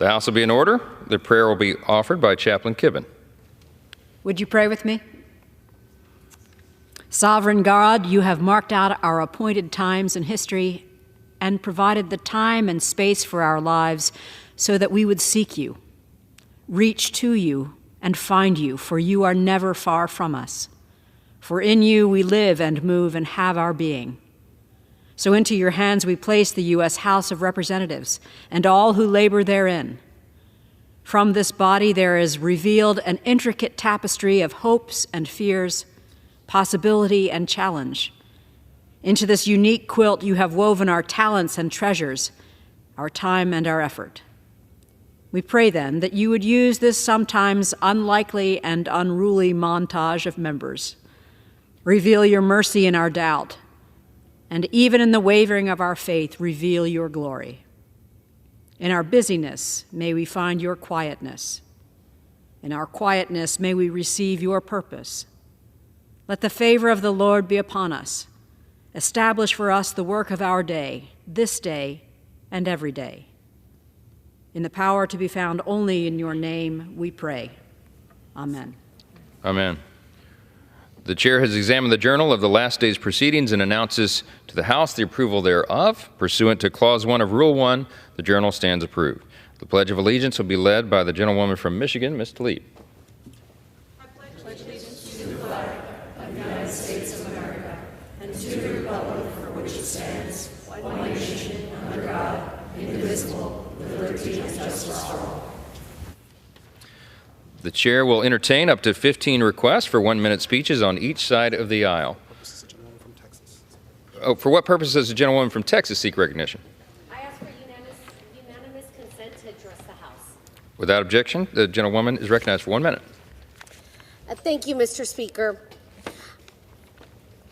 The House will be in order. The prayer will be offered by Chaplain Kibben. Would you pray with me? Sovereign God, you have marked out our appointed times in history and provided the time and space for our lives so that we would seek you, reach to you, and find you, for you are never far from us. For in you we live and move and have our being. So into your hands we place the U.S. House of Representatives and all who labor therein. From this body there is revealed an intricate tapestry of hopes and fears, possibility and challenge. Into this unique quilt you have woven our talents and treasures, our time and our effort. We pray then that you would use this sometimes unlikely and unruly montage of members. Reveal your mercy in our doubt, and even in the wavering of our faith, reveal your glory. In our busyness, may we find your quietness. In our quietness, may we receive your purpose. Let the favor of the Lord be upon us. Establish for us the work of our day, this day and every day. In the power to be found only in your name, we pray. Amen. Amen. The chair has examined the journal of the last day's proceedings and announces to the House the approval thereof. Pursuant to Clause 1 of Rule 1, the journal stands approved. The Pledge of Allegiance will be led by the gentlewoman from Michigan, Ms. Tlaib. I pledge allegiance to the flag of the United States of America and to the republic for which it stands, one nation, under God, indivisible, with liberty and justice for all. The chair will entertain up to 15 requests for 1-minute speeches on each side of the aisle. Oh, for what purpose does the gentlewoman from Texas seek recognition? I ask for unanimous consent to address the House. Without objection, the gentlewoman is recognized for 1 minute. Thank you, Mr. Speaker.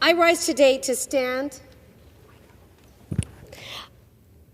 I rise today to stand.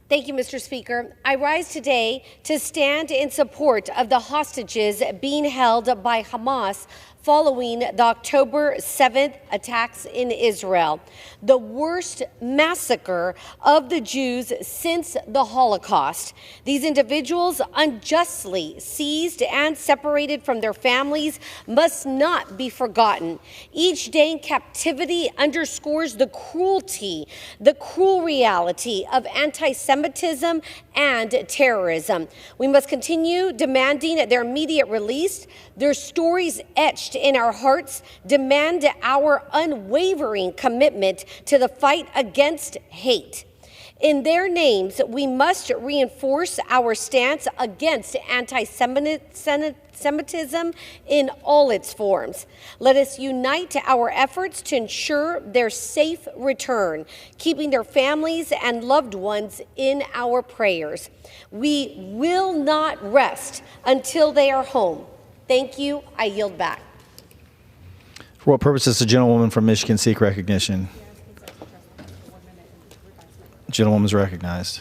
Thank you, Mr. Speaker. I rise today to stand in support of the hostages being held by Hamas following the October 7th attacks in Israel, the worst massacre of the Jews since the Holocaust. These individuals, unjustly seized and separated from their families, must not be forgotten. Each day in captivity underscores the cruel reality of anti-Semitism and terrorism. We must continue demanding their immediate release, their stories etched in our hearts, demand our unwavering commitment to the fight against hate. In their names, we must reinforce our stance against anti-Semitism in all its forms. Let us unite our efforts to ensure their safe return, keeping their families and loved ones in our prayers. We will not rest until they are home. Thank you. I yield back. For what purpose does the gentlewoman from Michigan seek recognition? Gentlewoman is recognized.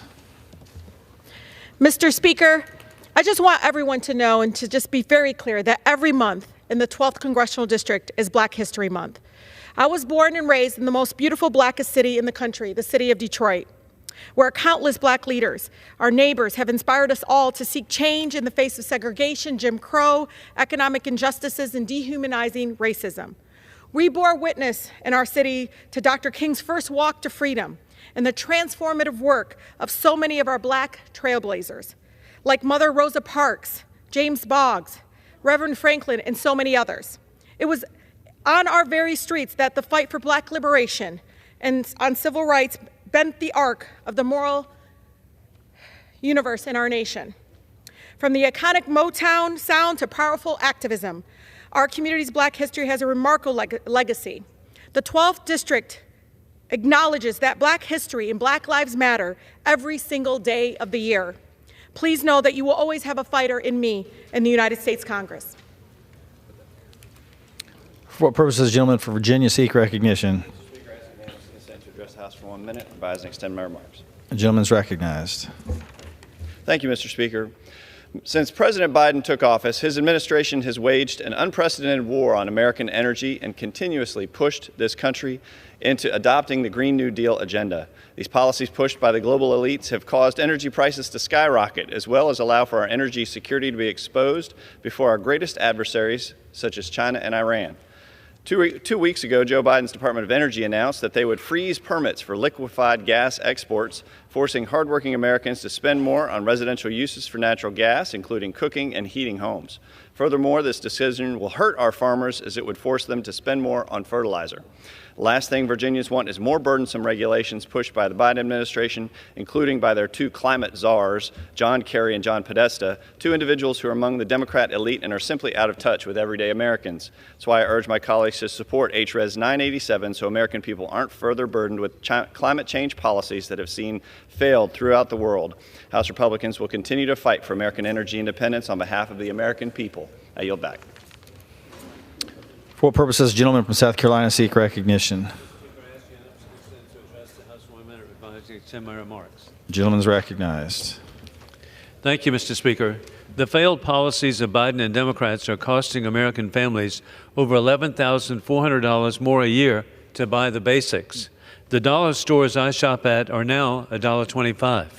Mr. Speaker, I just want everyone to know and to just be very clear that every month in the 12th Congressional District is Black History Month. I was born and raised in the most beautiful, blackest city in the country, the city of Detroit, where countless Black leaders, our neighbors, have inspired us all to seek change in the face of segregation, Jim Crow, economic injustices, and dehumanizing racism. We bore witness in our city to Dr. King's first walk to freedom and the transformative work of so many of our Black trailblazers, like Mother Rosa Parks, James Boggs, Reverend Franklin, and so many others. It was on our very streets that the fight for Black liberation and on civil rights bent the arc of the moral universe in our nation. From the iconic Motown sound to powerful activism, our community's Black history has a remarkable legacy. The 12th District acknowledges that Black history and Black Lives Matter every single day of the year. Please know that you will always have a fighter in me in the United States Congress. For what purpose does the gentleman from Virginia seek recognition? Mr. Speaker, I ask unanimous consent to address the House for 1 minute, revise and extend my remarks. The gentleman is recognized. Thank you, Mr. Speaker. Since President Biden took office, his administration has waged an unprecedented war on American energy and continuously pushed this country into adopting the Green New Deal agenda. These policies pushed by the global elites have caused energy prices to skyrocket, as well as allow for our energy security to be exposed before our greatest adversaries, such as China and Iran. Two weeks ago, Joe Biden's Department of Energy announced that they would freeze permits for liquefied gas exports, forcing hardworking Americans to spend more on residential uses for natural gas, including cooking and heating homes. Furthermore, this decision will hurt our farmers as it would force them to spend more on fertilizer. The last thing Virginians want is more burdensome regulations pushed by the Biden administration, including by their two climate czars, John Kerry and John Podesta, two individuals who are among the Democrat elite and are simply out of touch with everyday Americans. That's why I urge my colleagues to support HRES 987 so American people aren't further burdened with climate change policies that have seen failed throughout the world. House Republicans will continue to fight for American energy independence on behalf of the American people. I yield back. For what purposes, the gentleman from South Carolina seek recognition? The gentleman is recognized. Thank you, Mr. Speaker. The failed policies of Biden and Democrats are costing American families over $11,400 more a year to buy the basics. The dollar stores I shop at are now $1.25.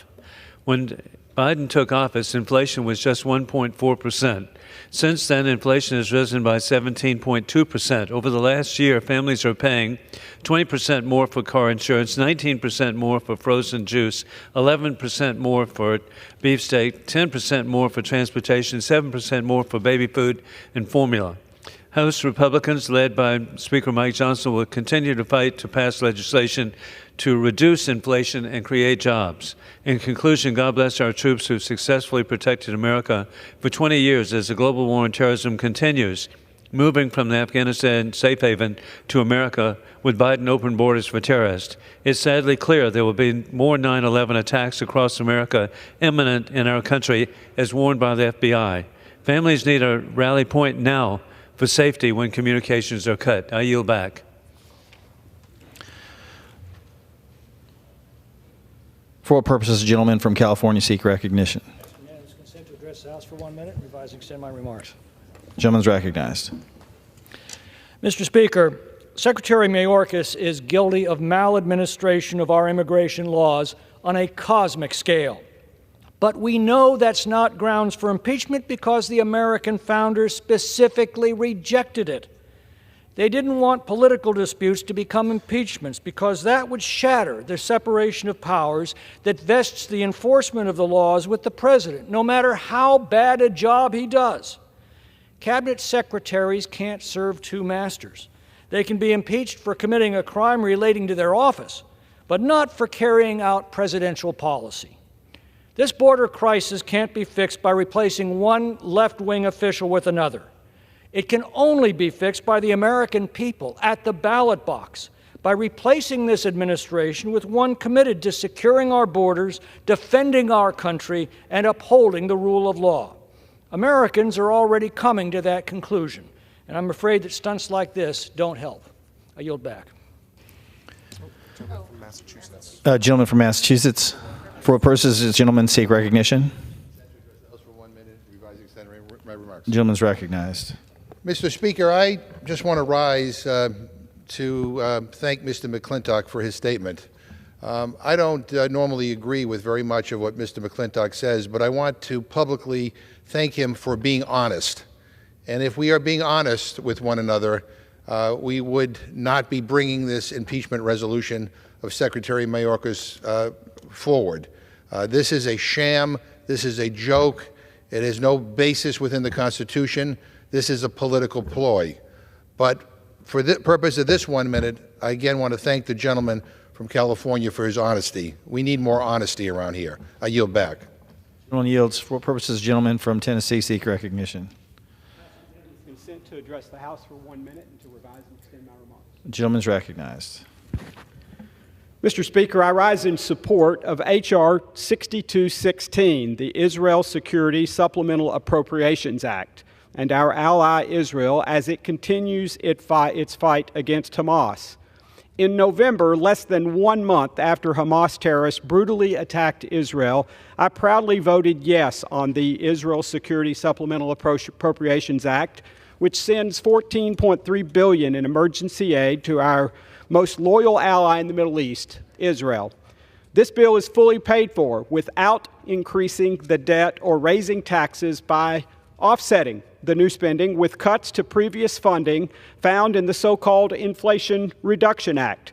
When Biden took office, inflation was just 1.4%. Since then, inflation has risen by 17.2%. Over the last year, families are paying 20% more for car insurance, 19% more for frozen juice, 11% more for beefsteak, 10% more for transportation, 7% more for baby food and formula. House Republicans, led by Speaker Mike Johnson, will continue to fight to pass legislation to reduce inflation and create jobs. In conclusion, God bless our troops who successfully protected America for 20 years as the global war on terrorism continues, moving from the Afghanistan safe haven to America with Biden open borders for terrorists. It's sadly clear there will be more 9/11 attacks across America imminent in our country, as warned by the FBI. Families need a rally point now for safety when communications are cut. I yield back. For what purposes, the gentleman from California seek recognition? Unanimous consent to address the House for 1 minute, revise and extend my remarks. The gentleman is recognized. Mr. Speaker, Secretary Mayorkas is guilty of maladministration of our immigration laws on a cosmic scale. But we know that's not grounds for impeachment because the American founders specifically rejected it. They didn't want political disputes to become impeachments because that would shatter the separation of powers that vests the enforcement of the laws with the president, no matter how bad a job he does. Cabinet secretaries can't serve two masters. They can be impeached for committing a crime relating to their office, but not for carrying out presidential policy. This border crisis can't be fixed by replacing one left-wing official with another. It can only be fixed by the American people at the ballot box, by replacing this administration with one committed to securing our borders, defending our country, and upholding the rule of law. Americans are already coming to that conclusion, and I'm afraid that stunts like this don't help. I yield back. Gentleman from Massachusetts. For what purposes does the gentleman seek recognition? The gentleman is recognized. Mr. Speaker, I just want to rise to thank Mr. McClintock for his statement. I don't normally agree with very much of what Mr. McClintock says, but I want to publicly thank him for being honest. And if we are being honest with one another, we would not be bringing this impeachment resolution of Secretary Mayorkas forward. This is a sham. This is a joke. It has no basis within the Constitution. This is a political ploy. But for the purpose of this 1 minute, I again want to thank the gentleman from California for his honesty. We need more honesty around here. I yield back. Gentleman yields. For what purposes, gentleman from Tennessee seek recognition? Consent to address the House for 1 minute and to revise and extend my remarks. The gentleman is recognized. Mr. Speaker, I rise in support of H.R. 6216, the Israel Security Supplemental Appropriations Act, and our ally Israel as it continues its fight against Hamas. In November, less than 1 month after Hamas terrorists brutally attacked Israel, I proudly voted yes on the Israel Security Supplemental Appropriations Act, which sends $14.3 billion in emergency aid to our most loyal ally in the Middle East, Israel. This bill is fully paid for without increasing the debt or raising taxes by offsetting the new spending with cuts to previous funding found in the so-called Inflation Reduction Act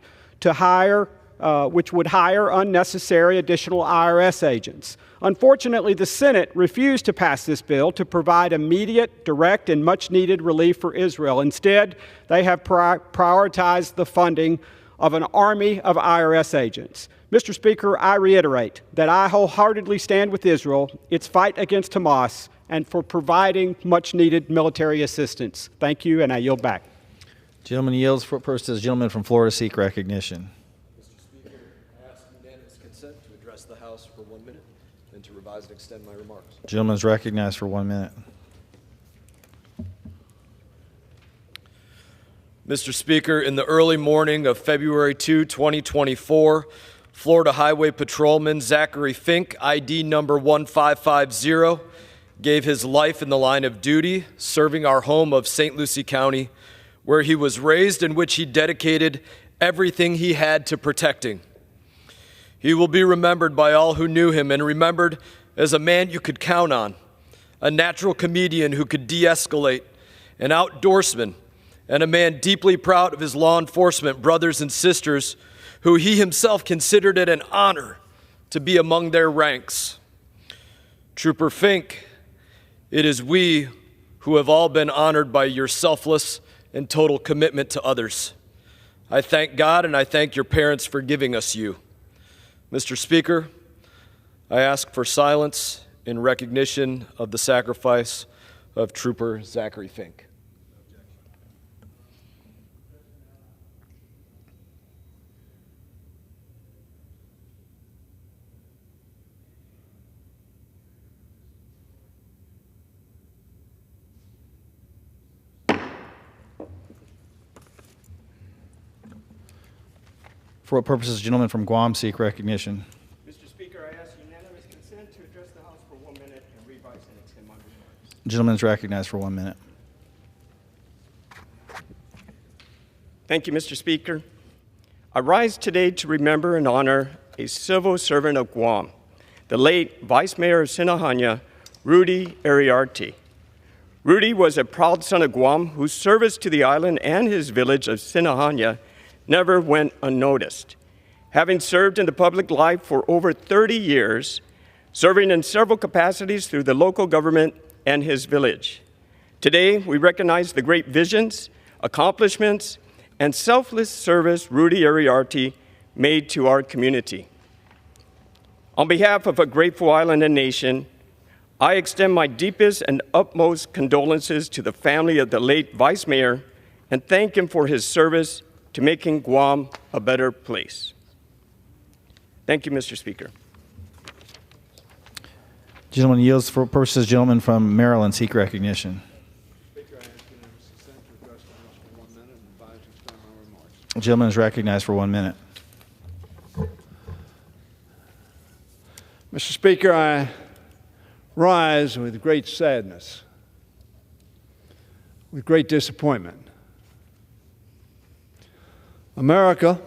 which would hire unnecessary additional IRS agents. Unfortunately, the Senate refused to pass this bill to provide immediate, direct, and much-needed relief for Israel. Instead, they have prioritized the funding of an army of IRS agents. Mr. Speaker, I reiterate that I wholeheartedly stand with Israel, its fight against Hamas, and for providing much-needed military assistance. Thank you, and I yield back. Gentleman yields. For purposes, gentleman from Florida seek recognition. Mr. Speaker, I ask unanimous consent to address the House for 1 minute and to revise and extend my remarks. Gentleman is recognized for 1 minute. Mr. Speaker, in the early morning of February 2, 2024, Florida Highway Patrolman Zachary Fink, ID number 1550, gave his life in the line of duty, serving our home of St. Lucie County, where he was raised and which he dedicated everything he had to protecting. He will be remembered by all who knew him and remembered as a man you could count on, a natural comedian who could de-escalate, an outdoorsman, and a man deeply proud of his law enforcement brothers and sisters who he himself considered it an honor to be among their ranks. Trooper Fink, it is we who have all been honored by your selfless and total commitment to others. I thank God and I thank your parents for giving us you. Mr. Speaker, I ask for silence in recognition of the sacrifice of Trooper Zachary Fink. For what purposes, gentleman from Guam seek recognition. Mr. Speaker, I ask unanimous consent to address the House for 1 minute and revise and extend my remarks. Gentleman is recognized for 1 minute. Thank you, Mr. Speaker. I rise today to remember and honor a civil servant of Guam, the late Vice Mayor of Sinahanya, Rudy Ariarte. Rudy was a proud son of Guam whose service to the island and his village of Sinahanya never went unnoticed. Having served in the public life for over 30 years, serving in several capacities through the local government and his village. Today, we recognize the great visions, accomplishments, and selfless service Rudy Ariarte made to our community. On behalf of a grateful island and nation, I extend my deepest and utmost condolences to the family of the late Vice Mayor and thank him for his service to making Guam a better place. Thank you, Mr. Speaker. Gentleman yields. For purposes, gentleman from Maryland seek recognition. Speaker, I ask unanimous consent to address the House for 1 minute and advise and extend my remarks. Gentleman is recognized for 1 minute. Mr. Speaker, I rise with great sadness, with great disappointment. America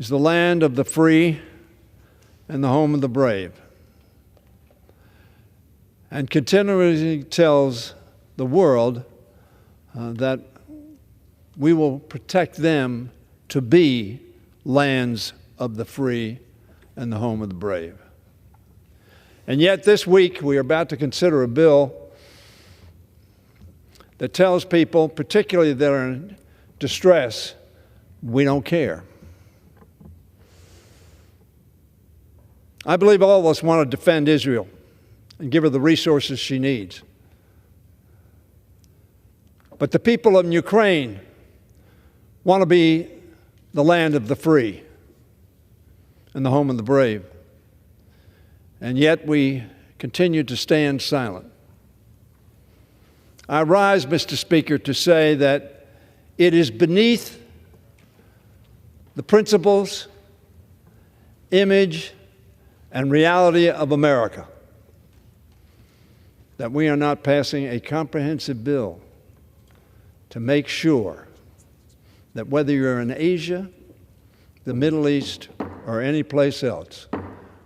is the land of the free and the home of the brave, and continually tells the world that we will protect them to be lands of the free and the home of the brave. And yet this week we are about to consider a bill that tells people, particularly that are in distress, we don't care. I believe all of us want to defend Israel and give her the resources she needs. But the people of Ukraine want to be the land of the free and the home of the brave. And yet we continue to stand silent. I rise, Mr. Speaker, to say that it is beneath the principles, image, and reality of America, that we are not passing a comprehensive bill to make sure that whether you're in Asia, the Middle East, or any place else,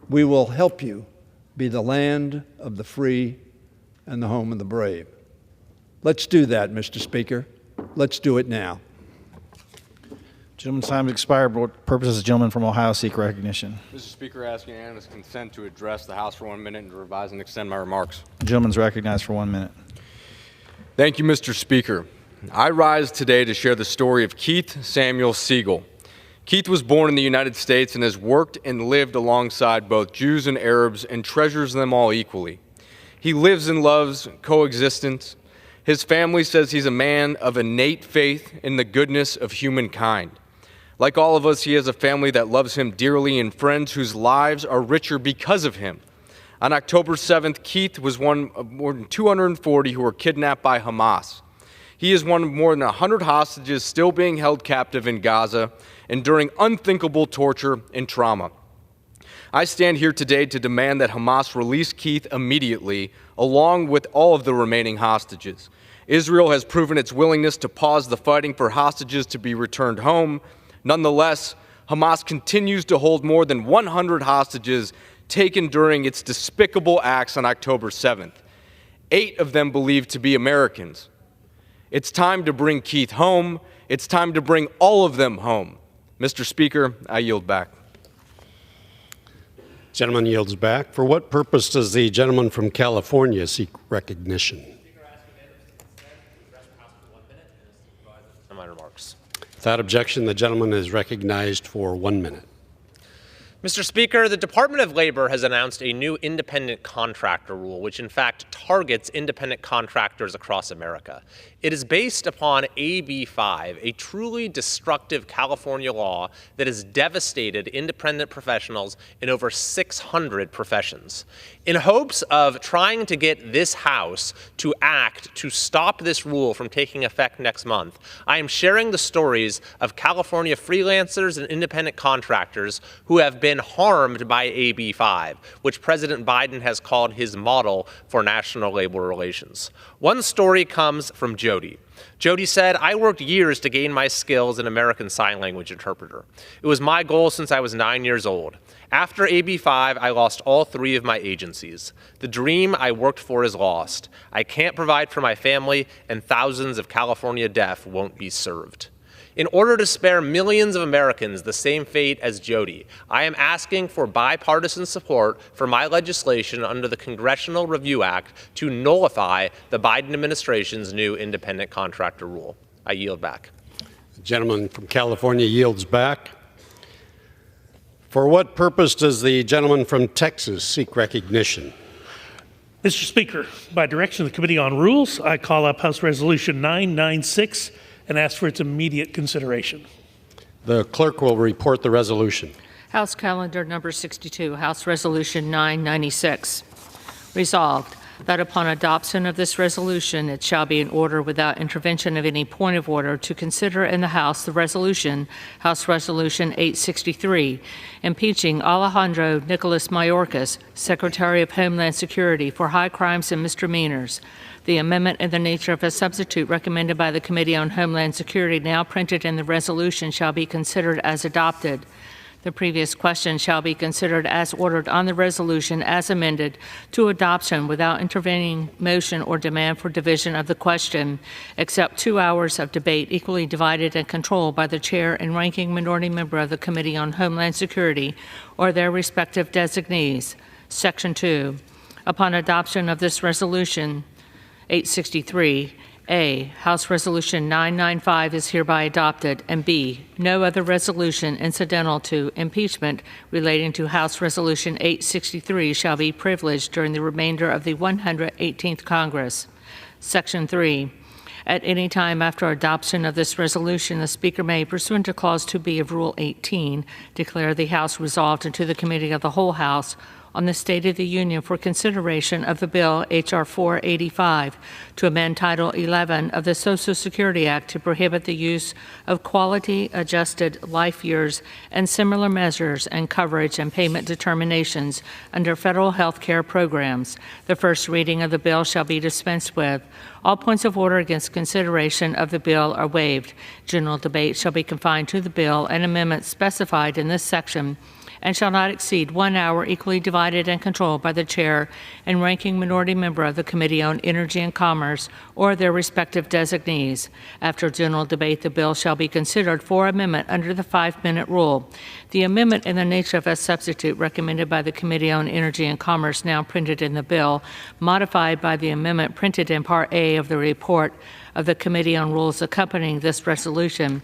we will help you be the land of the free and the home of the brave. Let's do that, Mr. Speaker. Let's do it now. Gentleman's time has expired. For what purpose does the gentleman from Ohio seek recognition? Mr. Speaker, I ask unanimous consent to address the House for 1 minute and to revise and extend my remarks. The gentleman's recognized for 1 minute. Thank you, Mr. Speaker. I rise today to share the story of Keith Samuel Siegel. Keith was born in the United States and has worked and lived alongside both Jews and Arabs and treasures them all equally. He lives and loves coexistence. His family says he's a man of innate faith in the goodness of humankind. Like all of us, he has a family that loves him dearly and friends whose lives are richer because of him. On October 7th, Keith was one of more than 240 who were kidnapped by Hamas. He is one of more than 100 hostages still being held captive in Gaza, enduring unthinkable torture and trauma. I stand here today to demand that Hamas release Keith immediately, along with all of the remaining hostages. Israel has proven its willingness to pause the fighting for hostages to be returned home. Nonetheless, Hamas continues to hold more than 100 hostages taken during its despicable acts on October 7th, 8 of them believed to be Americans. It's time to bring Keith home. It's time to bring all of them home. Mr. Speaker, I yield back. Gentleman yields back. For what purpose does the gentleman from California seek recognition? My remarks. Without objection, the gentleman is recognized for 1 minute. Mr. Speaker, the Department of Labor has announced a new independent contractor rule, which in fact targets independent contractors across America. It is based upon AB 5, a truly destructive California law that has devastated independent professionals in over 600 professions. In hopes of trying to get this House to act to stop this rule from taking effect next month, I am sharing the stories of California freelancers and independent contractors who have been harmed by AB 5, which President Biden has called his model for national labor relations. One story comes from Jody. Jody said, "I worked years to gain my skills in American Sign Language interpreter. It was my goal since I was 9 years old. After AB 5, I lost all 3 of my agencies. The dream I worked for is lost. I can't provide for my family, and thousands of California deaf won't be served." In order to spare millions of Americans the same fate as Jody, I am asking for bipartisan support for my legislation under the Congressional Review Act to nullify the Biden administration's new independent contractor rule. I yield back. The gentleman from California yields back. For what purpose does the gentleman from Texas seek recognition? Mr. Speaker, by direction of the Committee on Rules, I call up House Resolution 996 and ask for its immediate consideration. The clerk will report the resolution. House Calendar Number 62, House Resolution 996. Resolved that upon adoption of this resolution, it shall be in order without intervention of any point of order to consider in the House the resolution, House Resolution 863, impeaching Alejandro Nicolas Mayorkas, Secretary of Homeland Security, for high crimes and misdemeanors. The amendment in the nature of a substitute recommended by the Committee on Homeland Security, now printed in the resolution, shall be considered as adopted. The previous question shall be considered as ordered on the resolution as amended to adoption without intervening motion or demand for division of the question, except 2 hours of debate equally divided and controlled by the chair and ranking minority member of the Committee on Homeland Security or their respective designees. Section 2. Upon adoption of this resolution, 863, A, House Resolution 995 is hereby adopted, and B, no other resolution incidental to impeachment relating to House Resolution 863 shall be privileged during the remainder of the 118th Congress. Section 3. At any time after adoption of this resolution, the Speaker may, pursuant to Clause 2B of Rule 18, declare the House resolved into the Committee of the whole House on the State of the Union for consideration of the bill H.R. 485 to amend Title 11 of the Social Security Act to prohibit the use of quality-adjusted life years and similar measures and coverage and payment determinations under federal health care programs. The first reading of the bill shall be dispensed with. All points of order against consideration of the bill are waived. General debate shall be confined to the bill and amendments specified in this section and shall not exceed 1 hour, equally divided and controlled by the chair and ranking minority member of the Committee on Energy and Commerce or their respective designees. After general debate, the bill shall be considered for amendment under the 5-minute rule. The amendment in the nature of a substitute recommended by the Committee on Energy and Commerce, now printed in the bill, modified by the amendment printed in Part A of the report of the Committee on Rules accompanying this resolution,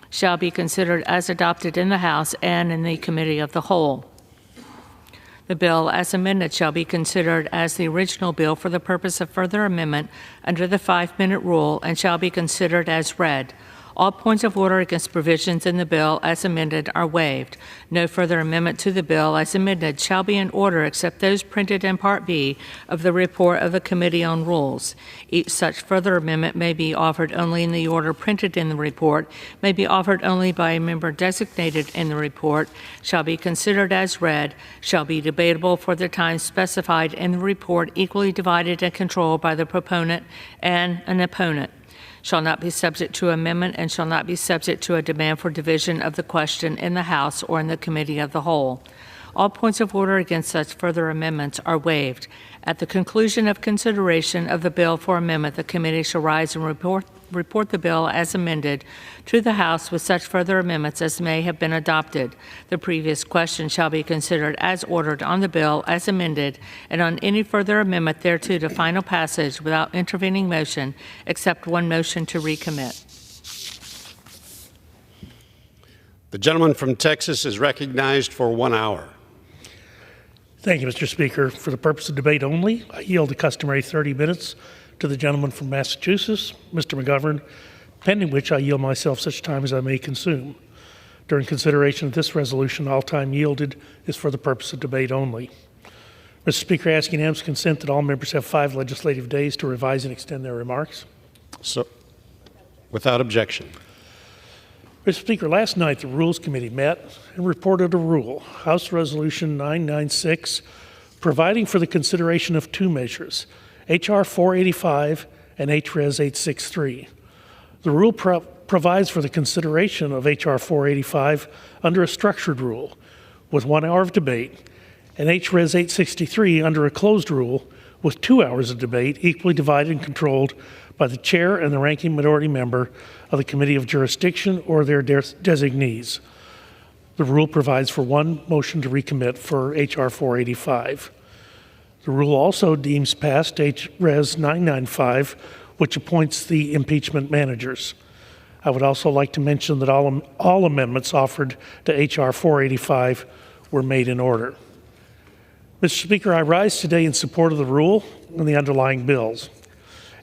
shall be considered as adopted in the House and in the Committee of the Whole. The bill as amended shall be considered as the original bill for the purpose of further amendment under the 5-minute rule and shall be considered as read. All points of order against provisions in the bill as amended are waived. No further amendment to the bill as amended shall be in order except those printed in Part B of the report of the Committee on Rules. Each such further amendment may be offered only in the order printed in the report, may be offered only by a member designated in the report, shall be considered as read, shall be debatable for the time specified in the report, equally divided and controlled by the proponent and an opponent, shall not be subject to amendment and shall not be subject to a demand for division of the question in the House or in the Committee of the Whole. All points of order against such further amendments are waived. At the conclusion of consideration of the bill for amendment, the committee shall rise and report the bill as amended to the House with such further amendments as may have been adopted. The previous question shall be considered as ordered on the bill as amended and on any further amendment thereto to final passage without intervening motion, except one motion to recommit. The gentleman from Texas is recognized for 1 hour. Thank you, Mr. Speaker. For the purpose of debate only, I yield the customary 30 minutes to the gentleman from Massachusetts, Mr. McGovern, pending which I yield myself such time as I may consume. During consideration of this resolution, all time yielded is for the purpose of debate only. Mr. Speaker, I ask unanimous consent that all members have 5 legislative days to revise and extend their remarks. So, without objection. Mr. Speaker, last night the Rules Committee met and reported a rule, House Resolution 996, providing for the consideration of 2 measures, H.R. 485 and H.Res. 863. The rule provides for the consideration of H.R. 485 under a structured rule with 1 hour of debate, and H.Res. 863 under a closed rule with 2 hours of debate, equally divided and controlled by the chair and the ranking minority member of the Committee of Jurisdiction or their designees. The rule provides for 1 motion to recommit for H.R. 485. The rule also deems passed H.Res. 995, which appoints the impeachment managers. I would also like to mention that all amendments offered to H.R. 485 were made in order. Mr. Speaker, I rise today in support of the rule and the underlying bills.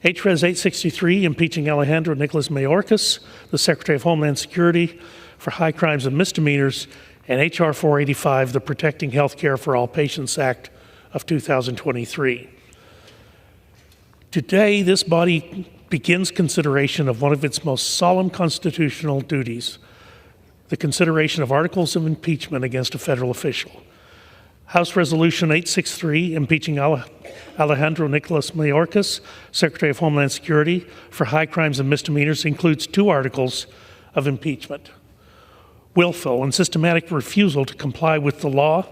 H.Res. 863, impeaching Alejandro Nicholas Mayorkas, the Secretary of Homeland Security, for high crimes and misdemeanors, and H.R. 485, the Protecting Health Care for All Patients Act of 2023. Today, this body begins consideration of one of its most solemn constitutional duties, the consideration of articles of impeachment against a federal official. House Resolution 863, impeaching Alejandro Nicholas Mayorkas, Secretary of Homeland Security, for high crimes and misdemeanors, includes 2 articles of impeachment: willful and systematic refusal to comply with the law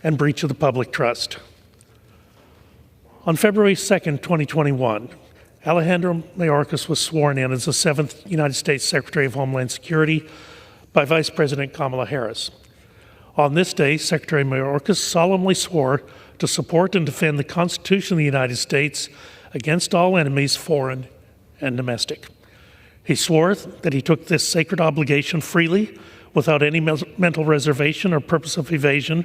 and breach of the public trust. On February 2nd, 2021, Alejandro Mayorkas was sworn in as the 7th United States Secretary of Homeland Security by Vice President Kamala Harris. On this day, Secretary Mayorkas solemnly swore to support and defend the Constitution of the United States against all enemies, foreign and domestic. He swore that he took this sacred obligation freely, without any mental reservation or purpose of evasion,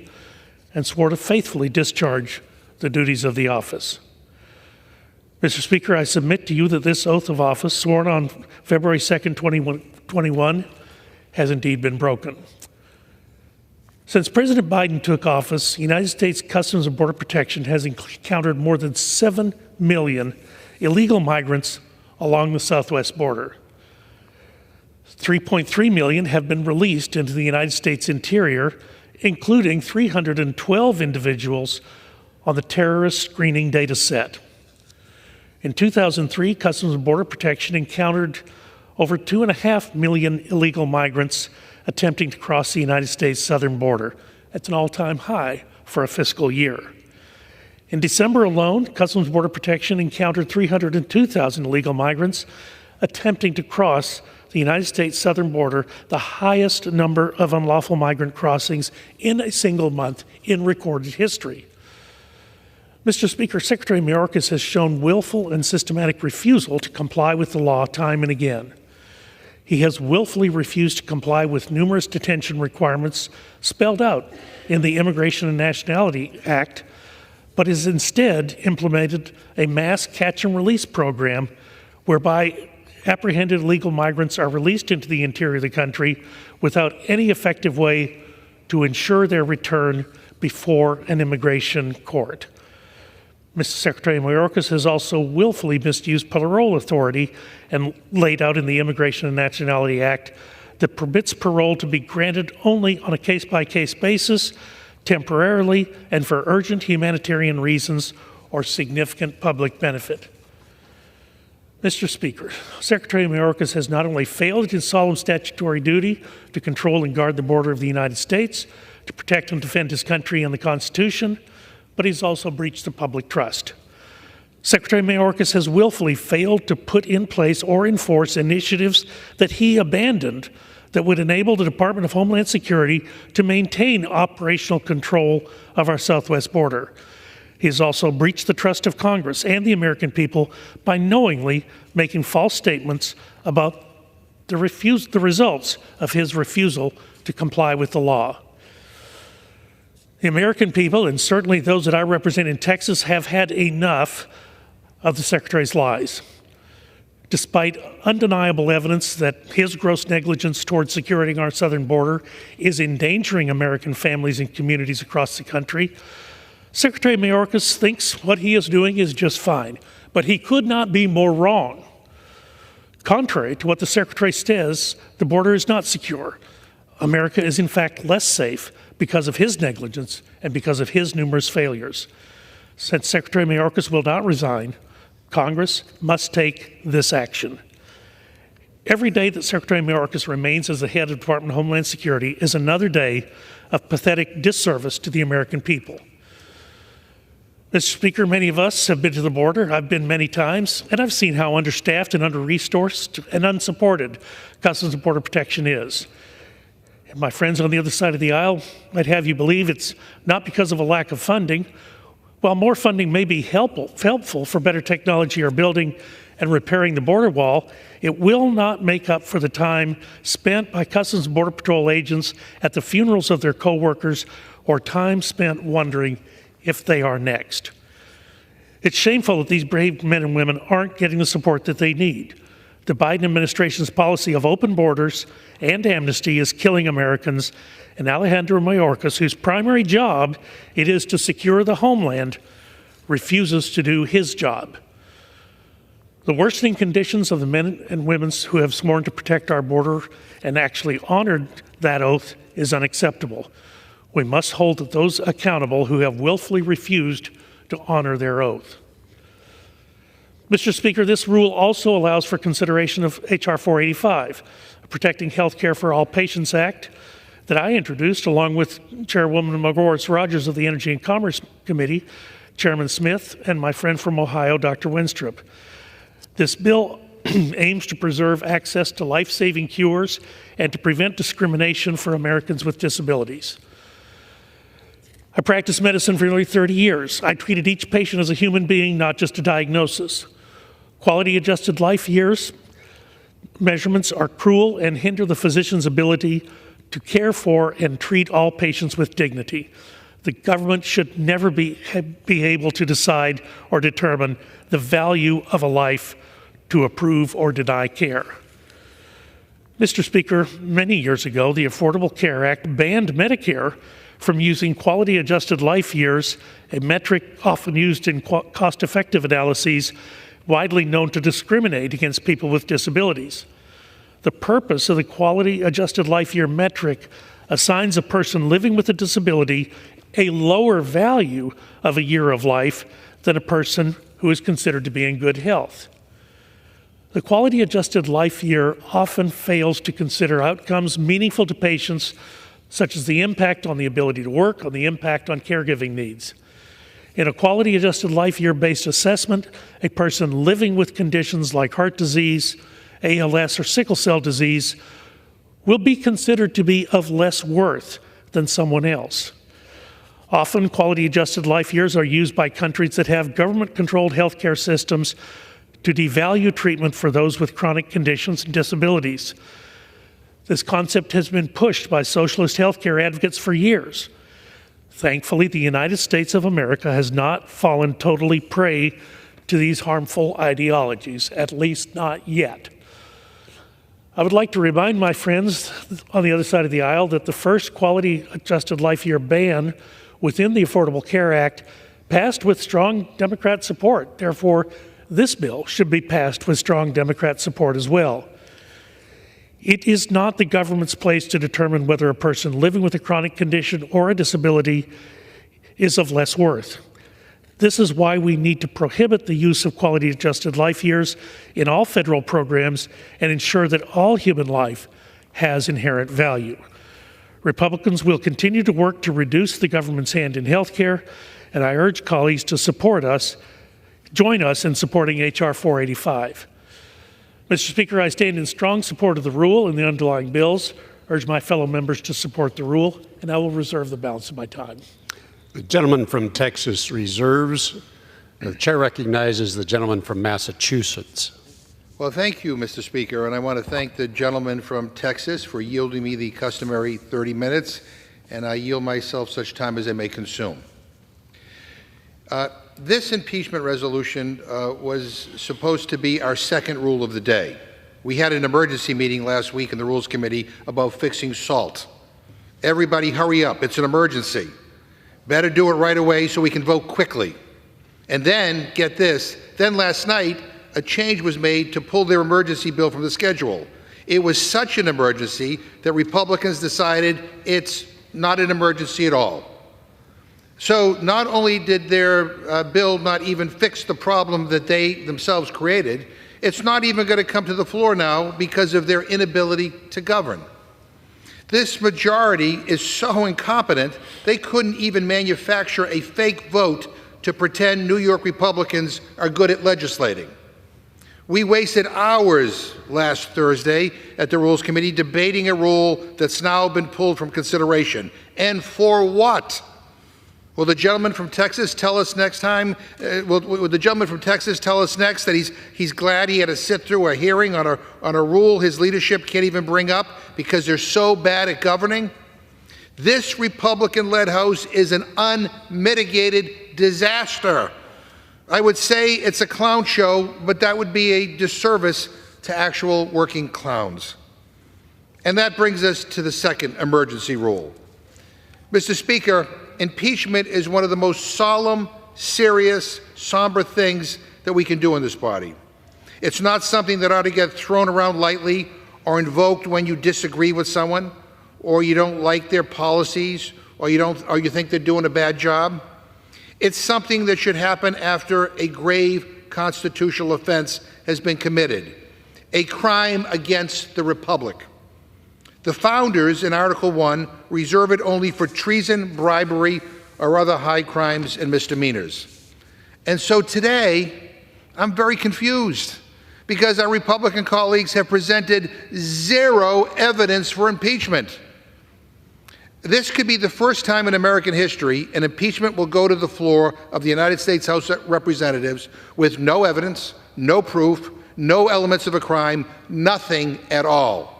and swore to faithfully discharge the duties of the office. Mr. Speaker, I submit to you that this oath of office, sworn on February 2nd, 2021, has indeed been broken. Since President Biden took office, the United States Customs and Border Protection has encountered more than 7 million illegal migrants along the southwest border. 3.3 million have been released into the United States interior, including 312 individuals on the terrorist screening data set. In 2003, Customs and Border Protection encountered over 2.5 million illegal migrants attempting to cross the United States southern border. That's an all-time high for a fiscal year. In December alone, Customs and Border Protection encountered 302,000 illegal migrants attempting to cross the United States southern border, the highest number of unlawful migrant crossings in a single month in recorded history. Mr. Speaker, Secretary Mayorkas has shown willful and systematic refusal to comply with the law time and again. He has willfully refused to comply with numerous detention requirements spelled out in the Immigration and Nationality Act, but has instead implemented a mass catch and release program whereby apprehended illegal migrants are released into the interior of the country without any effective way to ensure their return before an immigration court. Mr. Secretary Mayorkas has also willfully misused parole authority and laid out in the Immigration and Nationality Act that permits parole to be granted only on a case-by-case basis, temporarily, and for urgent humanitarian reasons or significant public benefit. Mr. Speaker, Secretary Mayorkas has not only failed his solemn statutory duty to control and guard the border of the United States, to protect and defend his country and the Constitution, but he's also breached the public trust. Secretary Mayorkas has willfully failed to put in place or enforce initiatives that he abandoned that would enable the Department of Homeland Security to maintain operational control of our southwest border. He has also breached the trust of Congress and the American people by knowingly making false statements about the results of his refusal to comply with the law. The American people, and certainly those that I represent in Texas, have had enough of the Secretary's lies. Despite undeniable evidence that his gross negligence towards securing our southern border is endangering American families and communities across the country, Secretary Mayorkas thinks what he is doing is just fine, but he could not be more wrong. Contrary to what the Secretary says, the border is not secure. America is in fact less safe because of his negligence and because of his numerous failures. Since Secretary Mayorkas will not resign, Congress must take this action. Every day that Secretary Mayorkas remains as the head of the Department of Homeland Security is another day of pathetic disservice to the American people. Mr. Speaker, many of us have been to the border. I've been many times, and I've seen how understaffed and under-resourced and unsupported Customs and Border Protection is. And my friends on the other side of the aisle might have you believe it's not because of a lack of funding. While more funding may be helpful for better technology or building and repairing the border wall, it will not make up for the time spent by Customs and Border Patrol agents at the funerals of their coworkers or time spent wondering if they are next. It's shameful that these brave men and women aren't getting the support that they need. The Biden administration's policy of open borders and amnesty is killing Americans, and Alejandro Mayorkas, whose primary job it is to secure the homeland, refuses to do his job. The worsening conditions of the men and women who have sworn to protect our border and actually honored that oath is unacceptable. We must hold those accountable who have willfully refused to honor their oath. Mr. Speaker, this rule also allows for consideration of H.R. 485, a Protecting Health Care for All Patients Act, that I introduced along with Chairwoman Margolis Rogers of the Energy and Commerce Committee, Chairman Smith, and my friend from Ohio, Dr. Wenstrup. This bill aims to preserve access to life-saving cures and to prevent discrimination for Americans with disabilities. I practiced medicine for nearly 30 years. I treated each patient as a human being, not just a diagnosis. Quality-adjusted life years measurements are cruel and hinder the physician's ability to care for and treat all patients with dignity. The government should never be able to decide or determine the value of a life to approve or deny care. Mr. Speaker, many years ago, the Affordable Care Act banned Medicare from using quality-adjusted life years, a metric often used in cost-effective analyses, widely known to discriminate against people with disabilities. The purpose of the quality-adjusted life year metric assigns a person living with a disability a lower value of a year of life than a person who is considered to be in good health. The quality-adjusted life year often fails to consider outcomes meaningful to patients, such as the impact on the ability to work, on the impact on caregiving needs. In a quality-adjusted life year-based assessment, a person living with conditions like heart disease, ALS, or sickle cell disease will be considered to be of less worth than someone else. Often, quality-adjusted life years are used by countries that have government-controlled healthcare systems to devalue treatment for those with chronic conditions and disabilities. This concept has been pushed by socialist healthcare advocates for years. Thankfully, the United States of America has not fallen totally prey to these harmful ideologies, at least not yet. I would like to remind my friends on the other side of the aisle that the first quality-adjusted life year ban within the Affordable Care Act passed with strong Democrat support. Therefore, this bill should be passed with strong Democrat support as well. It is not the government's place to determine whether a person living with a chronic condition or a disability is of less worth. This is why we need to prohibit the use of quality-adjusted life years in all federal programs and ensure that all human life has inherent value. Republicans will continue to work to reduce the government's hand in health care, and I urge colleagues to join us in supporting H.R. 485. Mr. Speaker, I stand in strong support of the rule and the underlying bills, urge my fellow members to support the rule, and I will reserve the balance of my time. The gentleman from Texas reserves. The chair recognizes the gentleman from Massachusetts. Well, thank you, Mr. Speaker, and I want to thank the gentleman from Texas for yielding me the customary 30 minutes, and I yield myself such time as I may consume. This impeachment resolution was supposed to be our second rule of the day. We had an emergency meeting last week in the Rules Committee about fixing SALT. Everybody hurry up, it's an emergency. Better do it right away so we can vote quickly. And then, get this, then last night, a change was made to pull their emergency bill from the schedule. It was such an emergency that Republicans decided it's not an emergency at all. So not only did their bill not even fix the problem that they themselves created, it's not even going to come to the floor now because of their inability to govern. This majority is so incompetent, they couldn't even manufacture a fake vote to pretend New York Republicans are good at legislating. We wasted hours last Thursday at the Rules Committee debating a rule that's now been pulled from consideration. And for what? Will the gentleman from Texas tell us next time? Will the gentleman from Texas tell us next that he's glad he had to sit through a hearing on a rule his leadership can't even bring up because they're so bad at governing? This Republican-led House is an unmitigated disaster. I would say it's a clown show, but that would be a disservice to actual working clowns. And that brings us to the second emergency rule. Mr. Speaker, impeachment is one of the most solemn, serious, somber things that we can do in this body. It's not something that ought to get thrown around lightly or invoked when you disagree with someone, or you don't like their policies, or you think they're doing a bad job. It's something that should happen after a grave constitutional offense has been committed, a crime against the Republic. The founders in Article 1 reserve it only for treason, bribery, or other high crimes and misdemeanors. And so today, I'm very confused because our Republican colleagues have presented zero evidence for impeachment. This could be the first time in American history an impeachment will go to the floor of the United States House of Representatives with no evidence, no proof, no elements of a crime, nothing at all.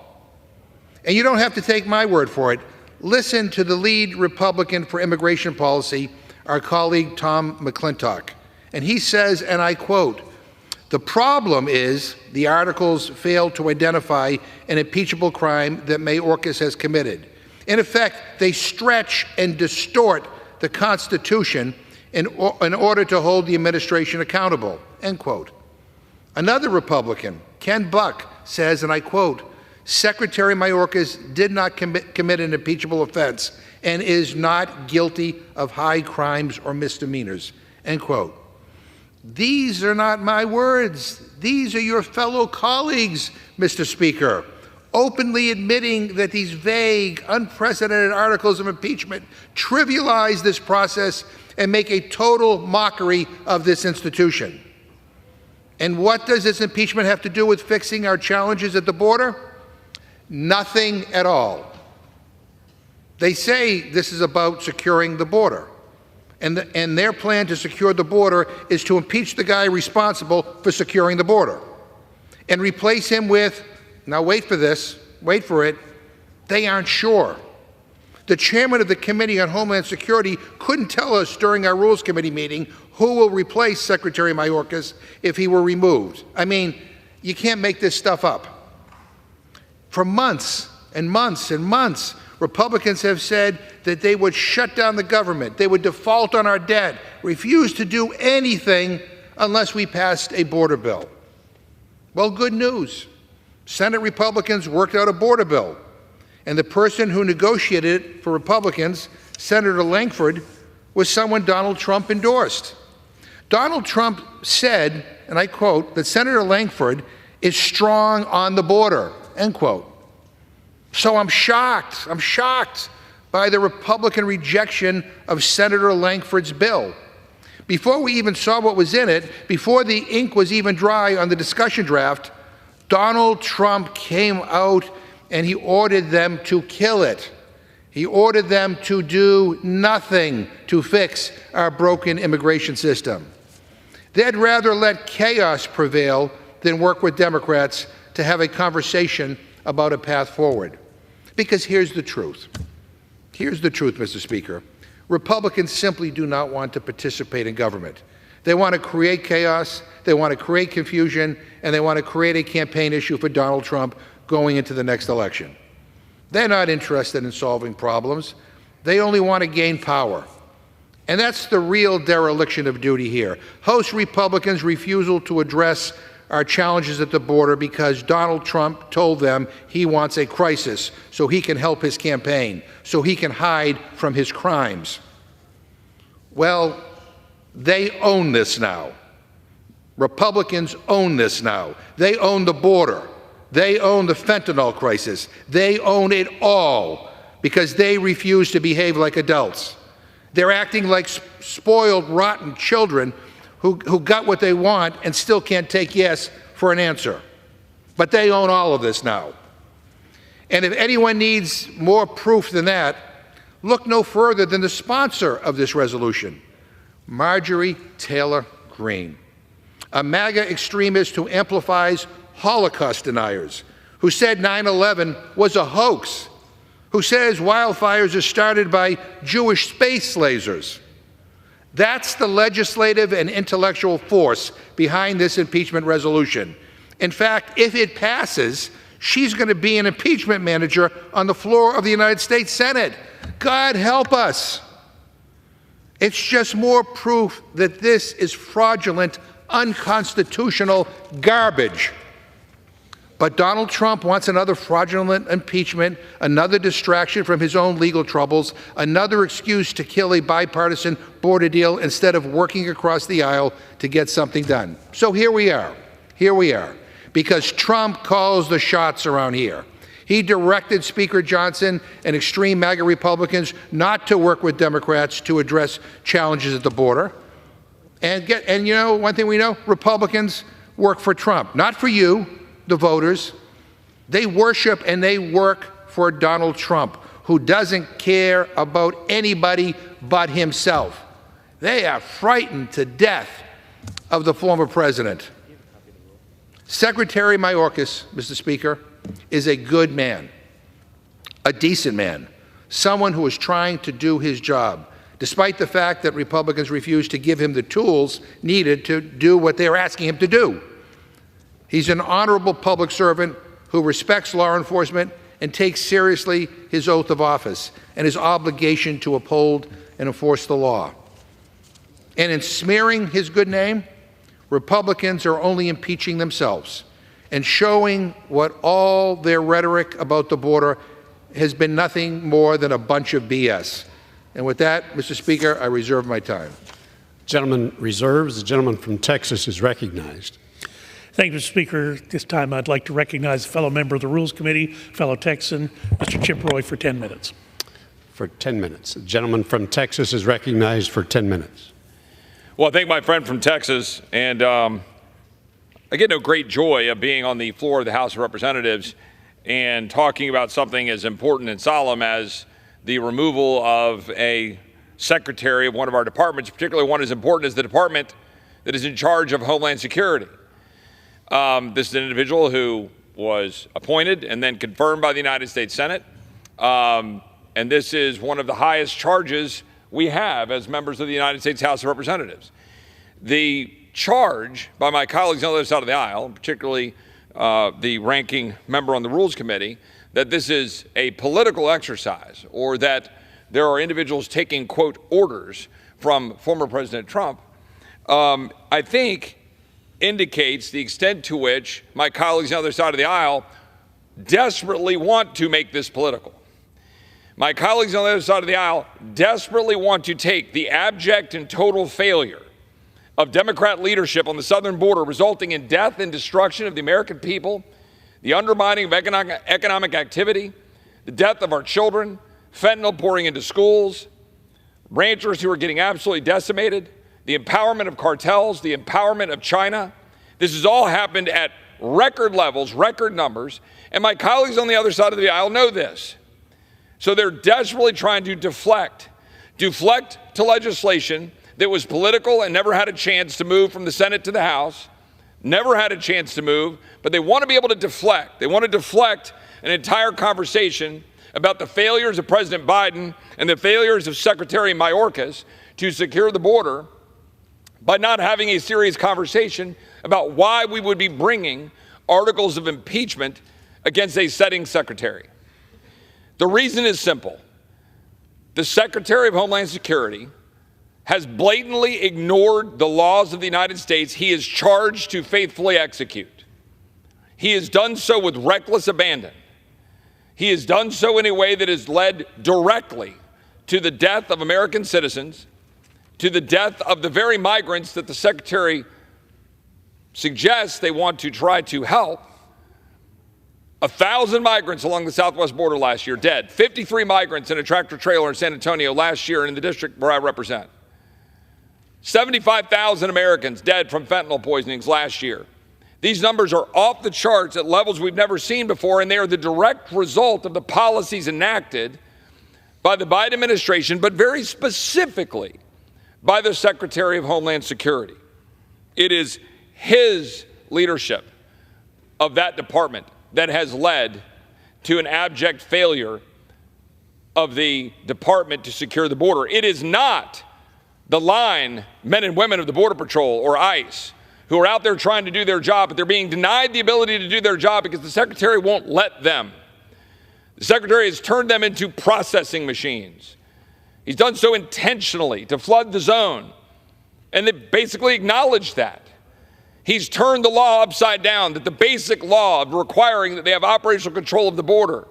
And you don't have to take my word for it. Listen to the lead Republican for immigration policy, our colleague Tom McClintock. And he says, and I quote, The problem is the articles fail to identify an impeachable crime that Mayorkas has committed. In effect, they stretch and distort the Constitution in order to hold the administration accountable, end quote. Another Republican, Ken Buck, says, and I quote, Secretary Mayorkas did not commit an impeachable offense and is not guilty of high crimes or misdemeanors, end quote. These are not my words. These are your fellow colleagues, Mr. Speaker, openly admitting that these vague, unprecedented articles of impeachment trivialize this process and make a total mockery of this institution. And what does this impeachment have to do with fixing our challenges at the border? Nothing at all. They say this is about securing the border. And their plan to secure the border is to impeach the guy responsible for securing the border and replace him with, now wait for this, wait for it, they aren't sure. The chairman of the Committee on Homeland Security couldn't tell us during our Rules Committee meeting who will replace Secretary Mayorkas if he were removed. I mean, you can't make this stuff up. For months and months and months, Republicans have said that they would shut down the government, they would default on our debt, refuse to do anything unless we passed a border bill. Well, good news. Senate Republicans worked out a border bill, and the person who negotiated it for Republicans, Senator Lankford, was someone Donald Trump endorsed. Donald Trump said, and I quote, that Senator Lankford is strong on the border, end quote. So I'm shocked by the Republican rejection of Senator Lankford's bill. Before we even saw what was in it, before the ink was even dry on the discussion draft, Donald Trump came out and he ordered them to kill it. He ordered them to do nothing to fix our broken immigration system. They'd rather let chaos prevail than work with Democrats to have a conversation about a path forward. Because here's the truth. Here's the truth, Mr. Speaker. Republicans simply do not want to participate in government. They want to create chaos, they want to create confusion, and they want to create a campaign issue for Donald Trump going into the next election. They're not interested in solving problems. They only want to gain power. And that's the real dereliction of duty here. House Republicans' refusal to address our challenges at the border because Donald Trump told them he wants a crisis so he can help his campaign, so he can hide from his crimes. Well, they own this now. Republicans own this now. They own the border. They own the fentanyl crisis. They own it all because they refuse to behave like adults. They're acting like spoiled, rotten children who got what they want and still can't take yes for an answer. But they own all of this now. And if anyone needs more proof than that, look no further than the sponsor of this resolution, Marjorie Taylor Greene, a MAGA extremist who amplifies Holocaust deniers, who said 9/11 was a hoax, who says wildfires are started by Jewish space lasers. That's the legislative and intellectual force behind this impeachment resolution. In fact, if it passes, she's going to be an impeachment manager on the floor of the United States Senate. God help us. It's just more proof that this is fraudulent, unconstitutional garbage. But Donald Trump wants another fraudulent impeachment, another distraction from his own legal troubles, another excuse to kill a bipartisan border deal instead of working across the aisle to get something done. So here we are, because Trump calls the shots around here. He directed Speaker Johnson and extreme MAGA Republicans not to work with Democrats to address challenges at the border. And you know, one thing we know, Republicans work for Trump, not for you, the voters. They worship and they work for Donald Trump, who doesn't care about anybody but himself. They are frightened to death of the former president. Secretary Mayorkas, Mr. Speaker, is a good man, a decent man, someone who is trying to do his job, despite the fact that Republicans refuse to give him the tools needed to do what they're asking him to do. He's an honorable public servant who respects law enforcement and takes seriously his oath of office and his obligation to uphold and enforce the law. And in smearing his good name, Republicans are only impeaching themselves and showing what all their rhetoric about the border has been nothing more than a bunch of BS. And with that, Mr. Speaker, I reserve my time. Gentleman reserves. The gentleman from Texas is recognized. Thank you, Mr. Speaker. This time I'd like to recognize a fellow member of the Rules Committee, fellow Texan, Mr. Chip Roy, for 10 minutes. For 10 minutes. The gentleman from Texas is recognized for 10 minutes. Well, I thank my friend from Texas, and I get no great joy of being on the floor of the House of Representatives and talking about something as important and solemn as the removal of a secretary of one of our departments, particularly one as important as the department that is in charge of Homeland Security. This is an individual who was appointed and then confirmed by the United States Senate, and this is one of the highest charges we have as members of the United States House of Representatives. The charge by my colleagues on the other side of the aisle, particularly the ranking member on the Rules Committee, that this is a political exercise or that there are individuals taking, quote, orders from former President Trump, I think indicates the extent to which my colleagues on the other side of the aisle desperately want to make this political. My colleagues on the other side of the aisle desperately want to take the abject and total failure of Democrat leadership on the southern border, resulting in death and destruction of the American people, the undermining of economic activity, the death of our children, fentanyl pouring into schools, ranchers who are getting absolutely decimated, the empowerment of cartels, the empowerment of China. This has all happened at record levels, record numbers, and my colleagues on the other side of the aisle know this. So they're desperately trying to deflect to legislation that was political and never had a chance to move from the Senate to the House, never had a chance to move, but they want to be able to deflect. They want to deflect an entire conversation about the failures of President Biden and the failures of Secretary Mayorkas to secure the border by not having a serious conversation about why we would be bringing articles of impeachment against a sitting secretary. The reason is simple. The Secretary of Homeland Security has blatantly ignored the laws of the United States he is charged to faithfully execute. He has done so with reckless abandon. He has done so in a way that has led directly to the death of American citizens, to the death of the very migrants that the Secretary suggests they want to try to help. 1,000 migrants along the southwest border last year dead. 53 migrants in a tractor trailer in San Antonio last year in the district where I represent. 75,000 Americans dead from fentanyl poisonings last year. These numbers are off the charts at levels we've never seen before, and they are the direct result of the policies enacted by the Biden administration, but very specifically by the Secretary of Homeland Security. It is his leadership of that department that has led to an abject failure of the department to secure the border. It is not the line men and women of the Border Patrol or ICE who are out there trying to do their job, but they're being denied the ability to do their job because the Secretary won't let them. The Secretary has turned them into processing machines. He's done so intentionally to flood the zone, and they basically acknowledged that. He's turned the law upside down, that the basic law of requiring that they have operational control of the border,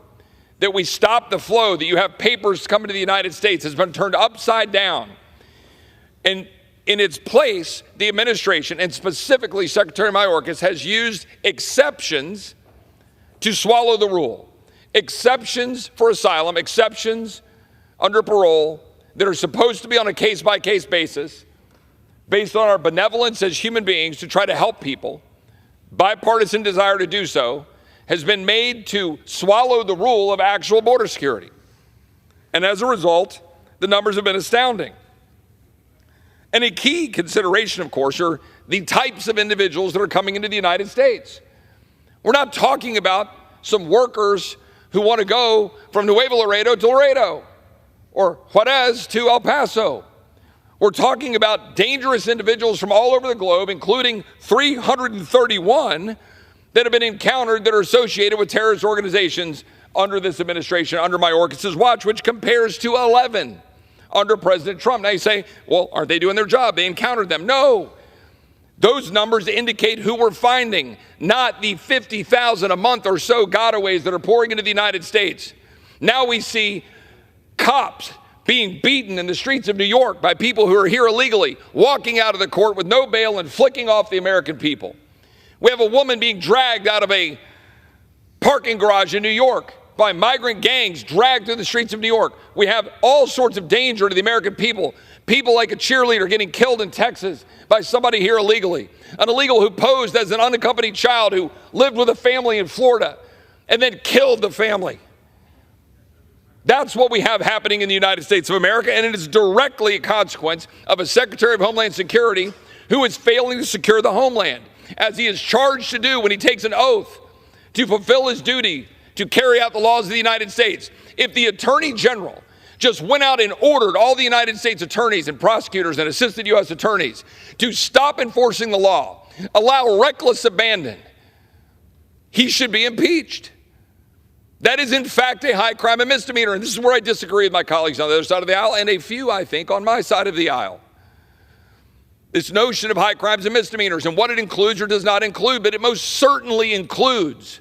that we stop the flow, that you have papers coming to the United States has been turned upside down. And in its place, the administration, and specifically Secretary Mayorkas, has used exceptions to swallow the rule. Exceptions for asylum, exceptions under parole that are supposed to be on a case-by-case basis, based on our benevolence as human beings to try to help people, bipartisan desire to do so, has been made to swallow the rule of actual border security. And as a result, the numbers have been astounding. And a key consideration, of course, are the types of individuals that are coming into the United States. We're not talking about some workers who want to go from Nuevo Laredo to Laredo or Juarez to El Paso. We're talking about dangerous individuals from all over the globe, including 331 that have been encountered that are associated with terrorist organizations under this administration, under Mayorkas' watch, which compares to 11 under President Trump. Now you say, well, aren't they doing their job? They encountered them. No. Those numbers indicate who we're finding, not the 50,000 a month or so gotaways that are pouring into the United States. Now we see cops being beaten in the streets of New York by people who are here illegally, walking out of the court with no bail and flicking off the American people. We have a woman being dragged out of a parking garage in New York by migrant gangs, dragged through the streets of New York. We have all sorts of danger to the American people. People like a cheerleader getting killed in Texas by somebody here illegally. An illegal who posed as an unaccompanied child who lived with a family in Florida and then killed the family. That's what we have happening in the United States of America, and it is directly a consequence of a Secretary of Homeland Security who is failing to secure the homeland, as he is charged to do when he takes an oath to fulfill his duty to carry out the laws of the United States. If the Attorney General just went out and ordered all the United States attorneys and prosecutors and assistant U.S. attorneys to stop enforcing the law, allow reckless abandon, he should be impeached. That is, in fact, a high crime and misdemeanor. And this is where I disagree with my colleagues on the other side of the aisle, and a few, I think, on my side of the aisle. This notion of high crimes and misdemeanors and what it includes or does not include, but it most certainly includes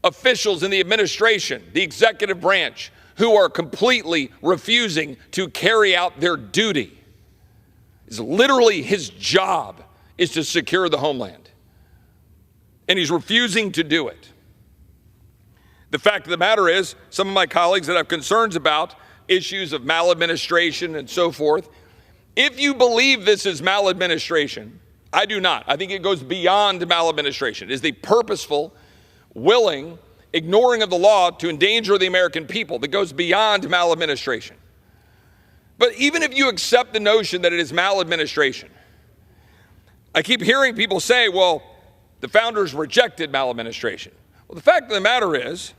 officials in the administration, the executive branch, who are completely refusing to carry out their duty. It's literally his job is to secure the homeland, and he's refusing to do it. The fact of the matter is, some of my colleagues that have concerns about issues of maladministration and so forth, if you believe this is maladministration, I do not. I think it goes beyond maladministration. It is the purposeful, willing ignoring of the law to endanger the American people that goes beyond maladministration. But even if you accept the notion that it is maladministration, I keep hearing people say, well, the founders rejected maladministration. Well, the fact of the matter is,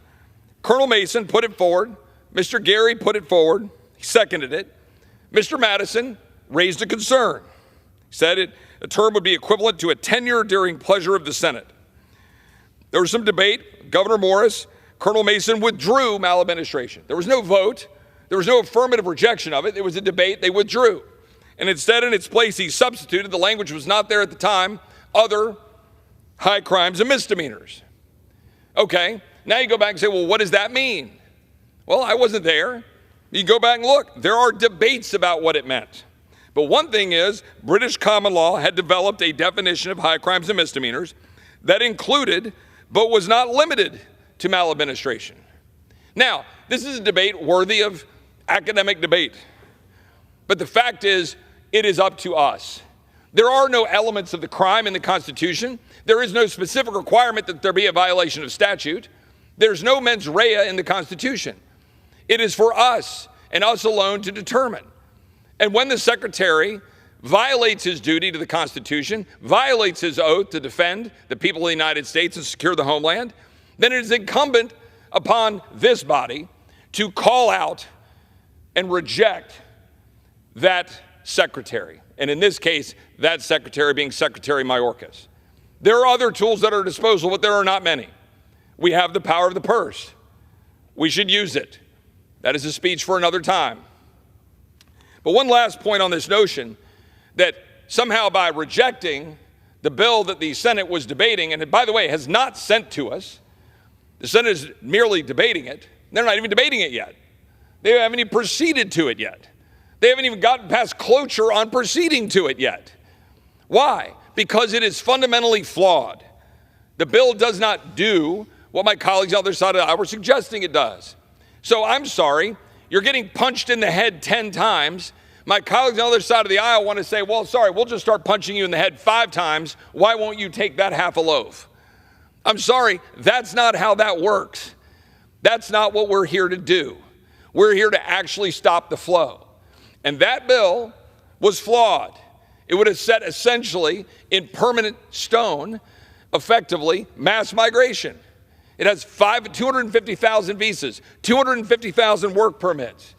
Colonel Mason put it forward, Mr. Gary put it forward, he seconded it. Mr. Madison raised a concern. He said a term would be equivalent to a tenure during pleasure of the Senate. There was some debate. Governor Morris, Colonel Mason withdrew maladministration. There was no vote. There was no affirmative rejection of it. There was a debate. They withdrew. And instead, in its place, he substituted, the language was not there at the time, other high crimes and misdemeanors. Okay, now you go back and say, well, what does that mean? Well, I wasn't there. You go back and look. There are debates about what it meant. But one thing is, British common law had developed a definition of high crimes and misdemeanors that included, but was not limited to maladministration. Now, this is a debate worthy of academic debate. But the fact is, it is up to us. There are no elements of the crime in the Constitution. There is no specific requirement that there be a violation of statute. There's no mens rea in the Constitution. It is for us and us alone to determine. And when the Secretary violates his duty to the Constitution, violates his oath to defend the people of the United States and secure the homeland, then it is incumbent upon this body to call out and reject that secretary. And in this case, that secretary being Secretary Mayorkas. There are other tools at our disposal, but there are not many. We have the power of the purse. We should use it. That is a speech for another time. But one last point on this notion that somehow by rejecting the bill that the Senate was debating, and by the way, has not sent to us, the Senate is merely debating it. They're not even debating it yet. They haven't even proceeded to it yet. They haven't even gotten past cloture on proceeding to it yet. Why? Because it is fundamentally flawed. The bill does not do what my colleagues on the other side of the aisle were suggesting it does. So I'm sorry, you're getting punched in the head 10 times. My colleagues on the other side of the aisle want to say, well, sorry, we'll just start punching you in the head 5 times. Why won't you take that half a loaf? I'm sorry, that's not how that works. That's not what we're here to do. We're here to actually stop the flow. And that bill was flawed. It would have set essentially in permanent stone, effectively, mass migration. It has 250,000 visas, 250,000 work permits.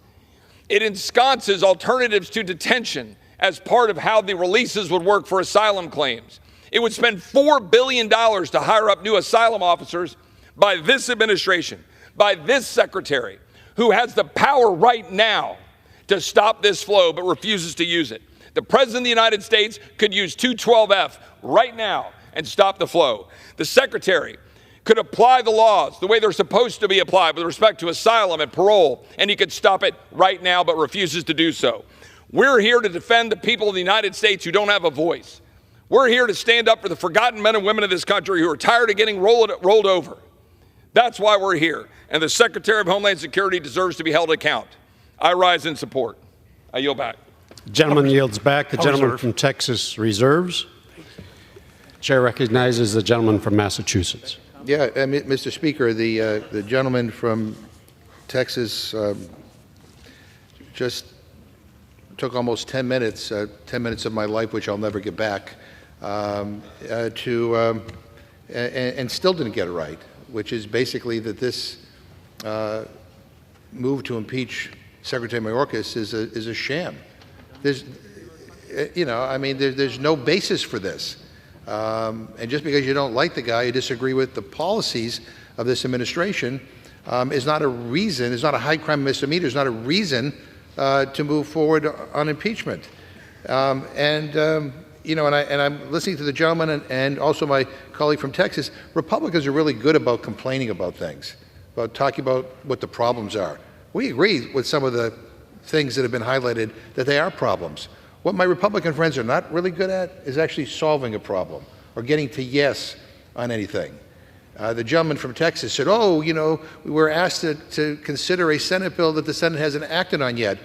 It ensconces alternatives to detention as part of how the releases would work for asylum claims. It would spend $4 billion to hire up new asylum officers by this administration, by this secretary, who has the power right now to stop this flow but refuses to use it. The President of the United States could use 212F right now and stop the flow. The Secretary could apply the laws the way they're supposed to be applied with respect to asylum and parole, and he could stop it right now but refuses to do so. We're here to defend the people of the United States who don't have a voice. We're here to stand up for the forgotten men and women of this country who are tired of getting rolled over. That's why we're here, and the Secretary of Homeland Security deserves to be held to account. I rise in support. I yield back. The gentleman yields back. The gentleman from Texas reserves. Chair recognizes the gentleman from Massachusetts. Yeah, Mr. Speaker, the gentleman from Texas just took almost 10 minutes of my life, which I'll never get back, and still didn't get it right, which is basically that this move to impeach Secretary Mayorkas is a sham. There's no basis for this. And just because you don't like the guy, you disagree with the policies of this administration, is not a reason, is not a high crime misdemeanor, is not a reason to move forward on impeachment. And I'm listening to the gentleman and also my colleague from Texas. Republicans are really good about complaining about things, about talking about what the problems are. We agree with some of the things that have been highlighted that they are problems. What my Republican friends are not really good at is actually solving a problem or getting to yes on anything. The gentleman from Texas said, we were asked to consider a Senate bill that the Senate hasn't acted on yet.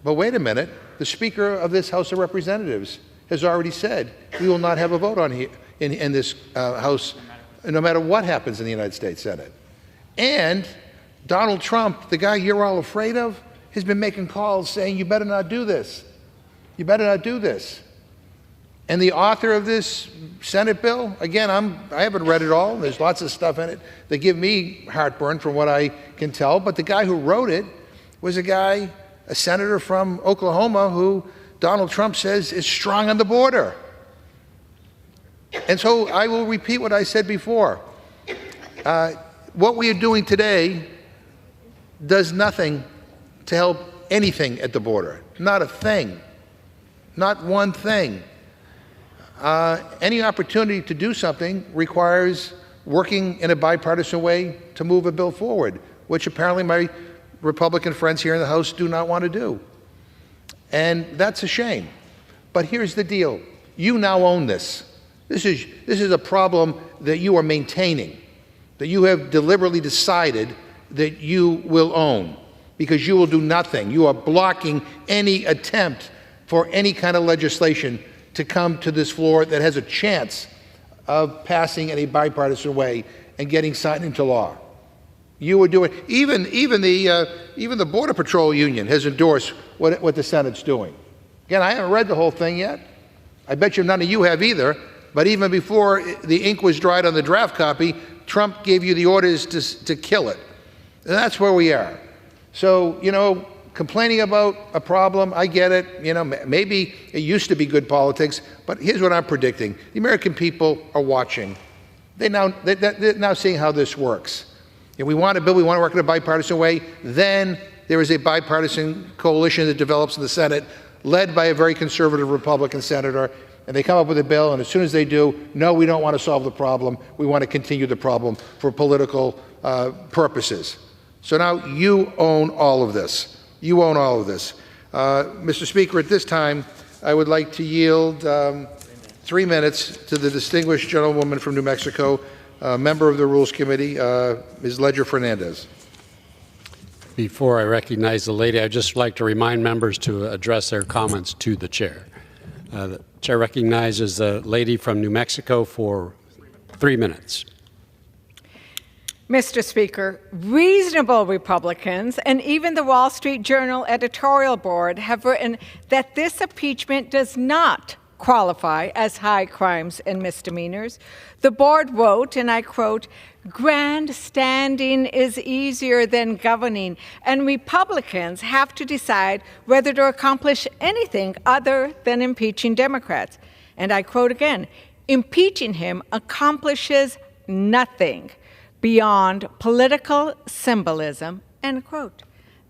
But wait a minute, the Speaker of this House of Representatives has already said we will not have a vote on in this House no matter what happens in the United States Senate. And Donald Trump, the guy you're all afraid of, has been making calls saying, you better not do this. You better not do this. And the author of this Senate bill, again, I haven't read it all. There's lots of stuff in it that give me heartburn from what I can tell. But the guy who wrote it was a senator from Oklahoma who Donald Trump says is strong on the border. And so I will repeat what I said before. What we are doing today does nothing to help anything at the border. Not a thing. Not one thing. Any opportunity to do something requires working in a bipartisan way to move a bill forward, which apparently my Republican friends here in the House do not want to do. And that's a shame. But here's the deal. You now own this. This is a problem that you are maintaining, that you have deliberately decided that you will own, because you will do nothing. You are blocking any attempt for any kind of legislation to come to this floor that has a chance of passing in a bipartisan way and getting signed into law. You are doing, even the Border Patrol Union has endorsed what the Senate's doing. Again, I haven't read the whole thing yet. I bet you none of you have either. But even before the ink was dried on the draft copy, Trump gave you the orders to kill it. And that's where we are. So, complaining about a problem, I get it. Maybe it used to be good politics, but here's what I'm predicting. The American people are watching. They're now seeing how this works. If we want a bill, we want to work in a bipartisan way, then there is a bipartisan coalition that develops in the Senate, led by a very conservative Republican senator, and they come up with a bill, and as soon as they do, no, we don't want to solve the problem. We want to continue the problem for political purposes. So now you own all of this. You own all of this. Mr. Speaker, at this time, I would like to yield 3 minutes to the distinguished gentlewoman from New Mexico, member of the Rules Committee, Ms. Leger-Fernandez. Before I recognize the lady, I'd just like to remind members to address their comments to the chair. The chair recognizes the lady from New Mexico for 3 minutes. Mr. Speaker, reasonable Republicans and even the Wall Street Journal editorial board have written that this impeachment does not qualify as high crimes and misdemeanors. The board wrote, and I quote, "Grandstanding is easier than governing, and Republicans have to decide whether to accomplish anything other than impeaching Democrats." And I quote again, Impeaching him accomplishes nothing beyond political symbolism, end quote.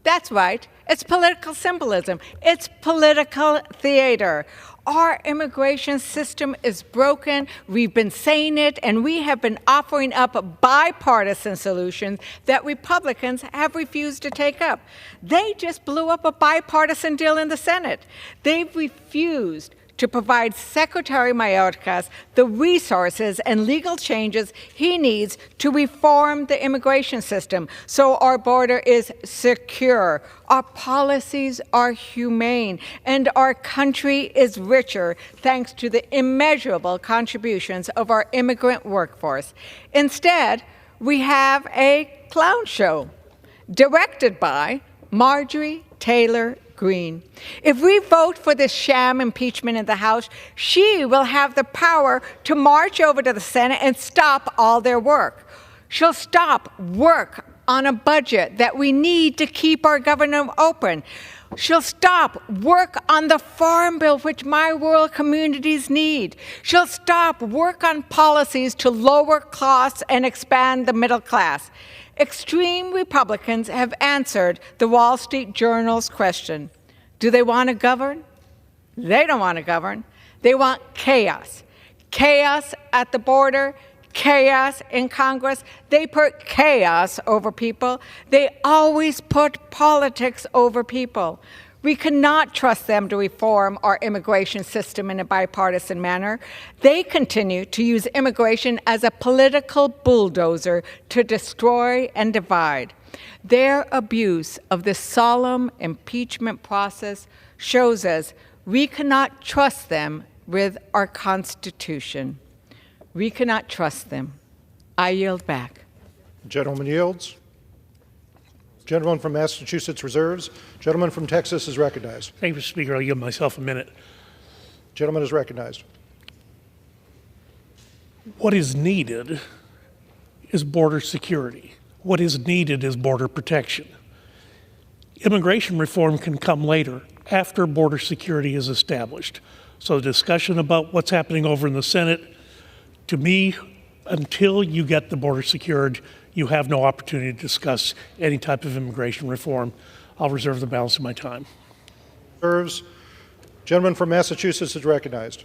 That's right. It's political symbolism. It's political theater. Our immigration system is broken. We've been saying it, and we have been offering up bipartisan solutions that Republicans have refused to take up. They just blew up a bipartisan deal in the Senate. They've refused to provide Secretary Mayorkas the resources and legal changes he needs to reform the immigration system so our border is secure, our policies are humane, and our country is richer thanks to the immeasurable contributions of our immigrant workforce. Instead, we have a clown show directed by Marjorie Taylor Greene. If we vote for this sham impeachment in the House, she will have the power to march over to the Senate and stop all their work. She'll stop work on a budget that we need to keep our government open. She'll stop work on the farm bill, which my rural communities need. She'll stop work on policies to lower costs and expand the middle class. Extreme Republicans have answered the Wall Street Journal's question. Do they want to govern? They don't want to govern. They want chaos. Chaos at the border, chaos in Congress. They put chaos over people. They always put politics over people. We cannot trust them to reform our immigration system in a bipartisan manner. They continue to use immigration as a political bulldozer to destroy and divide. Their abuse of the solemn impeachment process shows us we cannot trust them with our Constitution. We cannot trust them. I yield back. Gentleman yields. Gentleman from Massachusetts reserves. Gentleman from Texas is recognized. Thank you, Mr. Speaker. I'll give myself a minute. Gentleman is recognized. What is needed is border security. What is needed is border protection. Immigration reform can come later, after border security is established. So the discussion about what's happening over in the Senate, to me, until you get the border secured, you have no opportunity to discuss any type of immigration reform. I'll reserve the balance of my time. Serves. Gentleman from Massachusetts is recognized.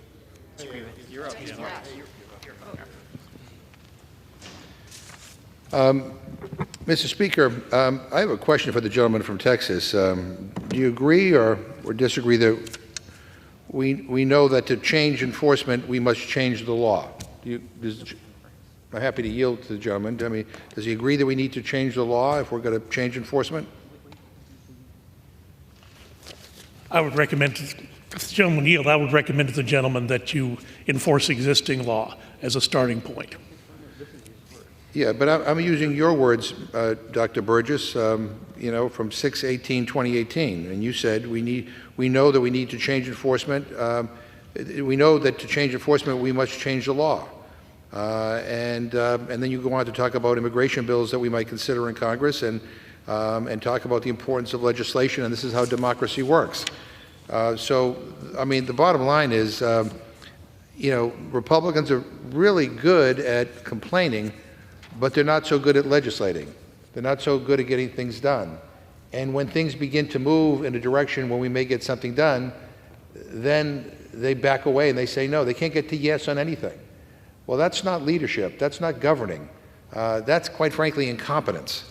Mr. Speaker, I have a question for the gentleman from Texas. Do you agree or disagree that we know that to change enforcement, we must change the law? I'm happy to yield to the gentleman. I mean, does he agree that we need to change the law if we're going to change enforcement? I would recommend, if the gentleman yield, I would recommend to the gentleman that you enforce existing law as a starting point. Yeah, but I'm using your words, Dr. Burgess, from 6/18/2018, and you said we know that we need to change enforcement. We know that to change enforcement, we must change the law. And then you go on to talk about immigration bills that we might consider in Congress and talk about the importance of legislation, and this is how democracy works. So, I mean, the bottom line is, Republicans are really good at complaining, but they're not so good at legislating. They're not so good at getting things done. And when things begin to move in a direction when we may get something done, then they back away and they say no. They can't get to yes on anything. Well, that's not leadership. That's not governing. That's, quite frankly, incompetence.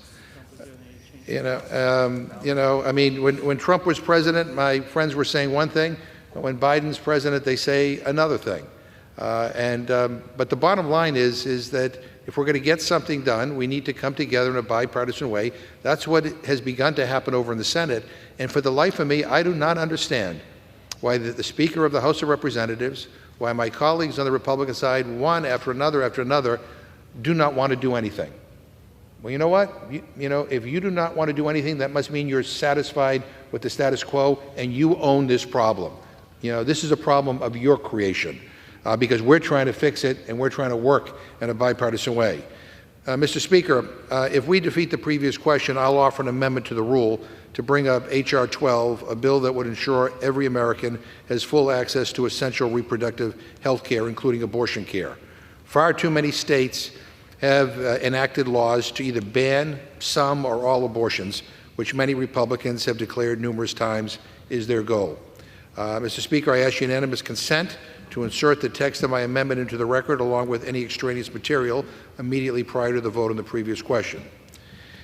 I mean, when Trump was president, my friends were saying one thing. But when Biden's president, they say another thing. But the bottom line is that if we're going to get something done, we need to come together in a bipartisan way. That's what has begun to happen over in the Senate. And for the life of me, I do not understand why the Speaker of the House of Representatives, why my colleagues on the Republican side, one after another, do not want to do anything. Well, you know what? If you do not want to do anything, that must mean you're satisfied with the status quo and you own this problem. This is a problem of your creation because we're trying to fix it and we're trying to work in a bipartisan way. Mr. Speaker, if we defeat the previous question, I'll offer an amendment to the rule to bring up H.R. 12, a bill that would ensure every American has full access to essential reproductive health care, including abortion care. Far too many states have enacted laws to either ban some or all abortions, which many Republicans have declared numerous times is their goal. Mr. Speaker, I ask unanimous consent to insert the text of my amendment into the record along with any extraneous material immediately prior to the vote on the previous question.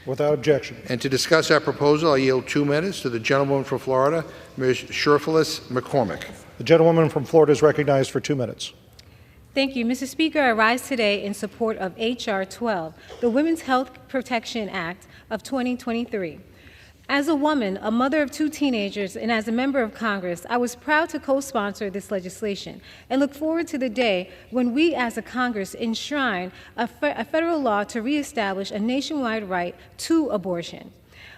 Without objection. And to discuss our proposal, I yield 2 minutes to the gentlewoman from Florida, Ms. Sherfilis McCormick. The gentlewoman from Florida is recognized for 2 minutes. Thank you. Mr. Speaker, I rise today in support of H.R. 12, the Women's Health Protection Act of 2023. As a woman, a mother of 2 teenagers, and as a member of Congress, I was proud to co-sponsor this legislation and look forward to the day when we as a Congress enshrine a federal law to reestablish a nationwide right to abortion.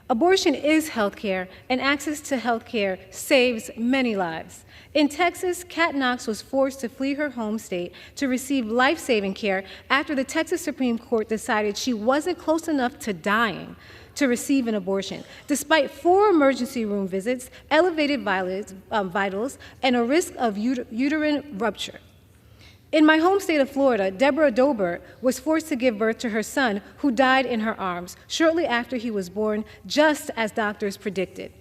Abortion is health care, and access to health care saves many lives. In Texas, Kat Knox was forced to flee her home state to receive life-saving care after the Texas Supreme Court decided she wasn't close enough to dying to receive an abortion, despite 4 emergency room visits, elevated vitals, and a risk of uterine rupture. In my home state of Florida, Deborah Dobert was forced to give birth to her son, who died in her arms shortly after he was born, just as doctors predicted.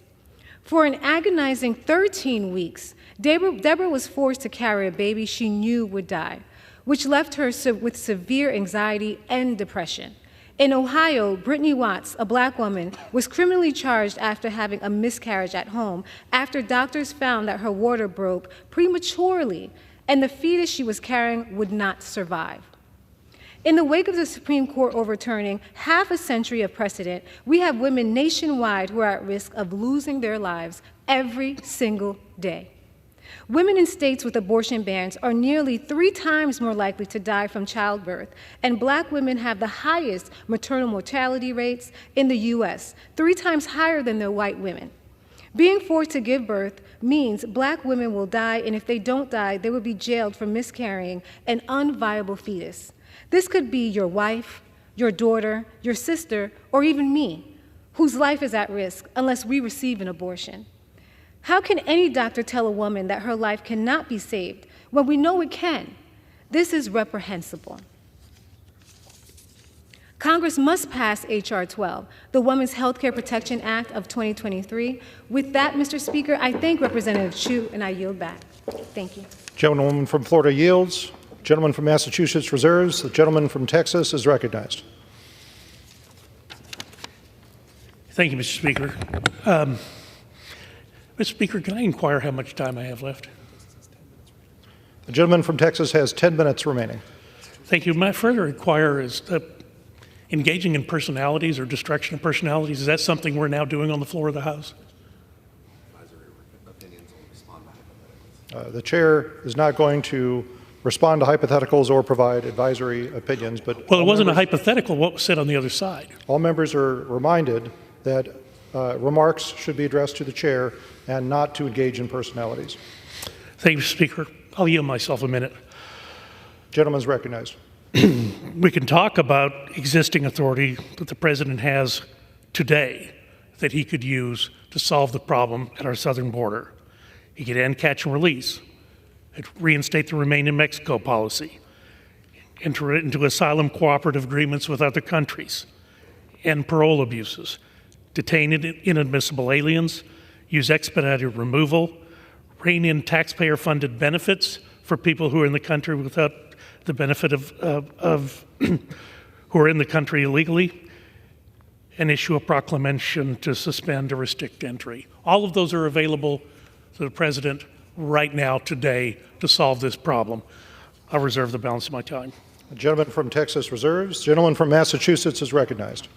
For an agonizing 13 weeks, Deborah was forced to carry a baby she knew would die, which left her with severe anxiety and depression. In Ohio, Brittany Watts, a black woman, was criminally charged after having a miscarriage at home after doctors found that her water broke prematurely and the fetus she was carrying would not survive. In the wake of the Supreme Court overturning half a century of precedent, we have women nationwide who are at risk of losing their lives every single day. Women in states with abortion bans are nearly 3 times more likely to die from childbirth, and black women have the highest maternal mortality rates in the U.S., 3 times higher than their white women. Being forced to give birth means black women will die, and if they don't die, they will be jailed for miscarrying an unviable fetus. This could be your wife, your daughter, your sister, or even me, whose life is at risk unless we receive an abortion. How can any doctor tell a woman that her life cannot be saved when we know it can? This is reprehensible. Congress must pass H.R. 12, the Women's Health Care Protection Act of 2023. With that, Mr. Speaker, I thank Representative Chu, and I yield back. Thank you. Gentlewoman from Florida yields. Gentleman from Massachusetts reserves. The gentleman from Texas is recognized. Thank you, Mr. Speaker. Mr. Speaker, can I inquire how much time I have left? The gentleman from Texas has 10 minutes remaining. Thank you. My further inquire is engaging in personalities or destruction of personalities. Is that something we're now doing on the floor of the House? The chair is not going to respond to hypotheticals or provide advisory opinions, but well, it wasn't a hypothetical. What was said on the other side? All members are reminded that remarks should be addressed to the chair and not to engage in personalities. Thank you, Speaker. I'll yield myself a minute. Gentleman's recognized. We can talk about existing authority that the president has today that he could use to solve the problem at our southern border. He could end catch and release, reinstate the Remain in Mexico policy, enter into asylum cooperative agreements with other countries, end parole abuses, detain inadmissible aliens, use expedited removal, rein in taxpayer-funded benefits for people who are in the country without the benefit of who are in the country illegally, and issue a proclamation to suspend or restrict entry. All of those are available to the president right now, today, to solve this problem. I'll reserve the balance of my time. The gentleman from Texas reserves. The gentleman from Massachusetts is recognized.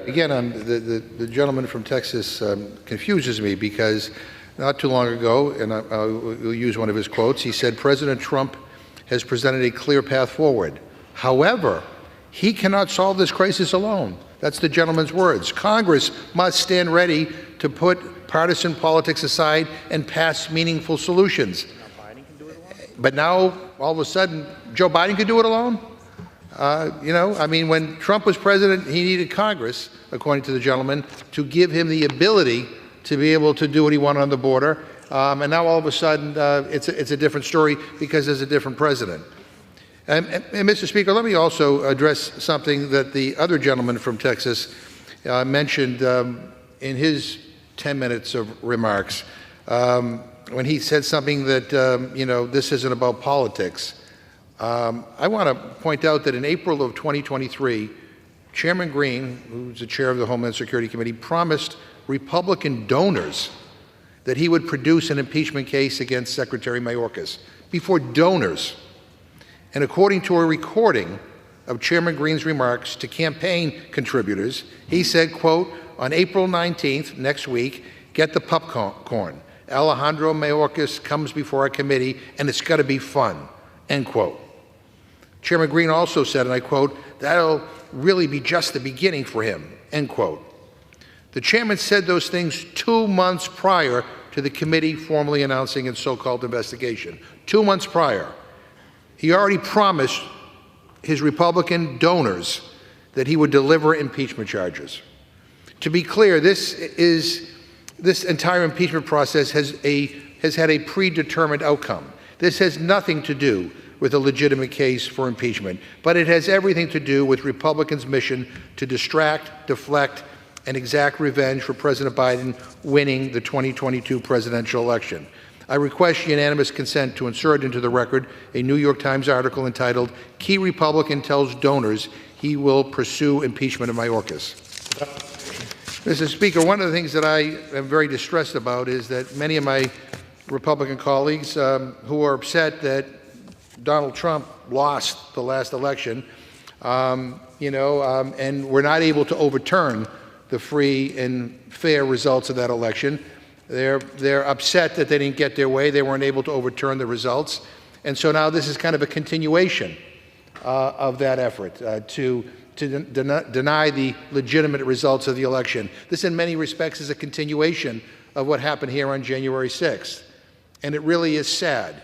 Again, the gentleman from Texas confuses me because not too long ago, and I'll use one of his quotes, he said, President Trump has presented a clear path forward. However, he cannot solve this crisis alone. That's the gentleman's words. Congress must stand ready to put partisan politics aside and pass meaningful solutions. But now, all of a sudden, Joe Biden could do it alone? I mean, when Trump was president, he needed Congress, according to the gentleman, to give him the ability to be able to do what he wanted on the border. And now, all of a sudden, it's a different story because there's a different president. And Mr. Speaker, let me also address something that the other gentleman from Texas mentioned in his 10 minutes of remarks when he said something that, this isn't about politics. I want to point out that in April of 2023, Chairman Green, who's the chair of the Homeland Security Committee, promised Republican donors that he would produce an impeachment case against Secretary Mayorkas before donors. And according to a recording of Chairman Green's remarks to campaign contributors, he said, quote, on April 19th, next week, get the popcorn. Alejandro Mayorkas comes before our committee, and it's got to be fun, end quote. Chairman Green also said, and I quote, that'll really be just the beginning for him, end quote. The chairman said those things 2 months prior to the committee formally announcing its so-called investigation. 2 months prior. He already promised his Republican donors that he would deliver impeachment charges. To be clear, this entire impeachment process has had a predetermined outcome. This has nothing to do with a legitimate case for impeachment, but it has everything to do with Republicans' mission to distract, deflect, and exact revenge for President Biden winning the 2022 presidential election. I request unanimous consent to insert into the record a New York Times article entitled, Key Republican Tells Donors He Will Pursue Impeachment of Mayorkas. Mr. Speaker, one of the things that I am very distressed about is that many of my Republican colleagues who are upset that Donald Trump lost the last election, and we're not able to overturn the free and fair results of that election. They're upset that they didn't get their way. They weren't able to overturn the results. And so now this is kind of a continuation of that effort to deny the legitimate results of the election. This, in many respects, is a continuation of what happened here on January 6th. And it really is sad.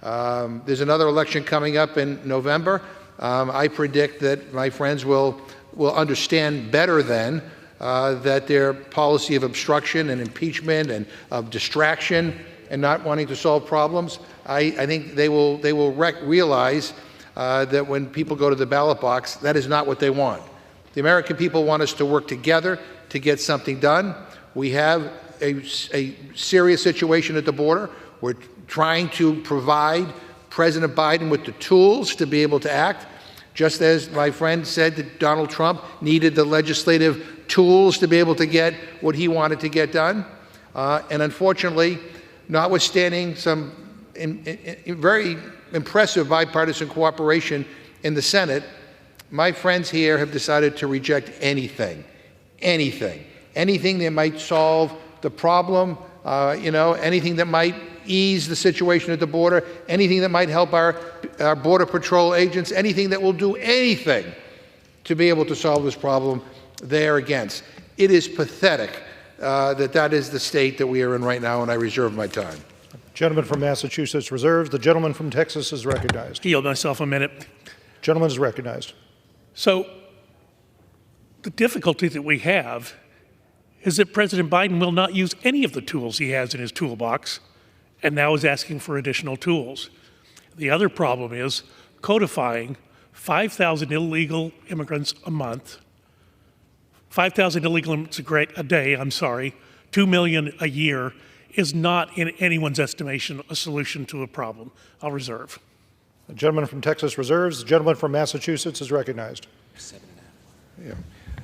There's another election coming up in November. I predict that my friends will understand better then that their policy of obstruction and impeachment and of distraction and not wanting to solve problems, I think they will realize that when people go to the ballot box, that is not what they want. The American people want us to work together to get something done. We have a serious situation at the border. We're trying to provide President Biden with the tools to be able to act, just as my friend said that Donald Trump needed the legislative tools to be able to get what he wanted to get done. And unfortunately, notwithstanding some very impressive bipartisan cooperation in the Senate, my friends here have decided to reject anything that might solve the problem, anything that might ease the situation at the border, anything that might help our Border Patrol agents, anything that will do anything to be able to solve this problem, they're against. It is pathetic that is the state that we are in right now, and I reserve my time. Gentleman from Massachusetts reserves. The gentleman from Texas is recognized. Yield myself a minute. Gentleman is recognized. So the difficulty that we have is that President Biden will not use any of the tools he has in his toolbox, and now is asking for additional tools. The other problem is codifying 5,000 illegal immigrants a month, 5,000 illegal immigrants a day, 2 million a year, is not, in anyone's estimation, a solution to a problem. I'll reserve. The gentleman from Texas reserves. The gentleman from Massachusetts is recognized. So,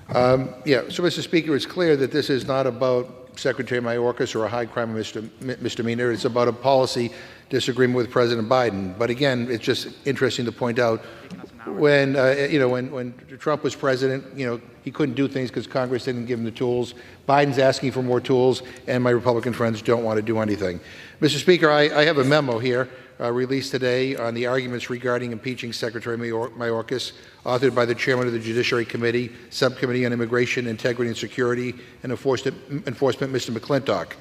Mr. Speaker, it's clear that this is not about Secretary Mayorkas or a high crime misdemeanor. It's about a policy disagreement with President Biden. But again, it's just interesting to point out when Trump was president, he couldn't do things because Congress didn't give him the tools. Biden's asking for more tools, and my Republican friends don't want to do anything. Mr. Speaker, I have a memo here released today on the arguments regarding impeaching Secretary Mayorkas, authored by the chairman of the Judiciary Committee, Subcommittee on Immigration, Integrity and Security, and Enforcement, Mr. McClintock.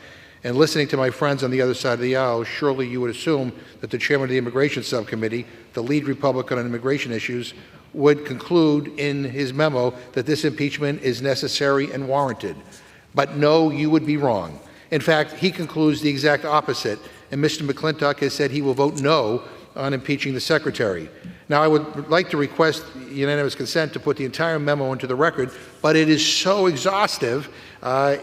And listening to my friends on the other side of the aisle, surely you would assume that the chairman of the Immigration Subcommittee, the lead Republican on immigration issues, would conclude in his memo that this impeachment is necessary and warranted. But no, you would be wrong. In fact, he concludes the exact opposite, and Mr. McClintock has said he will vote no on impeaching the Secretary. Now, I would like to request unanimous consent to put the entire memo into the record, but it is so exhaustive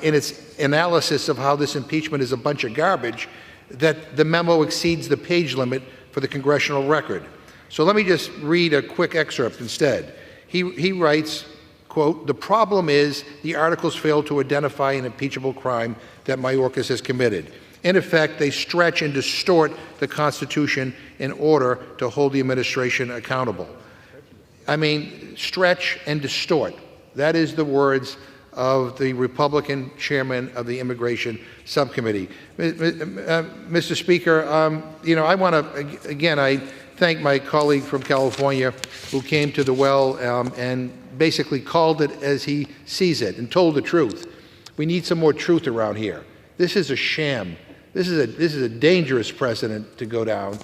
in its analysis of how this impeachment is a bunch of garbage that the memo exceeds the page limit for the congressional record. So let me just read a quick excerpt instead. He writes, quote, "The problem is the articles fail to identify an impeachable crime that Mayorkas has committed. In effect, they stretch and distort the Constitution in order to hold the administration accountable." I mean, stretch and distort. That is the words of the Republican chairman of the Immigration Subcommittee. Mr. Speaker, I want to, again, I thank my colleague from California who came to the well and basically called it as he sees it and told the truth. We need some more truth around here. This is a sham. This is a dangerous precedent to go down.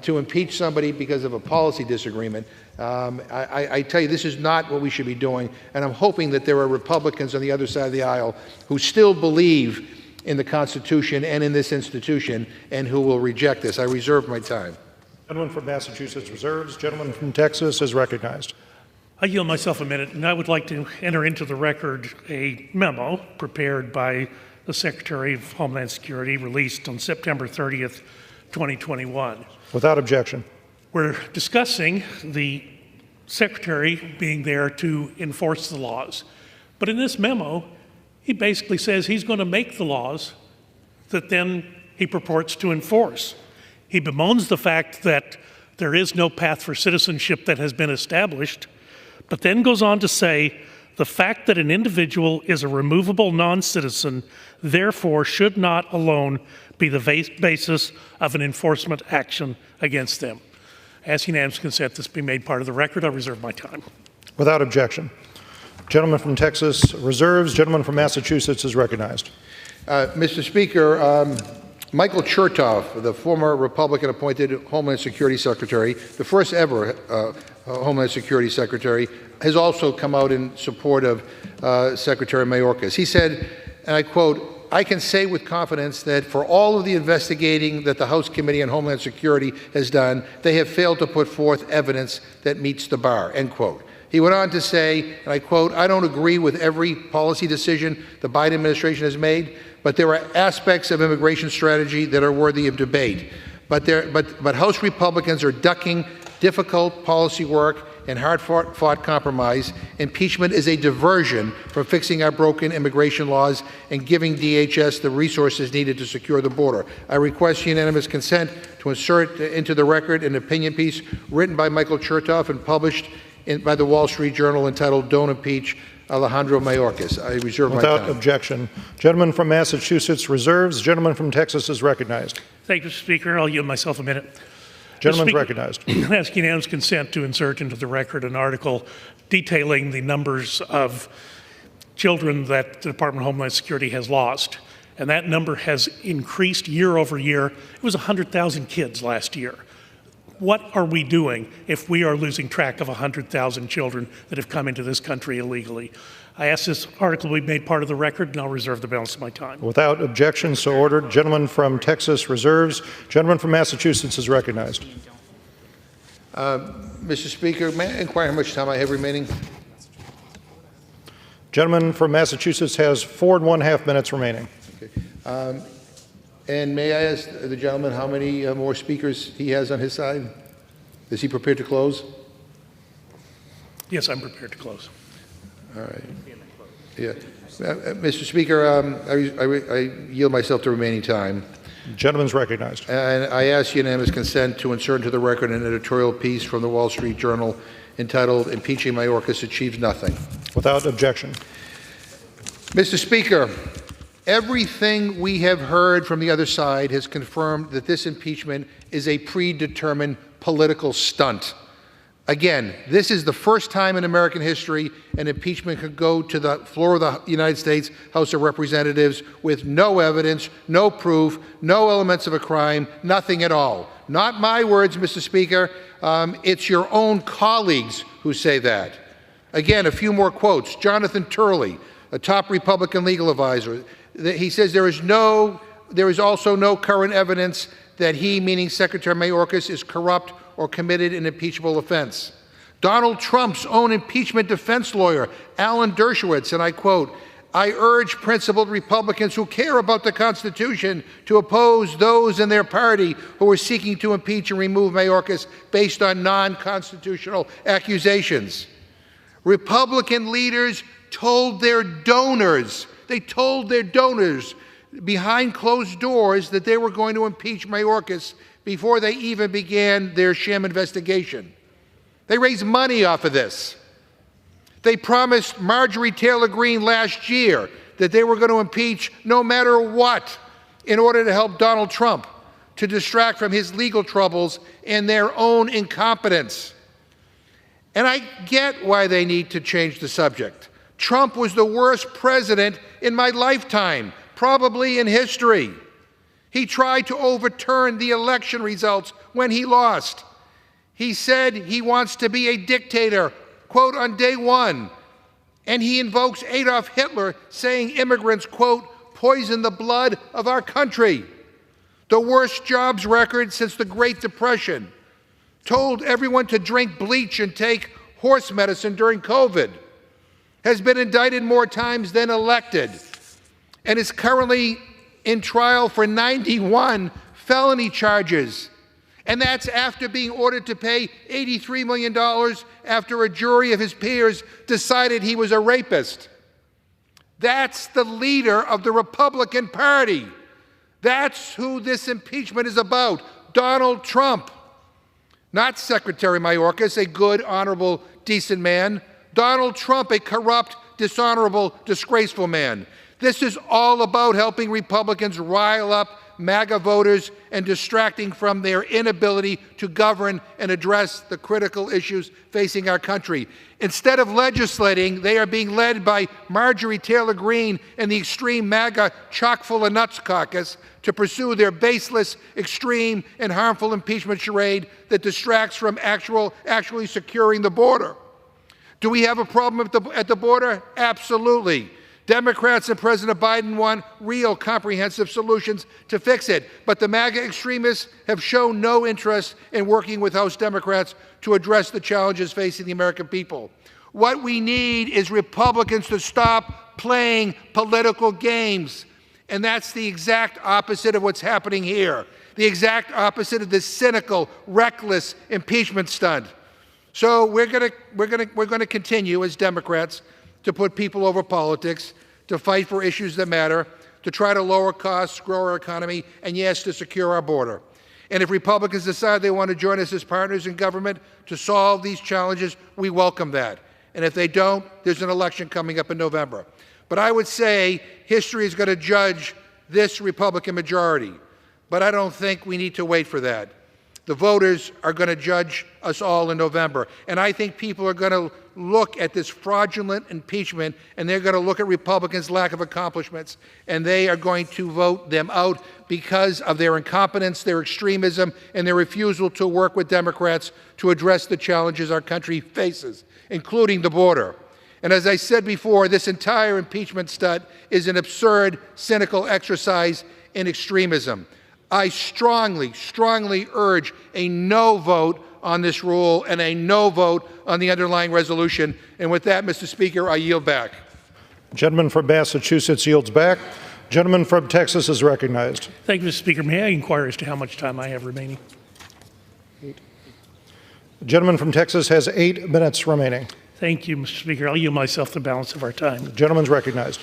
To impeach somebody because of a policy disagreement, I tell you, this is not what we should be doing, and I'm hoping that there are Republicans on the other side of the aisle who still believe in the Constitution and in this institution and who will reject this. I reserve my time. Gentleman from Massachusetts reserves. Gentleman from Texas is recognized. I yield myself a minute, and I would like to enter into the record a memo prepared by the Secretary of Homeland Security, released on September 30th, 2021. Without objection. We're discussing the Secretary being there to enforce the laws. But in this memo, he basically says he's going to make the laws that then he purports to enforce. He bemoans the fact that there is no path for citizenship that has been established, but then goes on to say the fact that an individual is a removable non-citizen therefore should not alone be the basis of an enforcement action against them. Ask unanimous consent this be made part of the record. I reserve my time. Without objection. Gentleman from Texas reserves. Gentleman from Massachusetts is recognized. Mr. Speaker, Michael Chertoff, the former Republican-appointed Homeland Security Secretary, the first ever Homeland Security Secretary, has also come out in support of Secretary Mayorkas. He said, and I quote, "I can say with confidence that for all of the investigating that the House Committee on Homeland Security has done, they have failed to put forth evidence that meets the bar," end quote. He went on to say, and I quote, "I don't agree with every policy decision the Biden administration has made, but there are aspects of immigration strategy that are worthy of debate. But House Republicans are ducking difficult policy work and hard-fought compromise. Impeachment is a diversion from fixing our broken immigration laws and giving DHS the resources needed to secure the border. I request unanimous consent to insert into the record an opinion piece written by Michael Chertoff and published by the Wall Street Journal entitled 'Don't Impeach Alejandro Mayorkas.' I reserve my time. Without objection. Gentleman from Massachusetts reserves. Gentleman from Texas is recognized. Thank you, Mr. Speaker. I'll yield myself a minute. Gentleman's recognized. I ask unanimous consent to insert into the record an article detailing the numbers of children that the Department of Homeland Security has lost. And that number has increased year over year. It was 100,000 kids last year. What are we doing if we are losing track of 100,000 children that have come into this country illegally? I ask this article be made part of the record, and I'll reserve the balance of my time. Without objection, so ordered. Gentleman from Texas reserves. Gentleman from Massachusetts is recognized. Mr. Speaker, may I inquire how much time I have remaining? Gentleman from Massachusetts has 4.5 minutes remaining. Okay. And may I ask the gentleman how many more speakers he has on his side? Is he prepared to close? Yes, I'm prepared to close. All right. Yeah. Mr. Speaker, I yield myself to remaining time. Gentleman's recognized. And I ask unanimous consent to insert into the record an editorial piece from the Wall Street Journal entitled "Impeaching Mayorkas Achieves Nothing." Without objection. Mr. Speaker, everything we have heard from the other side has confirmed that this impeachment is a predetermined political stunt. Again, this is the first time in American history an impeachment could go to the floor of the United States House of Representatives with no evidence, no proof, no elements of a crime, nothing at all. Not my words, Mr. Speaker. It's your own colleagues who say that. Again, a few more quotes. Jonathan Turley, a top Republican legal advisor, he says there is also no current evidence that he, meaning Secretary Mayorkas, is corrupt or committed an impeachable offense. Donald Trump's own impeachment defense lawyer, Alan Dershowitz, and I quote, "I urge principled Republicans who care about the Constitution to oppose those in their party who are seeking to impeach and remove Mayorkas based on non-constitutional accusations." Republican leaders told their donors, behind closed doors that they were going to impeach Mayorkas before they even began their sham investigation. They raised money off of this. They promised Marjorie Taylor Greene last year that they were going to impeach no matter what in order to help Donald Trump to distract from his legal troubles and their own incompetence. And I get why they need to change the subject. Trump was the worst president in my lifetime, probably in history. He tried to overturn the election results when he lost. He said he wants to be a dictator, quote, on day one. And he invokes Adolf Hitler, saying immigrants, quote, poison the blood of our country. The worst jobs record since the Great Depression. Told everyone to drink bleach and take horse medicine during COVID. Has been indicted more times than elected. And is currently in trial for 91 felony charges. And that's after being ordered to pay $83 million after a jury of his peers decided he was a rapist. That's the leader of the Republican Party. That's who this impeachment is about, Donald Trump. Not Secretary Mayorkas, a good, honorable, decent man. Donald Trump, a corrupt, dishonorable, disgraceful man. This is all about helping Republicans rile up MAGA voters and distracting from their inability to govern and address the critical issues facing our country. Instead of legislating, they are being led by Marjorie Taylor Greene and the extreme MAGA chock-full of nuts caucus to pursue their baseless, extreme, and harmful impeachment charade that distracts from actually securing the border. Do we have a problem at the border? Absolutely. Democrats and President Biden want real comprehensive solutions to fix it, but the MAGA extremists have shown no interest in working with House Democrats to address the challenges facing the American people. What we need is Republicans to stop playing political games, and that's the exact opposite of what's happening here, the exact opposite of this cynical, reckless impeachment stunt. So we're going to continue as Democrats to put people over politics, to fight for issues that matter, to try to lower costs, grow our economy, and yes, to secure our border. And if Republicans decide they want to join us as partners in government to solve these challenges, we welcome that. And if they don't, there's an election coming up in November. But I would say history is going to judge this Republican majority. But I don't think we need to wait for that. The voters are going to judge us all in November. And I think people are going to look at this fraudulent impeachment, and they're going to look at Republicans' lack of accomplishments, and they are going to vote them out because of their incompetence, their extremism, and their refusal to work with Democrats to address the challenges our country faces, including the border. And as I said before, this entire impeachment stunt is an absurd, cynical exercise in extremism. I strongly, strongly urge a no vote on this rule and a no vote on the underlying resolution. And with that, Mr. Speaker, I yield back. Gentleman from Massachusetts yields back. Gentleman from Texas is recognized. Thank you, Mr. Speaker. May I inquire as to how much time I have remaining? The gentleman from Texas has 8 minutes remaining. Thank you, Mr. Speaker. I'll yield myself the balance of our time. The gentleman's recognized.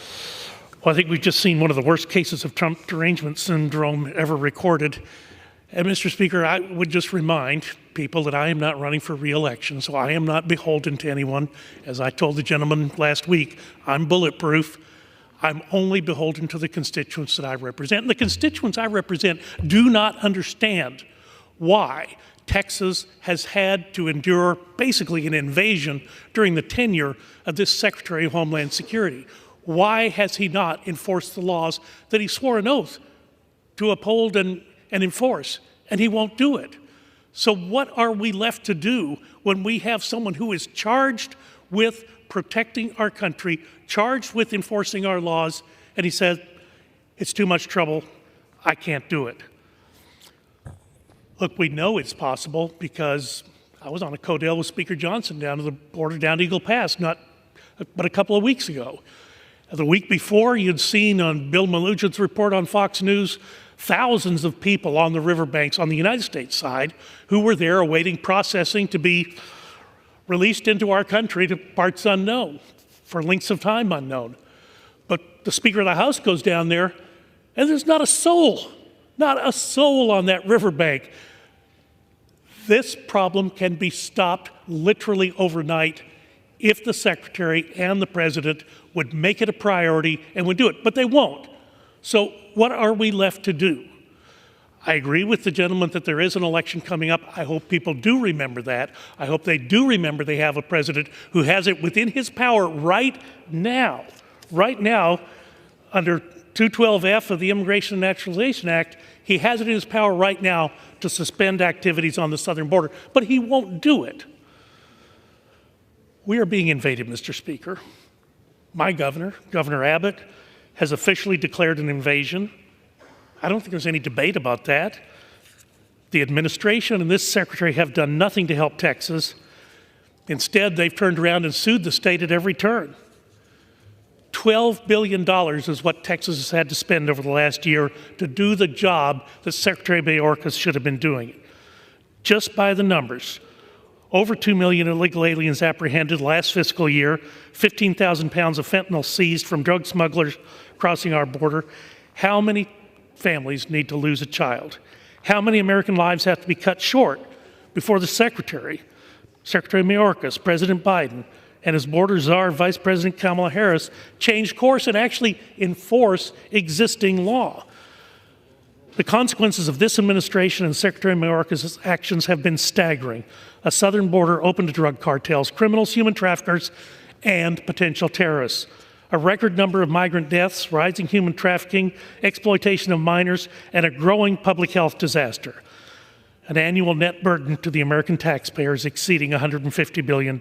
Well, I think we've just seen one of the worst cases of Trump derangement syndrome ever recorded. And Mr. Speaker, I would just remind people that I am not running for re-election, so I am not beholden to anyone. As I told the gentleman last week, I'm bulletproof. I'm only beholden to the constituents that I represent. And the constituents I represent do not understand why Texas has had to endure basically an invasion during the tenure of this Secretary of Homeland Security. Why has he not enforced the laws that he swore an oath to uphold and enforce? And he won't do it. So what are we left to do when we have someone who is charged with protecting our country, charged with enforcing our laws, and he says, it's too much trouble, I can't do it? Look, we know it's possible because I was on a codel with Speaker Johnson down to the border, down to Eagle Pass, but a couple of weeks ago. The week before, you'd seen on Bill Melugit's report on Fox News, thousands of people on the riverbanks on the United States side who were there awaiting processing to be released into our country to parts unknown, for lengths of time unknown. But the Speaker of the House goes down there, and there's not a soul on that riverbank. This problem can be stopped literally overnight if the Secretary and the President would make it a priority and would do it, but they won't. So what are we left to do? I agree with the gentleman that there is an election coming up. I hope people do remember that. I hope they do remember they have a president who has it within his power right now, under 212F of the Immigration and Naturalization Act, he has it in his power right now to suspend activities on the southern border, but he won't do it. We are being invaded, Mr. Speaker. My governor, Governor Abbott, has officially declared an invasion. I don't think there's any debate about that. The administration and this secretary have done nothing to help Texas. Instead, they've turned around and sued the state at every turn. $12 billion is what Texas has had to spend over the last year to do the job that Secretary Mayorkas should have been doing. Just by the numbers, over 2 million illegal aliens apprehended last fiscal year, 15,000 pounds of fentanyl seized from drug smugglers crossing our border. How many families need to lose a child? How many American lives have to be cut short before the Secretary Mayorkas, President Biden, and his border czar, Vice President Kamala Harris, change course and actually enforce existing law? The consequences of this administration and Secretary Mayorkas' actions have been staggering. A southern border open to drug cartels, criminals, human traffickers, and potential terrorists. A record number of migrant deaths, rising human trafficking, exploitation of minors, and a growing public health disaster. An annual net burden to the American taxpayers exceeding $150 billion.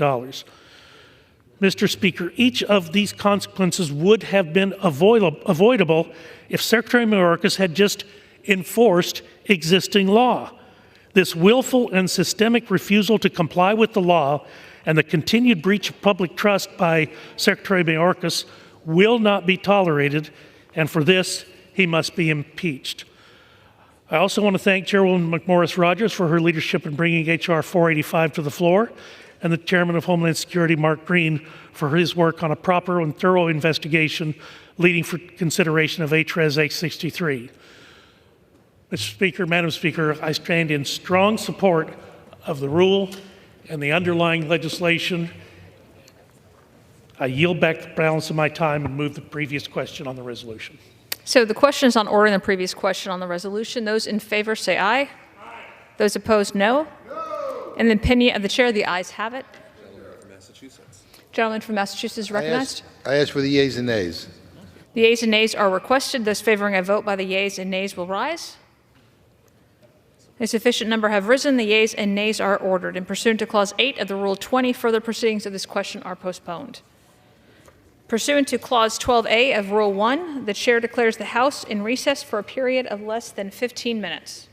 Mr. Speaker, each of these consequences would have been avoidable if Secretary Mayorkas had just enforced existing law. This willful and systemic refusal to comply with the law and the continued breach of public trust by Secretary Mayorkas will not be tolerated, and for this, he must be impeached. I also want to thank Chairwoman McMorris Rodgers for her leadership in bringing H.R. 485 to the floor, and the Chairman of Homeland Security, Mark Green, for his work on a proper and thorough investigation leading for consideration of HRES 863. Mr. Speaker, Madam Speaker, I stand in strong support of the rule and the underlying legislation. I yield back the balance of my time and move the previous question on the resolution. So the question is on order in the previous question on the resolution. Those in favor say aye. Aye. Those opposed, no. In the opinion of the chair, the ayes have it. Gentleman from Massachusetts is recognized. I ask for the yeas and nays. The yeas and nays are requested. Those favoring a vote by the yeas and nays will rise. A sufficient number have risen. The yeas and nays are ordered. And pursuant to Clause 8 of the Rule 20, further proceedings of this question are postponed. Pursuant to Clause 12A of Rule 1, the chair declares the House in recess for a period of less than 15 minutes.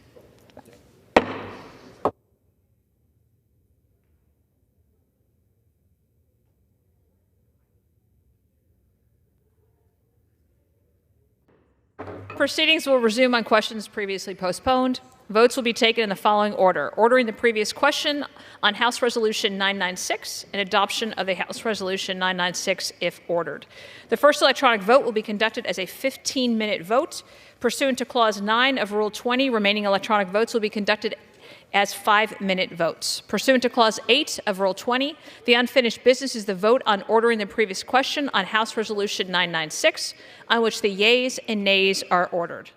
Proceedings will resume on questions previously postponed. Votes will be taken in the following order. Ordering the previous question on House Resolution 996 and adoption of a House Resolution 996 if ordered. The first electronic vote will be conducted as a 15-minute vote. Pursuant to Clause 9 of Rule 20, remaining electronic votes will be conducted as 5-minute votes. Pursuant to Clause 8 of Rule 20, the unfinished business is the vote on ordering the previous question on House Resolution 996, on which the yeas and nays are ordered.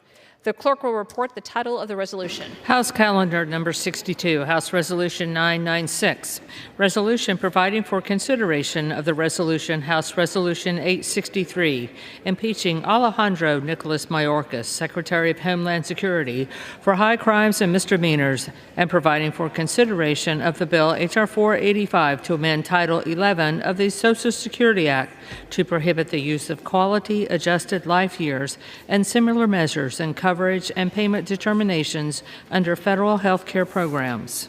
The clerk will report the title of the resolution. House Calendar Number 62, House Resolution 996, resolution providing for consideration of the resolution House Resolution 863, impeaching Alejandro Nicolas Mayorkas, Secretary of Homeland Security, for high crimes and misdemeanors, and providing for consideration of the bill H.R. 485 to amend Title 11 of the Social Security Act to prohibit the use of quality adjusted life years and similar measures in coverage and payment determinations under federal health care programs.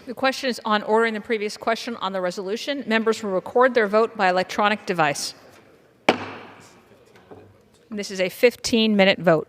The question is on ordering the previous question on the resolution. Members will record their vote by electronic device. This is a 15-minute vote.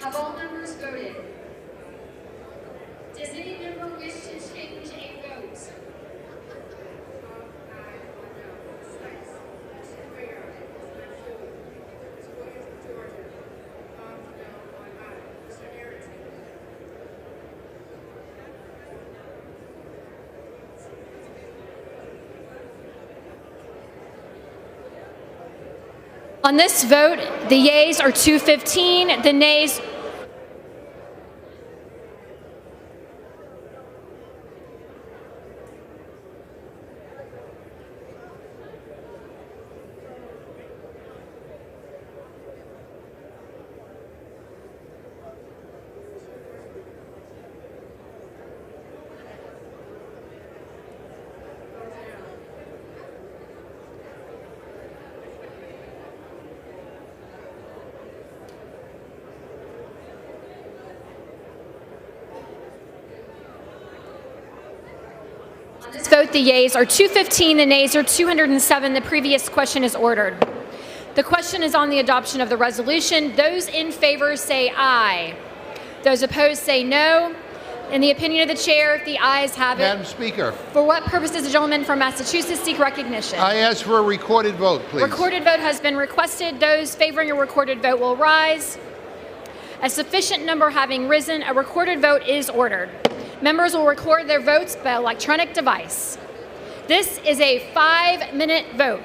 Have all members voted? Does any member wish to change a vote? On this vote, the yeas are 215, the nays On this vote, the yeas are 215, the nays are 207. The previous question is ordered. The question is on the adoption of the resolution. Those in favor say aye. Those opposed say no. In the opinion of the chair, the ayes have it. Madam Speaker. For what purpose does the gentleman from Massachusetts seek recognition? I ask for a recorded vote, please. Recorded vote has been requested. Those favoring a recorded vote will rise. A sufficient number having risen, a recorded vote is ordered. Members will record their votes by electronic device. This is a 5-minute vote.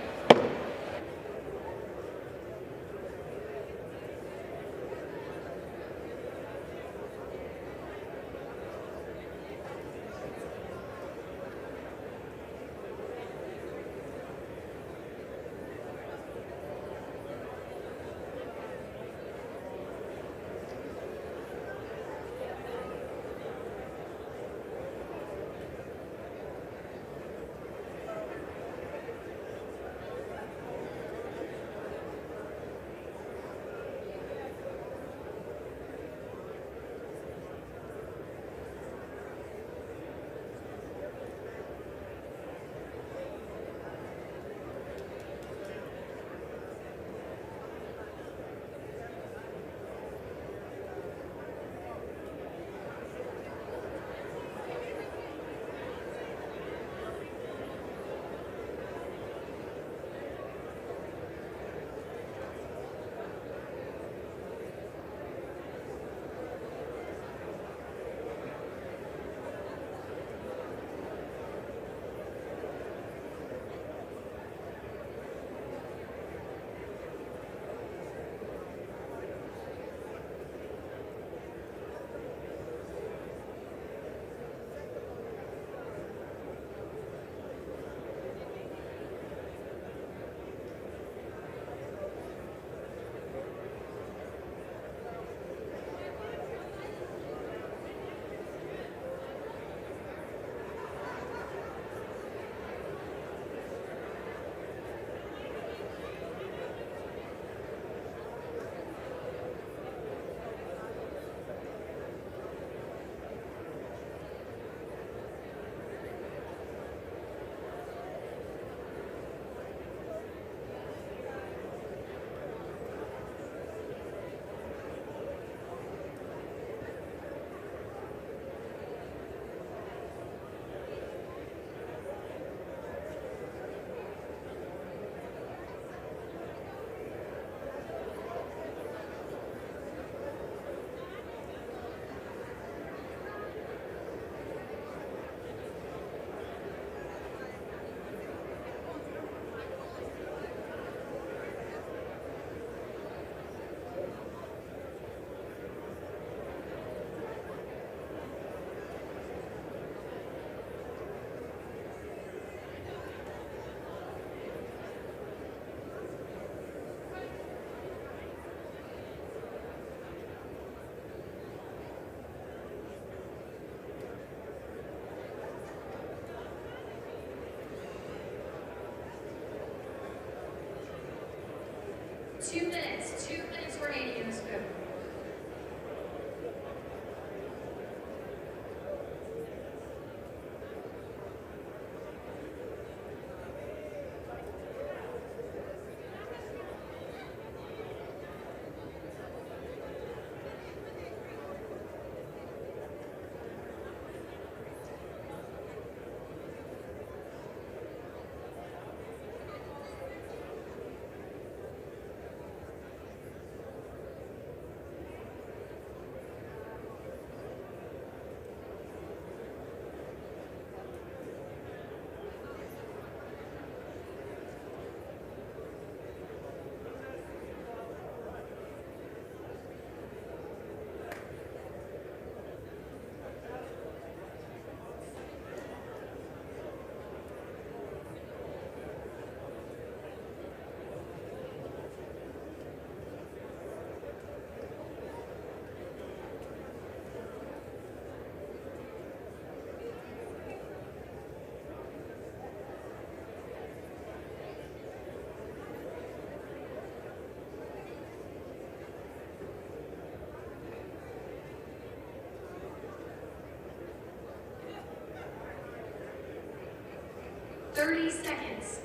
Two minutes remaining in this vote. 30 seconds.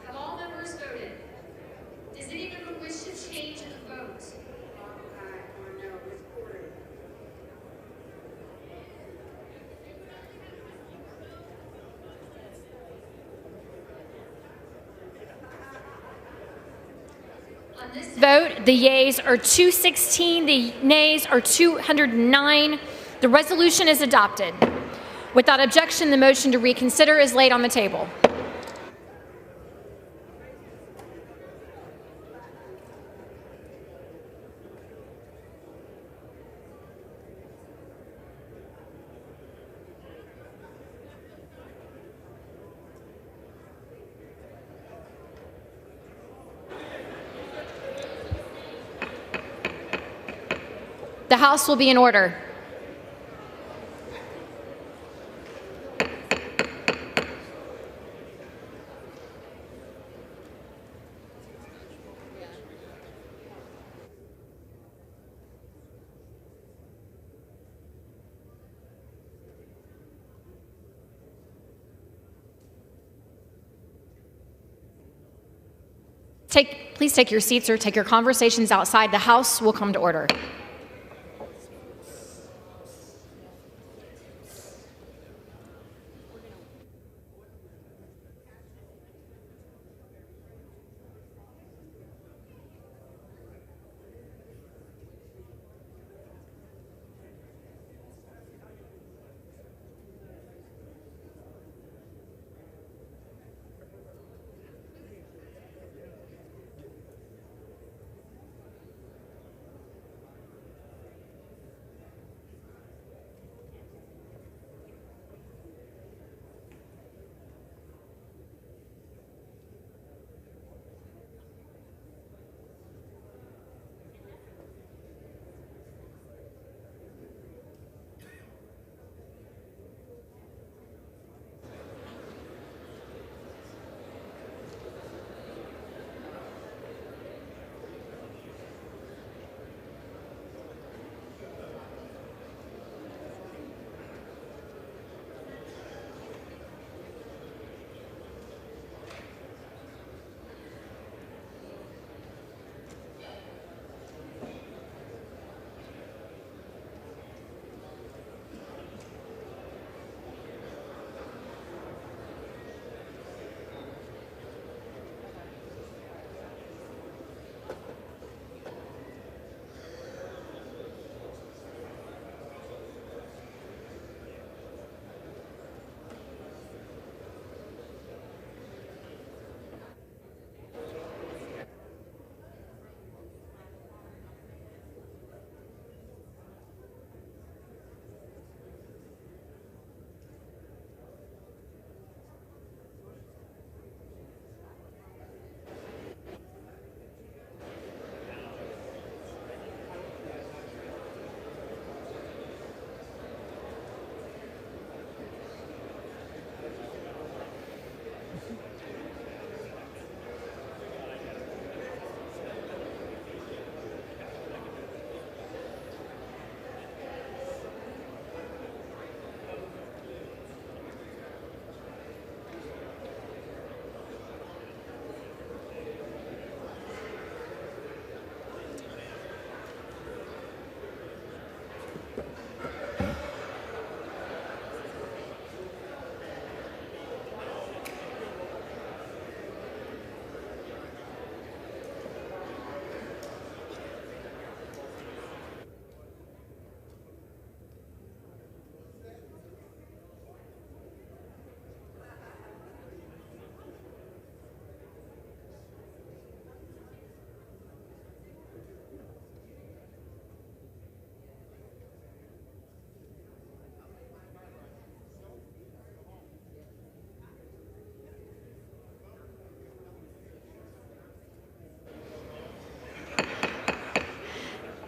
Have all members voted? Does any member wish to change the vote? Aye or no is ordered. On this vote, the yeas are 216, the nays are 209. The resolution is adopted. Without objection, the motion to reconsider is laid on the table. The House will be in order. Please take your seats or take your conversations outside. The House will come to order.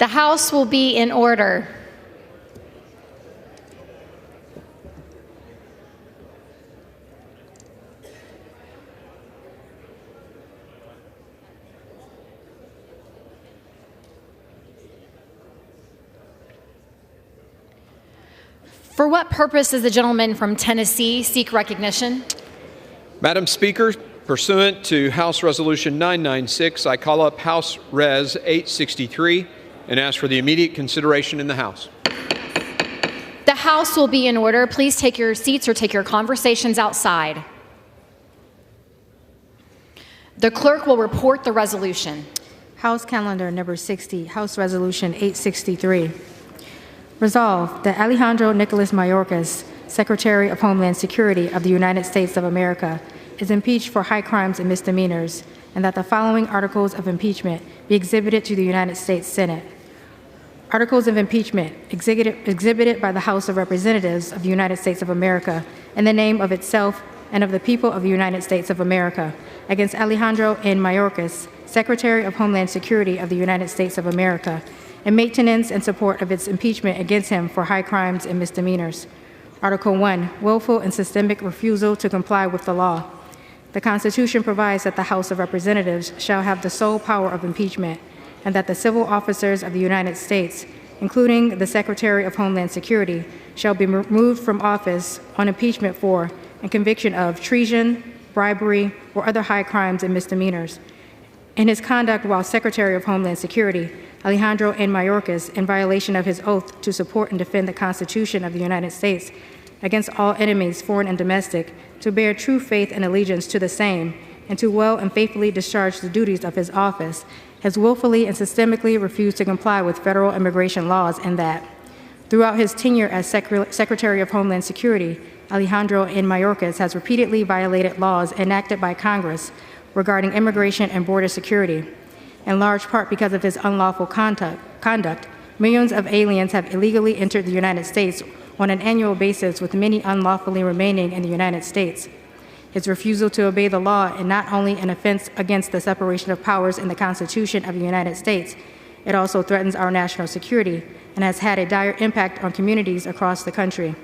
The House will be in order. For what purpose does the gentleman from Tennessee seek recognition? Madam Speaker, pursuant to House Resolution 996, I call up House Res 863 and ask for the immediate consideration in the House. The House will be in order. Please take your seats or take your conversations outside. The clerk will report the resolution. House Calendar Number 60, House Resolution 863. Resolved that Alejandro Nicolas Mayorkas, Secretary of Homeland Security of the United States of America, is impeached for high crimes and misdemeanors, and that the following articles of impeachment be exhibited to the United States Senate. Articles of impeachment exhibited by the House of Representatives of the United States of America in the name of itself and of the people of the United States of America against Alejandro N. Mayorkas, Secretary of Homeland Security of the United States of America, and maintenance and support of its impeachment against him for high crimes and misdemeanors. Article 1, willful and systemic refusal to comply with the law. The Constitution provides that the House of Representatives shall have the sole power of impeachment, and that the civil officers of the United States, including the Secretary of Homeland Security, shall be removed from office on impeachment for and conviction of treason, bribery, or other high crimes and misdemeanors. In his conduct while Secretary of Homeland Security, Alejandro N. Mayorkas, in violation of his oath to support and defend the Constitution of the United States against all enemies, foreign and domestic, to bear true faith and allegiance to the same, and to well and faithfully discharge the duties of his office, has willfully and systemically refused to comply with federal immigration laws, and that throughout his tenure as Secretary of Homeland Security, Alejandro N. Mayorkas has repeatedly violated laws enacted by Congress regarding immigration and border security. In large part because of his unlawful conduct, millions of aliens have illegally entered the United States on an annual basis, with many unlawfully remaining in the United States. His refusal to obey the law is not only an offense against the separation of powers in the Constitution of the United States, it also threatens our national security and has had a dire impact on communities across the country.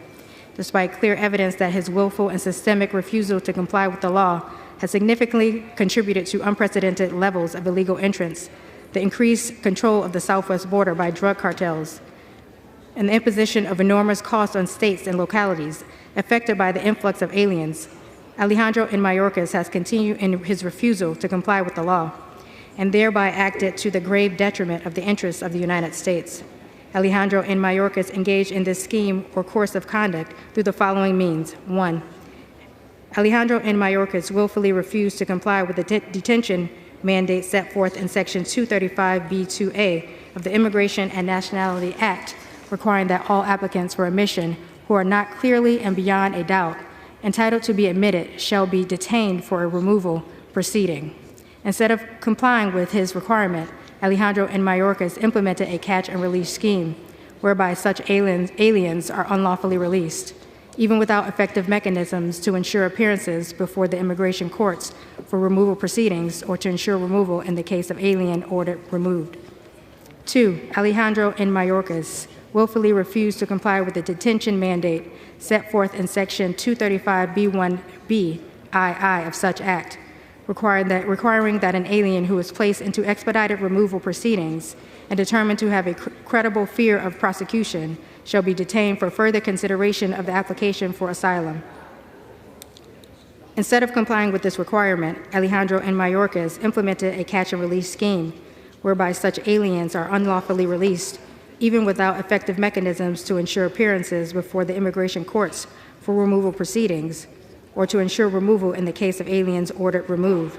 Despite clear evidence that his willful and systemic refusal to comply with the law has significantly contributed to unprecedented levels of illegal entrance, the increased control of the southwest border by drug cartels, and the imposition of enormous costs on states and localities affected by the influx of aliens, Alejandro N. Mayorkas has continued in his refusal to comply with the law, and thereby acted to the grave detriment of the interests of the United States. Alejandro N. Mayorkas engaged in this scheme or course of conduct through the following means. 1. Alejandro N. Mayorkas willfully refused to comply with the detention mandate set forth in Section 235B2A of the Immigration and Nationality Act, requiring that all applicants for admission who are not clearly and beyond a doubt entitled to be admitted shall be detained for a removal proceeding. Instead of complying with his requirement, Alejandro N. Mayorkas implemented a catch and release scheme whereby such aliens are unlawfully released, even without effective mechanisms to ensure appearances before the immigration courts for removal proceedings or to ensure removal in the case of alien ordered removed. 2. Alejandro N. Mayorkas willfully refused to comply with the detention mandate set forth in Section 235B1B II of such act, requiring that an alien who is placed into expedited removal proceedings and determined to have a credible fear of prosecution shall be detained for further consideration of the application for asylum. Instead of complying with this requirement, Alejandro N. Mayorkas implemented a catch and release scheme whereby such aliens are unlawfully released, even without effective mechanisms to ensure appearances before the immigration courts for removal proceedings or to ensure removal in the case of aliens ordered removed.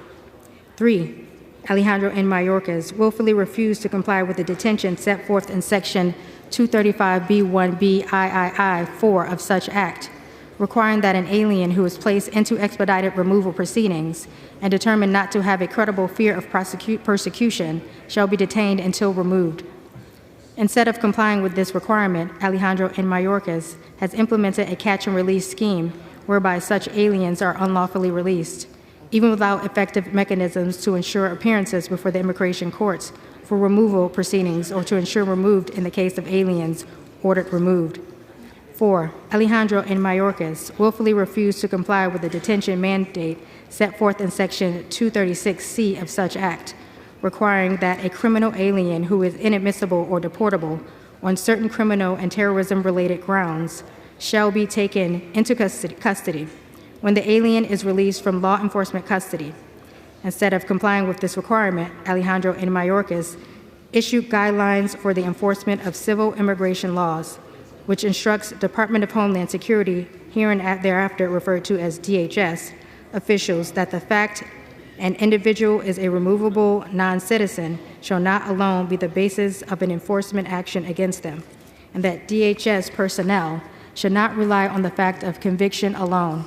3. Alejandro N. Mayorkas willfully refused to comply with the detention set forth in Section 235B1B III-4 of such act, requiring that an alien who is placed into expedited removal proceedings and determined not to have a credible fear of persecution shall be detained until removed. Instead of complying with this requirement, Alejandro N. Mayorkas has implemented a catch and release scheme whereby such aliens are unlawfully released, even without effective mechanisms to ensure appearances before the immigration courts for removal proceedings or to ensure removed in the case of aliens ordered removed. 4. Alejandro N. Mayorkas willfully refused to comply with the detention mandate set forth in Section 236C of such act, requiring that a criminal alien who is inadmissible or deportable on certain criminal and terrorism-related grounds shall be taken into custody when the alien is released from law enforcement custody. Instead of complying with this requirement, Alejandro N. Mayorkas issued guidelines for the enforcement of civil immigration laws, which instructs Department of Homeland Security, here and thereafter referred to as DHS, officials that the fact an individual is a removable non-citizen shall not alone be the basis of an enforcement action against them, and that DHS personnel should not rely on the fact of conviction alone,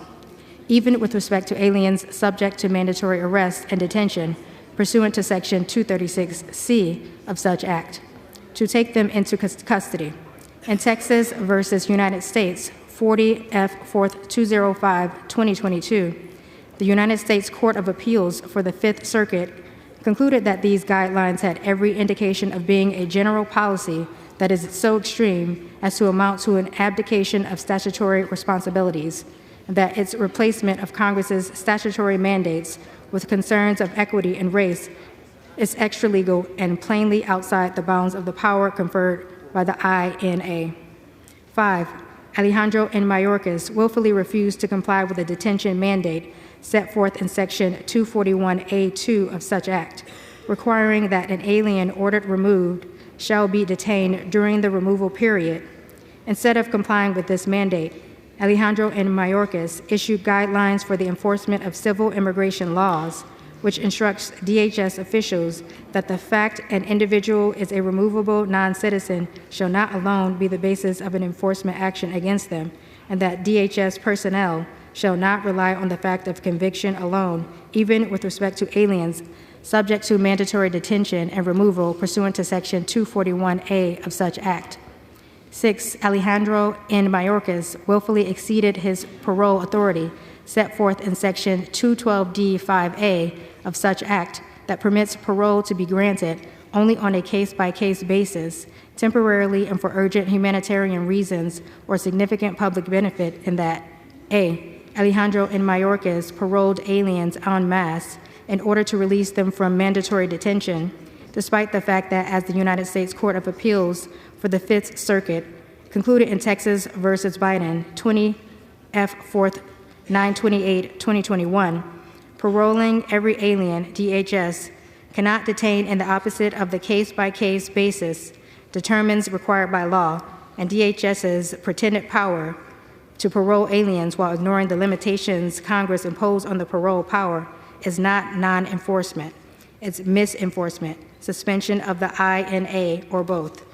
even with respect to aliens subject to mandatory arrest and detention pursuant to Section 236C of such act, to take them into custody. In Texas versus United States, 40 F. 4th 205, 2022, the United States Court of Appeals for the Fifth Circuit concluded that these guidelines had every indication of being a general policy that is so extreme as to amount to an abdication of statutory responsibilities, and that its replacement of Congress's statutory mandates with concerns of equity and race is extra-legal and plainly outside the bounds of the power conferred by the INA. 5. Alejandro N. Mayorkas willfully refused to comply with the detention mandate set forth in Section 241A2 of such act, requiring that an alien ordered removed shall be detained during the removal period. Instead of complying with this mandate, Alejandro N. Mayorkas issued guidelines for the enforcement of civil immigration laws, which instructs DHS officials that the fact an individual is a removable non-citizen shall not alone be the basis of an enforcement action against them, and that DHS personnel shall not rely on the fact of conviction alone, even with respect to aliens subject to mandatory detention and removal pursuant to Section 241A of such act. 6. Alejandro N. Mayorkas willfully exceeded his parole authority set forth in Section 212D5A of such act that permits parole to be granted only on a case-by-case basis, temporarily and for urgent humanitarian reasons or significant public benefit, in that A. Alejandro N. Mayorkas paroled aliens en masse in order to release them from mandatory detention, despite the fact that, as the United States Court of Appeals for the Fifth Circuit concluded in Texas versus Biden, 20 F. 4th 928, 2021, paroling every alien, DHS cannot detain in the opposite of the case-by-case basis determines required by law, and DHS's pretended power to parole aliens while ignoring the limitations Congress imposed on the parole power is not non-enforcement. It's misenforcement, suspension of the INA, or both.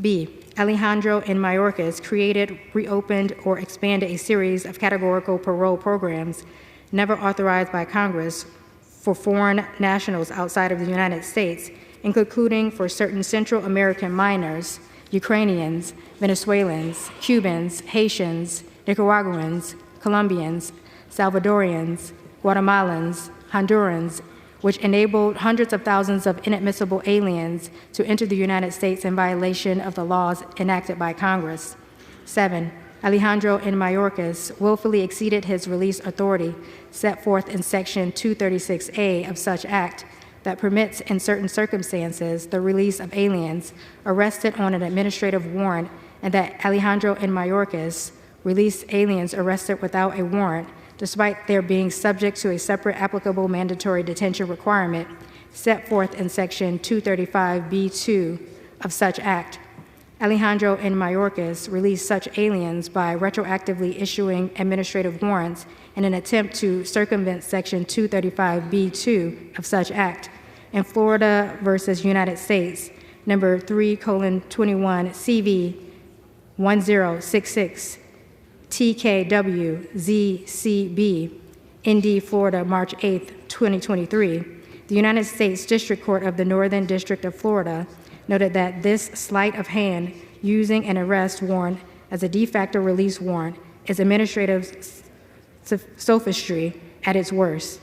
B. Alejandro N. Mayorkas created, reopened, or expanded a series of categorical parole programs never authorized by Congress for foreign nationals outside of the United States, including for certain Central American minors, Ukrainians, Venezuelans, Cubans, Haitians, Nicaraguans, Colombians, Salvadorians, Guatemalans, Hondurans, which enabled hundreds of thousands of inadmissible aliens to enter the United States in violation of the laws enacted by Congress. 7. Alejandro N. Mayorkas willfully exceeded his release authority set forth in Section 236A of such act that permits, in certain circumstances, the release of aliens arrested on an administrative warrant, and that Alejandro N. Mayorkas released aliens arrested without a warrant, despite their being subject to a separate applicable mandatory detention requirement set forth in Section 235B2 of such act. Alejandro N. Mayorkas released such aliens by retroactively issuing administrative warrants in an attempt to circumvent Section 235B2 of such act. In Florida versus United States, number 3:21 CV 1066, TKWZCB, ND, Florida, March 8, 2023, the United States District Court of the Northern District of Florida noted that this sleight of hand using an arrest warrant as a de facto release warrant is administrative sophistry at its worst.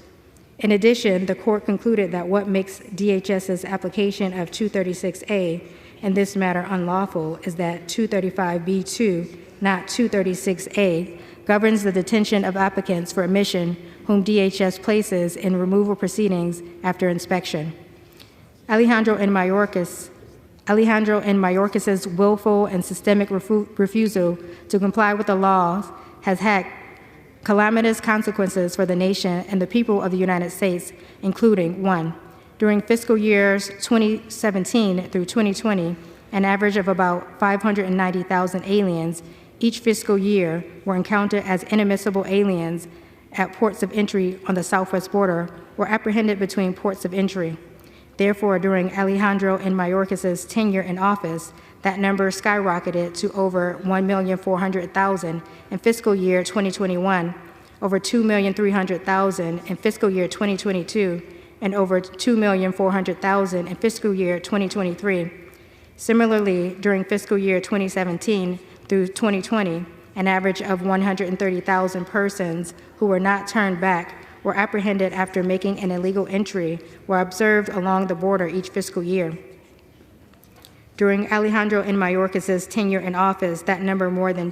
In addition, the court concluded that what makes DHS's application of 236A in this matter unlawful is that 235B2, not 236A, governs the detention of applicants for admission whom DHS places in removal proceedings after inspection. Alejandro N. Mayorkas's willful and systemic refusal to comply with the laws has had calamitous consequences for the nation and the people of the United States, including: 1. During fiscal years 2017 through 2020, an average of about 590,000 aliens each fiscal year were encountered as inadmissible aliens at ports of entry on the southwest border or apprehended between ports of entry. Therefore, during Alejandro N. Mayorkas's tenure in office, that number skyrocketed to over 1,400,000 in fiscal year 2021, over 2,300,000 in fiscal year 2022, and over 2,400,000 in fiscal year 2023. Similarly, during fiscal year 2017 through 2020, an average of 130,000 persons who were not turned back were apprehended after making an illegal entry were observed along the border each fiscal year. During Alejandro N. Mayorkas's tenure in office, that number more than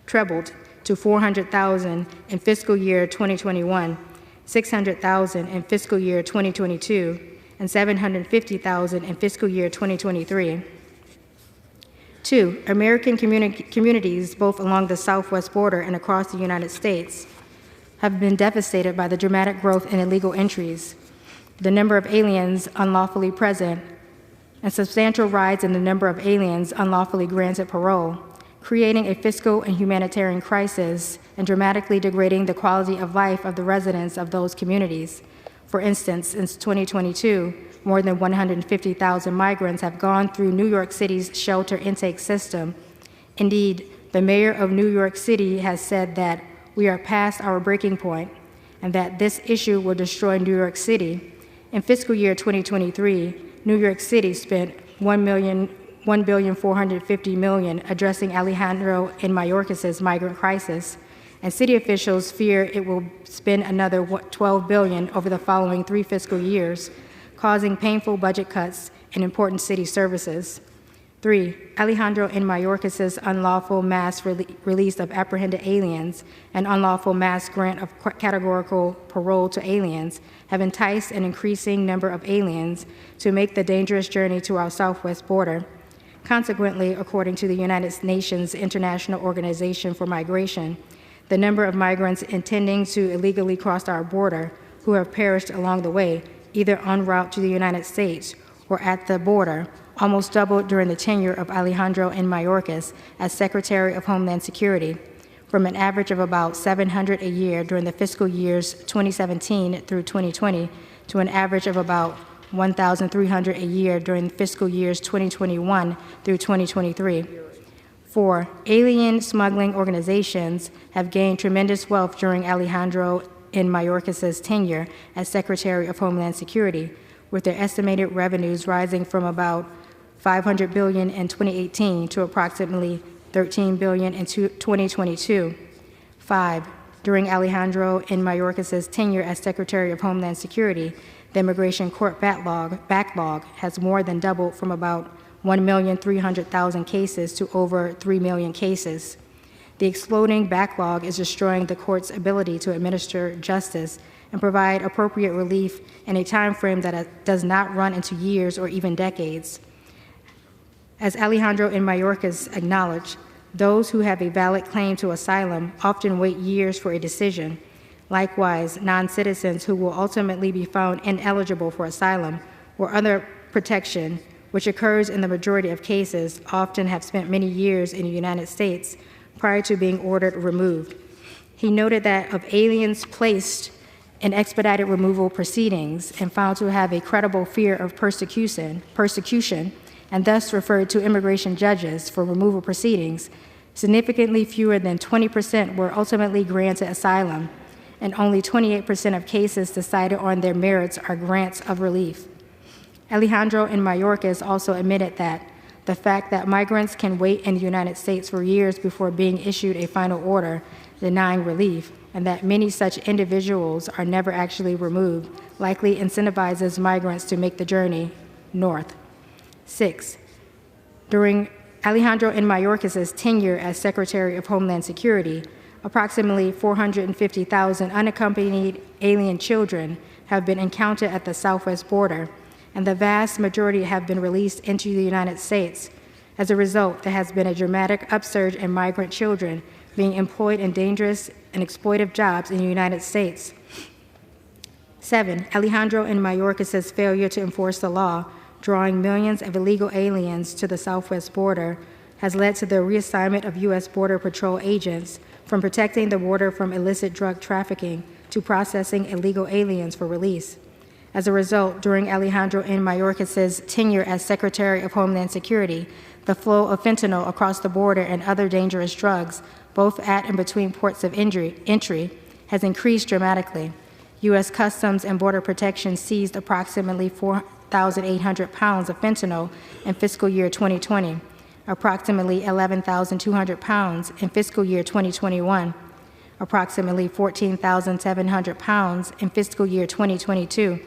trebled to 400,000 in fiscal year 2021, 600,000 in fiscal year 2022, and 750,000 in fiscal year 2023. 2. American communities, both along the southwest border and across the United States, have been devastated by the dramatic growth in illegal entries, the number of aliens unlawfully present, and substantial rise in the number of aliens unlawfully granted parole, creating a fiscal and humanitarian crisis and dramatically degrading the quality of life of the residents of those communities. For instance, since 2022, more than 150,000 migrants have gone through New York City's shelter intake system. Indeed, the mayor of New York City has said that we are past our breaking point and that this issue will destroy New York City. In fiscal year 2023, New York City spent $1.45 billion addressing Alejandro N. Mayorkas's migrant crisis, and city officials fear it will spend another $12 billion over the following 3 fiscal years, causing painful budget cuts in important city services. 3. Alejandro N. Mayorkas's unlawful mass release of apprehended aliens and unlawful mass grant of categorical parole to aliens have enticed an increasing number of aliens to make the dangerous journey to our southwest border. Consequently, according to the United Nations International Organization for Migration, the number of migrants intending to illegally cross our border who have perished along the way, either en route to the United States or at the border, almost doubled during the tenure of Alejandro N. Mayorkas as Secretary of Homeland Security, from an average of about 700 a year during the fiscal years 2017 through 2020 to an average of about 1,300 a year during fiscal years 2021 through 2023. 4. Alien smuggling organizations have gained tremendous wealth during Alejandro N. Mayorkas's tenure as Secretary of Homeland Security, with their estimated revenues rising from about $500 billion in 2018 to approximately $13 billion in 2022. 5. During Alejandro N. Mayorkas's tenure as Secretary of Homeland Security, the immigration court backlog has more than doubled from about 1,300,000 cases to over 3 million cases. The exploding backlog is destroying the court's ability to administer justice and provide appropriate relief in a time frame that does not run into years or even decades. As Alejandro N. Mayorkas acknowledged, those who have a valid claim to asylum often wait years for a decision. Likewise, non-citizens who will ultimately be found ineligible for asylum or other protection, which occurs in the majority of cases, often have spent many years in the United States prior to being ordered removed. He noted that of aliens placed in expedited removal proceedings and found to have a credible fear of persecution, and thus referred to immigration judges for removal proceedings, significantly fewer than 20% were ultimately granted asylum, and only 28% of cases decided on their merits are grants of relief. Alejandro N. Mayorkas also admitted that the fact that migrants can wait in the United States for years before being issued a final order denying relief, and that many such individuals are never actually removed, likely incentivizes migrants to make the journey north. 6. During Alejandro N. Mayorkas' tenure as Secretary of Homeland Security, approximately 450,000 unaccompanied alien children have been encountered at the southwest border, and the vast majority have been released into the United States. As a result, there has been a dramatic upsurge in migrant children being employed in dangerous and exploitive jobs in the United States. 7. Alejandro N. Mayorkas' failure to enforce the law, drawing millions of illegal aliens to the southwest border, has led to the reassignment of U.S. Border Patrol agents from protecting the border from illicit drug trafficking to processing illegal aliens for release. As a result, during Alejandro N. Mayorkas' tenure as Secretary of Homeland Security, the flow of fentanyl across the border and other dangerous drugs, both at and between ports of entry, has increased dramatically. U.S. Customs and Border Protection seized approximately 4,800 pounds of fentanyl in fiscal year 2020, approximately 11,200 pounds in fiscal year 2021, approximately 14,700 pounds in fiscal year 2022,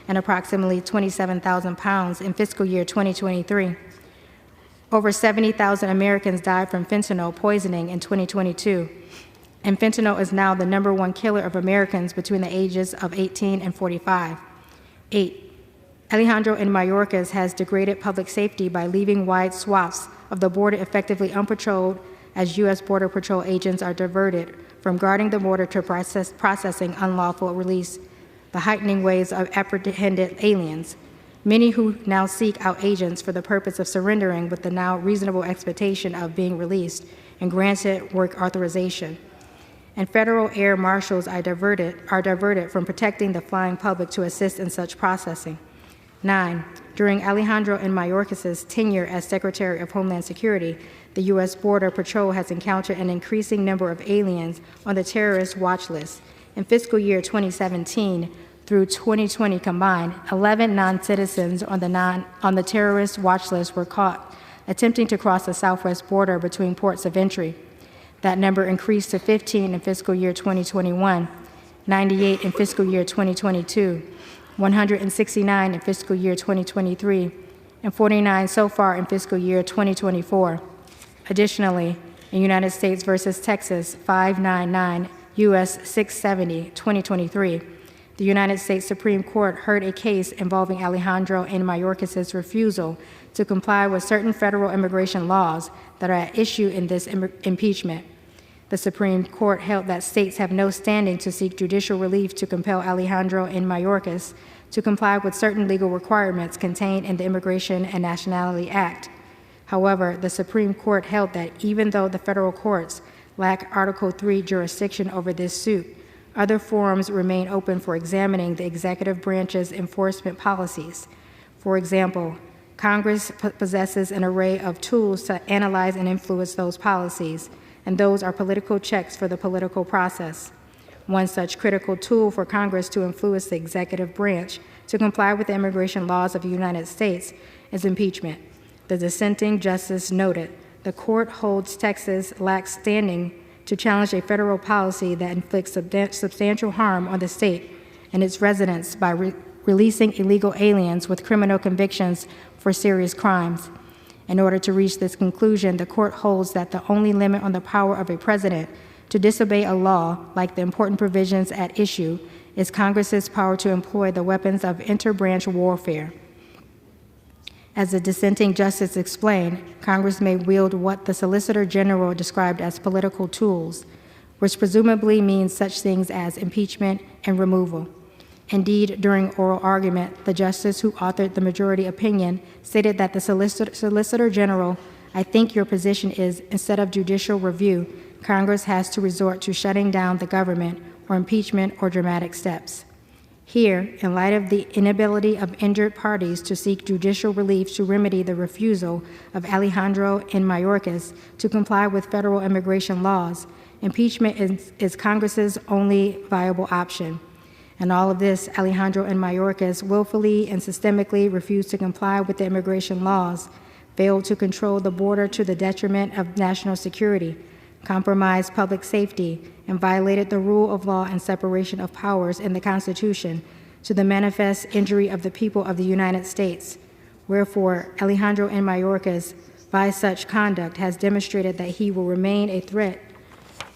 and approximately 27,000 pounds in fiscal year 2023. Over 70,000 Americans died from fentanyl poisoning in 2022, and fentanyl is now the #1 killer of Americans between the ages of 18 and 45. 8. Alejandro N. Mayorkas has degraded public safety by leaving wide swaths of the border effectively unpatrolled as U.S. Border Patrol agents are diverted from guarding the border to processing unlawful release, the heightening waves of apprehended aliens, many who now seek out agents for the purpose of surrendering with the now reasonable expectation of being released and granted work authorization. And federal air marshals are diverted from protecting the flying public to assist in such processing. 9. During Alejandro N. Mayorkas' tenure as Secretary of Homeland Security, the U.S. Border Patrol has encountered an increasing number of aliens on the terrorist watch list. In fiscal year 2017 through 2020 combined, 11 non-citizens on the terrorist watch list were caught attempting to cross the southwest border between ports of entry. That number increased to 15 in fiscal year 2021, 98 in fiscal year 2022, 169 in fiscal year 2023, and 49 so far in fiscal year 2024. Additionally, in United States versus Texas 599 U.S. 670, 2023, the United States Supreme Court heard a case involving Alejandro N. Mayorkas' refusal to comply with certain federal immigration laws that are at issue in this impeachment. The Supreme Court held that states have no standing to seek judicial relief to compel Alejandro N. Mayorkas to comply with certain legal requirements contained in the Immigration and Nationality Act. However, the Supreme Court held that even though the federal courts lack Article III jurisdiction over this suit, other forums remain open for examining the executive branch's enforcement policies. For example, Congress possesses an array of tools to analyze and influence those policies, and those are political checks for the political process. One such critical tool for Congress to influence the executive branch to comply with the immigration laws of the United States is impeachment. The dissenting justice noted, the court holds Texas lacks standing to challenge a federal policy that inflicts substantial harm on the state and its residents by releasing illegal aliens with criminal convictions for serious crimes. In order to reach this conclusion, the court holds that the only limit on the power of a president to disobey a law, like the important provisions at issue, is Congress's power to employ the weapons of interbranch warfare. As the dissenting justice explained, Congress may wield what the Solicitor General described as political tools, which presumably means such things as impeachment and removal. Indeed, during oral argument, the justice who authored the majority opinion stated that the Solicitor General, I think your position is, instead of judicial review, Congress has to resort to shutting down the government or impeachment or dramatic steps. Here, in light of the inability of injured parties to seek judicial relief to remedy the refusal of Alejandro N. Mayorkas to comply with federal immigration laws, impeachment is Congress's only viable option. In all of this, Alejandro N. Mayorkas willfully and systemically refused to comply with the immigration laws, failed to control the border to the detriment of national security, compromised public safety, and violated the rule of law and separation of powers in the Constitution to the manifest injury of the people of the United States. Wherefore, Alejandro N. Mayorkas, by such conduct, has demonstrated that he will remain a threat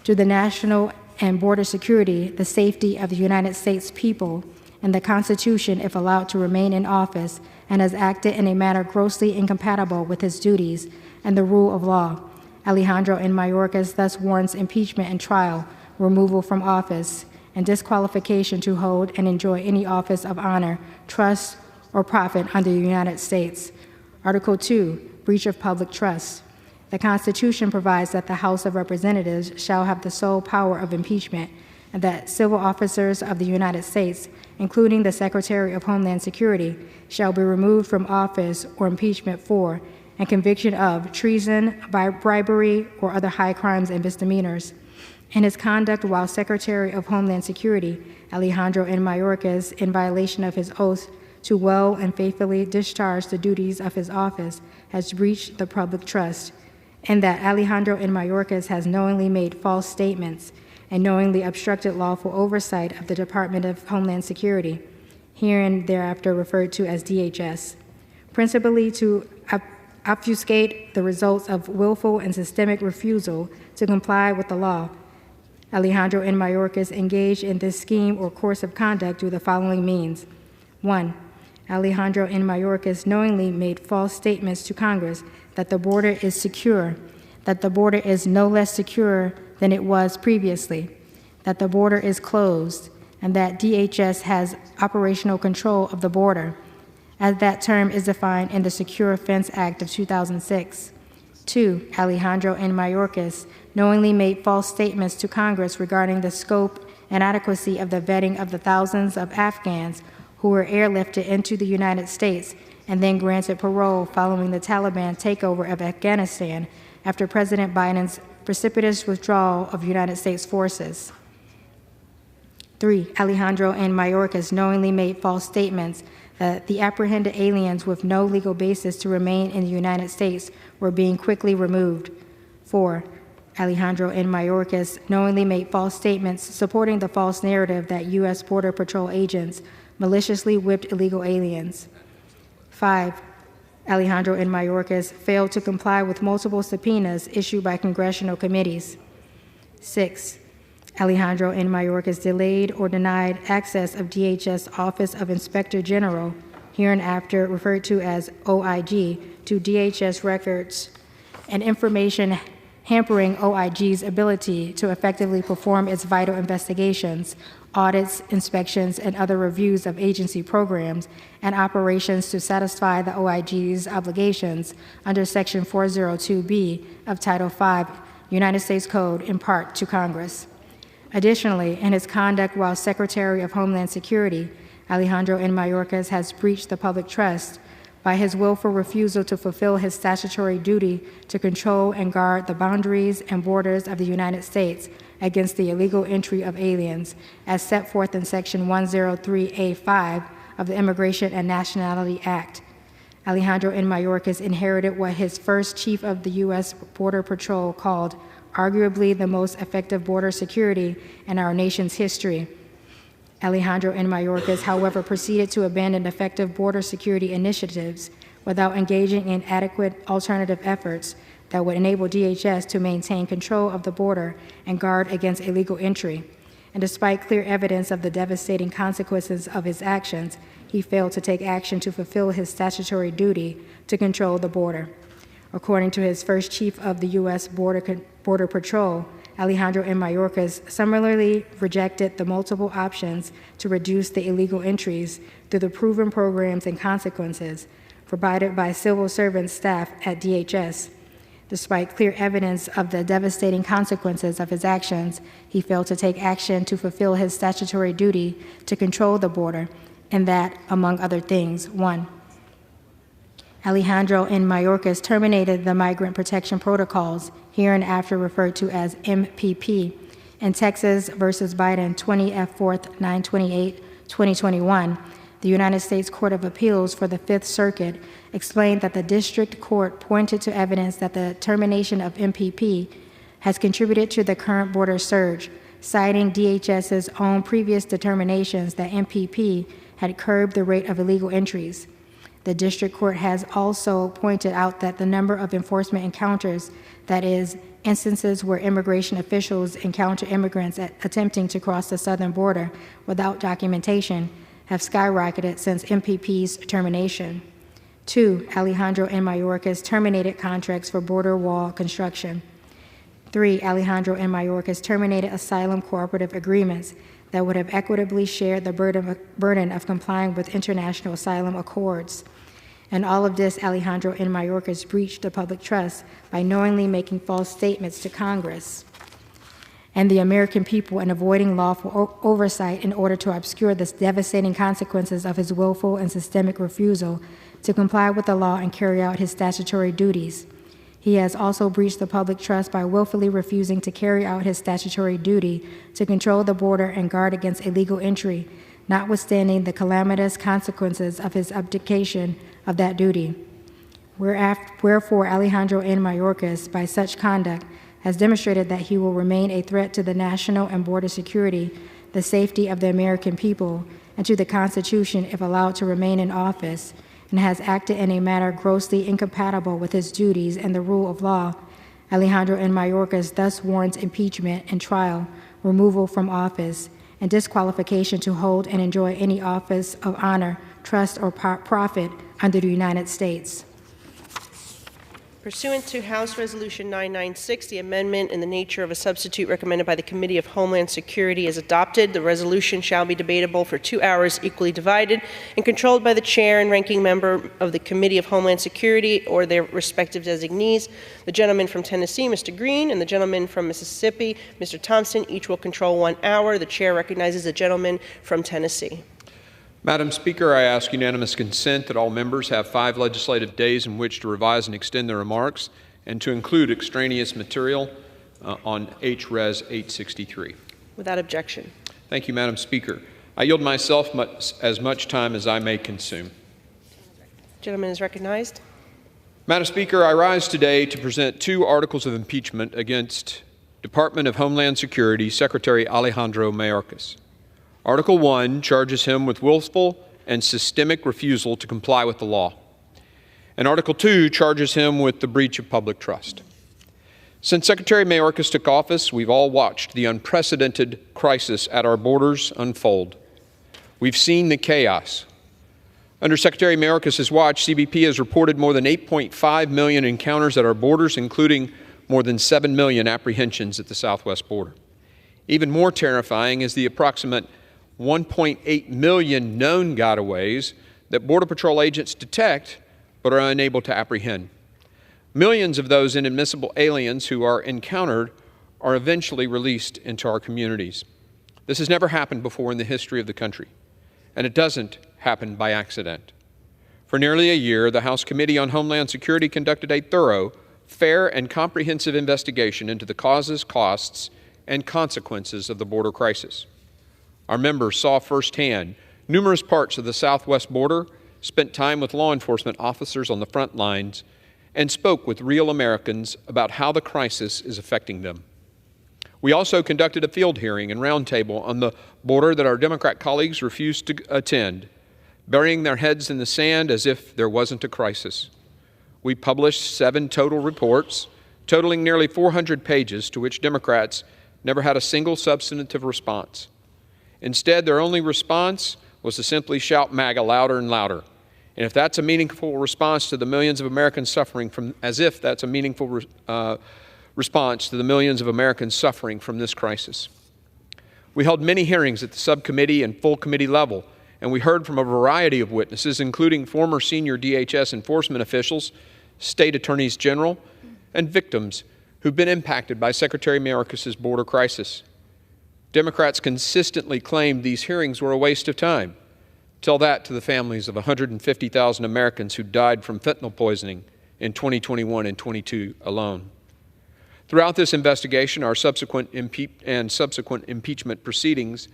to the national and border security, the safety of the United States people, and the Constitution if allowed to remain in office, and has acted in a manner grossly incompatible with his duties and the rule of law. Alejandro N. Mayorkas thus warrants impeachment and trial, removal from office, and disqualification to hold and enjoy any office of honor, trust, or profit under the United States. Article 2, breach of public trust. The Constitution provides that the House of Representatives shall have the sole power of impeachment, and that civil officers of the United States, including the Secretary of Homeland Security, shall be removed from office or impeachment for and conviction of treason, bribery, or other high crimes and misdemeanors. In his conduct while Secretary of Homeland Security, Alejandro N. Mayorkas, in violation of his oath to well and faithfully discharge the duties of his office, has breached the public trust, and that Alejandro N. Mayorkas has knowingly made false statements and knowingly obstructed lawful oversight of the Department of Homeland Security, herein thereafter referred to as DHS, principally to obfuscate the results of willful and systemic refusal to comply with the law. Alejandro N. Mayorkas engaged in this scheme or course of conduct through the following means. 1. Alejandro N. Mayorkas knowingly made false statements to Congress that the border is secure, that the border is no less secure than it was previously, that the border is closed, and that DHS has operational control of the border, as that term is defined in the Secure Fence Act of 2006. 2. Alejandro N. Mayorkas knowingly made false statements to Congress regarding the scope and adequacy of the vetting of the thousands of Afghans who were airlifted into the United States and then granted parole following the Taliban takeover of Afghanistan after President Biden's precipitous withdrawal of United States forces. 3. Alejandro N. Mayorkas knowingly made false statements that the apprehended aliens with no legal basis to remain in the United States were being quickly removed. 4. Alejandro N. Mayorkas knowingly made false statements supporting the false narrative that U.S. Border Patrol agents maliciously whipped illegal aliens. 5. Alejandro N. Mayorkas failed to comply with multiple subpoenas issued by congressional committees. 6. Alejandro N. Mayorkas delayed or denied access of DHS Office of Inspector General, hereinafter referred to as OIG, to DHS records and information hampering OIG's ability to effectively perform its vital investigations, audits, inspections, and other reviews of agency programs and operations to satisfy the OIG's obligations under Section 402B of Title V, United States Code, in part to Congress. Additionally, in his conduct while Secretary of Homeland Security, Alejandro N. Mayorkas has breached the public trust by his willful refusal to fulfill his statutory duty to control and guard the boundaries and borders of the United States against the illegal entry of aliens, as set forth in Section 103A5 of the Immigration and Nationality Act. Alejandro N. Mayorkas inherited what his first chief of the U.S. Border Patrol called arguably the most effective border security in our nation's history. Alejandro N. Mayorkas, however, proceeded to abandon effective border security initiatives without engaging in adequate alternative efforts that would enable DHS to maintain control of the border and guard against illegal entry. And despite clear evidence of the devastating consequences of his actions, he failed to take action to fulfill his statutory duty to control the border. According to his first chief of the U.S. Border Patrol, Alejandro N. Mayorkas similarly rejected the multiple options to reduce the illegal entries through the proven programs and consequences provided by civil servant staff at DHS. Despite clear evidence of the devastating consequences of his actions, he failed to take action to fulfill his statutory duty to control the border, and that, among other things, 1. Alejandro N. Mayorkas terminated the Migrant Protection Protocols, hereinafter referred to as MPP, in Texas versus Biden 20 F. 4th 928, 2021. The United States Court of Appeals for the Fifth Circuit explained that the district court pointed to evidence that the termination of MPP has contributed to the current border surge, citing DHS's own previous determinations that MPP had curbed the rate of illegal entries. The district court has also pointed out that the number of enforcement encounters, that is, instances where immigration officials encounter immigrants attempting to cross the southern border without documentation, have skyrocketed since MPP's termination. 2, Alejandro N. Mayorkas terminated contracts for border wall construction. 3, Alejandro N. Mayorkas terminated asylum cooperative agreements that would have equitably shared the burden of complying with international asylum accords. And all of this, Alejandro N. Mayorkas breached the public trust by knowingly making false statements to Congress and the American people and avoiding lawful oversight in order to obscure the devastating consequences of his willful and systemic refusal to comply with the law and carry out his statutory duties. He has also breached the public trust by willfully refusing to carry out his statutory duty to control the border and guard against illegal entry, notwithstanding the calamitous consequences of his abdication of that duty. Wherefore, Alejandro N. Mayorkas, by such conduct, has demonstrated that he will remain a threat to the national and border security, the safety of the American people, and to the Constitution if allowed to remain in office, and has acted in a manner grossly incompatible with his duties and the rule of law. Alejandro N. Mayorkas thus warrants impeachment and trial, removal from office, and disqualification to hold and enjoy any office of honor, trust, or profit under the United States. Pursuant to House Resolution 996, the amendment in the nature of a substitute recommended by the Committee of Homeland Security is adopted. The resolution shall be debatable for 2 hours, equally divided, and controlled by the chair and ranking member of the Committee of Homeland Security or their respective designees. The gentleman from Tennessee, Mr. Green, and the gentleman from Mississippi, Mr. Thompson, each will control 1 hour. The chair recognizes the gentleman from Tennessee. Madam Speaker, I ask unanimous consent that all members have 5 legislative days in which to revise and extend their remarks and to include extraneous material on H.Res. 863. Without objection. Thank you, Madam Speaker. I yield myself as much time as I may consume. Gentleman is recognized. Madam Speaker, I rise today to present 2 articles of impeachment against Department of Homeland Security Secretary Alejandro Mayorkas. Article 1 charges him with willful and systemic refusal to comply with the law. And Article 2 charges him with the breach of public trust. Since Secretary Mayorkas took office, we've all watched the unprecedented crisis at our borders unfold. We've seen the chaos. Under Secretary Mayorkas' watch, CBP has reported more than 8.5 million encounters at our borders, including more than 7 million apprehensions at the southwest border. Even more terrifying is the approximate 1.8 million known gotaways that Border Patrol agents detect but are unable to apprehend. Millions of those inadmissible aliens who are encountered are eventually released into our communities. This has never happened before in the history of the country, and it doesn't happen by accident. For nearly a year, the House Committee on Homeland Security conducted a thorough, fair, and comprehensive investigation into the causes, costs, and consequences of the border crisis. Our members saw firsthand numerous parts of the southwest border, spent time with law enforcement officers on the front lines, and spoke with real Americans about how the crisis is affecting them. We also conducted a field hearing and roundtable on the border that our Democrat colleagues refused to attend, burying their heads in the sand as if there wasn't a crisis. We published 7 total reports, totaling nearly 400 pages, to which Democrats never had a single substantive response. Instead, their only response was to simply shout MAGA louder and louder. And if that's a meaningful response to the millions of Americans suffering from, as if that's a meaningful response to the millions of Americans suffering from this crisis. We held many hearings at the subcommittee and full committee level, and we heard from a variety of witnesses, including former senior DHS enforcement officials, state attorneys general, and victims who've been impacted by Secretary Mayorkas' border crisis. Democrats consistently claimed these hearings were a waste of time. Tell that to the families of 150,000 Americans who died from fentanyl poisoning in 2021 and 22 alone. Throughout this investigation, our subsequent impeachment proceedings,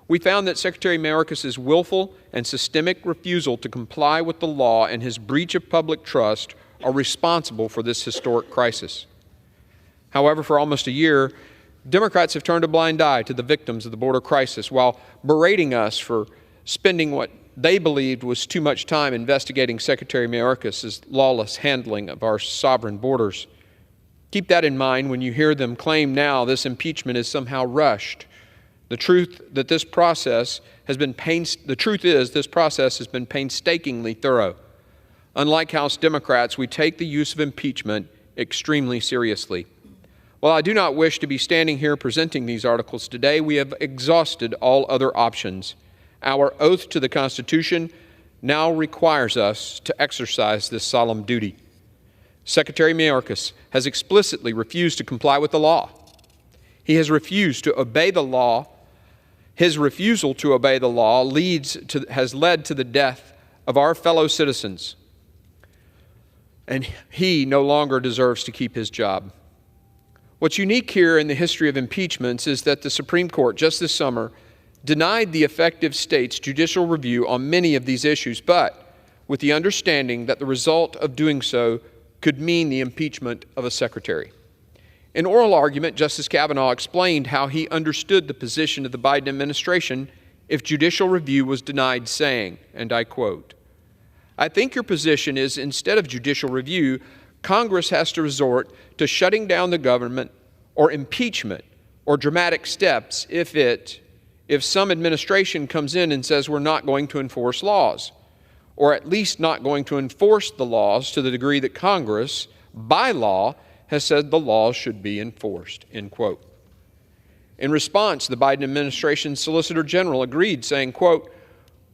we found that Secretary Mayorkas' willful and systemic refusal to comply with the law and his breach of public trust are responsible for this historic crisis. However, for almost a year, Democrats have turned a blind eye to the victims of the border crisis while berating us for spending what they believed was too much time investigating Secretary Mayorkas's lawless handling of our sovereign borders. Keep that in mind when you hear them claim now this impeachment is somehow rushed. The truth is this process has been painstakingly thorough. Unlike House Democrats, we take the use of impeachment extremely seriously. While I do not wish to be standing here presenting these articles today, we have exhausted all other options. Our oath to the Constitution now requires us to exercise this solemn duty. Secretary Mayorkas has explicitly refused to comply with the law. He has refused to obey the law. His refusal to obey the law has led to the death of our fellow citizens, and he no longer deserves to keep his job. What's unique here in the history of impeachments is that the Supreme Court just this summer denied the effective state's judicial review on many of these issues, but with the understanding that the result of doing so could mean the impeachment of a secretary. In oral argument, Justice Kavanaugh explained how he understood the position of the Biden administration if judicial review was denied, saying, and I quote, "I think your position is instead of judicial review, Congress has to resort to shutting down the government or impeachment or dramatic steps if some administration comes in and says we're not going to enforce laws, or at least not going to enforce the laws to the degree that Congress, by law, has said the laws should be enforced," end quote. In response, the Biden administration's Solicitor General agreed, saying, quote,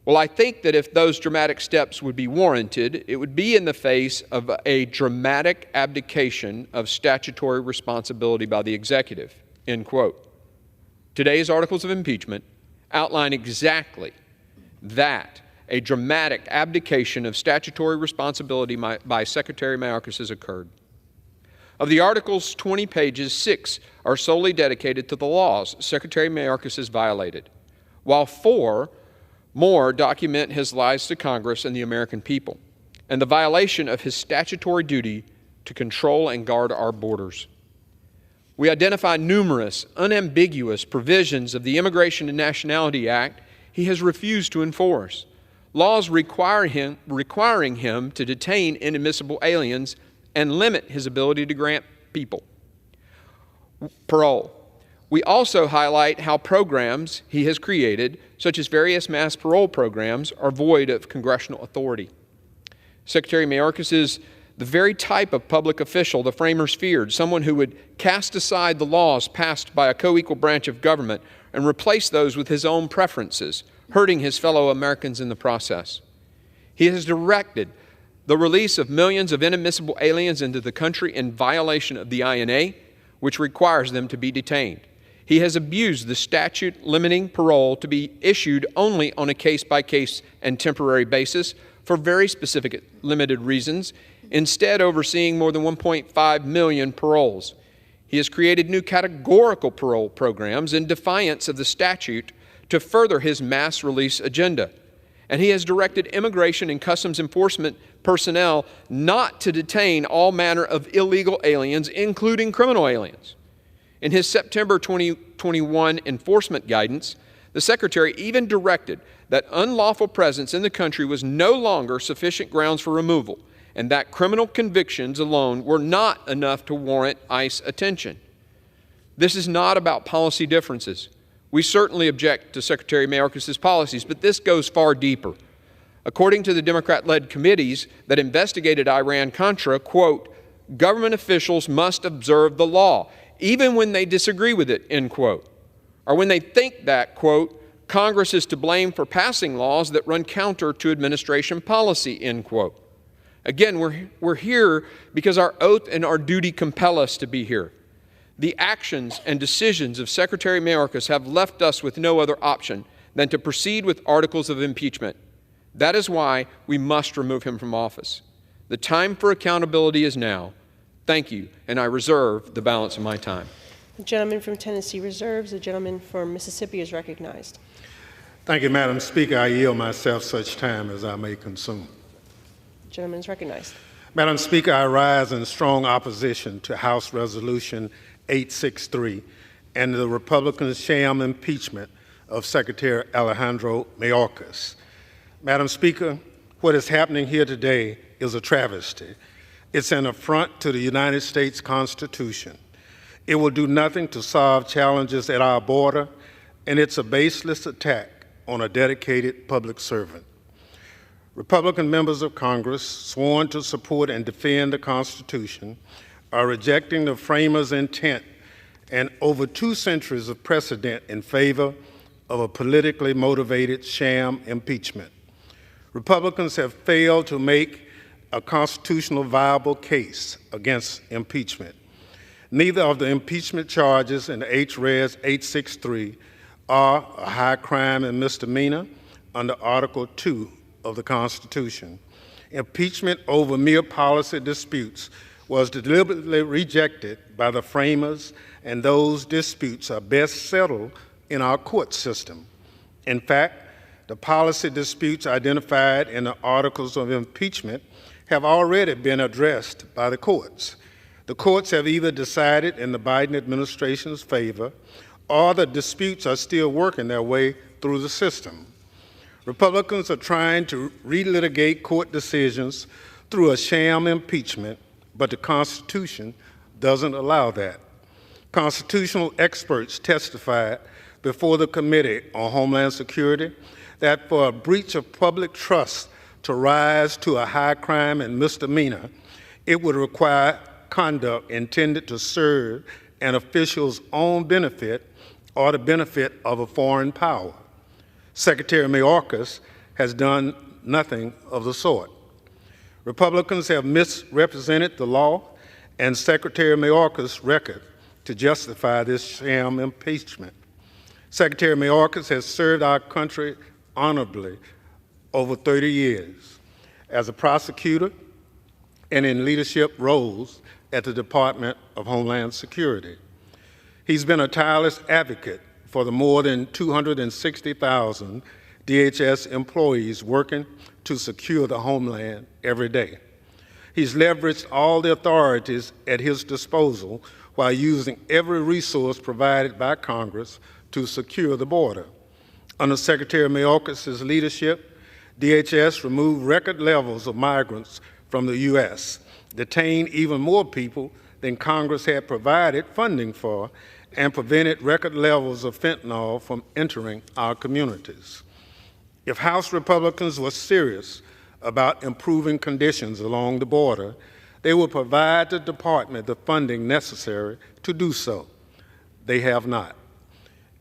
"Well, I think that if those dramatic steps would be warranted, it would be in the face of a dramatic abdication of statutory responsibility by the executive," end quote. Today's articles of impeachment outline exactly that, a dramatic abdication of statutory responsibility by Secretary Mayorkas has occurred. Of the article's 20 pages, 6 are solely dedicated to the laws Secretary Mayorkas has violated, while 4 more document his lies to Congress and the American people, and the violation of his statutory duty to control and guard our borders. We identify numerous unambiguous provisions of the Immigration and Nationality Act he has refused to enforce, laws requiring him to detain inadmissible aliens and limit his ability to grant people parole. We also highlight how programs he has created, such as various mass parole programs, are void of congressional authority. Secretary Mayorkas is the very type of public official the framers feared, someone who would cast aside the laws passed by a co-equal branch of government and replace those with his own preferences, hurting his fellow Americans in the process. He has directed the release of millions of inadmissible aliens into the country in violation of the INA, which requires them to be detained. He has abused the statute limiting parole to be issued only on a case-by-case and temporary basis for very specific limited reasons, instead overseeing more than 1.5 million paroles. He has created new categorical parole programs in defiance of the statute to further his mass release agenda. And he has directed Immigration and Customs Enforcement personnel not to detain all manner of illegal aliens, including criminal aliens. In his September 2021 enforcement guidance, the Secretary even directed that unlawful presence in the country was no longer sufficient grounds for removal, and that criminal convictions alone were not enough to warrant ICE attention. This is not about policy differences. We certainly object to Secretary Mayorkas' policies, but this goes far deeper. According to the Democrat-led committees that investigated Iran-Contra, quote, "Government officials must observe the law, even when they disagree with it," end quote. Or when they think that, quote, "Congress is to blame for passing laws that run counter to administration policy," end quote. Again, we're here because our oath and our duty compel us to be here. The actions and decisions of Secretary Mayorkas have left us with no other option than to proceed with articles of impeachment. That is why we must remove him from office. The time for accountability is now. Thank you, and I reserve the balance of my time. The gentleman from Tennessee reserves. The gentleman from Mississippi is recognized. Thank you, Madam Speaker. I yield myself such time as I may consume. The gentleman is recognized. Madam Speaker, I rise in strong opposition to House Resolution 863 and the Republican sham impeachment of Secretary Alejandro Mayorkas. Madam Speaker, what is happening here today is a travesty. It's an affront to the United States Constitution. It will do nothing to solve challenges at our border, and it's a baseless attack on a dedicated public servant. Republican members of Congress sworn to support and defend the Constitution are rejecting the framers' intent and over 2 centuries of precedent in favor of a politically motivated sham impeachment. Republicans have failed to make a constitutional viable case against impeachment. Neither of the impeachment charges in H.Res. 863 are a high crime and misdemeanor under Article 2 of the Constitution. Impeachment over mere policy disputes was deliberately rejected by the framers, and those disputes are best settled in our court system. In fact, the policy disputes identified in the articles of impeachment have already been addressed by the courts. The courts have either decided in the Biden administration's favor, or the disputes are still working their way through the system. Republicans are trying to relitigate court decisions through a sham impeachment, but the Constitution doesn't allow that. Constitutional experts testified before the Committee on Homeland Security that for a breach of public trust to rise to a high crime and misdemeanor, it would require conduct intended to serve an official's own benefit or the benefit of a foreign power. Secretary Mayorkas has done nothing of the sort. Republicans have misrepresented the law and Secretary Mayorkas' record to justify this sham impeachment. Secretary Mayorkas has served our country honorably over 30 years as a prosecutor and in leadership roles at the Department of Homeland Security. He's been a tireless advocate for the more than 260,000 DHS employees working to secure the homeland every day. He's leveraged all the authorities at his disposal while using every resource provided by Congress to secure the border. Under Secretary Mayorkas' leadership, DHS removed record levels of migrants from the U.S., detained even more people than Congress had provided funding for, and prevented record levels of fentanyl from entering our communities. If House Republicans were serious about improving conditions along the border, they would provide the department the funding necessary to do so. They have not.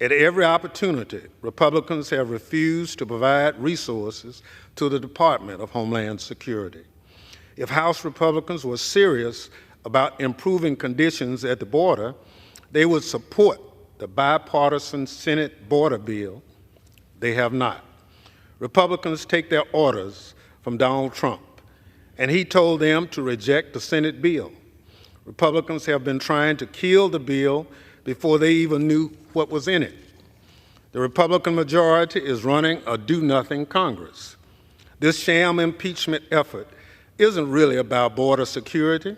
At every opportunity, Republicans have refused to provide resources to the Department of Homeland Security. If House Republicans were serious about improving conditions at the border, they would support the bipartisan Senate border bill. They have not. Republicans take their orders from Donald Trump, and he told them to reject the Senate bill. Republicans have been trying to kill the bill before they even knew what was in it. The Republican majority is running a do-nothing Congress. This sham impeachment effort isn't really about border security.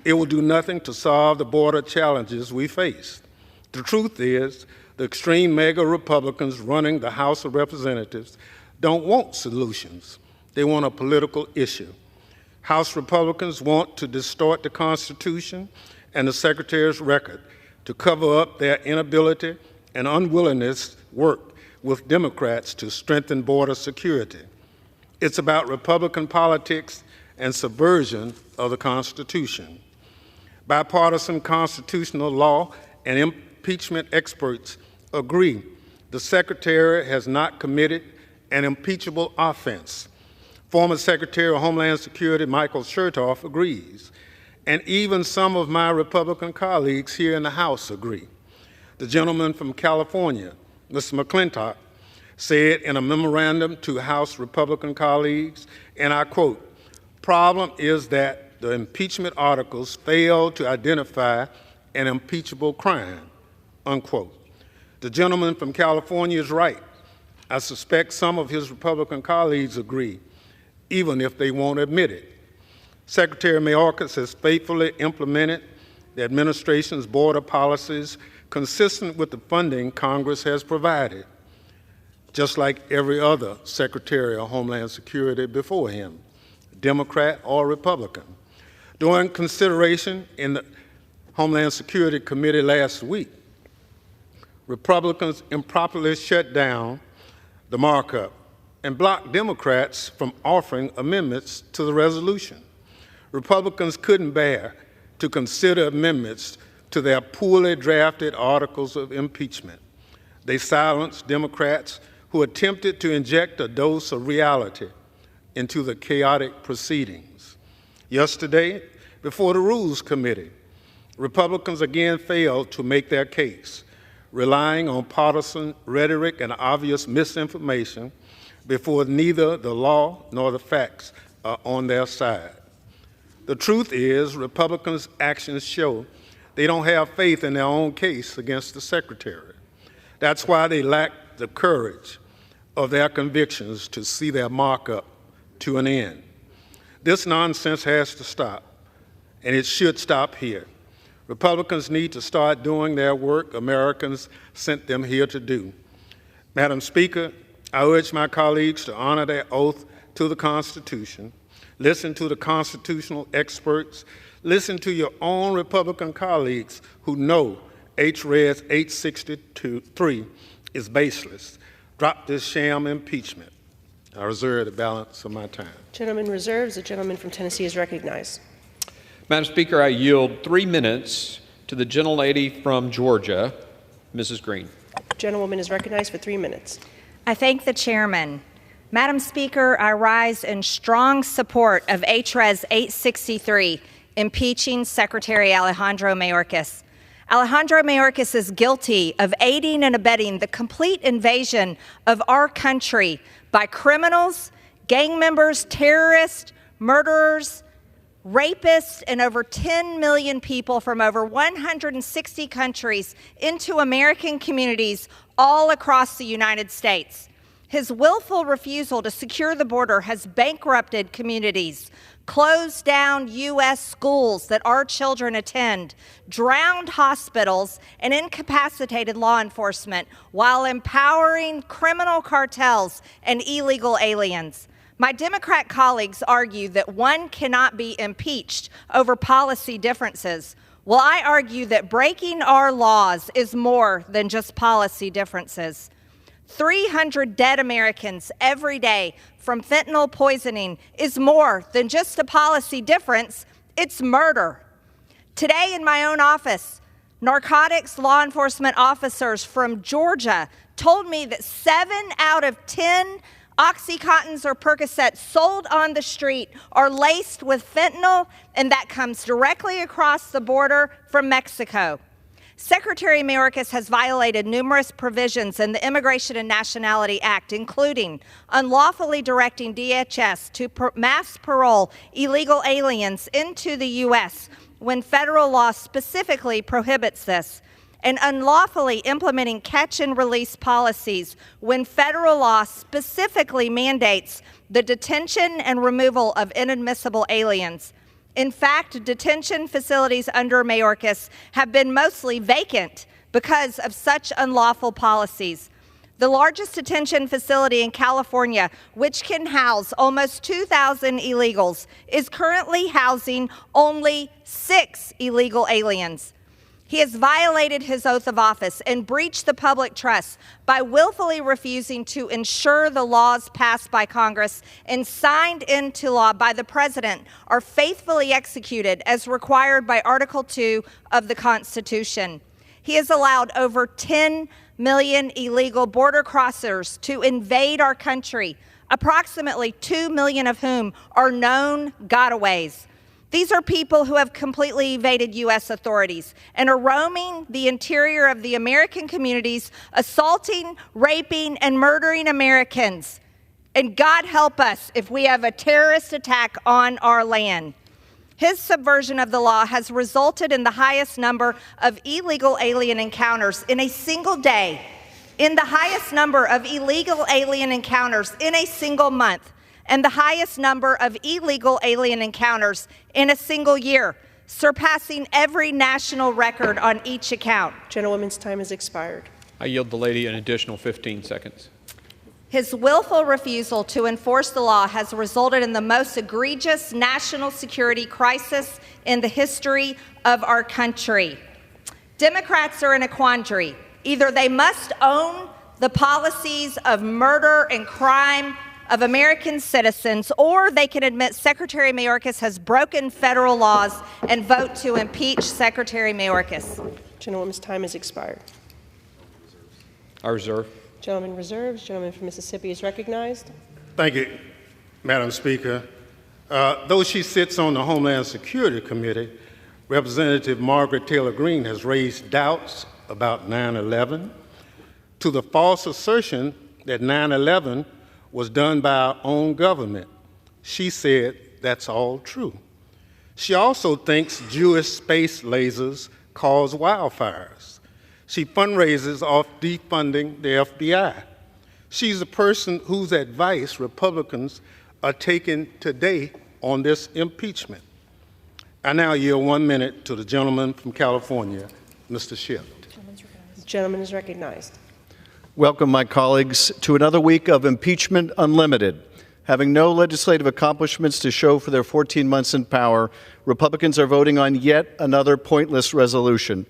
It will do nothing to solve the border challenges we face. The truth is, the extreme mega Republicans running the House of Representatives don't want solutions. They want a political issue. House Republicans want to distort the Constitution and the Secretary's record to cover up their inability and unwillingness to work with Democrats to strengthen border security. It's about Republican politics and subversion of the Constitution. Bipartisan constitutional law and impeachment experts agree the Secretary has not committed an impeachable offense. Former Secretary of Homeland Security Michael Chertoff agrees, and even some of my Republican colleagues here in the House agree. The gentleman from California, Mr. McClintock, said in a memorandum to House Republican colleagues, and I quote, "Problem is that the impeachment articles fail to identify an impeachable crime," unquote. The gentleman from California is right. I suspect some of his Republican colleagues agree, even if they won't admit it. Secretary Mayorkas has faithfully implemented the administration's border policies consistent with the funding Congress has provided, just like every other Secretary of Homeland Security before him, Democrat or Republican. During consideration in the Homeland Security Committee last week, Republicans improperly shut down the markup and blocked Democrats from offering amendments to the resolution. Republicans couldn't bear to consider amendments to their poorly drafted articles of impeachment. They silenced Democrats who attempted to inject a dose of reality into the chaotic proceedings. Yesterday, before the Rules Committee, Republicans again failed to make their case, relying on partisan rhetoric and obvious misinformation before neither the law nor the facts are on their side. The truth is, Republicans' actions show they don't have faith in their own case against the Secretary. That's why they lack the courage of their convictions to see their markup to an end. This nonsense has to stop, and it should stop here. Republicans need to start doing their work Americans sent them here to do. Madam Speaker, I urge my colleagues to honor their oath to the Constitution, listen to the constitutional experts, listen to your own Republican colleagues who know H.Res. 863 is baseless. Drop this sham impeachment. I reserve the balance of my time. Gentleman reserves. The gentleman from Tennessee is recognized. Madam Speaker, I yield 3 minutes to the gentlelady from Georgia, Mrs. Green. Gentlewoman is recognized for 3 minutes. I thank the chairman. Madam Speaker, I rise in strong support of H.Res. 863, impeaching Secretary Alejandro Mayorkas. Alejandro Mayorkas is guilty of aiding and abetting the complete invasion of our country by criminals, gang members, terrorists, murderers, rapists, and over 10 million people from over 160 countries into American communities all across the United States. His willful refusal to secure the border has bankrupted communities, closed down U.S. schools that our children attend, drowned hospitals, and incapacitated law enforcement while empowering criminal cartels and illegal aliens. My Democrat colleagues argue that one cannot be impeached over policy differences. Well, I argue that breaking our laws is more than just policy differences. 300 dead Americans every day from fentanyl poisoning is more than just a policy difference, it's murder. Today in my own office, narcotics law enforcement officers from Georgia told me that 7 out of 10 Oxycontins or Percocets sold on the street are laced with fentanyl, and that comes directly across the border from Mexico. Secretary Mayorkas has violated numerous provisions in the Immigration and Nationality Act, including unlawfully directing DHS to mass parole illegal aliens into the U.S. when federal law specifically prohibits this, and unlawfully implementing catch-and-release policies when federal law specifically mandates the detention and removal of inadmissible aliens. In fact, detention facilities under Mayorkas have been mostly vacant because of such unlawful policies. The largest detention facility in California, which can house almost 2,000 illegals, is currently housing only 6 illegal aliens. He has violated his oath of office and breached the public trust by willfully refusing to ensure the laws passed by Congress and signed into law by the President are faithfully executed as required by Article 2 of the Constitution. He has allowed over 10 million illegal border crossers to invade our country, approximately 2 million of whom are known gotaways. These are people who have completely evaded U.S. authorities and are roaming the interior of the American communities, assaulting, raping, and murdering Americans. And God help us if we have a terrorist attack on our land. His subversion of the law has resulted in the highest number of illegal alien encounters in a single day, in the highest number of illegal alien encounters in a single month, and the highest number of illegal alien encounters in a single year, surpassing every national record on each account. Gentlewoman's time has expired. I yield the lady an additional 15 seconds. His willful refusal to enforce the law has resulted in the most egregious national security crisis in the history of our country. Democrats are in a quandary. Either they must own the policies of murder and crime of American citizens, or they can admit Secretary Mayorkas has broken federal laws and vote to impeach Secretary Mayorkas. Gentlewoman's time has expired. I reserve. Gentleman reserves. Gentleman from Mississippi is recognized. Thank you, Madam Speaker. Though she sits on the Homeland Security Committee, Representative Margaret Taylor Greene has raised doubts about 9/11 to the false assertion that 9/11 was done by our own government. She said that's all true. She also thinks Jewish space lasers cause wildfires. She fundraises off defunding the FBI. She's a person whose advice Republicans are taking today on this impeachment. I now yield 1 minute to the gentleman from California, Mr. Schiff. The gentleman is recognized. Welcome, my colleagues, to another week of Impeachment Unlimited. Having no legislative accomplishments to show for their 14 months in power, Republicans are voting on yet another pointless resolution.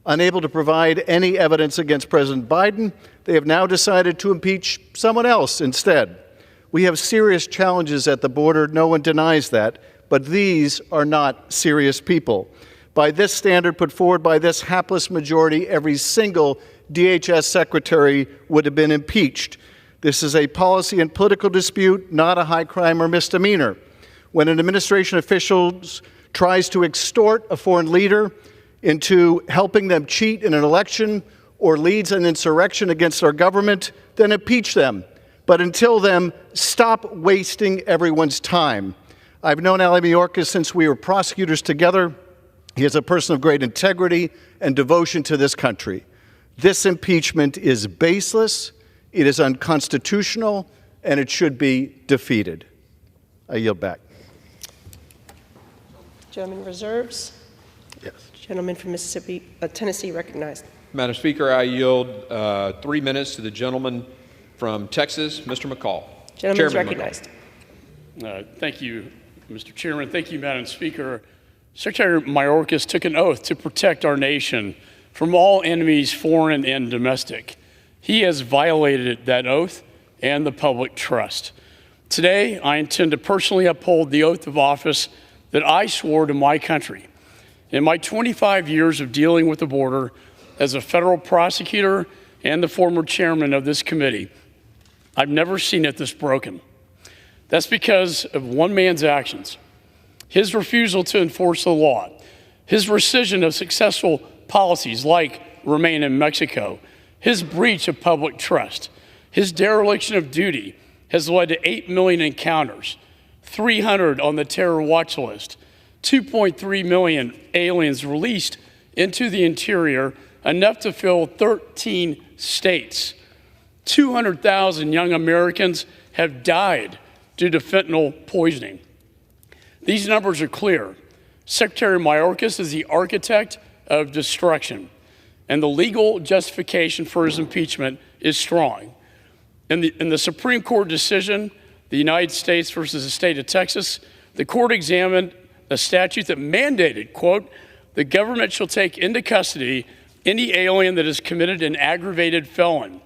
Unable to provide any evidence against President Biden, they have now decided to impeach someone else instead. We have serious challenges at the border, no one denies that, but these are not serious people. By this standard put forward by this hapless majority, every single DHS secretary would have been impeached. This is a policy and political dispute, not a high crime or misdemeanor. When an administration official tries to extort a foreign leader into helping them cheat in an election or leads an insurrection against our government, then impeach them. But until then, stop wasting everyone's time. I've known Ali Mayorkas since we were prosecutors together. He is a person of great integrity and devotion to this country. This impeachment is baseless, it is unconstitutional, and it should be defeated. I yield back. Gentleman reserves. Yes. Gentleman from Tennessee recognized. Madam Speaker, I yield 3 minutes to the gentleman from Texas, Mr. McCall. Gentleman is recognized. Thank you, Mr. Chairman. Thank you, Madam Speaker. Secretary Mayorkas took an oath to protect our nation from all enemies, foreign and domestic. He has violated that oath and the public trust. Today, I intend to personally uphold the oath of office that I swore to my country. In my 25 years of dealing with the border as a federal prosecutor and the former chairman of this committee, I've never seen it this broken. That's because of one man's actions, his refusal to enforce the law, his rescission of successful policies like Remain in Mexico, his breach of public trust, his dereliction of duty has led to 8 million encounters, 300 on the terror watch list, 2.3 million aliens released into the interior, enough to fill 13 states. 200,000 young Americans have died due to fentanyl poisoning. These numbers are clear. Secretary Mayorkas is the architect of destruction, and the legal justification for his impeachment is strong. In the Supreme Court decision, the United States versus the state of Texas, the court examined a statute that mandated, quote, the government shall take into custody any alien that has committed an aggravated felon.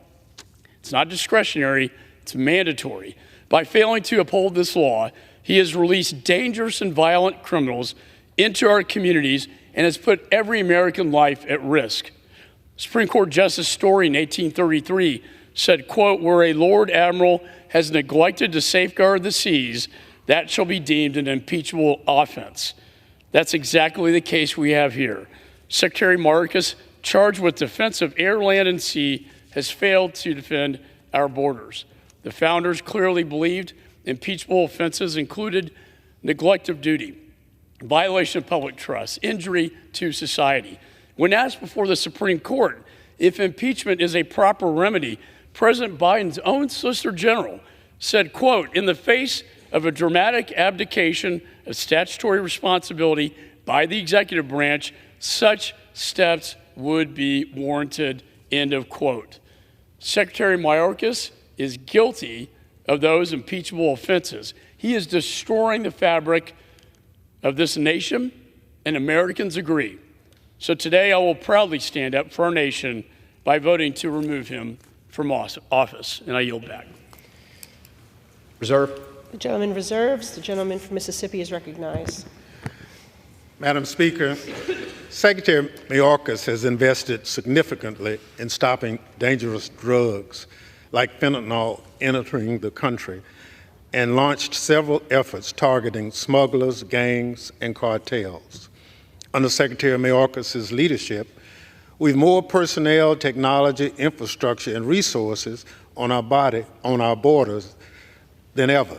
It's not discretionary, it's mandatory. By failing to uphold this law, he has released dangerous and violent criminals into our communities and has put every American life at risk. Supreme Court Justice Story in 1833 said, quote, where a Lord Admiral has neglected to safeguard the seas, that shall be deemed an impeachable offense. That's exactly the case we have here. Secretary Mayorkas, charged with defense of air, land, and sea, has failed to defend our borders. The founders clearly believed impeachable offenses included neglect of duty, violation of public trust, injury to society. When asked before the Supreme Court if impeachment is a proper remedy, President Biden's own Solicitor General said, quote, in the face of a dramatic abdication of statutory responsibility by the executive branch, such steps would be warranted, end of quote. Secretary Mayorkas is guilty of those impeachable offenses. He is destroying the fabric of this nation, and Americans agree. So today I will proudly stand up for our nation by voting to remove him from office, and I yield back. Reserve. The gentleman reserves. The gentleman from Mississippi is recognized. Madam Speaker, Secretary Mayorkas has invested significantly in stopping dangerous drugs like fentanyl entering the country and launched several efforts targeting smugglers, gangs, and cartels. Under Secretary Mayorkas' leadership, we've more personnel, technology, infrastructure, and resources on our borders than ever.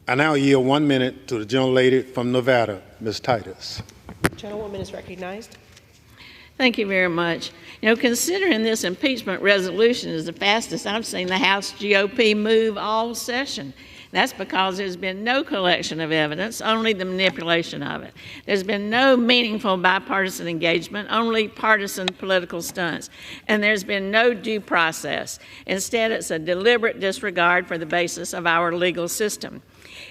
I now yield 1 minute to the gentlelady from Nevada, Ms. Titus. The gentlewoman is recognized. Thank you very much. You know, considering this impeachment resolution is the fastest I've seen the House GOP move all session. That's because there's been no collection of evidence, only the manipulation of it. There's been no meaningful bipartisan engagement, only partisan political stunts. And there's been no due process. Instead, it's a deliberate disregard for the basis of our legal system.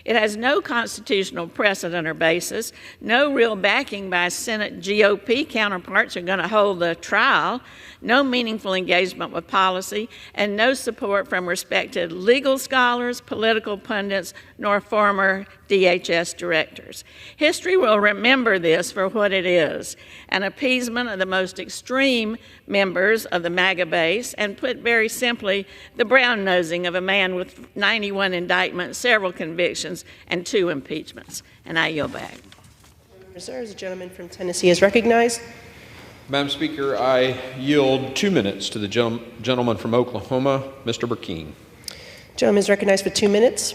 It has no constitutional precedent or basis, no real backing by Senate GOP counterparts who are going to hold the trial, no meaningful engagement with policy, and no support from respected legal scholars, political pundits, nor former DHS directors. History will remember this for what it is, an appeasement of the most extreme members of the MAGA base, and put very simply, the brown-nosing of a man with 91 indictments, several convictions, and 2 impeachments. And I yield back. Reserves. The gentleman from Tennessee is recognized. Madam Speaker, I yield 2 minutes to the gentleman from Oklahoma, Mr. Burkeen. Gentleman is recognized for 2 minutes.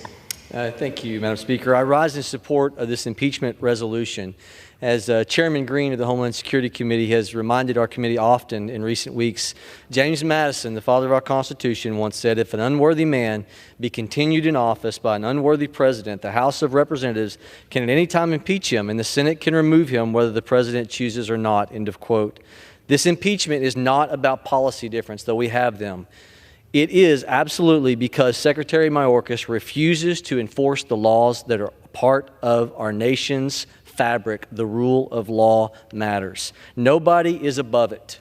Thank you, Madam Speaker. I rise in support of this impeachment resolution. As Chairman Green of the Homeland Security Committee has reminded our committee often in recent weeks, James Madison, the father of our Constitution, once said, if an unworthy man be continued in office by an unworthy president, the House of Representatives can at any time impeach him, and the Senate can remove him whether the president chooses or not, end of quote. This impeachment is not about policy difference, though we have them. It is absolutely because Secretary Mayorkas refuses to enforce the laws that are part of our nation's fabric. The rule of law matters. Nobody is above it,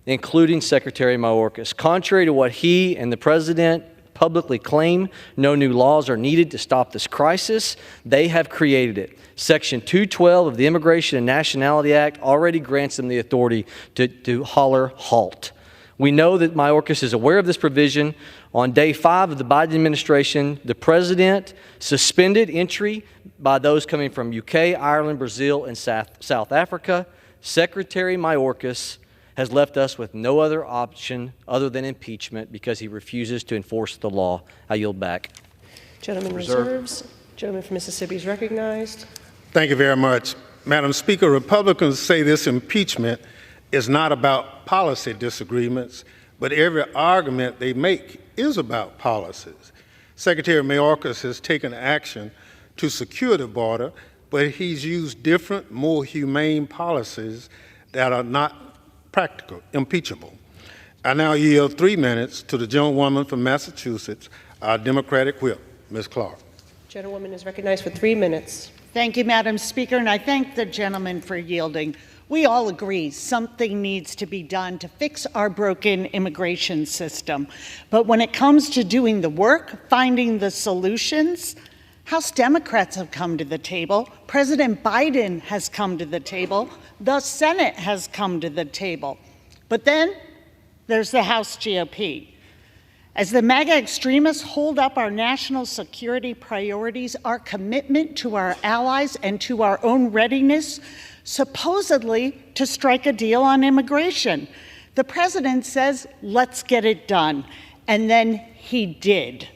including Secretary Mayorkas. Contrary to what he and the President publicly claim, no new laws are needed to stop this crisis. They have created it. Section 212 of the Immigration and Nationality Act already grants them the authority to holler halt. We know that Mayorkas is aware of this provision. On day 5 of the Biden administration, the President suspended entry by those coming from UK, Ireland, Brazil, and South Africa. Secretary Mayorkas has left us with no other option other than impeachment because he refuses to enforce the law. I yield back. Gentleman reserves. Gentleman from Mississippi is recognized. Thank you very much. Madam Speaker, Republicans say this impeachment is not about policy disagreements, but every argument they make is about policies. Secretary Mayorkas has taken action to secure the border, but he's used different, more humane policies that are not practical, impeachable. I now yield 3 minutes to the gentlewoman from Massachusetts, our Democratic whip, Ms. Clark. Gentlewoman is recognized for 3 minutes. Thank you, Madam Speaker, and I thank the gentleman for yielding. We all agree something needs to be done to fix our broken immigration system. But when it comes to doing the work, finding the solutions, House Democrats have come to the table. President Biden has come to the table. The Senate has come to the table. But then there's the House GOP. As the MAGA extremists hold up our national security priorities, our commitment to our allies and to our own readiness, supposedly to strike a deal on immigration. The president says, let's get it done. And then he did.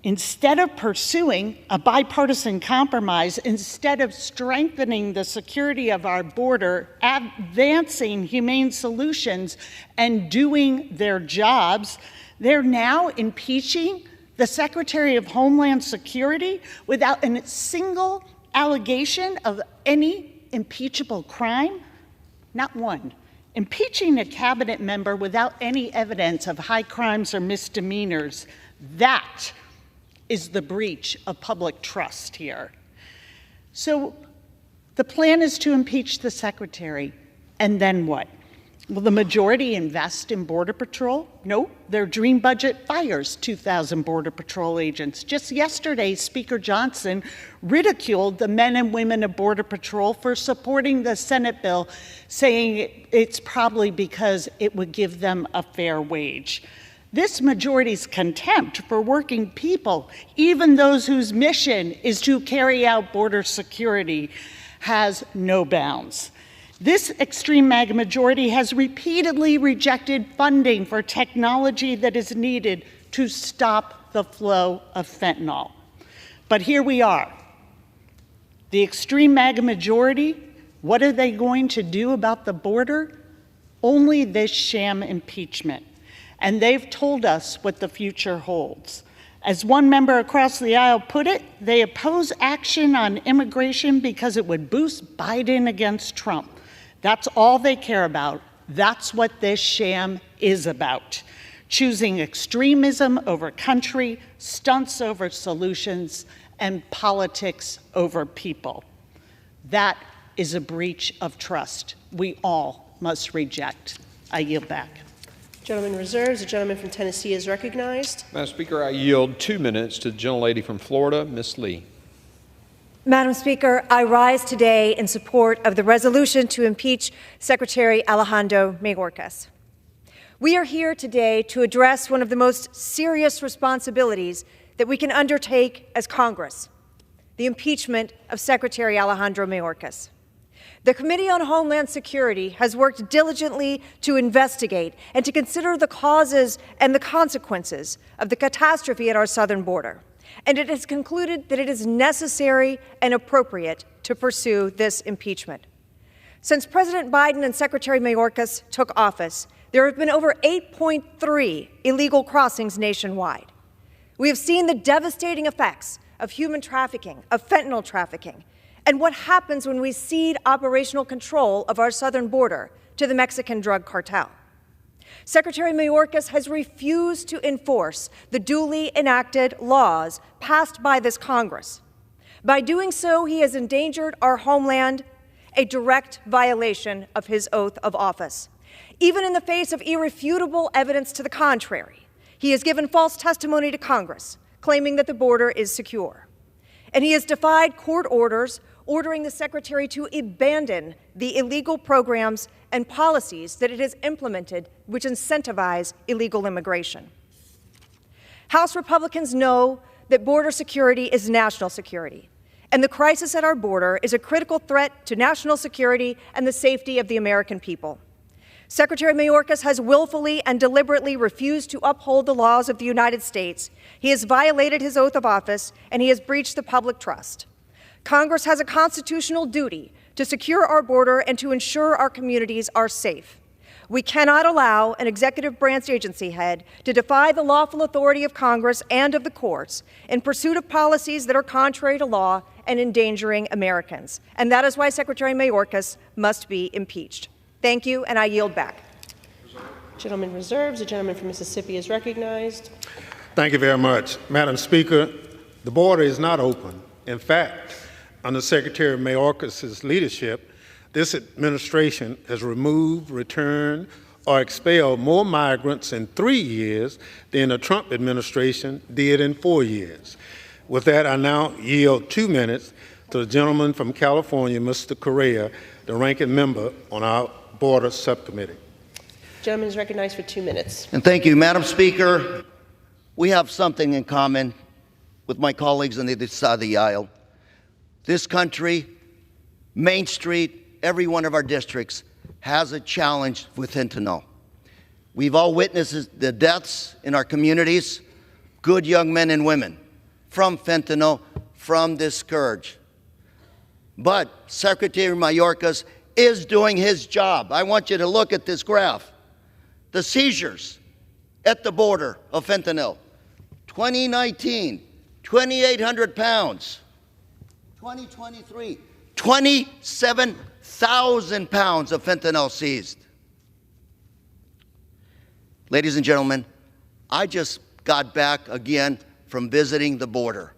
Instead of pursuing a bipartisan compromise, instead of strengthening the security of our border, advancing humane solutions, and doing their jobs, they're now impeaching the Secretary of Homeland Security without a single allegation of any impeachable crime? Not one. Impeaching a cabinet member without any evidence of high crimes or misdemeanors, that is the breach of public trust here. So the plan is to impeach the secretary, and then what? Will the majority invest in Border Patrol? No, their dream budget fires 2,000 Border Patrol agents. Just yesterday, Speaker Johnson ridiculed the men and women of Border Patrol for supporting the Senate bill, saying it's probably because it would give them a fair wage. This majority's contempt for working people, even those whose mission is to carry out border security, has no bounds. This extreme MAGA majority has repeatedly rejected funding for technology that is needed to stop the flow of fentanyl. But here we are. The extreme MAGA majority, what are they going to do about the border? Only this sham impeachment. And they've told us what the future holds. As one member across the aisle put it, they oppose action on immigration because it would boost Biden against Trump. That's all they care about. That's what this sham is about. Choosing extremism over country, stunts over solutions, and politics over people. That is a breach of trust we all must reject. I yield back. Gentleman reserves. The gentleman from Tennessee is recognized. Madam Speaker, I yield 2 minutes to the gentlelady from Florida, Ms. Lee. Madam Speaker, I rise today in support of the resolution to impeach Secretary Alejandro Mayorkas. We are here today to address one of the most serious responsibilities that we can undertake as Congress, the impeachment of Secretary Alejandro Mayorkas. The Committee on Homeland Security has worked diligently to investigate and to consider the causes and the consequences of the catastrophe at our southern border. And it has concluded that it is necessary and appropriate to pursue this impeachment. Since President Biden and Secretary Mayorkas took office, there have been over 8.3 illegal crossings nationwide. We have seen the devastating effects of human trafficking, of fentanyl trafficking, and what happens when we cede operational control of our southern border to the Mexican drug cartel. Secretary Mayorkas has refused to enforce the duly enacted laws passed by this Congress. By doing so, he has endangered our homeland, a direct violation of his oath of office. Even in the face of irrefutable evidence to the contrary, he has given false testimony to Congress, claiming that the border is secure. And he has defied court orders ordering the Secretary to abandon the illegal programs and policies that it has implemented which incentivize illegal immigration. House Republicans know that border security is national security, and the crisis at our border is a critical threat to national security and the safety of the American people. Secretary Mayorkas has willfully and deliberately refused to uphold the laws of the United States. He has violated his oath of office, and he has breached the public trust. Congress has a constitutional duty to secure our border and to ensure our communities are safe. We cannot allow an executive branch agency head to defy the lawful authority of Congress and of the courts in pursuit of policies that are contrary to law and endangering Americans. And that is why Secretary Mayorkas must be impeached. Thank you, and I yield back. Gentleman reserves. The gentleman from Mississippi is recognized. Thank you very much. Madam Speaker, the border is not open. In fact, under Secretary Mayorkas' leadership, this administration has removed, returned, or expelled more migrants in 3 years than the Trump administration did in 4 years. With that, I now yield 2 minutes to the gentleman from California, Mr. Correa, the ranking member on our Border Subcommittee. Gentleman is recognized for 2 minutes. And thank you, Madam Speaker. We have something in common with my colleagues on the other side of the aisle. This country, Main Street, every one of our districts has a challenge with fentanyl. We've all witnessed the deaths in our communities, good young men and women, from fentanyl, from this scourge. But Secretary Mayorkas is doing his job. I want you to look at this graph. The seizures at the border of fentanyl, 2019, 2,800 pounds. 2023, 27,000 pounds of fentanyl seized. Ladies and gentlemen, I just got back again from visiting the border.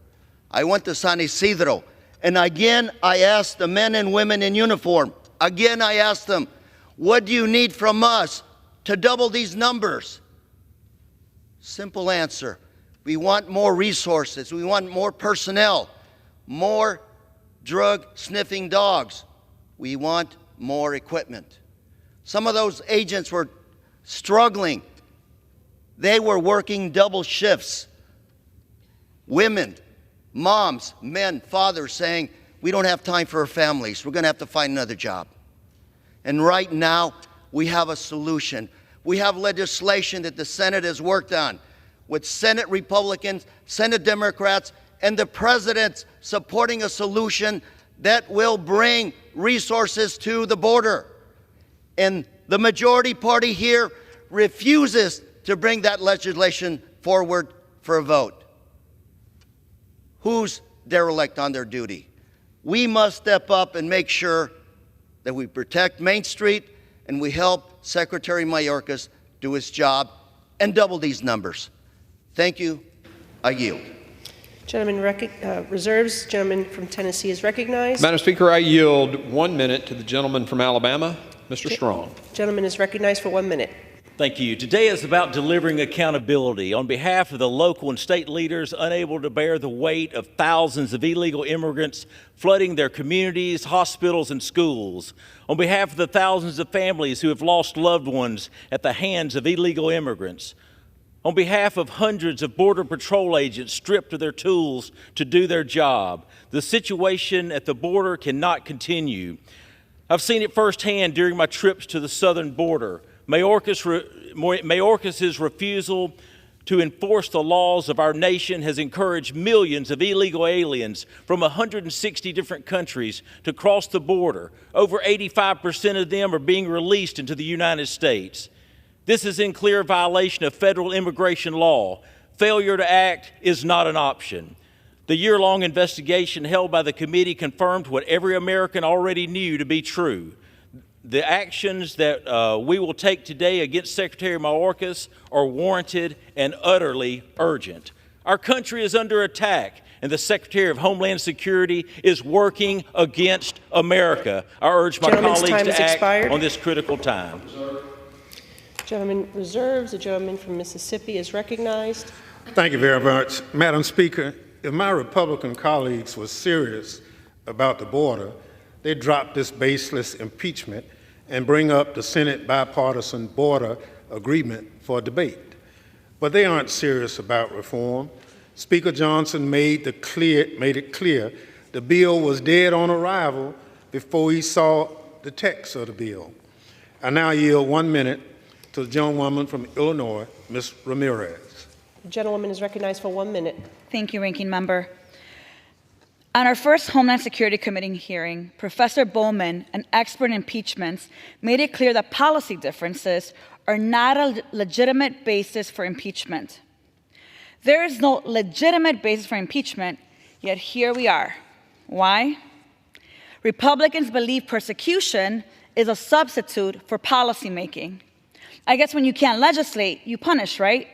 I went to San Isidro, and again I asked the men and women in uniform, again I asked them, what do you need from us to double these numbers? Simple answer, we want more resources, we want more personnel, more drug-sniffing dogs. We want more equipment. Some of those agents were struggling. They were working double shifts. Women, moms, men, fathers saying, we don't have time for our families. We're going to have to find another job. And right now, we have a solution. We have legislation that the Senate has worked on with Senate Republicans, Senate Democrats, and the President supporting a solution that will bring resources to the border. And the majority party here refuses to bring that legislation forward for a vote. Who's derelict on their duty? We must step up and make sure that we protect Main Street and we help Secretary Mayorkas do his job and double these numbers. Thank you. I yield. Gentleman reserves. Gentleman from Tennessee is recognized. Madam Speaker, I yield 1 minute to the gentleman from Alabama, Mr. Strong. Gentleman is recognized for 1 minute. Thank you. Today is about delivering accountability on behalf of the local and state leaders unable to bear the weight of thousands of illegal immigrants flooding their communities, hospitals, and schools. On behalf of the thousands of families who have lost loved ones at the hands of illegal immigrants. On behalf of hundreds of Border Patrol agents stripped of their tools to do their job. The situation at the border cannot continue. I've seen it firsthand during my trips to the southern border. Mayorkas's refusal to enforce the laws of our nation has encouraged millions of illegal aliens from 160 different countries to cross the border. Over 85% of them are being released into the United States. This is in clear violation of federal immigration law. Failure to act is not an option. The year-long investigation held by the committee confirmed what every American already knew to be true. The actions that we will take today against Secretary Mayorkas are warranted and utterly urgent. Our country is under attack, and the Secretary of Homeland Security is working against America. I urge my colleagues to act on this critical time. Gentleman reserves. The gentleman from Mississippi is recognized. Thank you very much. Madam Speaker, if my Republican colleagues were serious about the border, they'd drop this baseless impeachment and bring up the Senate bipartisan border agreement for debate. But they aren't serious about reform. Speaker Johnson made it clear the bill was dead on arrival before he saw the text of the bill. I now yield 1 minute to the gentlewoman from Illinois, Ms. Ramirez. The gentlewoman is recognized for 1 minute. Thank you, Ranking Member. On our first Homeland Security Committee hearing, Professor Bowman, an expert in impeachments, made it clear that policy differences are not a legitimate basis for impeachment. There is no legitimate basis for impeachment, yet here we are. Why? Republicans believe persecution is a substitute for policymaking. I guess when you can't legislate, you punish, right?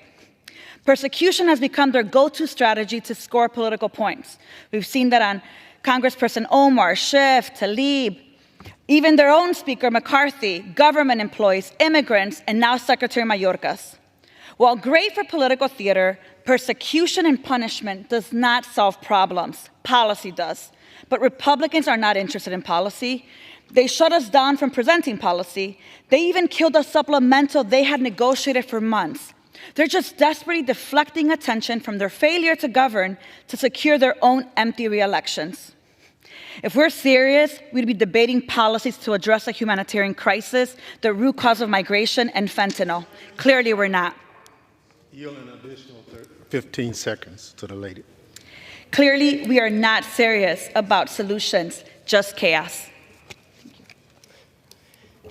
Persecution has become their go-to strategy to score political points. We've seen that on Congressperson Omar, Schiff, Tlaib, even their own Speaker McCarthy, government employees, immigrants, and now Secretary Mayorkas. While great for political theater, persecution and punishment does not solve problems. Policy does. But Republicans are not interested in policy. They shut us down from presenting policy. They even killed a supplemental they had negotiated for months. They're just desperately deflecting attention from their failure to govern to secure their own empty re-elections. If we're serious, we'd be debating policies to address a humanitarian crisis, the root cause of migration, and fentanyl. Clearly, we're not. Yield an additional 15 seconds to the lady. Clearly, we are not serious about solutions, just chaos.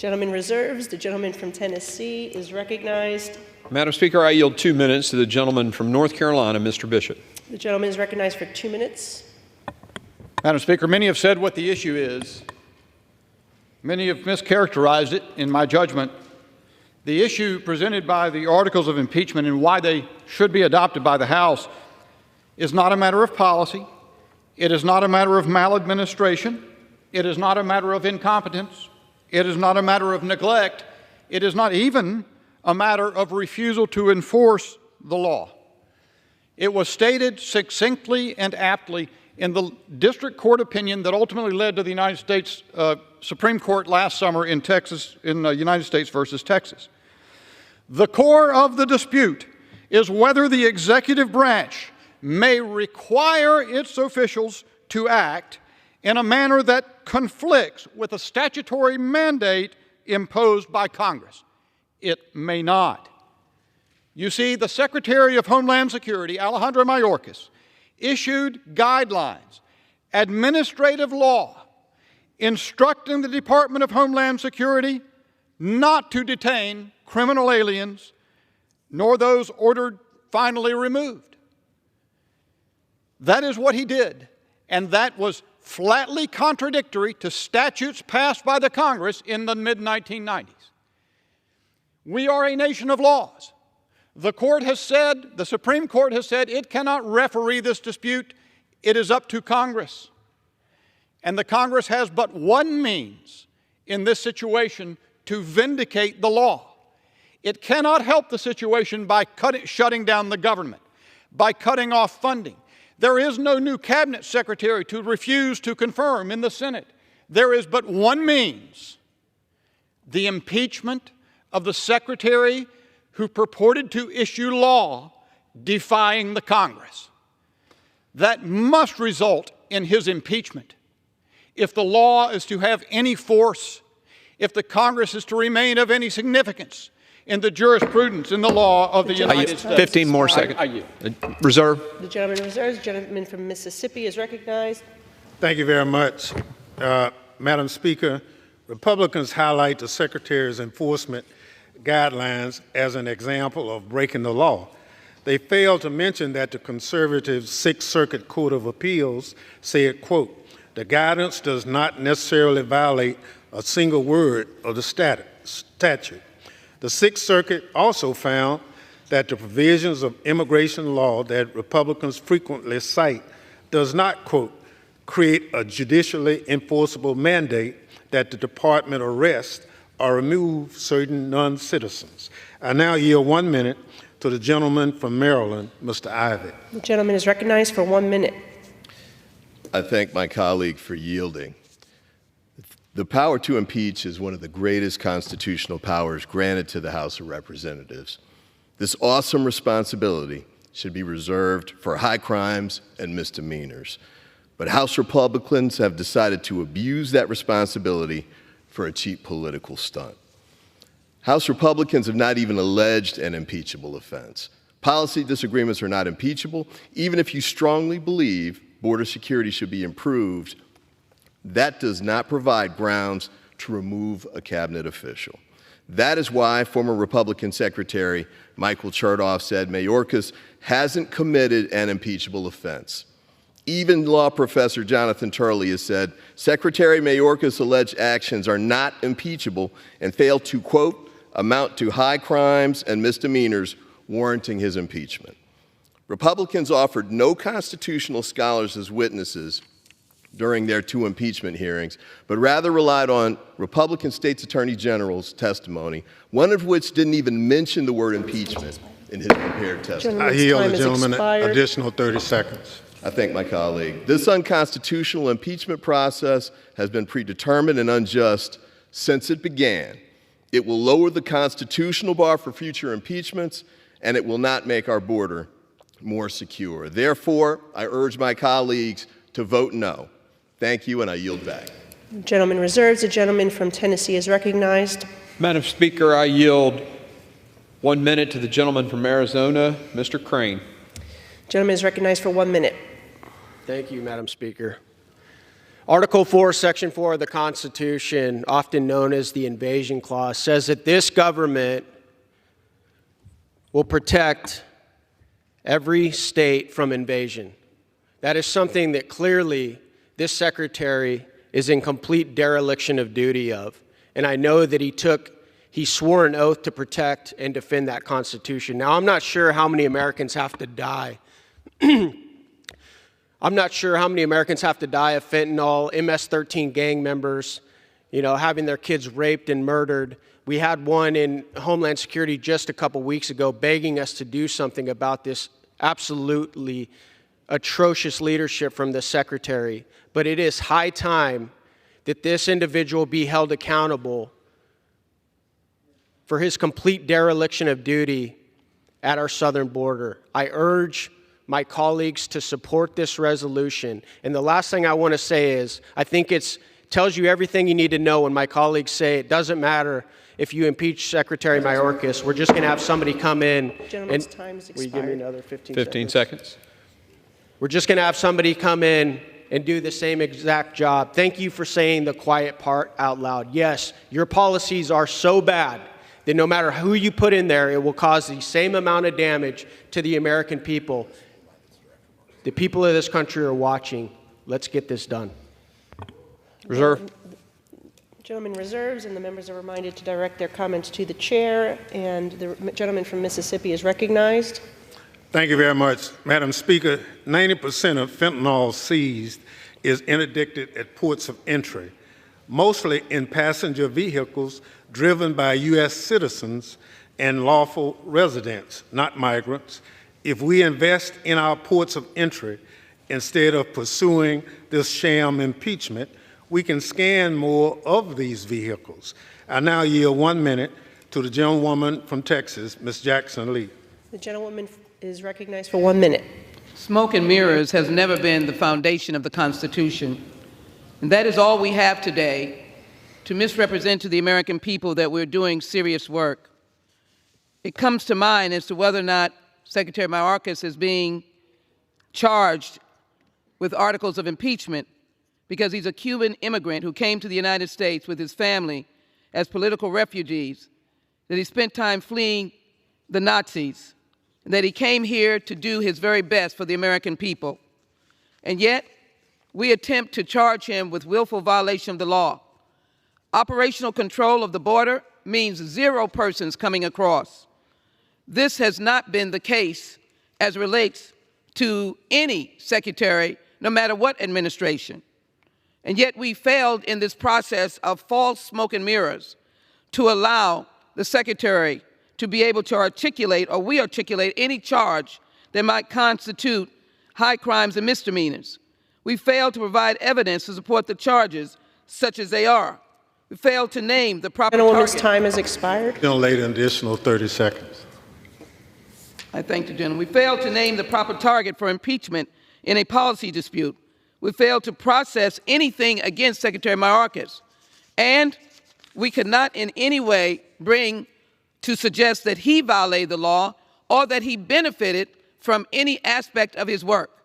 Gentleman reserves. The gentleman from Tennessee is recognized. Madam Speaker, I yield 2 minutes to the gentleman from North Carolina, Mr. Bishop. The gentleman is recognized for 2 minutes. Madam Speaker, many have said what the issue is. Many have mischaracterized it, in my judgment. The issue presented by the articles of impeachment and why they should be adopted by the House is not a matter of policy. It is not a matter of maladministration. It is not a matter of incompetence. It is not a matter of neglect. It is not even a matter of refusal to enforce the law. It was stated succinctly and aptly in the district court opinion that ultimately led to the United States Supreme Court last summer in Texas, in United States versus Texas. The core of the dispute is whether the executive branch may require its officials to act in a manner that conflicts with a statutory mandate imposed by Congress. It may not. You see, the Secretary of Homeland Security, Alejandro Mayorkas, issued guidelines, administrative law, instructing the Department of Homeland Security not to detain criminal aliens, nor those ordered finally removed. That is what he did, and that was flatly contradictory to statutes passed by the Congress in the mid-1990s. We are a nation of laws. The court has said, the Supreme Court has said, it cannot referee this dispute. It is up to Congress. And the Congress has but one means in this situation to vindicate the law. It cannot help the situation by shutting down the government, by cutting off funding. There is no new cabinet secretary to refuse to confirm in the Senate. There is but one means: the impeachment of the secretary who purported to issue law defying the Congress. That must result in his impeachment. If the law is to have any force, if the Congress is to remain of any significance in the jurisprudence, in the law of the United States. 15 more seconds. Reserve. The gentleman reserves. The gentleman from Mississippi is recognized. Thank you very much. Madam Speaker, Republicans highlight the Secretary's enforcement guidelines as an example of breaking the law. They fail to mention that the conservative Sixth Circuit Court of Appeals said, quote, "The guidance does not necessarily violate a single word of the statute." The Sixth Circuit also found that the provisions of immigration law that Republicans frequently cite does not, quote, "create a judicially enforceable mandate that the department arrest or remove certain non-citizens." I now yield 1 minute to the gentleman from Maryland, Mr. Ivey. The gentleman is recognized for 1 minute. I thank my colleague for yielding. The power to impeach is one of the greatest constitutional powers granted to the House of Representatives. This awesome responsibility should be reserved for high crimes and misdemeanors. But House Republicans have decided to abuse that responsibility for a cheap political stunt. House Republicans have not even alleged an impeachable offense. Policy disagreements are not impeachable. Even if you strongly believe border security should be improved, that does not provide grounds to remove a cabinet official. That is why former Republican Secretary Michael Chertoff said Mayorkas hasn't committed an impeachable offense. Even law professor Jonathan Turley has said Secretary Mayorkas' alleged actions are not impeachable and fail to, quote, "amount to high crimes and misdemeanors warranting his impeachment." Republicans offered no constitutional scholars as witnesses during their 2 impeachment hearings, but rather relied on Republican states' attorney general's testimony, one of which didn't even mention the word impeachment in his prepared testimony. I yield the gentleman an additional 30 seconds. I thank my colleague. This unconstitutional impeachment process has been predetermined and unjust since it began. It will lower the constitutional bar for future impeachments, and it will not make our border more secure. Therefore, I urge my colleagues to vote no. Thank you, and I yield back. The gentleman reserves. The gentleman from Tennessee is recognized. Madam Speaker, I yield 1 minute to the gentleman from Arizona, Mr. Crane. The gentleman is recognized for 1 minute. Thank you, Madam Speaker. Article 4, Section 4 of the Constitution, often known as the Invasion Clause, says that this government will protect every state from invasion. That is something that clearly this secretary is in complete dereliction of duty of. And I know that he swore an oath to protect and defend that Constitution. Now, I'm not sure how many Americans have to die. I'm not sure how many Americans have to die of fentanyl, MS-13 gang members, having their kids raped and murdered. We had one in Homeland Security just a couple weeks ago begging us to do something about this absolutely atrocious leadership from the secretary. But it is high time that this individual be held accountable for his complete dereliction of duty at our southern border. I urge my colleagues to support this resolution. And the last thing I want to say is, I think it tells you everything you need to know when my colleagues say it doesn't matter if you impeach Secretary Mayorkas. We're just going to have somebody come in. Gentleman's time is expired. Will you give me another 15 seconds? We're just going to have somebody come in and do the same exact job. Thank you for saying the quiet part out loud. Yes, your policies are so bad that no matter who you put in there, it will cause the same amount of damage to the American people. The people of this country are watching. Let's get this done. Reserve. Gentleman reserves, and the members are reminded to direct their comments to the chair. And the gentleman from Mississippi is recognized. Thank you very much. Madam Speaker, 90% of fentanyl seized is interdicted at ports of entry, mostly in passenger vehicles driven by U.S. citizens and lawful residents, not migrants. If we invest in our ports of entry instead of pursuing this sham impeachment, we can scan more of these vehicles. I now yield 1 minute to the gentlewoman from Texas, Ms. Jackson Lee. The gentlewoman is recognized for 1 minute. Smoke and mirrors has never been the foundation of the Constitution. And that is all we have today to misrepresent to the American people that we're doing serious work. It comes to mind as to whether or not Secretary Mayorkas is being charged with articles of impeachment because he's a Cuban immigrant who came to the United States with his family as political refugees, that he spent time fleeing the Nazis, and that he came here to do his very best for the American people. And yet, we attempt to charge him with willful violation of the law. Operational control of the border means 0 persons coming across. This has not been the case as relates to any secretary, no matter what administration. And yet we failed in this process of false smoke and mirrors to allow the secretary to be able to articulate, or we articulate, any charge that might constitute high crimes and misdemeanors. We failed to provide evidence to support the charges, such as they are. We failed to name the proper target. Gentlewoman's time has expired. Later, an additional 30 seconds. I thank the gentleman. We failed to name the proper target for impeachment in a policy dispute. We failed to process anything against Secretary Mayorkas. And we could not in any way bring to suggest that he violated the law or that he benefited from any aspect of his work.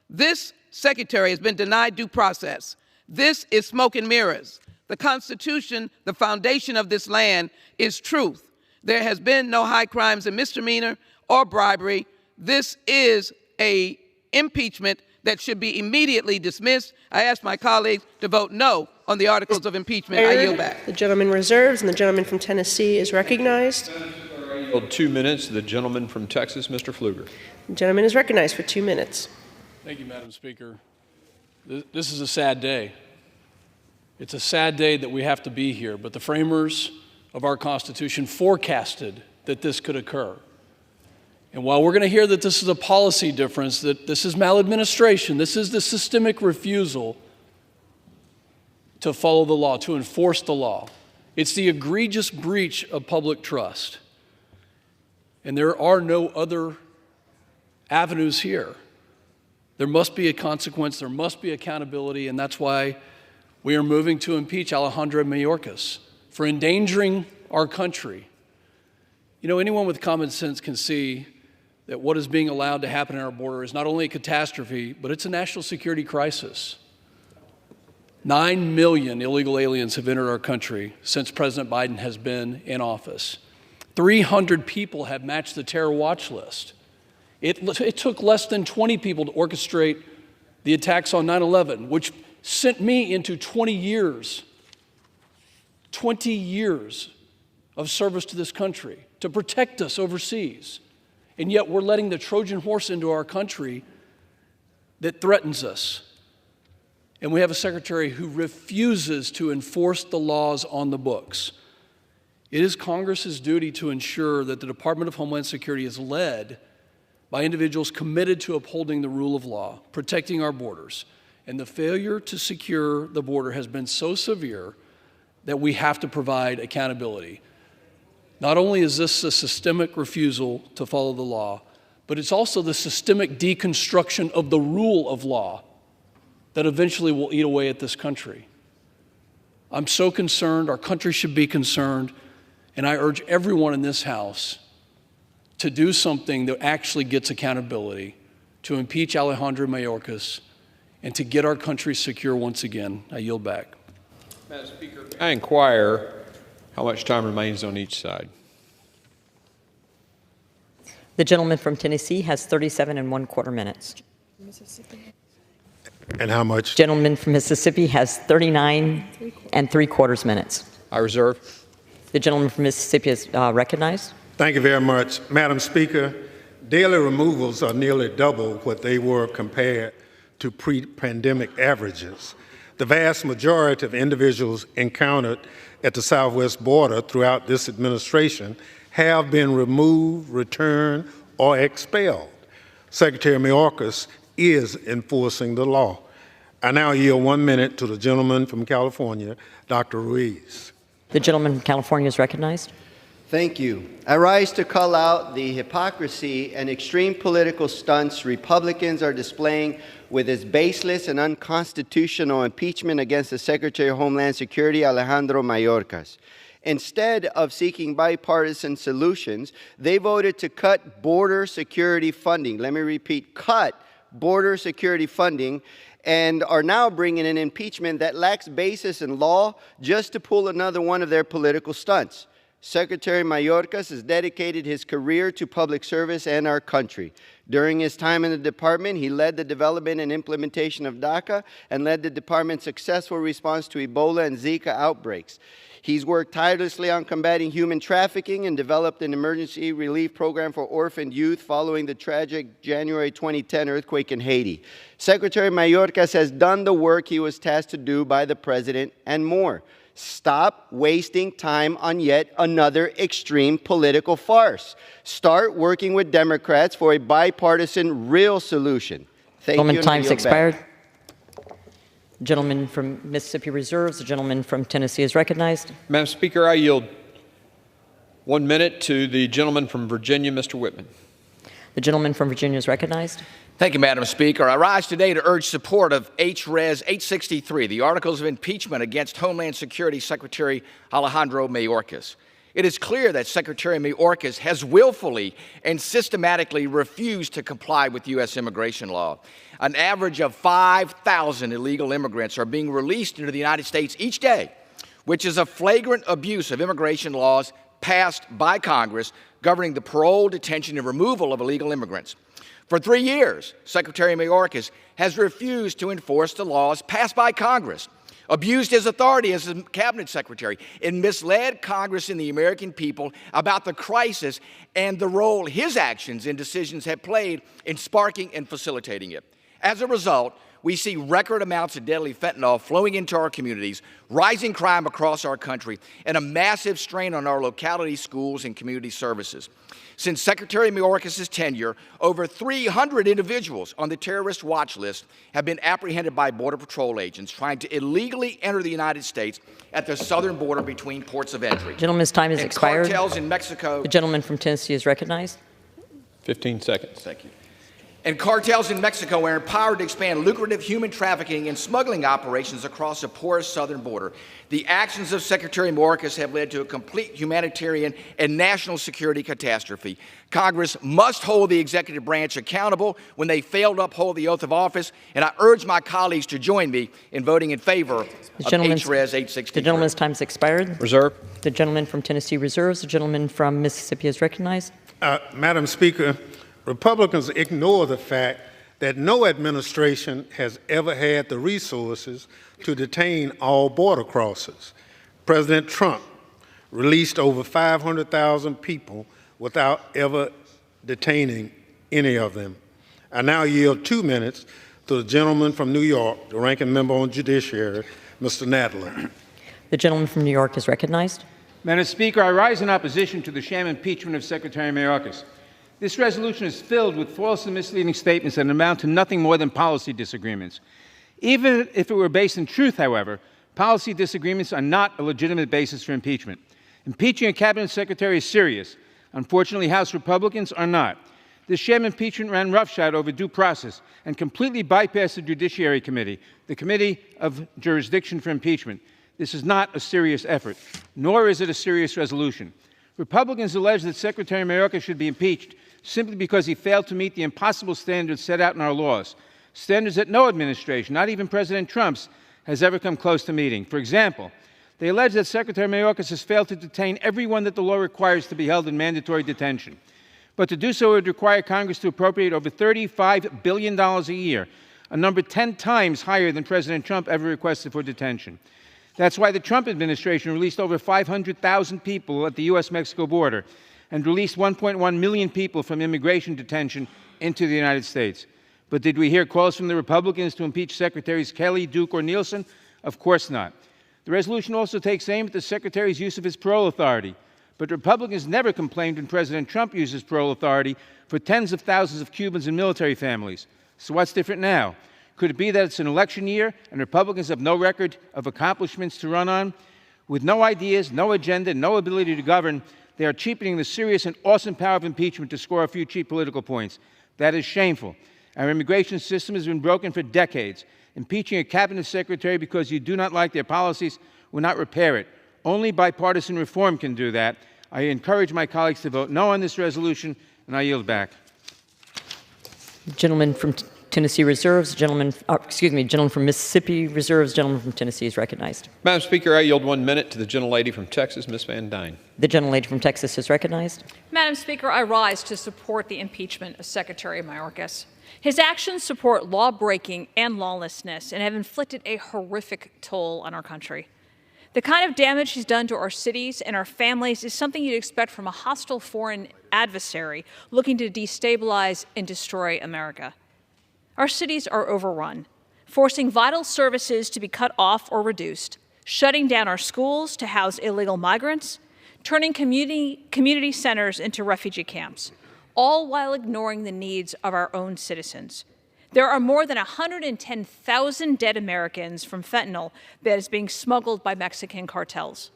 This secretary has been denied due process. This is smoke and mirrors. The Constitution, the foundation of this land, is truth. There has been no high crimes and misdemeanor or bribery. This is an impeachment that should be immediately dismissed. I ask my colleagues to vote no on the articles of impeachment. I yield back. The gentleman reserves, and the gentleman from Tennessee is recognized. 2 minutes. The gentleman from Texas, Mr. Pfluger. The gentleman is recognized for 2 minutes. Thank you, Madam Speaker. This is a sad day. It's a sad day that we have to be here, but the framers of our Constitution forecasted that this could occur. And while we're going to hear that this is a policy difference, that this is maladministration, this is the systemic refusal to follow the law, to enforce the law. It's the egregious breach of public trust. And there are no other avenues here. There must be a consequence, there must be accountability, and that's why we are moving to impeach Alejandro Mayorkas for endangering our country. You know, anyone with common sense can see that what is being allowed to happen in our border is not only a catastrophe, but it's a national security crisis. 9 million illegal aliens have entered our country since President Biden has been in office. 300 people have matched the terror watch list. It took less than 20 people to orchestrate the attacks on 9/11, which sent me into 20 years of service to this country to protect us overseas. And yet we're letting the Trojan horse into our country that threatens us. And we have a secretary who refuses to enforce the laws on the books. It is Congress's duty to ensure that the Department of Homeland Security is led by individuals committed to upholding the rule of law, protecting our borders. And the failure to secure the border has been so severe that we have to provide accountability. Not only is this a systemic refusal to follow the law, but it's also the systemic deconstruction of the rule of law that eventually will eat away at this country. I'm so concerned, our country should be concerned, and I urge everyone in this House to do something that actually gets accountability, to impeach Alejandro Mayorkas, and to get our country secure once again. I yield back. Madam Speaker, I inquire how much time remains on each side. The gentleman from Tennessee has 37 1/4 minutes. And how much? Gentleman from Mississippi has 39 3/4 minutes. I reserve. The gentleman from Mississippi is recognized. Thank you very much. Madam Speaker, daily removals are nearly double what they were compared to pre-pandemic averages. The vast majority of individuals encountered at the southwest border throughout this administration have been removed, returned, or expelled. Secretary Mayorkas is enforcing the law. I now yield 1 minute to the gentleman from California, Dr. Ruiz. The gentleman from California is recognized. Thank you. I rise to call out the hypocrisy and extreme political stunts Republicans are displaying with this baseless and unconstitutional impeachment against the Secretary of Homeland Security, Alejandro Mayorkas. Instead of seeking bipartisan solutions, they voted to cut border security funding. Let me repeat, cut border security funding, and are now bringing an impeachment that lacks basis in law just to pull another one of their political stunts. Secretary Mayorkas has dedicated his career to public service and our country. During his time in the department, he led the development and implementation of DACA and led the department's successful response to Ebola and Zika outbreaks. He's worked tirelessly on combating human trafficking and developed an emergency relief program for orphaned youth following the tragic January 2010 earthquake in Haiti. Secretary Mayorkas has done the work he was tasked to do by the president and more. Stop wasting time on yet another extreme political farce. Start working with Democrats for a bipartisan, real solution. Thank you. Time's expired. Gentleman from Mississippi reserves. The gentleman from Tennessee is recognized. Madam Speaker, I yield 1 minute to the gentleman from Virginia, Mr. Whitman. The gentleman from Virginia is recognized. Thank you, Madam Speaker. I rise today to urge support of H.Res. 863, the Articles of Impeachment against Homeland Security Secretary Alejandro Mayorkas. It is clear that Secretary Mayorkas has willfully and systematically refused to comply with U.S. immigration law. An average of 5,000 illegal immigrants are being released into the United States each day, which is a flagrant abuse of immigration laws passed by Congress governing the parole, detention, and removal of illegal immigrants. For 3 years, Secretary Mayorkas has refused to enforce the laws passed by Congress, abused his authority as a cabinet secretary, and misled Congress and the American people about the crisis and the role his actions and decisions have played in sparking and facilitating it. As a result, we see record amounts of deadly fentanyl flowing into our communities, rising crime across our country, and a massive strain on our locality, schools, and community services. Since Secretary Mayorkas' tenure, over 300 individuals on the terrorist watch list have been apprehended by Border Patrol agents trying to illegally enter the United States at the southern border between ports of entry. Gentleman's time has expired. Cartels in Mexico. The gentleman from Tennessee is recognized. 15 seconds. Thank you. And cartels in Mexico are empowered to expand lucrative human trafficking and smuggling operations across the porous southern border. The actions of Secretary Mayorkas have led to a complete humanitarian and national security catastrophe. Congress must hold the executive branch accountable when they fail to uphold the oath of office, and I urge my colleagues to join me in voting in favor of HRES 863. The gentleman's time has expired. Reserve. The gentleman from Tennessee reserves. The gentleman from Mississippi is recognized. Madam Speaker, Republicans ignore the fact that no administration has ever had the resources to detain all border crossers. President Trump released over 500,000 people without ever detaining any of them. I now yield 2 minutes to the gentleman from New York, the ranking member on Judiciary, Mr. Nadler. The gentleman from New York is recognized. Madam Speaker, I rise in opposition to the sham impeachment of Secretary Mayorkas. This resolution is filled with false and misleading statements that amount to nothing more than policy disagreements. Even if it were based in truth, however, policy disagreements are not a legitimate basis for impeachment. Impeaching a cabinet secretary is serious. Unfortunately, House Republicans are not. This sham impeachment ran roughshod over due process and completely bypassed the Judiciary Committee, the committee of jurisdiction for impeachment. This is not a serious effort, nor is it a serious resolution. Republicans allege that Secretary Mayorkas should be impeached simply because he failed to meet the impossible standards set out in our laws, standards that no administration, not even President Trump's, has ever come close to meeting. For example, they allege that Secretary Mayorkas has failed to detain everyone that the law requires to be held in mandatory detention. But to do so would require Congress to appropriate over $35 billion a year, a number 10 times higher than President Trump ever requested for detention. That's why the Trump administration released over 500,000 people at the U.S.-Mexico border and released 1.1 million people from immigration detention into the United States. But did we hear calls from the Republicans to impeach Secretaries Kelly, Duke, or Nielsen? Of course not. The resolution also takes aim at the Secretary's use of his parole authority. But Republicans never complained when President Trump used his parole authority for tens of thousands of Cubans and military families. So what's different now? Could it be that it's an election year and Republicans have no record of accomplishments to run on? With no ideas, no agenda, no ability to govern, they are cheapening the serious and awesome power of impeachment to score a few cheap political points. That is shameful. Our immigration system has been broken for decades. Impeaching a cabinet secretary because you do not like their policies will not repair it. Only bipartisan reform can do that. I encourage my colleagues to vote no on this resolution, and I yield back. Gentleman from Tennessee reserves. Gentleman from Mississippi reserves. Gentleman from Tennessee is recognized. Madam Speaker, I yield 1 minute to the gentlelady from Texas, Ms. Van Dyne. The gentlelady from Texas is recognized. Madam Speaker, I rise to support the impeachment of Secretary Mayorkas. His actions support law-breaking and lawlessness and have inflicted a horrific toll on our country. The kind of damage he's done to our cities and our families is something you'd expect from a hostile foreign adversary looking to destabilize and destroy America. Our cities are overrun, forcing vital services to be cut off or reduced, shutting down our schools to house illegal migrants, turning community centers into refugee camps, all while ignoring the needs of our own citizens. There are more than 110,000 dead Americans from fentanyl that is being smuggled by Mexican cartels.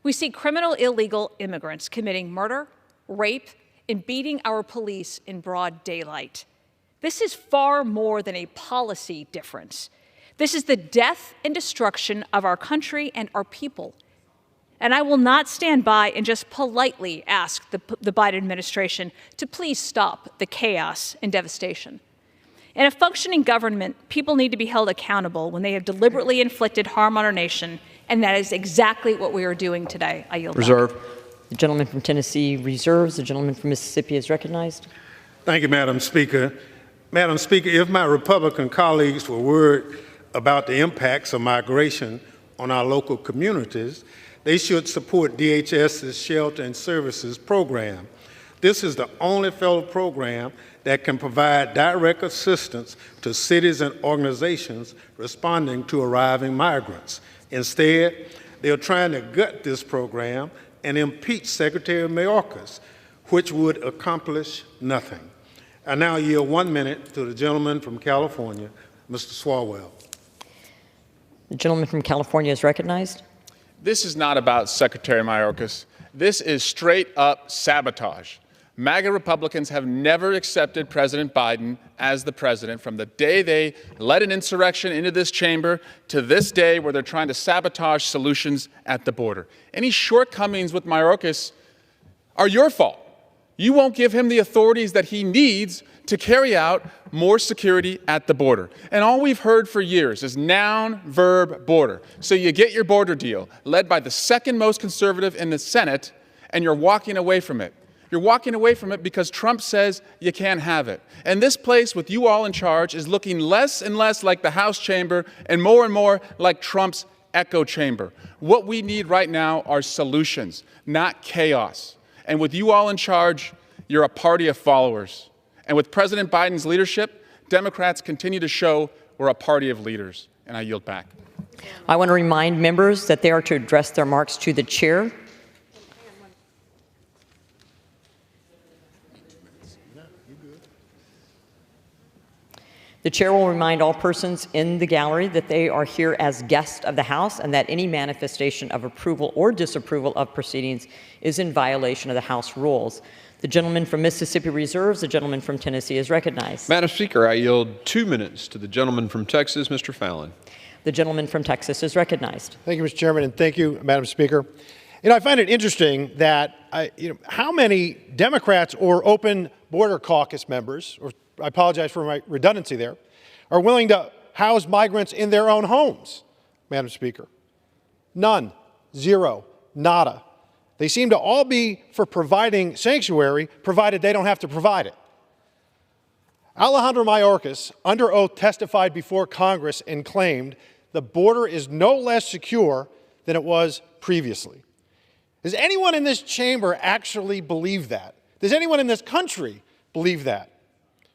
We see criminal illegal immigrants committing murder, rape, and beating our police in broad daylight. This is far more than a policy difference. This is the death and destruction of our country and our people. And I will not stand by and just politely ask the Biden administration to please stop the chaos and devastation. In a functioning government, people need to be held accountable when they have deliberately inflicted harm on our nation, and that is exactly what we are doing today. I yield Reserve. back. The gentleman from Tennessee reserves. The gentleman from Mississippi is recognized. Thank you, Madam Speaker. Madam Speaker, if my Republican colleagues were worried about the impacts of migration on our local communities, they should support DHS's Shelter and Services program. This is the only federal program that can provide direct assistance to cities and organizations responding to arriving migrants. Instead, they are trying to gut this program and impeach Secretary Mayorkas, which would accomplish nothing. I now yield 1 minute to the gentleman from California, Mr. Swalwell. The gentleman from California is recognized. This is not about Secretary Mayorkas. This is straight up sabotage. MAGA Republicans have never accepted President Biden as the president from the day they led an insurrection into this chamber to this day where they're trying to sabotage solutions at the border. Any shortcomings with Mayorkas are your fault. You won't give him the authorities that he needs to carry out more security at the border. And all we've heard for years is noun, verb, border. So you get your border deal, led by the second most conservative in the Senate, and you're walking away from it. You're walking away from it because Trump says you can't have it. And this place, with you all in charge, is looking less and less like the House chamber and more like Trump's echo chamber. What we need right now are solutions, not chaos. And with you all in charge, you're a party of followers. And with President Biden's leadership, Democrats continue to show we're a party of leaders. And I yield back. I want to remind members that they are to address their remarks to the chair. The chair will remind all persons in the gallery that they are here as guests of the House and that any manifestation of approval or disapproval of proceedings is in violation of the House rules. The gentleman from Mississippi reserves. The gentleman from Tennessee is recognized. Madam Speaker, I yield 2 minutes to the gentleman from Texas, Mr. Fallon. The gentleman from Texas is recognized. Thank you, Mr. Chairman, and thank you, Madam Speaker. I find it interesting that how many Democrats or open border caucus members, or I apologize for my redundancy there, are willing to house migrants in their own homes, Madam Speaker. None, zero, nada. They seem to all be for providing sanctuary, provided they don't have to provide it. Alejandro Mayorkas, under oath, testified before Congress and claimed the border is no less secure than it was previously. Does anyone in this chamber actually believe that? Does anyone in this country believe that?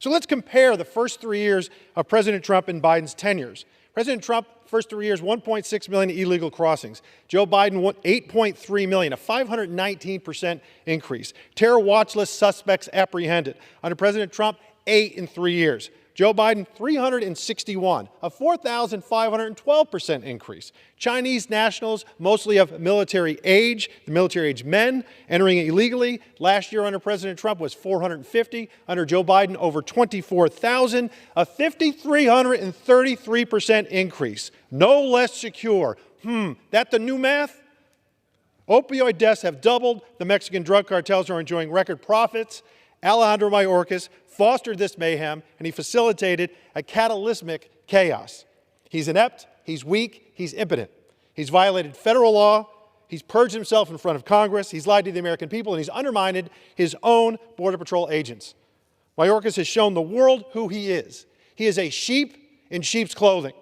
So let's compare the first 3 years of President Trump and Biden's tenures. President Trump, first 3 years, 1.6 million illegal crossings. Joe Biden, 8.3 million, a 519% increase. Terror watch list suspects apprehended. Under President Trump, 8 in 3 years. Joe Biden, 361, a 4,512% increase. Chinese nationals, mostly of military age, the military-age men entering illegally. Last year under President Trump was 450. Under Joe Biden, over 24,000, a 5,333% increase. No less secure. That the new math? Opioid deaths have doubled. The Mexican drug cartels are enjoying record profits. Alejandro Mayorkas fostered this mayhem, and he facilitated a cataclysmic chaos. He's inept, he's weak, he's impotent. He's violated federal law, he's purged himself in front of Congress, he's lied to the American people, and he's undermined his own Border Patrol agents. Mayorkas has shown the world who he is. He is a sheep in sheep's clothing.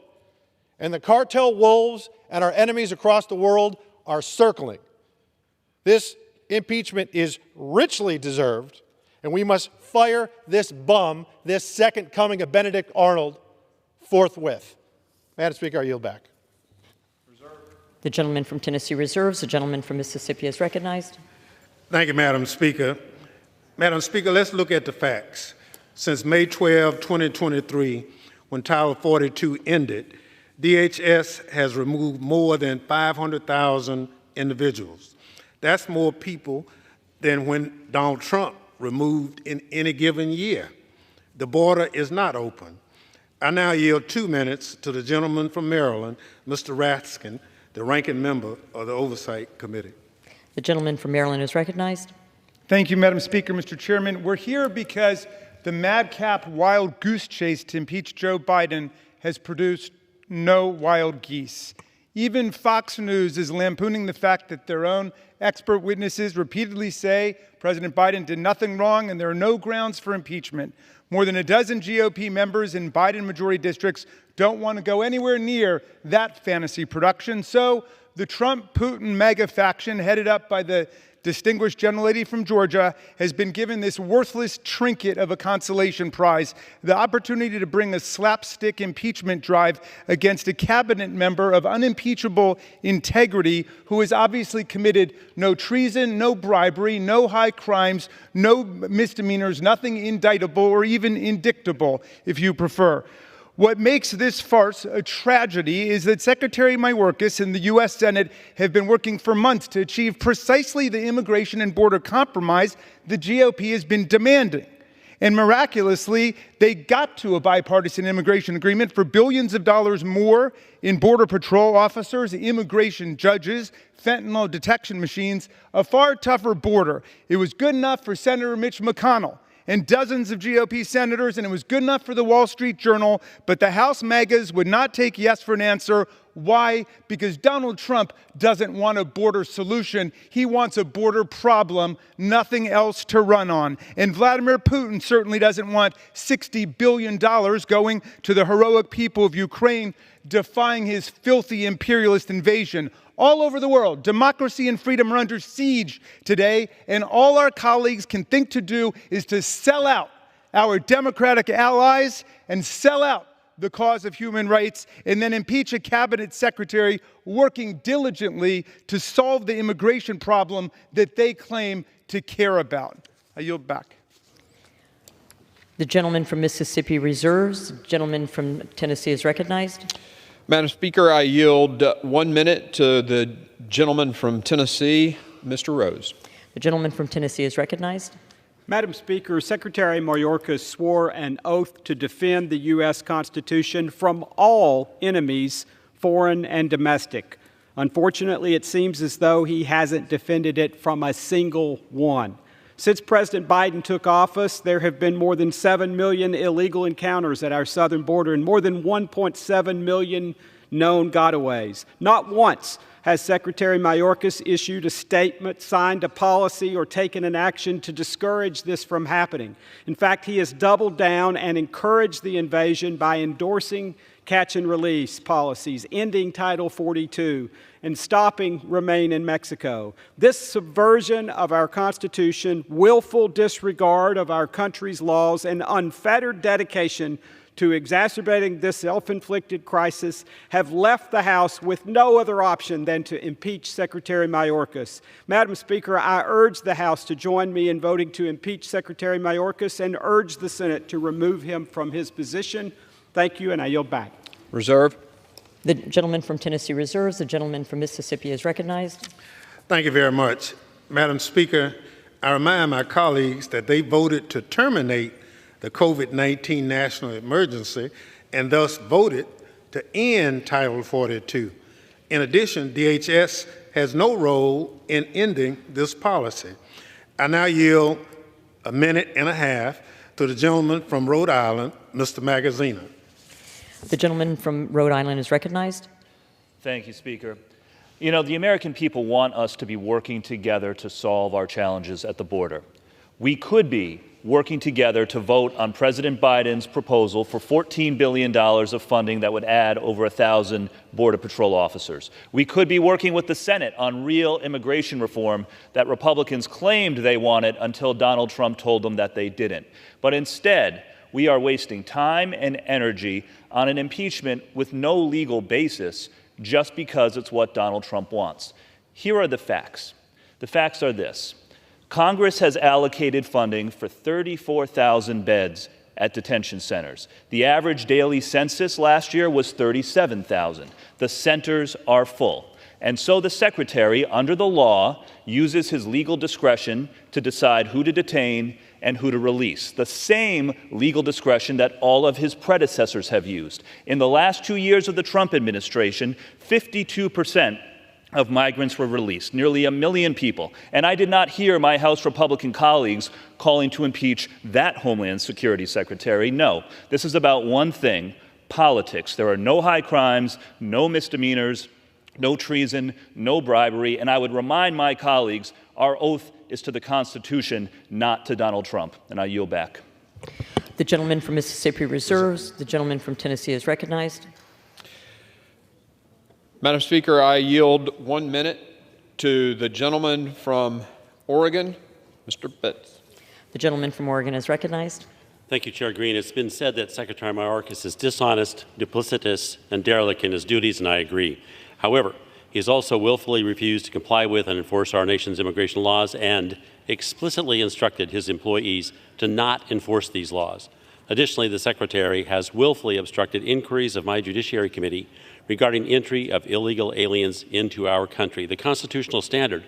And the cartel wolves and our enemies across the world are circling. This impeachment is richly deserved, and we must fire this bum, this second coming of Benedict Arnold, forthwith. Madam Speaker, I yield back. The gentleman from Tennessee reserves. The gentleman from Mississippi is recognized. Thank you, Madam Speaker. Madam Speaker, let's look at the facts. Since May 12, 2023, when Title 42 ended, DHS has removed more than 500,000 individuals. That's more people than when Donald Trump removed in any given year. The border is not open. I now yield 2 minutes to the gentleman from Maryland, Mr. Raskin, the ranking member of the Oversight Committee. The gentleman from Maryland is recognized. Thank you, Madam Speaker. Mr. Chairman, we're here because the madcap wild goose chase to impeach Joe Biden has produced no wild geese. Even Fox News is lampooning the fact that their own expert witnesses repeatedly say President Biden did nothing wrong and there are no grounds for impeachment. More than a dozen GOP members in Biden-majority districts don't want to go anywhere near that fantasy production. So the Trump-Putin mega faction, headed up by the distinguished gentlelady from Georgia, has been given this worthless trinket of a consolation prize, the opportunity to bring a slapstick impeachment drive against a cabinet member of unimpeachable integrity who has obviously committed no treason, no bribery, no high crimes, no misdemeanors, nothing indictable or even indictable, if you prefer. What makes this farce a tragedy is that Secretary Mayorkas and the U.S. Senate have been working for months to achieve precisely the immigration and border compromise the GOP has been demanding. And miraculously, they got to a bipartisan immigration agreement for billions of dollars more in Border Patrol officers, immigration judges, fentanyl detection machines, a far tougher border. It was good enough for Senator Mitch McConnell and dozens of GOP senators, and it was good enough for the Wall Street Journal, but the House MAGAs would not take yes for an answer. Why? Because Donald Trump doesn't want a border solution. He wants a border problem, nothing else to run on. And Vladimir Putin certainly doesn't want $60 billion going to the heroic people of Ukraine, defying his filthy imperialist invasion. All over the world, democracy and freedom are under siege today, and all our colleagues can think to do is to sell out our Democratic allies and sell out the cause of human rights, and then impeach a cabinet secretary working diligently to solve the immigration problem that they claim to care about. I yield back. The gentleman from Mississippi reserves. The gentleman from Tennessee is recognized. Madam Speaker, I yield 1 minute to the gentleman from Tennessee, Mr. Rose. The gentleman from Tennessee is recognized. Madam Speaker, Secretary Mayorkas swore an oath to defend the U.S. Constitution from all enemies, foreign and domestic. Unfortunately, it seems as though he hasn't defended it from a single one. Since President Biden took office, there have been more than 7 million illegal encounters at our southern border and more than 1.7 million known gotaways. Not once has Secretary Mayorkas issued a statement, signed a policy, or taken an action to discourage this from happening. In fact, he has doubled down and encouraged the invasion by endorsing catch and release policies, ending Title 42, and stopping Remain in Mexico. This subversion of our Constitution, willful disregard of our country's laws, and unfettered dedication to exacerbating this self-inflicted crisis have left the House with no other option than to impeach Secretary Mayorkas. Madam Speaker, I urge the House to join me in voting to impeach Secretary Mayorkas and urge the Senate to remove him from his position. Thank you, and I yield back. Reserve. The gentleman from Tennessee reserves. The gentleman from Mississippi is recognized. Thank you very much. Madam Speaker, I remind my colleagues that they voted to terminate the COVID-19 national emergency and thus voted to end Title 42. In addition, DHS has no role in ending this policy. I now yield a minute and a half to the gentleman from Rhode Island, Mr. Magaziner. The gentleman from Rhode Island is recognized. Thank you, Speaker. You know, the American people want us to be working together to solve our challenges at the border. We could be working together to vote on President Biden's proposal for $14 billion of funding that would add over 1,000 Border Patrol officers. We could be working with the Senate on real immigration reform that Republicans claimed they wanted until Donald Trump told them that they didn't. But instead, we are wasting time and energy on an impeachment with no legal basis just because it's what Donald Trump wants. Here are the facts. The facts are this. Congress has allocated funding for 34,000 beds at detention centers. The average daily census last year was 37,000. The centers are full. And so the Secretary, under the law, uses his legal discretion to decide who to detain and who to release, the same legal discretion that all of his predecessors have used. In the last 2 years of the Trump administration, 52% of migrants were released, nearly 1 million people. And I did not hear my House Republican colleagues calling to impeach that Homeland Security Secretary. No, this is about one thing, politics. There are no high crimes, no misdemeanors, no treason, no bribery. And I would remind my colleagues, our oath is to the Constitution, not to Donald Trump. And I yield back. The gentleman from Mississippi reserves. The gentleman from Tennessee is recognized. Madam Speaker, I yield 1 minute to the gentleman from Oregon, Mr. Betts. The gentleman from Oregon is recognized. Thank you, Chair Green. It's been said that Secretary Mayorkas is dishonest, duplicitous, and derelict in his duties, and I agree. However, he has also willfully refused to comply with and enforce our nation's immigration laws and explicitly instructed his employees to not enforce these laws. Additionally, the Secretary has willfully obstructed inquiries of my Judiciary Committee regarding entry of illegal aliens into our country. The constitutional standard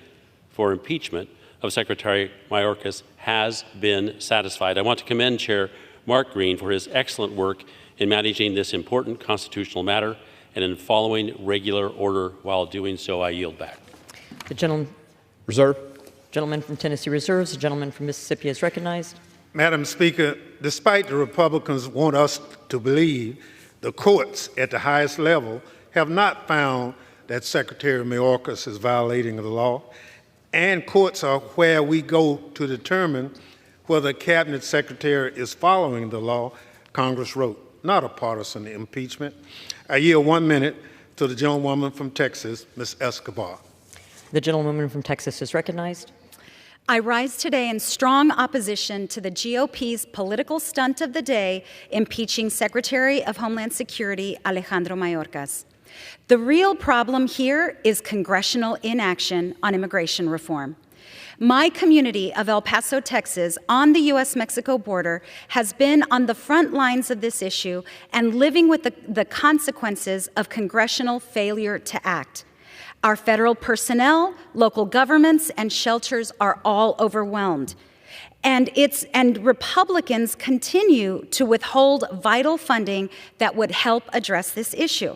for impeachment of Secretary Mayorkas has been satisfied. I want to commend Chair Mark Green for his excellent work in managing this important constitutional matter and in following regular order. While doing so, I yield back. The gentleman from Tennessee reserves. The gentleman from Mississippi is recognized. Madam Speaker, despite the Republicans want us to believe, the courts at the highest level have not found that Secretary Mayorkas is violating the law, and courts are where we go to determine whether a cabinet secretary is following the law Congress wrote, not a partisan impeachment. I yield 1 minute to the gentlewoman from Texas, Ms. Escobar. The gentlewoman from Texas is recognized. I rise today in strong opposition to the GOP's political stunt of the day, impeaching Secretary of Homeland Security Alejandro Mayorkas. The real problem here is congressional inaction on immigration reform. My community of El Paso, Texas, on the U.S.-Mexico border, has been on the front lines of this issue and living with the consequences of congressional failure to act. Our federal personnel, local governments, and shelters are all overwhelmed. And Republicans continue to withhold vital funding that would help address this issue.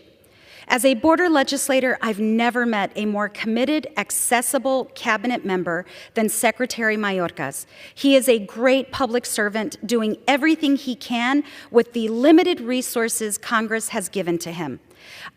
As a border legislator, I've never met a more committed, accessible cabinet member than Secretary Mayorkas. He is a great public servant doing everything he can with the limited resources Congress has given to him.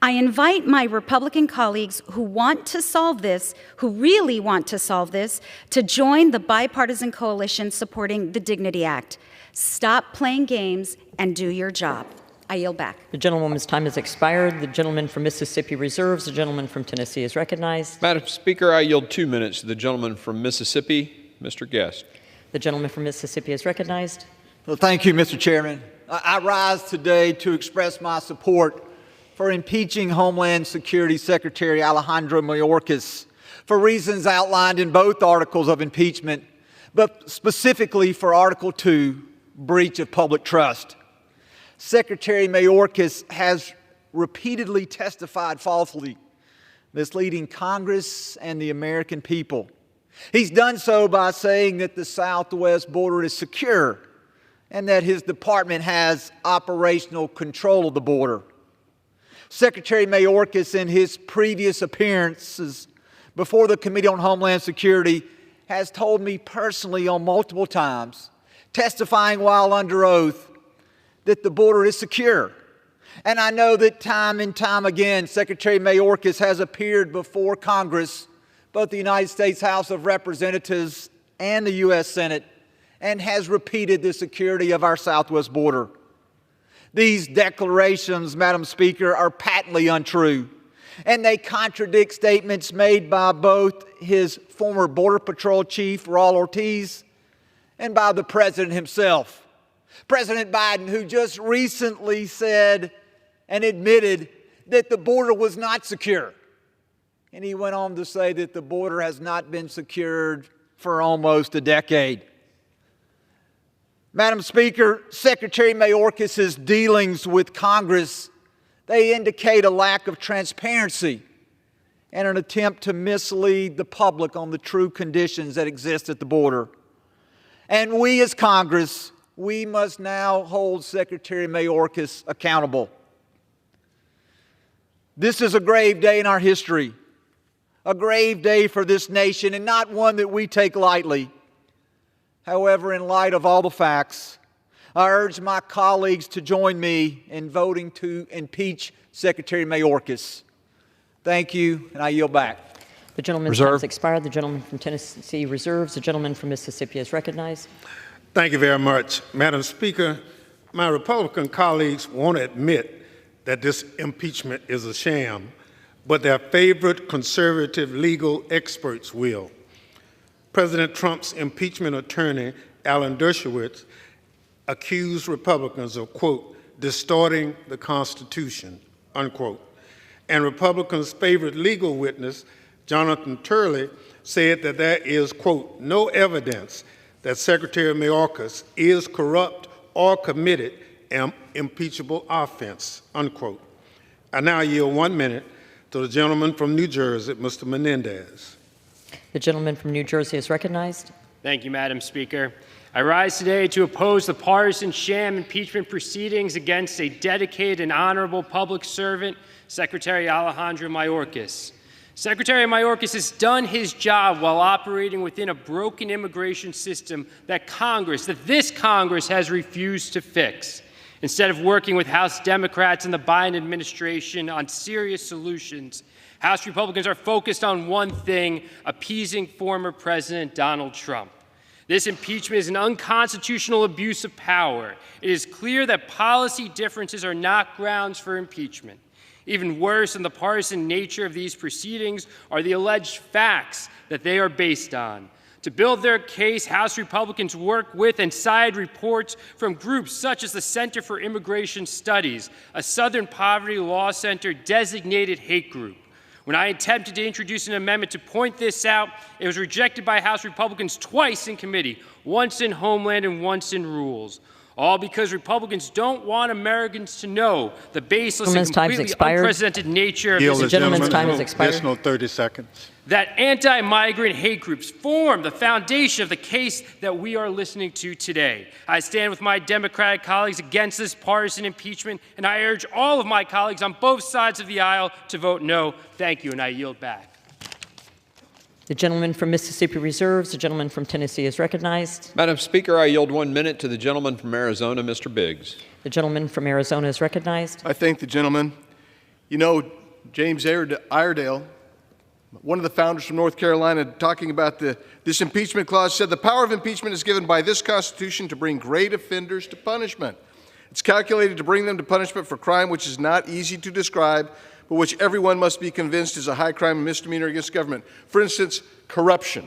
I invite my Republican colleagues who want to solve this, who really want to solve this, to join the bipartisan coalition supporting the Dignity Act. Stop playing games and do your job. I yield back. The gentlewoman's time has expired. The gentleman from Mississippi reserves. The gentleman from Tennessee is recognized. Madam Speaker, I yield 2 minutes to the gentleman from Mississippi, Mr. Guest. The gentleman from Mississippi is recognized. Well, thank you, Mr. Chairman. I rise today to express my support for impeaching Homeland Security Secretary Alejandro Mayorkas for reasons outlined in both articles of impeachment, but specifically for Article 2, breach of public trust. Secretary Mayorkas has repeatedly testified falsely, misleading Congress and the American people. He's done so by saying that the southwest border is secure and that his department has operational control of the border. Secretary Mayorkas, in his previous appearances before the Committee on Homeland Security, has told me personally on multiple times, testifying while under oath, that the border is secure. And I know that time and time again, Secretary Mayorkas has appeared before Congress, both the United States House of Representatives and the U.S. Senate, and has repeated the security of our southwest border. These declarations, Madam Speaker, are patently untrue, and they contradict statements made by both his former Border Patrol Chief, Raul Ortiz, and by the President himself. President Biden, who just recently said and admitted that the border was not secure. And he went on to say that the border has not been secured for almost a decade. Madam Speaker, Secretary Mayorkas' dealings with Congress, they indicate a lack of transparency and an attempt to mislead the public on the true conditions that exist at the border. And we as Congress, we must now hold Secretary Mayorkas accountable. This is a grave day in our history, a grave day for this nation, and not one that we take lightly. However, in light of all the facts, I urge my colleagues to join me in voting to impeach Secretary Mayorkas. Thank you, and I yield back. The gentleman's time has expired. The gentleman from Tennessee reserves. The gentleman from Mississippi is recognized. Thank you very much. Madam Speaker, my Republican colleagues won't admit that this impeachment is a sham, but their favorite conservative legal experts will. President Trump's impeachment attorney, Alan Dershowitz, accused Republicans of, quote, distorting the Constitution, unquote. And Republicans' favorite legal witness, Jonathan Turley, said that there is, quote, no evidence that Secretary Mayorkas is corrupt or committed an impeachable offense, unquote. I now yield 1 minute to the gentleman from New Jersey, Mr. Menendez. The gentleman from New Jersey is recognized. Thank you, Madam Speaker. I rise today to oppose the partisan sham impeachment proceedings against a dedicated and honorable public servant, Secretary Alejandro Mayorkas. Secretary Mayorkas has done his job while operating within a broken immigration system that this Congress has refused to fix. Instead of working with House Democrats and the Biden administration on serious solutions, House Republicans are focused on one thing: appeasing former President Donald Trump. This impeachment is an unconstitutional abuse of power. It is clear that policy differences are not grounds for impeachment. Even worse than the partisan nature of these proceedings are the alleged facts that they are based on. To build their case, House Republicans work with and cite reports from groups such as the Center for Immigration Studies, a Southern Poverty Law Center designated hate group. When I attempted to introduce an amendment to point this out, it was rejected by House Republicans twice in committee, once in Homeland and once in Rules. All because Republicans don't want Americans to know the baseless and completely unprecedented nature of this. The gentleman's time has expired. Additional 30 seconds. That anti-migrant hate groups form the foundation of the case that we are listening to today. I stand with my Democratic colleagues against this partisan impeachment, and I urge all of my colleagues on both sides of the aisle to vote no. Thank you, and I yield back. The gentleman from Mississippi reserves. The gentleman from Tennessee is recognized. Madam Speaker, I yield 1 minute to the gentleman from Arizona, Mr. Biggs. The gentleman from Arizona is recognized. I thank the gentleman. You know, James Iredale, one of the founders from North Carolina, talking about this impeachment clause, said the power of impeachment is given by this Constitution to bring great offenders to punishment. It's calculated to bring them to punishment for crime which is not easy to describe, but which everyone must be convinced is a high crime and misdemeanor against government. For instance, corruption.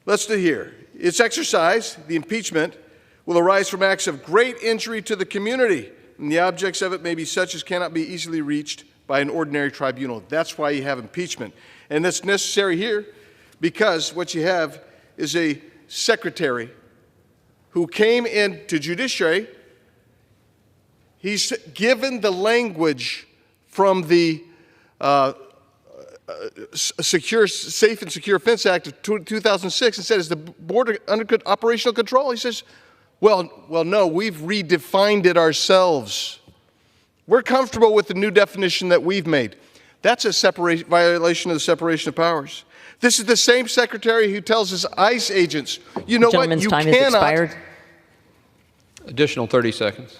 Let's do here. Its exercise, the impeachment, will arise from acts of great injury to the community, and the objects of it may be such as cannot be easily reached by an ordinary tribunal. That's why you have impeachment. And that's necessary here because what you have is a secretary who came into judiciary. He's given the language from the Safe and Secure Fence Act of 2006 and said, is the border under operational control? He says, well, no, we've redefined it ourselves. We're comfortable with the new definition that we've made. That's a violation of the separation of powers. This is the same secretary who tells his ICE agents, you know what, you time cannot. has expired. Additional 30 seconds.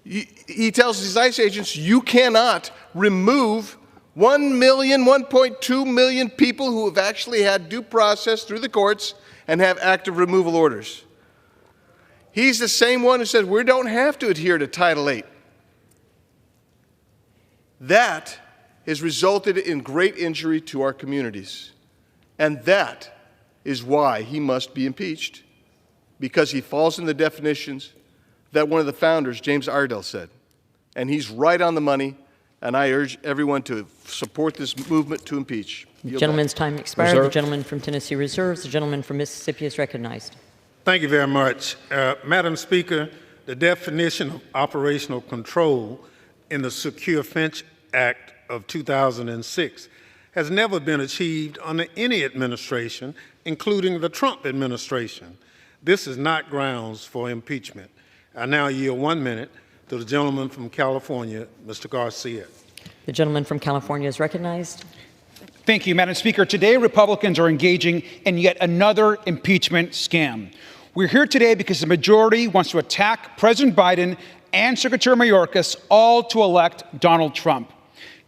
He tells his ICE agents, you cannot remove 1 million, 1.2 million people who have actually had due process through the courts and have active removal orders. He's the same one who says we don't have to adhere to Title VIII. That has resulted in great injury to our communities. And that is why he must be impeached, because he falls in the definitions that one of the founders, James Iredale, said. And he's right on the money, and I urge everyone to support this movement to impeach. The gentleman's time expired. The gentleman from Tennessee reserves. The gentleman from Mississippi is recognized. Thank you very much. Madam Speaker, the definition of operational control in the Secure Fence Act of 2006 has never been achieved under any administration, including the Trump administration. This is not grounds for impeachment. I now yield 1 minute to the gentleman from California, Mr. Garcia. The gentleman from California is recognized. Thank you, Madam Speaker. Today, Republicans are engaging in yet another impeachment scam. We're here today because the majority wants to attack President Biden and Secretary Mayorkas, all to elect Donald Trump.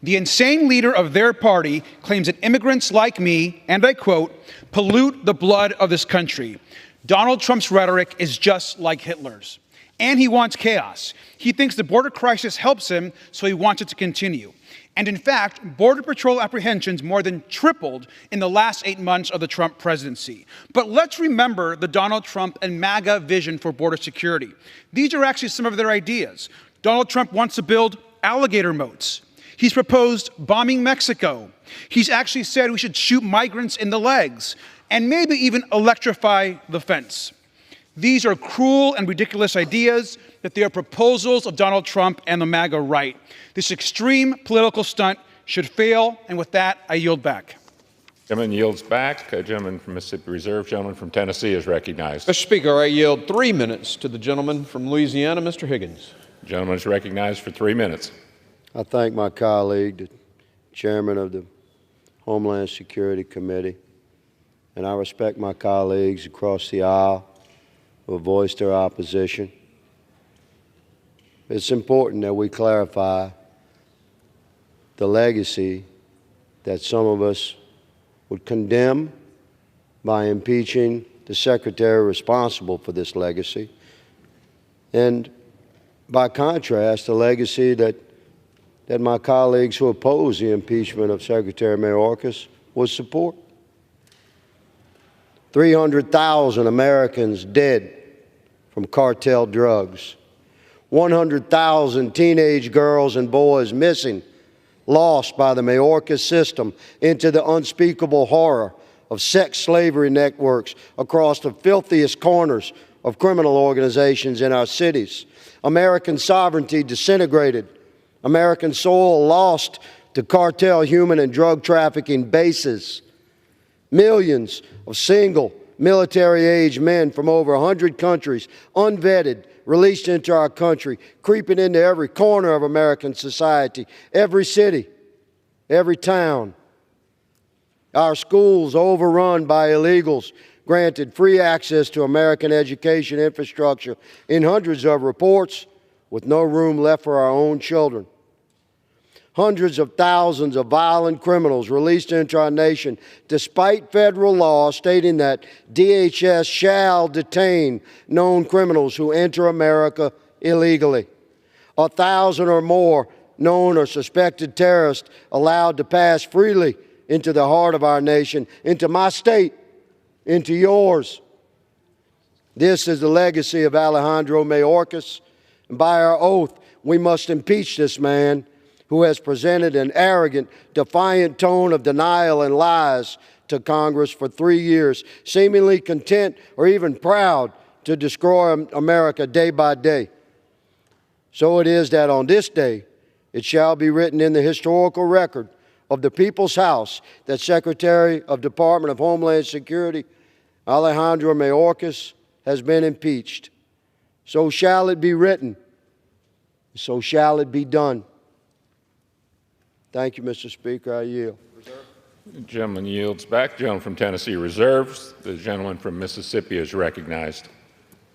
The insane leader of their party claims that immigrants like me, and I quote, pollute the blood of this country. Donald Trump's rhetoric is just like Hitler's. And he wants chaos. He thinks the border crisis helps him, so he wants it to continue. And in fact, Border Patrol apprehensions more than tripled in the last 8 months of the Trump presidency. But let's remember the Donald Trump and MAGA vision for border security. These are actually some of their ideas. Donald Trump wants to build alligator moats. He's proposed bombing Mexico. He's actually said we should shoot migrants in the legs and maybe even electrify the fence. These are cruel and ridiculous ideas, that they are proposals of Donald Trump and the MAGA right. This extreme political stunt should fail, and with that, I yield back. Gentleman yields back. A gentleman from Mississippi Reserve. Gentleman from Tennessee is recognized. Mr. Speaker, I yield 3 minutes to the gentleman from Louisiana, Mr. Higgins. The gentleman is recognized for 3 minutes. I thank my colleague, the chairman of the Homeland Security Committee, and I respect my colleagues across the aisle who have voiced their opposition. It's important that we clarify the legacy that some of us would condemn by impeaching the secretary responsible for this legacy, and by contrast, the legacy that my colleagues who oppose the impeachment of Secretary Mayorkas would support. 300,000 Americans dead from cartel drugs. 100,000 teenage girls and boys missing, lost by the Mayorkas system into the unspeakable horror of sex slavery networks across the filthiest corners of criminal organizations in our cities. American sovereignty disintegrated. American soil lost to cartel human and drug trafficking bases. Millions of single military-age men from over 100 countries, unvetted, released into our country, creeping into every corner of American society, every city, every town. Our schools overrun by illegals, granted free access to American education infrastructure in hundreds of reports, with no room left for our own children. Hundreds of thousands of violent criminals released into our nation, despite federal law stating that DHS shall detain known criminals who enter America illegally. 1,000 or more known or suspected terrorists allowed to pass freely into the heart of our nation, into my state, into yours. This is the legacy of Alejandro Mayorkas, and by our oath, we must impeach this man who has presented an arrogant, defiant tone of denial and lies to Congress for 3 years, seemingly content or even proud to destroy America day by day. So it is that on this day, it shall be written in the historical record of the People's House that Secretary of Department of Homeland Security Alejandro Mayorkas has been impeached. So shall it be written. So shall it be done. Thank you, Mr. Speaker. I yield. The gentleman yields back. The gentleman from Tennessee reserves. The gentleman from Mississippi is recognized.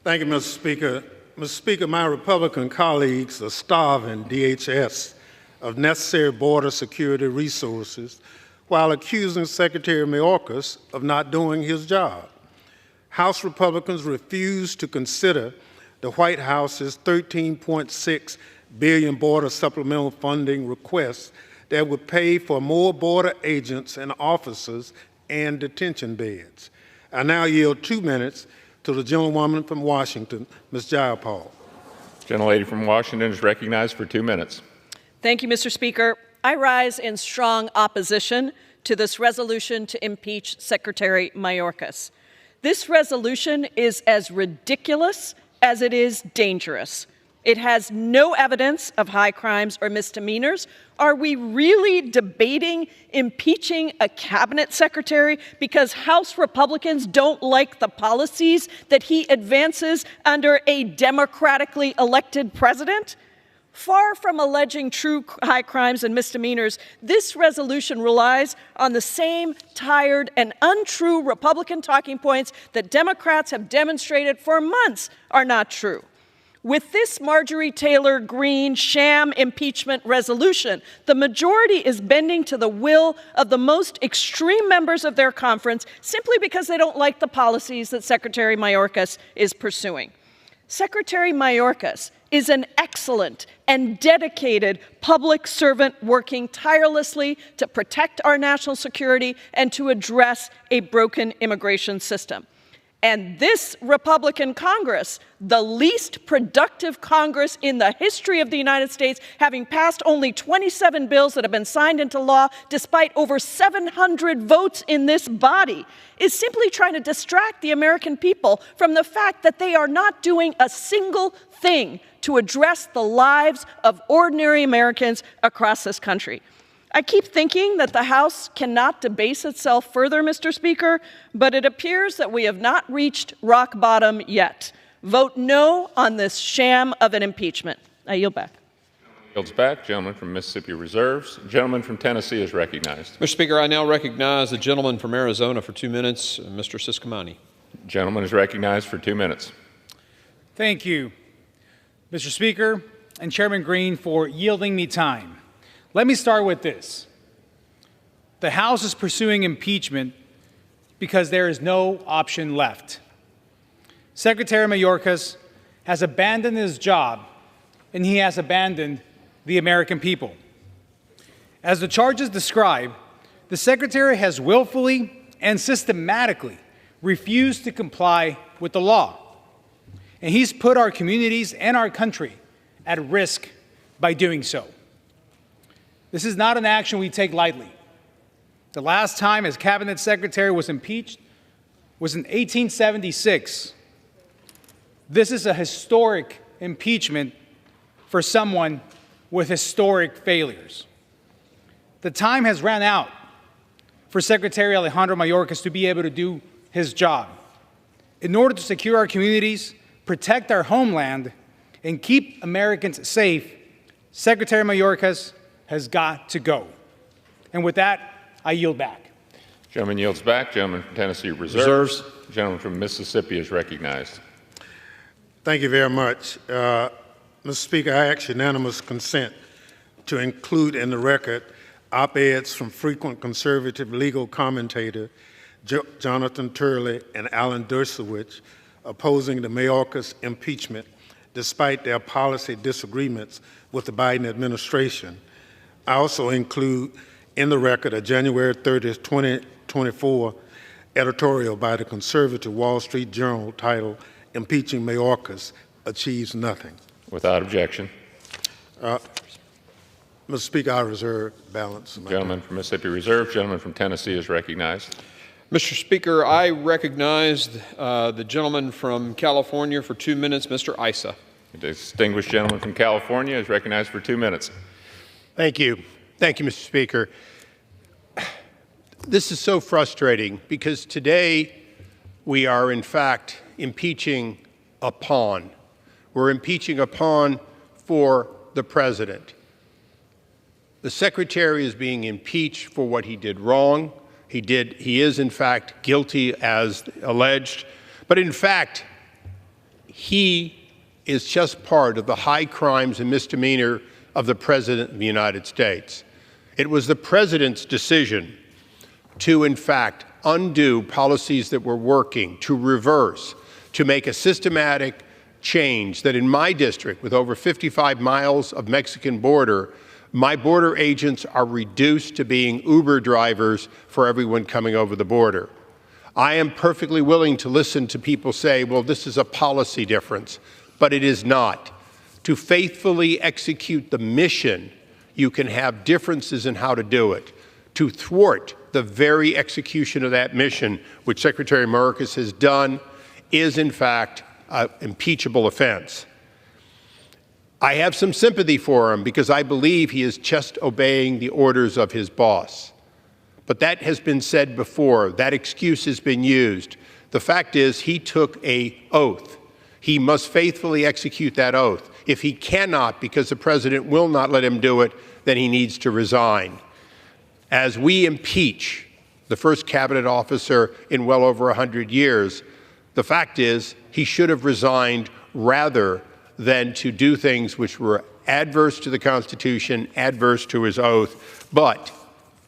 Thank you, Mr. Speaker. Mr. Speaker, my Republican colleagues are starving DHS of necessary border security resources while accusing Secretary Mayorkas of not doing his job. House Republicans refuse to consider the White House's $13.6 billion border supplemental funding request that would pay for more border agents and officers and detention beds. I now yield 2 minutes to the gentlewoman from Washington, Ms. Jayapal. The gentlelady from Washington is recognized for 2 minutes. Thank you, Mr. Speaker. I rise in strong opposition to this resolution to impeach Secretary Mayorkas. This resolution is as ridiculous as it is dangerous. It has no evidence of high crimes or misdemeanors. Are we really debating impeaching a cabinet secretary because House Republicans don't like the policies that he advances under a democratically elected president? Far from alleging true high crimes and misdemeanors, this resolution relies on the same tired and untrue Republican talking points that Democrats have demonstrated for months are not true. With this Marjorie Taylor Greene sham impeachment resolution, the majority is bending to the will of the most extreme members of their conference simply because they don't like the policies that Secretary Mayorkas is pursuing. Secretary Mayorkas is an excellent and dedicated public servant working tirelessly to protect our national security and to address a broken immigration system. And this Republican Congress, the least productive Congress in the history of the United States, having passed only 27 bills that have been signed into law despite over 700 votes in this body, is simply trying to distract the American people from the fact that they are not doing a single thing to address the lives of ordinary Americans across this country. I keep thinking that the House cannot debase itself further, Mr. Speaker, but it appears that we have not reached rock bottom yet. Vote no on this sham of an impeachment. I yield back. Yields back. Gentleman from Mississippi reserves. Gentleman from Tennessee is recognized. Mr. Speaker, I now recognize the gentleman from Arizona for 2 minutes, Mr. Ciscomani. Gentleman is recognized for 2 minutes. Thank you, Mr. Speaker, and Chairman Green for yielding me time. Let me start with this. The House is pursuing impeachment because there is no option left. Secretary Mayorkas has abandoned his job, and he has abandoned the American people. As the charges describe, the Secretary has willfully and systematically refused to comply with the law. And he's put our communities and our country at risk by doing so. This is not an action we take lightly. The last time his cabinet secretary was impeached was in 1876. This is a historic impeachment for someone with historic failures. The time has run out for Secretary Alejandro Mayorkas to be able to do his job. In order to secure our communities, protect our homeland, and keep Americans safe, Secretary Mayorkas has got to go. And with that, I yield back. Gentleman yields back. Gentleman from Tennessee reserves. Gentleman from Mississippi is recognized. Thank you very much. Mr. Speaker, I ask unanimous consent to include in the record op-eds from frequent conservative legal commentator Jonathan Turley and Alan Dershowitz opposing the Mayorkas impeachment despite their policy disagreements with the Biden administration. I also include in the record a January 30th, 2024 editorial by the conservative Wall Street Journal titled "Impeaching Mayorkas Achieves Nothing." Without objection. Mr. Speaker, I reserve balance. Gentleman from Mississippi reserve. Gentleman from Tennessee is recognized. Mr. Speaker, I recognize the gentleman from California for 2 minutes, Mr. Issa. The distinguished gentleman from California is recognized for 2 minutes. Thank you. Thank you, Mr. Speaker. This is so frustrating because today we are, in fact, impeaching a pawn. We're impeaching a pawn for the president. The secretary is being impeached for what he did wrong. He is, in fact, guilty as alleged. But in fact, he is just part of the high crimes and misdemeanor of the President of the United States. It was the President's decision to, in fact, undo policies that were working, to reverse, to make a systematic change that in my district, with over 55 miles of Mexican border, my border agents are reduced to being Uber drivers for everyone coming over the border. I am perfectly willing to listen to people say, well, this is a policy difference, but it is not. To faithfully execute the mission, you can have differences in how to do it. To thwart the very execution of that mission, which Secretary Mayorkas has done, is in fact an impeachable offense. I have some sympathy for him because I believe he is just obeying the orders of his boss. But that has been said before. That excuse has been used. The fact is he took an oath. He must faithfully execute that oath. If he cannot, because the president will not let him do it, then he needs to resign. As we impeach the first cabinet officer in well over 100 years, the fact is he should have resigned rather than to do things which were adverse to the Constitution, adverse to his oath, but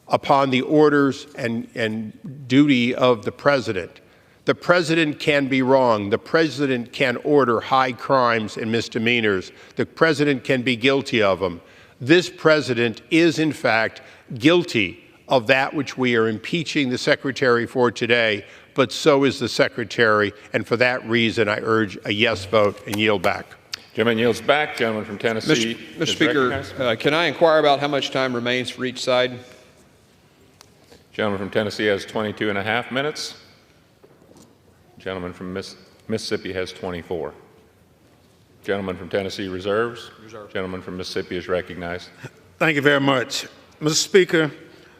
upon the orders and duty of the president. The president can be wrong. The president can order high crimes and misdemeanors. The president can be guilty of them. This president is, in fact, guilty of that which we are impeaching the secretary for today, but so is the Secretary, and for that reason, I urge a yes vote and yield back. Gentleman yields back. Gentleman from Tennessee. Mr. Speaker, can I inquire about how much time remains for each side? Gentleman from Tennessee has 22 and a half minutes. Gentleman from Mississippi has 24. Gentleman from Tennessee reserves. Gentleman from Mississippi is recognized. Thank you very much. Mr. Speaker,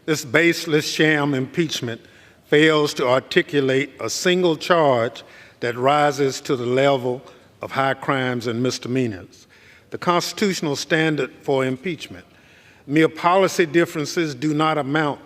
this baseless sham impeachment fails to articulate a single charge that rises to the level of high crimes and misdemeanors. The constitutional standard for impeachment. Mere policy differences do not amount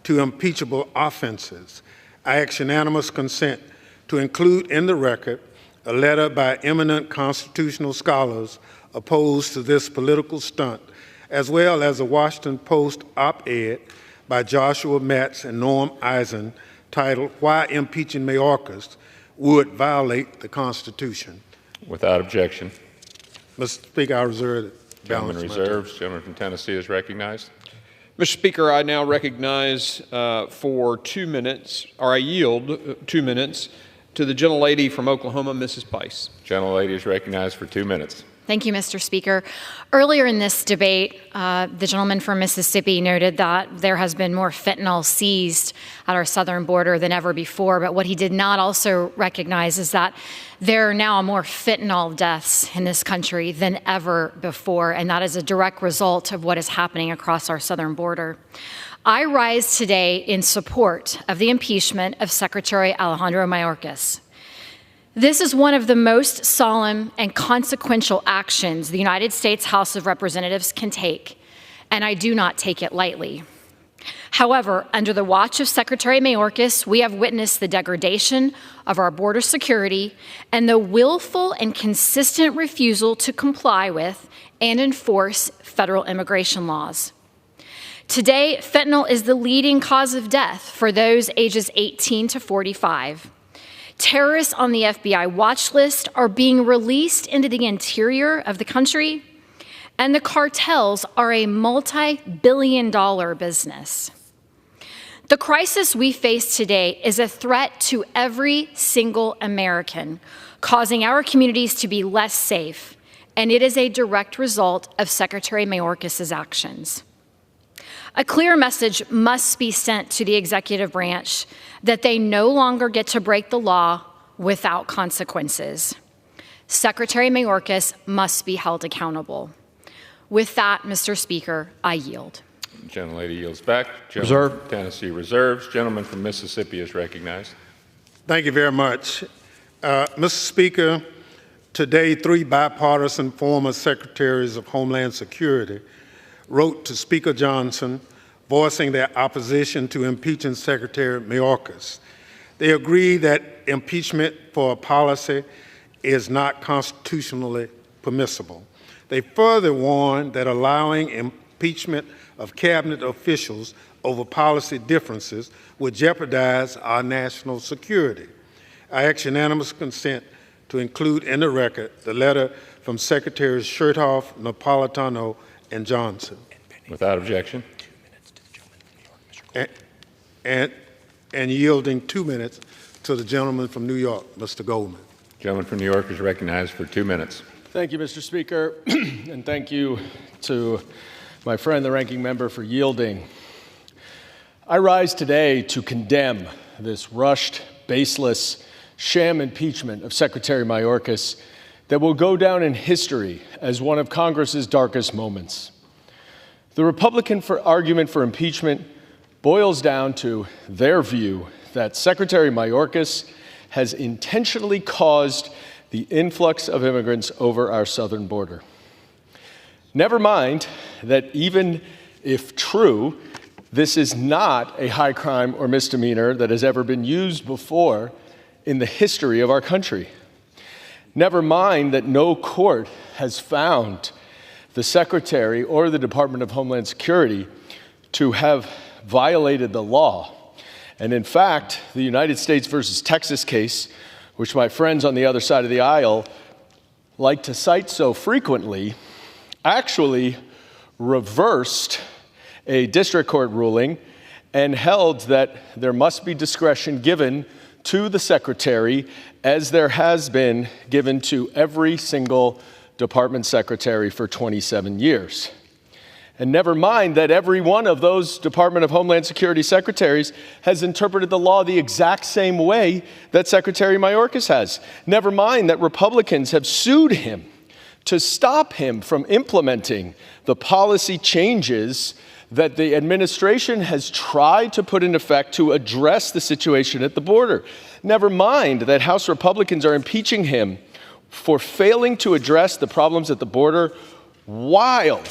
to impeachable offenses. I ask unanimous consent to include in the record a letter by eminent constitutional scholars opposed to this political stunt, as well as a Washington Post op-ed by Joshua Metz and Norm Eisen titled, "Why Impeaching Mayorkas Would Violate the Constitution." Without objection. Mr. Speaker, I reserve the balance. Gentleman reserves. Gentleman from Tennessee is recognized. Mr. Speaker, I now recognize for 2 minutes, or I yield 2 minutes, to the gentlelady from Oklahoma, Mrs. Bice. Gentlelady is recognized for 2 minutes. Thank you, Mr. Speaker. Earlier in this debate, the gentleman from Mississippi noted that there has been more fentanyl seized at our southern border than ever before. But what he did not also recognize is that there are now more fentanyl deaths in this country than ever before. And that is a direct result of what is happening across our southern border. I rise today in support of the impeachment of Secretary Alejandro Mayorkas. This is one of the most solemn and consequential actions the United States House of Representatives can take, and I do not take it lightly. However, under the watch of Secretary Mayorkas, we have witnessed the degradation of our border security and the willful and consistent refusal to comply with and enforce federal immigration laws. Today, fentanyl is the leading cause of death for those ages 18 to 45. Terrorists on the FBI watch list are being released into the interior of the country, and the cartels are a multi-billion-dollar business. The crisis we face today is a threat to every single American, causing our communities to be less safe, and it is a direct result of Secretary Mayorkas' actions. A clear message must be sent to the executive branch that they no longer get to break the law without consequences. Secretary Mayorkas must be held accountable. With that, Mr. Speaker, I yield. Gentlelady yields back. Reserve. Tennessee reserves. Gentleman from Mississippi is recognized. Thank you very much. Mr. Speaker, today 3 bipartisan former secretaries of Homeland Security wrote to Speaker Johnson voicing their opposition to impeaching Secretary Mayorkas. They agree that impeachment for a policy is not constitutionally permissible. They further warn that allowing impeachment of cabinet officials over policy differences would jeopardize our national security. I ask unanimous consent to include in the record the letter from Secretaries Chertoff, Napolitano, and Johnson. Without objection. And yielding 2 minutes to the gentleman from New York, Mr. Goldman. Gentleman from New York is recognized for 2 minutes. Thank you, Mr. Speaker, and thank you to my friend, the ranking member, for yielding. I rise today to condemn this rushed, baseless, sham impeachment of Secretary Mayorkas that will go down in history as one of Congress's darkest moments. The Republican argument for impeachment boils down to their view that Secretary Mayorkas has intentionally caused the influx of immigrants over our southern border. Never mind that even if true, this is not a high crime or misdemeanor that has ever been used before in the history of our country. Never mind that no court has found the Secretary or the Department of Homeland Security to have violated the law. And in fact, the United States versus Texas case, which my friends on the other side of the aisle like to cite so frequently, actually reversed a district court ruling and held that there must be discretion given to the secretary as there has been given to every single department secretary for 27 years. And never mind that every one of those Department of Homeland Security secretaries has interpreted the law the exact same way that Secretary Mayorkas has. Never mind that Republicans have sued him to stop him from implementing the policy changes that the administration has tried to put in effect to address the situation at the border. Never mind that House Republicans are impeaching him for failing to address the problems at the border while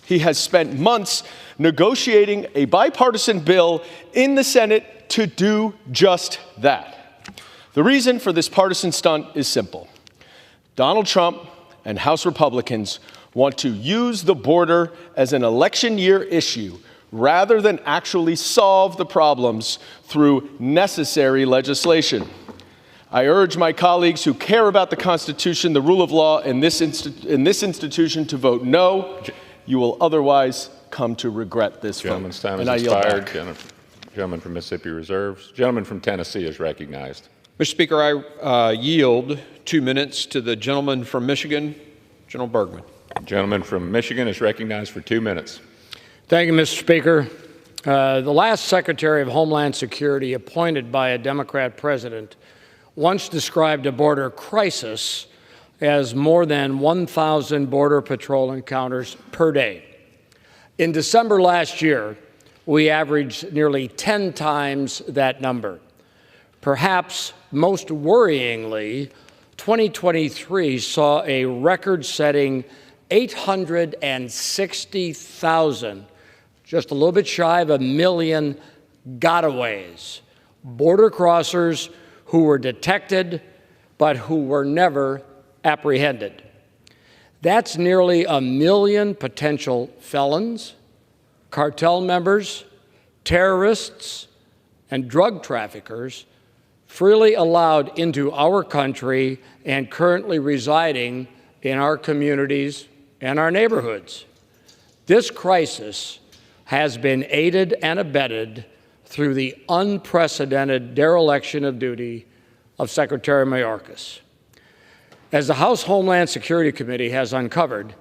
he has spent months negotiating a bipartisan bill in the Senate to do just that. The reason for this partisan stunt is simple. Donald Trump and House Republicans want to use the border as an election year issue rather than actually solve the problems through necessary legislation. I urge my colleagues who care about the Constitution, the rule of law, and this institution to vote no. You will otherwise come to regret this vote. Gentleman's time And has I yield expired. back. Gentleman from Mississippi reserves. Gentleman from Tennessee is recognized. Mr. Speaker, I yield 2 minutes to the gentleman from Michigan, General Bergman. Gentleman from Michigan is recognized for 2 minutes. Thank you, Mr. Speaker. The last Secretary of Homeland Security appointed by a Democrat president once described a border crisis as more than 1,000 Border Patrol encounters per day. In December last year, we averaged nearly 10 times that number. Perhaps most worryingly, 2023 saw a record-setting 860,000, just a little bit shy of 1 million gotaways, border crossers who were detected but who were never apprehended. That's nearly 1 million potential felons, cartel members, terrorists, and drug traffickers freely allowed into our country and currently residing in our communities and our neighborhoods. This crisis has been aided and abetted through the unprecedented dereliction of duty of Secretary Mayorkas. As the House Homeland Security Committee has uncovered,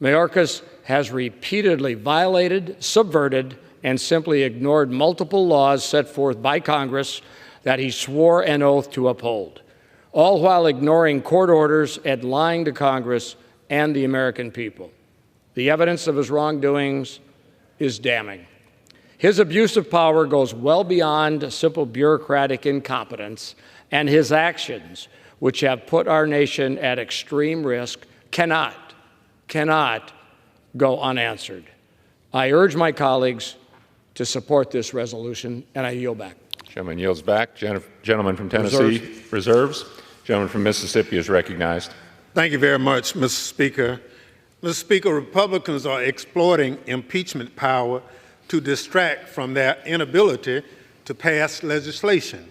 Mayorkas has repeatedly violated, subverted, and simply ignored multiple laws set forth by Congress that he swore an oath to uphold, all while ignoring court orders and lying to Congress and the American people. The evidence of his wrongdoings is damning. His abuse of power goes well beyond simple bureaucratic incompetence, and his actions, which have put our nation at extreme risk, cannot go unanswered. I urge my colleagues to support this resolution, and I yield back. Gentleman yields back. Gentleman from Tennessee reserves. Gentleman from Mississippi is recognized. Thank you very much, Mr. Speaker. Mr. Speaker, Republicans are exploiting impeachment power to distract from their inability to pass legislation.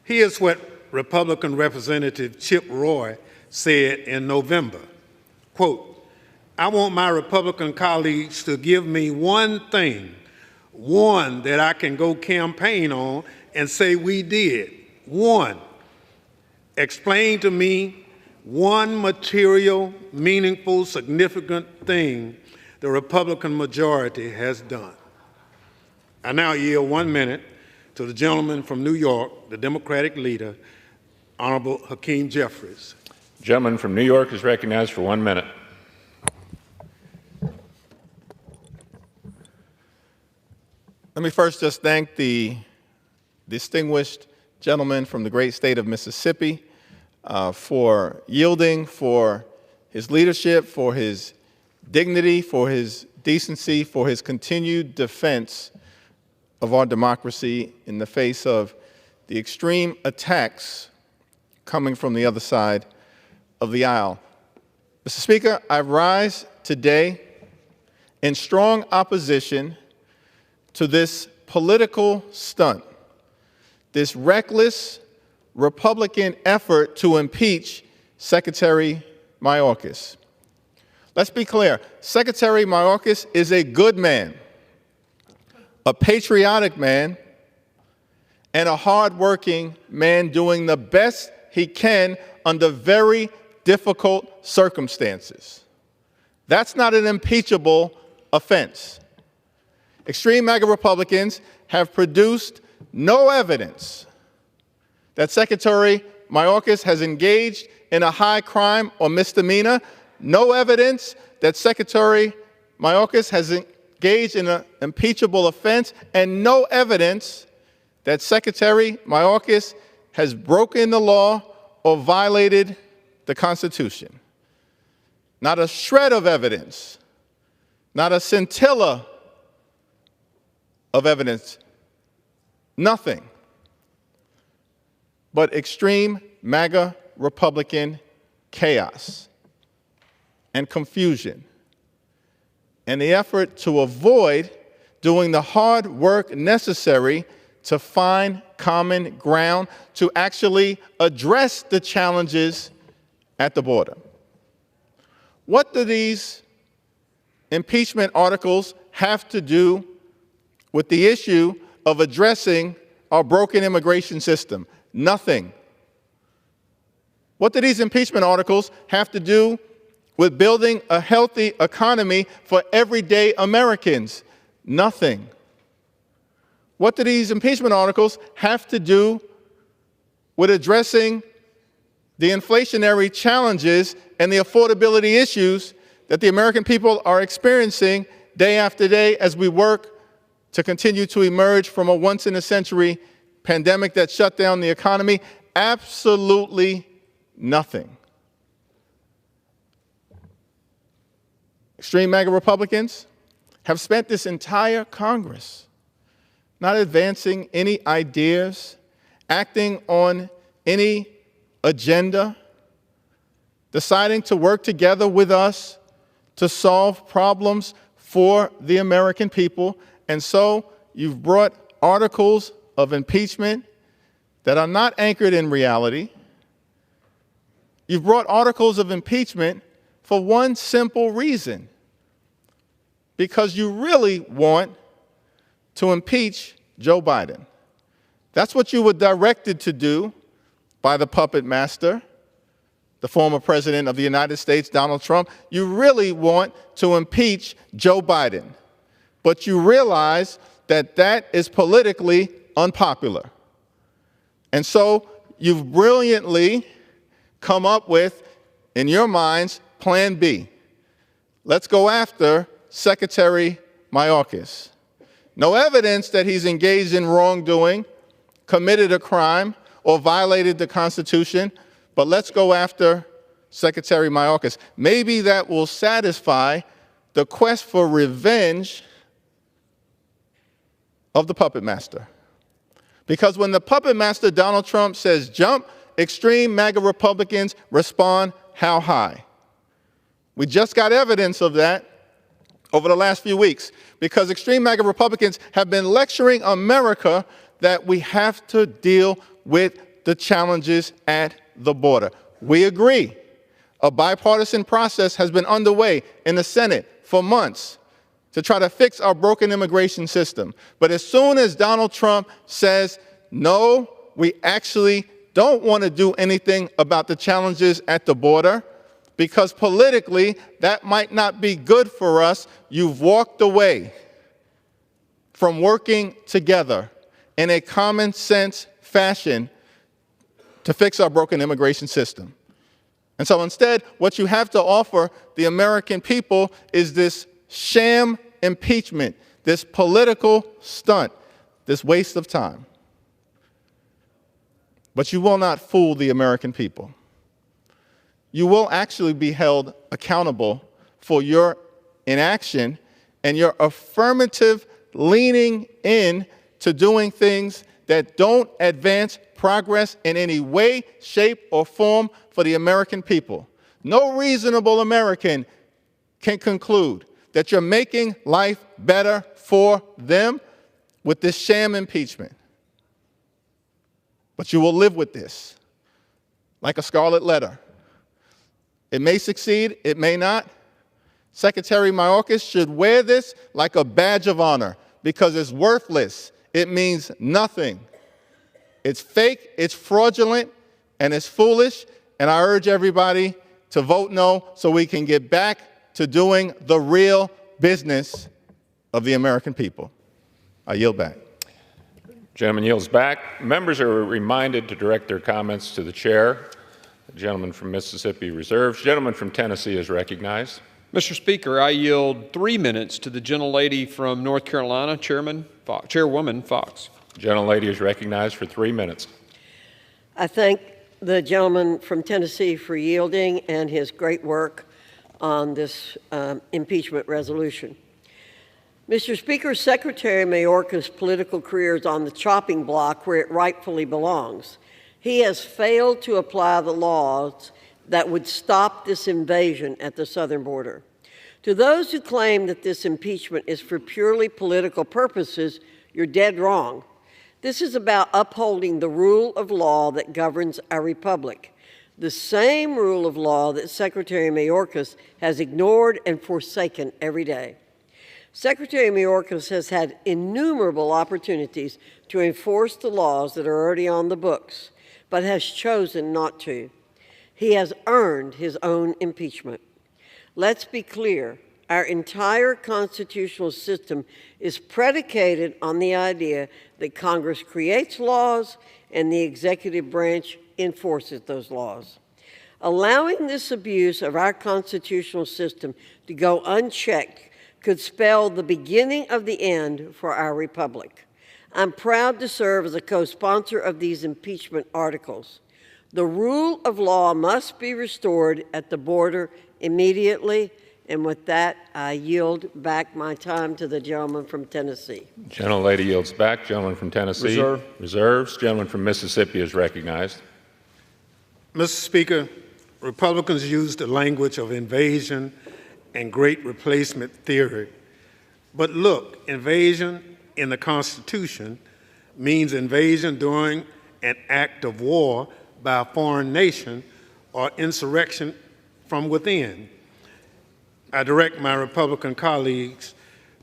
Here's what Republican Representative Chip Roy said in November, quote, "I want my Republican colleagues to give me one thing, one that I can go campaign on and say we did. One. Explain to me one material, meaningful, significant thing the Republican majority has done." I now yield 1 minute to the gentleman from New York, the Democratic leader, Honorable Hakeem Jeffries. Gentleman from New York is recognized for 1 minute. Let me first just thank the distinguished gentleman from the great state of Mississippi for yielding, for his leadership, for his dignity, for his decency, for his continued defense of our democracy in the face of the extreme attacks coming from the other side of the aisle. Mr. Speaker, I rise today in strong opposition to this political stunt, this reckless Republican effort to impeach Secretary Mayorkas. Let's be clear, Secretary Mayorkas is a good man, a patriotic man, and a hardworking man doing the best he can under very difficult circumstances. That's not an impeachable offense. Extreme MAGA Republicans have produced no evidence that Secretary Mayorkas has engaged in a high crime or misdemeanor, no evidence that Secretary Mayorkas has engaged in an impeachable offense, and no evidence that Secretary Mayorkas has broken the law or violated the Constitution. Not a shred of evidence, not a scintilla of evidence, nothing but extreme MAGA Republican chaos and confusion, and the effort to avoid doing the hard work necessary to find common ground to actually address the challenges at the border. What do these impeachment articles have to do with the issue of addressing our broken immigration system? Nothing. What do these impeachment articles have to do with building a healthy economy for everyday Americans? Nothing. What do these impeachment articles have to do with addressing the inflationary challenges and the affordability issues that the American people are experiencing day after day as we work to continue to emerge from a once-in-a-century pandemic that shut down the economy? Absolutely nothing. Extreme MAGA Republicans have spent this entire Congress not advancing any ideas, acting on any agenda, deciding to work together with us to solve problems for the American people. And so you've brought articles of impeachment that are not anchored in reality. You've brought articles of impeachment for one simple reason: because you really want to impeach Joe Biden. That's what you were directed to do by the puppet master, the former president of the United States, Donald Trump. You really want to impeach Joe Biden, but you realize that that is politically unpopular. And so you've brilliantly come up with, in your minds, Plan B. Let's go after Secretary Mayorkas. No evidence that he's engaged in wrongdoing, committed a crime, or violated the Constitution, but let's go after Secretary Mayorkas. Maybe that will satisfy the quest for revenge of the puppet master. Because when the puppet master, Donald Trump, says jump, extreme MAGA Republicans respond, how high? We just got evidence of that over the last few weeks, because extreme MAGA Republicans have been lecturing America that we have to deal with the challenges at the border. We agree. A bipartisan process has been underway in the Senate for months to try to fix our broken immigration system. But as soon as Donald Trump says, no, we actually don't want to do anything about the challenges at the border, because politically that might not be good for us, you've walked away from working together in a common sense fashion to fix our broken immigration system. And so instead, what you have to offer the American people is this sham impeachment, this political stunt, this waste of time. But you will not fool the American people. You will actually be held accountable for your inaction and your affirmative leaning in to doing things that don't advance progress in any way, shape, or form for the American people. No reasonable American can conclude that you're making life better for them with this sham impeachment. But you will live with this like a scarlet letter. It may succeed, it may not. Secretary Mayorkas should wear this like a badge of honor, because it's worthless. It means nothing. It's fake, it's fraudulent, and it's foolish. And I urge everybody to vote no so we can get back to doing the real business of the American people. I yield back. Gentleman yields back. Members are reminded to direct their comments to the chair. The gentleman from Mississippi reserves. Gentleman from Tennessee is recognized. Mr. Speaker, I yield 3 minutes to the gentlelady from North Carolina, Chairwoman Foxx. The gentlelady is recognized for 3 minutes. I thank the gentleman from Tennessee for yielding and his great work on this impeachment resolution. Mr. Speaker, Secretary Mayorkas' political career is on the chopping block where it rightfully belongs. He has failed to apply the laws that would stop this invasion at the southern border. To those who claim that this impeachment is for purely political purposes, you're dead wrong. This is about upholding the rule of law that governs our republic, the same rule of law that Secretary Mayorkas has ignored and forsaken every day. Secretary Mayorkas has had innumerable opportunities to enforce the laws that are already on the books, but has chosen not to. He has earned his own impeachment. Let's be clear. Our entire constitutional system is predicated on the idea that Congress creates laws and the executive branch enforces those laws. Allowing this abuse of our constitutional system to go unchecked could spell the beginning of the end for our republic. I'm proud to serve as a co-sponsor of these impeachment articles. The rule of law must be restored at the border immediately. And with that, I yield back my time to the gentleman from Tennessee. Gentlelady yields back. Gentleman from Tennessee reserves. Gentleman from Mississippi is recognized. Mr. Speaker, Republicans use the language of invasion and great replacement theory. But look, invasion in the Constitution means invasion during an act of war by a foreign nation or insurrection from within. I direct my Republican colleagues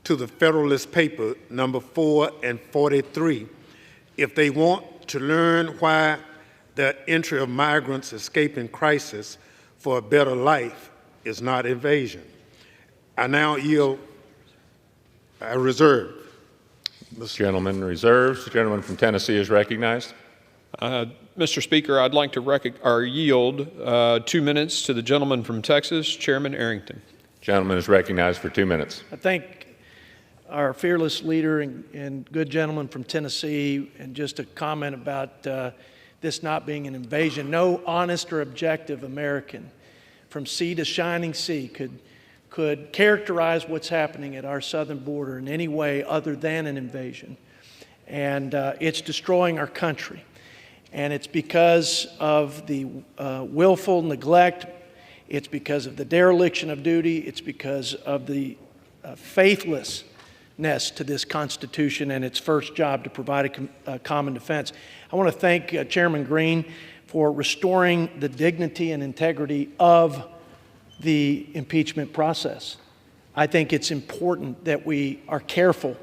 to the Federalist Paper number 4 and 43 if they want to learn why the entry of migrants escaping crisis for a better life is not invasion. I now yield. I reserve. Gentleman reserves. The gentleman from Tennessee is recognized. Mr. Speaker, I'd like to yield 2 minutes to the gentleman from Texas, Chairman Arrington. Gentleman is recognized for 2 minutes. I thank our fearless leader and good gentleman from Tennessee, and just a comment about this not being an invasion. No honest or objective American from sea to shining sea could characterize what's happening at our southern border in any way other than an invasion. And it's destroying our country. And it's because of the willful neglect. It's because of the dereliction of duty. It's because of the faithlessness to this Constitution and its first job to provide a common defense. I want to thank Chairman Green for restoring the dignity and integrity of the impeachment process. I think it's important that we are careful,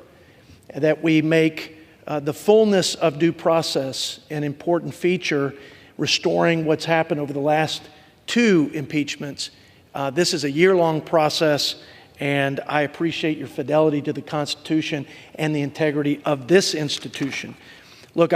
that we make the fullness of due process an important feature, restoring what's happened over the last 2 impeachments. This is a year-long process, and I appreciate your fidelity to the Constitution and the integrity of this institution. Look,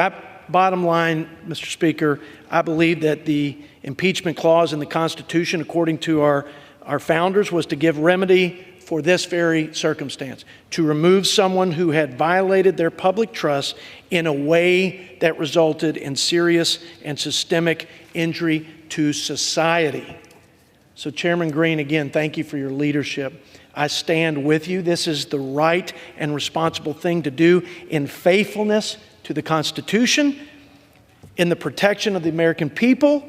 bottom line, Mr. Speaker, I believe that the impeachment clause in the Constitution, according to our founders, was to give remedy for this very circumstance, to remove someone who had violated their public trust in a way that resulted in serious and systemic injury to society. So, Chairman Green, again, thank you for your leadership. I stand with you. This is the right and responsible thing to do in faithfulness to the Constitution, in the protection of the American people,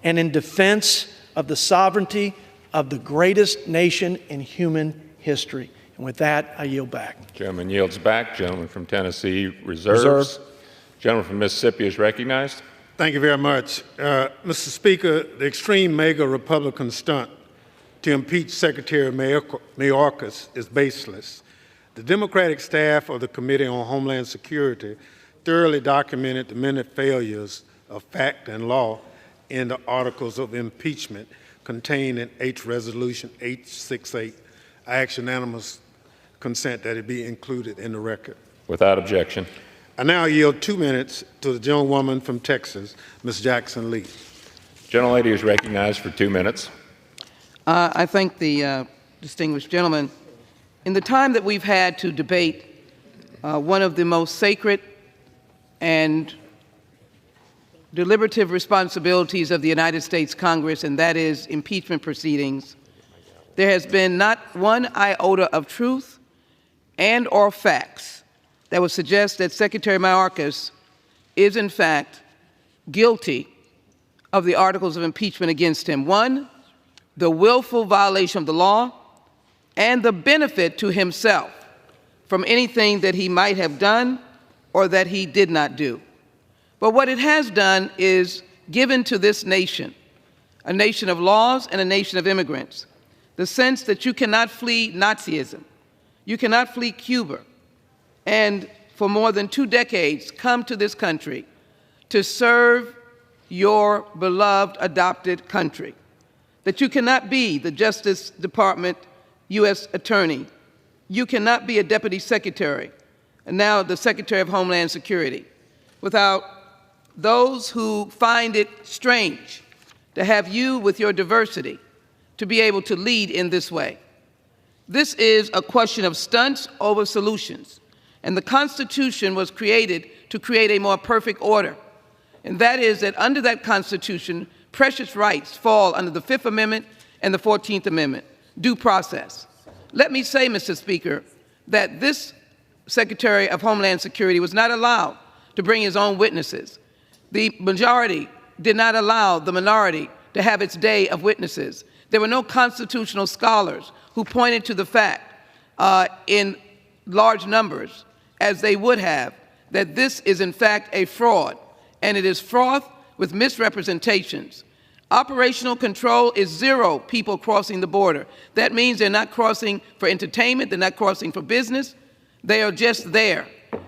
and in defense of the sovereignty of the greatest nation in human history. And with that, I yield back. Gentleman yields back. Gentleman from Tennessee reserves. Gentleman from Mississippi is recognized. Thank you very much. Mr. Speaker, the extreme mega Republican stunt to impeach Secretary Mayorkas is baseless. The Democratic staff of the Committee on Homeland Security thoroughly documented the many failures of fact and law in the articles of impeachment contained in H Resolution 868. I ask unanimous consent that it be included in the record. Without objection. I now yield 2 minutes to the gentlewoman from Texas, Ms. Jackson Lee. Gentlelady is recognized for 2 minutes. I thank the distinguished gentleman. In the time that we've had to debate one of the most sacred and deliberative responsibilities of the United States Congress, and that is impeachment proceedings, there has been not one iota of truth and or facts that would suggest that Secretary Mayorkas is in fact guilty of the articles of impeachment against him. One, the willful violation of the law, and the benefit to himself from anything that he might have done or that he did not do. But what it has done is given to this nation, a nation of laws and a nation of immigrants, the sense that you cannot flee Nazism, you cannot flee Cuba, and for more than 2 decades come to this country to serve your beloved adopted country, that you cannot be the Justice Department U.S. Attorney, you cannot be a Deputy Secretary, and now the Secretary of Homeland Security, without those who find it strange to have you with your diversity to be able to lead in this way. This is a question of stunts over solutions, and the Constitution was created to create a more perfect order, and that is that under that Constitution, precious rights fall under the Fifth Amendment and the 14th Amendment, due process. Let me say, Mr. Speaker, that this Secretary of Homeland Security was not allowed to bring his own witnesses. The majority did not allow the minority to have its day of witnesses. There were no constitutional scholars who pointed to the fact in large numbers, as they would have, that this is in fact a fraud, and it is fraught with misrepresentations. Operational control is 0 people crossing the border. That means they're not crossing for entertainment, they're not crossing for business, they are just there.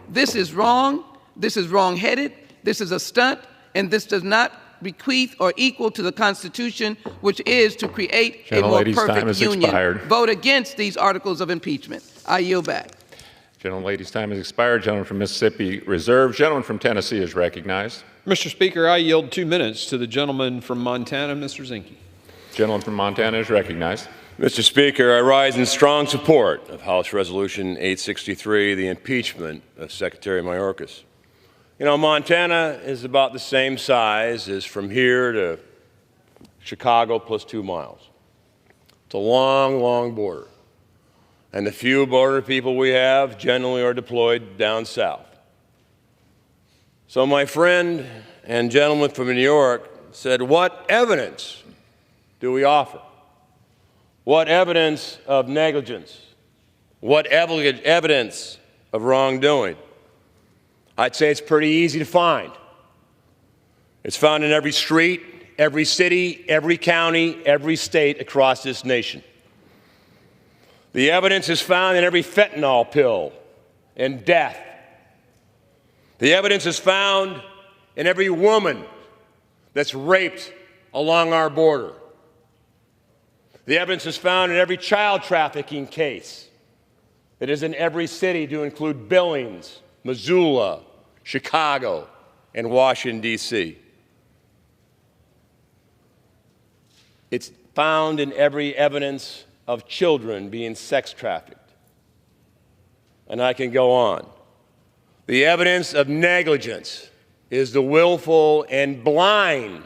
This is wrong, this is wrong-headed, this is a stunt, and this does not bequeath or equal to the Constitution, which is to create a more perfect union. Expired. Vote against these articles of impeachment. I yield back. Gentlelady's time has expired. Gentleman from Mississippi reserved. Gentleman from Tennessee is recognized. Mr. Speaker, I yield 2 minutes to the gentleman from Montana, Mr. Zinke. Gentleman from Montana is recognized. Mr. Speaker, I rise in strong support of House Resolution 863, the impeachment of Secretary Mayorkas. You know, Montana is about the same size as from here to Chicago plus 2 miles. It's a long, long border. And the few border people we have generally are deployed down south. So my friend and gentleman from New York said, what evidence do we offer? What evidence of negligence? What evidence of wrongdoing? I'd say it's pretty easy to find. It's found in every street, every city, every county, every state across this nation. The evidence is found in every fentanyl pill and death. The evidence is found in every woman that's raped along our border. The evidence is found in every child trafficking case that is in every city, to include Billings, Missoula, Chicago, and Washington, D.C. It's found in every evidence of children being sex trafficked. And I can go on. The evidence of negligence is the willful and blind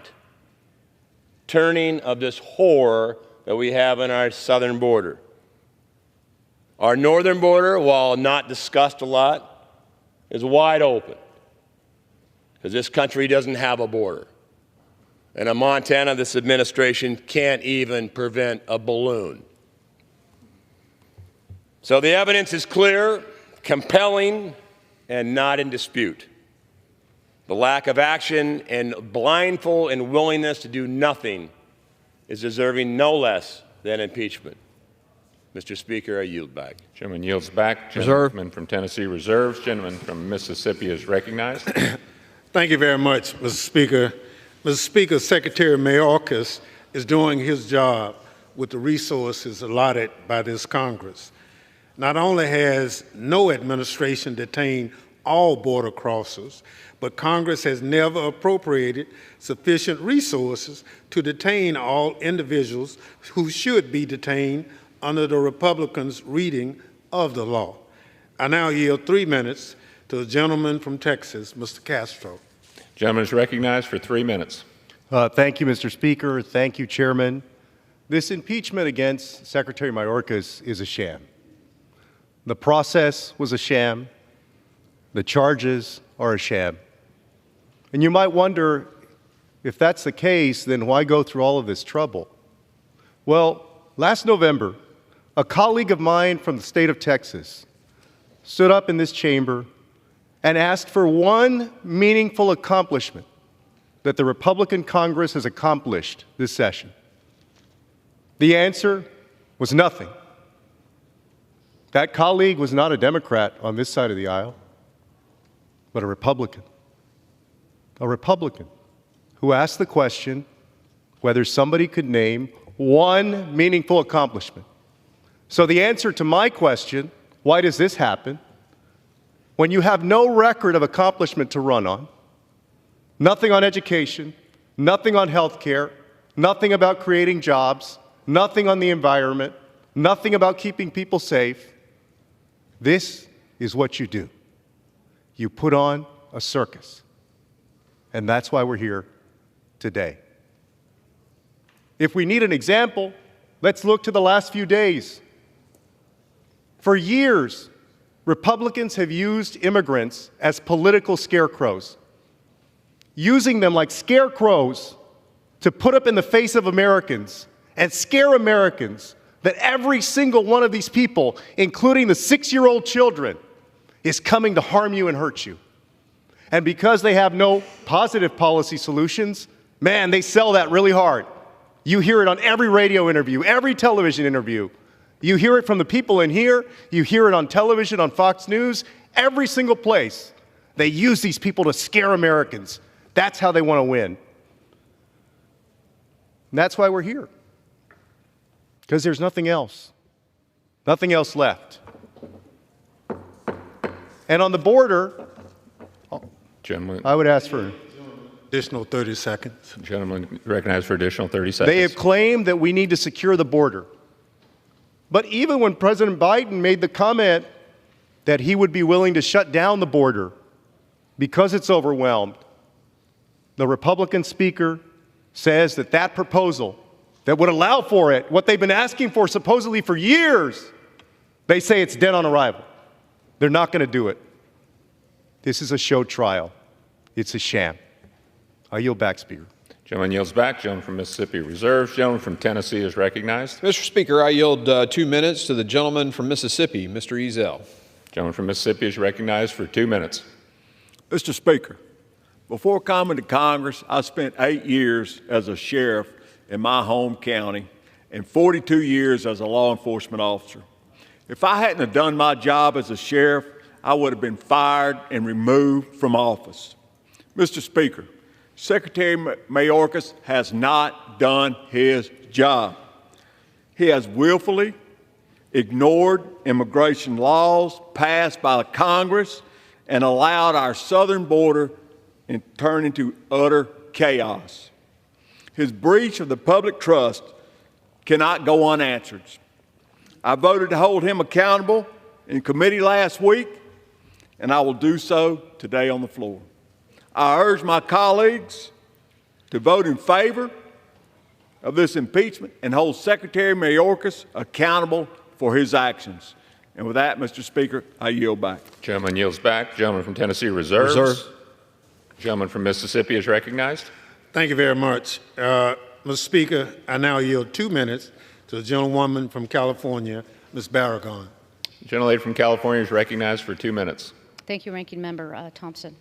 turning of this horror that we have on our southern border. Our northern border, while not discussed a lot, is wide open, because this country doesn't have a border. And in Montana, this administration can't even prevent a balloon. So the evidence is clear, compelling, and not in dispute. The lack of action and blindfold and willingness to do nothing is deserving no less than impeachment. Mr. Speaker, I yield back. Gentleman yields back. Reserve. Gentleman from Tennessee reserves. Gentleman from Mississippi is recognized. Thank you very much, Mr. Speaker. Mr. Speaker, Secretary Mayorkas is doing his job with the resources allotted by this Congress. Not only has no administration detained all border crossers, but Congress has never appropriated sufficient resources to detain all individuals who should be detained under the Republicans' reading of the law. I now yield 3 minutes to the gentleman from Texas, Mr. Castro. Gentleman is recognized for 3 minutes. Thank you, Mr. Speaker. Thank you, Chairman. This impeachment against Secretary Mayorkas is a sham. The process was a sham. The charges are a sham. And you might wonder, if that's the case, then why go through all of this trouble? Well, last November, a colleague of mine from the state of Texas stood up in this chamber and asked for one meaningful accomplishment that the Republican Congress has accomplished this session. The answer was nothing. That colleague was not a Democrat on this side of the aisle, but a Republican. A Republican who asked the question whether somebody could name one meaningful accomplishment. So the answer to my question, why does this happen, when you have no record of accomplishment to run on, nothing on education, nothing on health care, nothing about creating jobs, nothing on the environment, nothing about keeping people safe, this is what you do. You put on a circus. And that's why we're here today. If we need an example, let's look to the last few days. For years, Republicans have used immigrants as political scarecrows, using them like scarecrows to put up in the face of Americans and scare Americans that every single one of these people, including the 6-year-old children, is coming to harm you and hurt you. And because they have no positive policy solutions, man, they sell that really hard. You hear it on every radio interview, every television interview. You hear it from the people in here. You hear it on television, on Fox News, every single place. They use these people to scare Americans. That's how they want to win. And that's why we're here. Because there's nothing else left. And on the border, Gentleman, I would ask for additional 30 seconds. Gentleman recognized for additional 30 seconds. They have claimed that we need to secure the border. But even when President Biden made the comment that he would be willing to shut down the border because it's overwhelmed, the Republican speaker says that that proposal that would allow for it, what they've been asking for supposedly for years, they say it's dead on arrival. They're not going to do it. This is a show trial. It's a sham. I yield back, Speaker. Gentleman yields back. Gentleman from Mississippi reserves. Gentleman from Tennessee is recognized. Mr. Speaker, I yield 2 minutes to the gentleman from Mississippi, Mr. Ezell. Gentleman from Mississippi is recognized for 2 minutes. Mr. Speaker, before coming to Congress, I spent 8 years as a sheriff in my home county and 42 years as a law enforcement officer. If I hadn't have done my job as a sheriff, I would have been fired and removed from office. Mr. Speaker, Secretary Mayorkas has not done his job. He has willfully ignored immigration laws passed by the Congress and allowed our southern border to turn into utter chaos. His breach of the public trust cannot go unanswered. I voted to hold him accountable in committee last week, and I will do so today on the floor. I urge my colleagues to vote in favor of this impeachment and hold Secretary Mayorkas accountable for his actions. And with that, Mr. Speaker, I yield back. Gentleman yields back. Gentleman from Tennessee reserves. Reserve. Gentleman from Mississippi is recognized. Thank you very much. Mr. Speaker, I now yield 2 minutes to the gentlewoman from California, Ms. Barragan. The gentlelady from California is recognized for 2 minutes. Thank you, Ranking Member Thompson.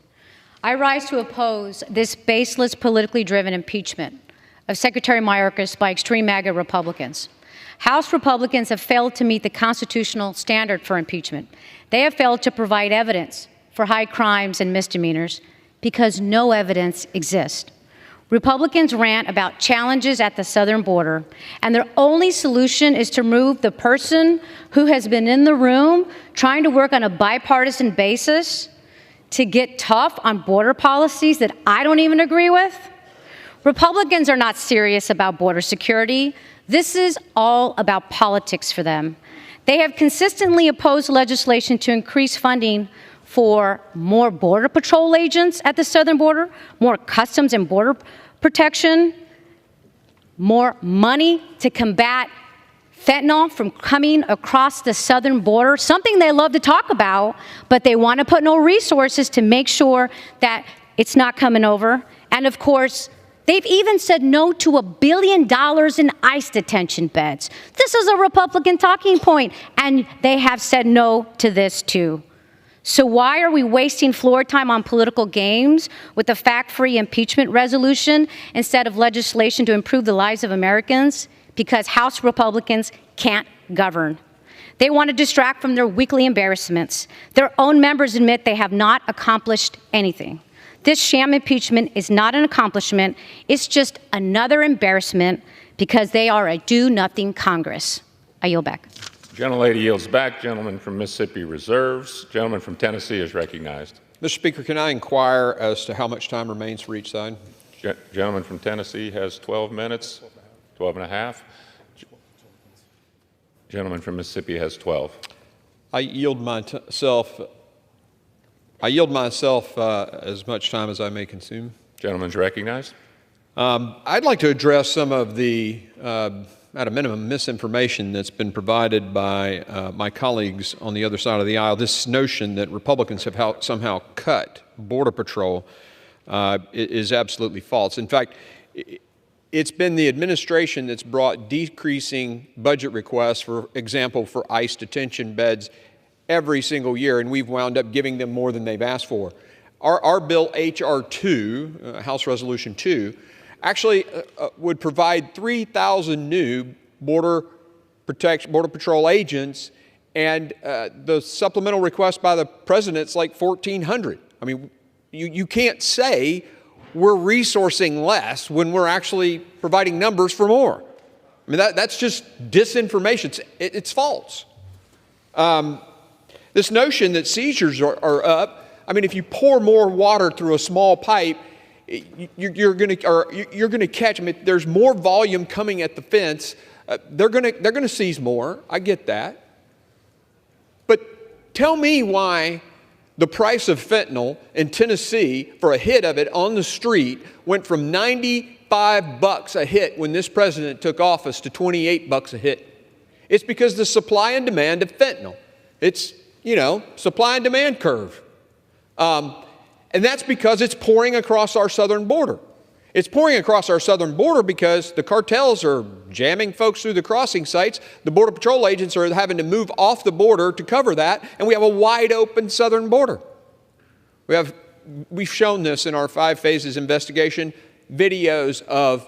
I rise to oppose this baseless, politically driven impeachment of Secretary Mayorkas by extreme MAGA Republicans. House Republicans have failed to meet the constitutional standard for impeachment. They have failed to provide evidence for high crimes and misdemeanors because no evidence exists. Republicans rant about challenges at the southern border, and their only solution is to remove the person who has been in the room trying to work on a bipartisan basis to get tough on border policies that I don't even agree with. Republicans are not serious about border security. This is all about politics for them. They have consistently opposed legislation to increase funding for more Border Patrol agents at the southern border, more Customs and Border Protection, more money to combat fentanyl from coming across the southern border, something they love to talk about, but they want to put no resources to make sure that it's not coming over. And of course, they've even said no to $1 billion in ICE detention beds. This is a Republican talking point, and they have said no to this too. So why are we wasting floor time on political games with a fact-free impeachment resolution instead of legislation to improve the lives of Americans? Because House Republicans can't govern. They want to distract from their weekly embarrassments. Their own members admit they have not accomplished anything. This sham impeachment is not an accomplishment. It's just another embarrassment because they are a do-nothing Congress. I yield back. Gentlelady yields back. Gentleman from Mississippi reserves. Gentleman from Tennessee is recognized. Mr. Speaker, can I inquire as to how much time remains for each side? Gentleman from Tennessee has 12 minutes, 12 and a half. Gentleman from Mississippi has 12. I yield myself as much time as I may consume. Gentleman's recognized. I'd like to address some of the, at a minimum, misinformation that's been provided by my colleagues on the other side of the aisle. This notion that Republicans have somehow cut Border Patrol is absolutely false. In fact, it's been the administration that's brought decreasing budget requests, for example, for ICE detention beds every single year, and we've wound up giving them more than they've asked for. Our bill, H.R. 2, House Resolution 2, actually would provide 3,000 new Border Patrol agents, and the supplemental request by the President's like 1,400. I mean, you can't say we're resourcing less when we're actually providing numbers for more. I mean, that's just disinformation. It's false. This notion that seizures are up, I mean, if you pour more water through a small pipe, you're going to catch them. If there's more volume coming at the fence, they're going to seize more. I get that. But tell me why the price of fentanyl in Tennessee for a hit of it on the street went from $95 a hit when this president took office to $28 a hit. It's because the supply and demand of fentanyl. It's, supply and demand curve. And that's because it's pouring across our southern border. It's pouring across our southern border because the cartels are jamming folks through the crossing sites. The Border Patrol agents are having to move off the border to cover that, and we have a wide open southern border. We've shown this in our 5 phases investigation, videos of,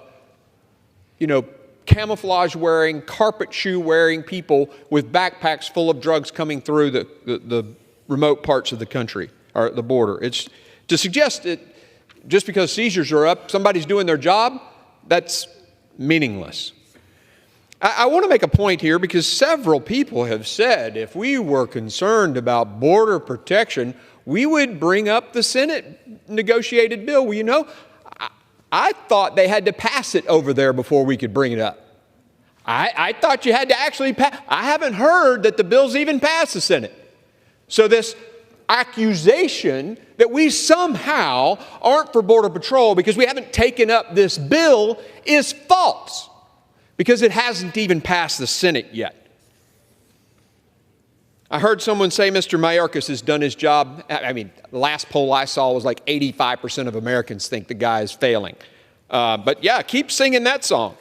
camouflage wearing, carpet shoe wearing people with backpacks full of drugs coming through the remote parts of the country, or the border. It's to suggest that just because seizures are up, somebody's doing their job, that's meaningless. I want to make a point here because several people have said if we were concerned about border protection, we would bring up the Senate negotiated bill. Well, I thought they had to pass it over there before we could bring it up. I thought you had to actually pass. I haven't heard that the bill's even passed the Senate. So this accusation that we somehow aren't for Border Patrol because we haven't taken up this bill is false, because it hasn't even passed the Senate yet. I heard someone say Mr. Mayorkas has done his job. I mean, the last poll I saw was like 85% of Americans think the guy is failing. But yeah, keep singing that song.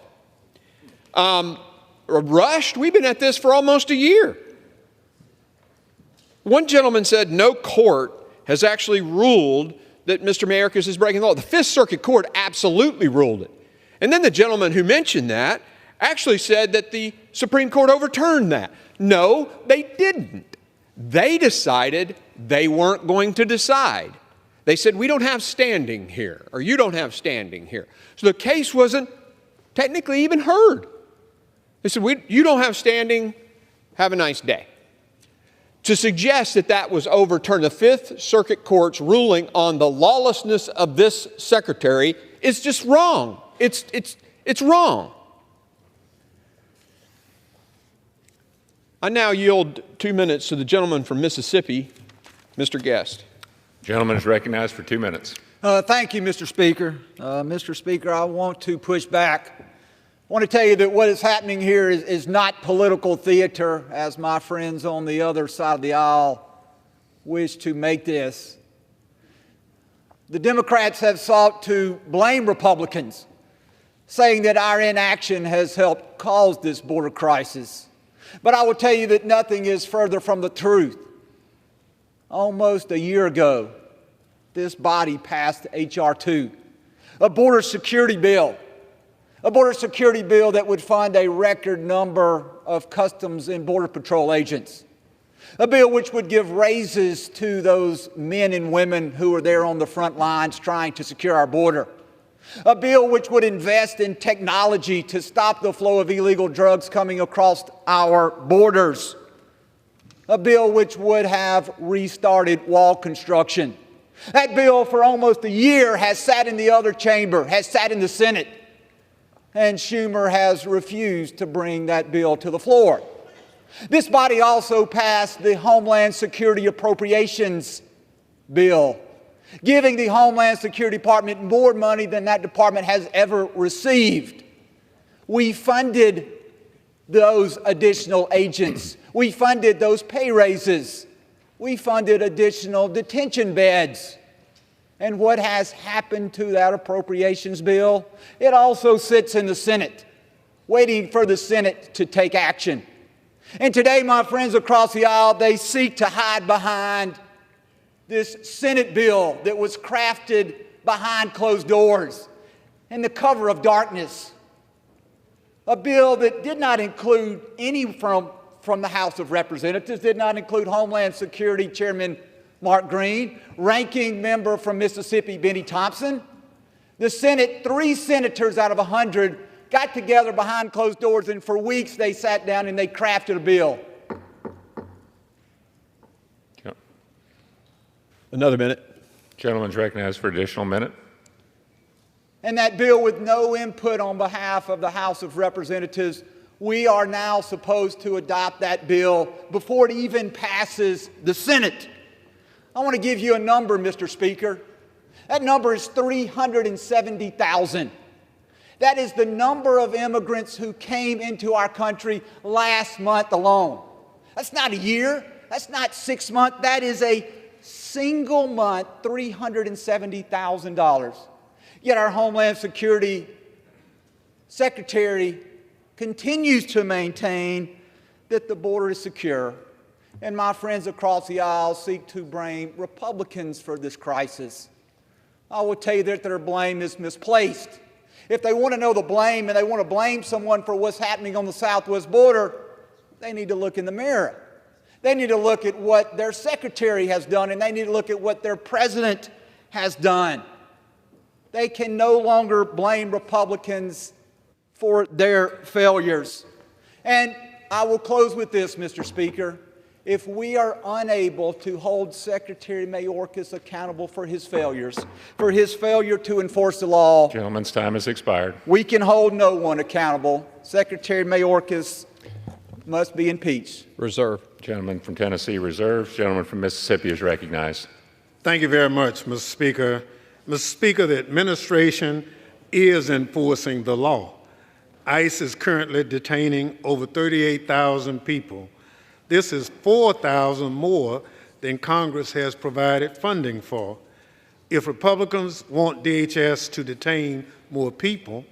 Rushed, we've been at this for almost a year. One gentleman said no court has actually ruled that Mr. Mayorkas is breaking the law. The Fifth Circuit Court absolutely ruled it. And then the gentleman who mentioned that actually said that the Supreme Court overturned that. No, they didn't. They decided they weren't going to decide. They said, we don't have standing here, or you don't have standing here. So the case wasn't technically even heard. They said, you don't have standing, have a nice day. To suggest that that was overturned, the Fifth Circuit Court's ruling on the lawlessness of this secretary is just wrong. It's wrong. I now yield 2 minutes to the gentleman from Mississippi, Mr. Guest. Gentleman is recognized for 2 minutes. Thank you, Mr. Speaker. Mr. Speaker, I want to push back. I want to tell you that what is happening here is not political theater, as my friends on the other side of the aisle wish to make this. The Democrats have sought to blame Republicans, saying that our inaction has helped cause this border crisis. But I will tell you that nothing is further from the truth. Almost a year ago, this body passed H.R. 2, a border security bill. A border security bill that would fund a record number of Customs and Border Patrol agents. A bill which would give raises to those men and women who are there on the front lines trying to secure our border. A bill which would invest in technology to stop the flow of illegal drugs coming across our borders. A bill which would have restarted wall construction. That bill for almost a year has sat in the other chamber, has sat in the Senate. And Schumer has refused to bring that bill to the floor. This body also passed the Homeland Security Appropriations Bill, giving the Homeland Security Department more money than that department has ever received. We funded those additional agents. We funded those pay raises. We funded additional detention beds. And what has happened to that appropriations bill? It also sits in the Senate, waiting for the Senate to take action. And today, my friends across the aisle, they seek to hide behind this Senate bill that was crafted behind closed doors in the cover of darkness. A bill that did not include any from the House of Representatives, did not include Homeland Security Chairman Mark Green, ranking member from Mississippi, Benny Thompson. The Senate, 3 senators out of 100 got together behind closed doors, and for weeks they sat down and they crafted a bill. Another minute. Gentleman's recognized for additional minute. And that bill, with no input on behalf of the House of Representatives, we are now supposed to adopt that bill before it even passes the Senate. I want to give you a number, Mr. Speaker. That number is 370,000. That is the number of immigrants who came into our country last month alone. That's not a year. That's not 6 months. That is a single month, $370,000. Yet our Homeland Security Secretary continues to maintain that the border is secure. And my friends across the aisle seek to blame Republicans for this crisis. I will tell you that their blame is misplaced. If they want to know the blame and they want to blame someone for what's happening on the southwest border, they need to look in the mirror. They need to look at what their secretary has done, and they need to look at what their president has done. They can no longer blame Republicans for their failures. And I will close with this, Mr. Speaker. If we are unable to hold Secretary Mayorkas accountable for his failures, for his failure to enforce the law, Gentleman's time has expired. We can hold no one accountable. Secretary Mayorkas must be impeached. Reserve. Gentleman from Tennessee reserves. Gentleman from Mississippi is recognized. Thank you very much, Mr. Speaker. Mr. Speaker, the administration is enforcing the law. ICE is currently detaining over 38,000 people. This is 4,000 more than Congress has provided funding for. If Republicans want DHS to detain more people,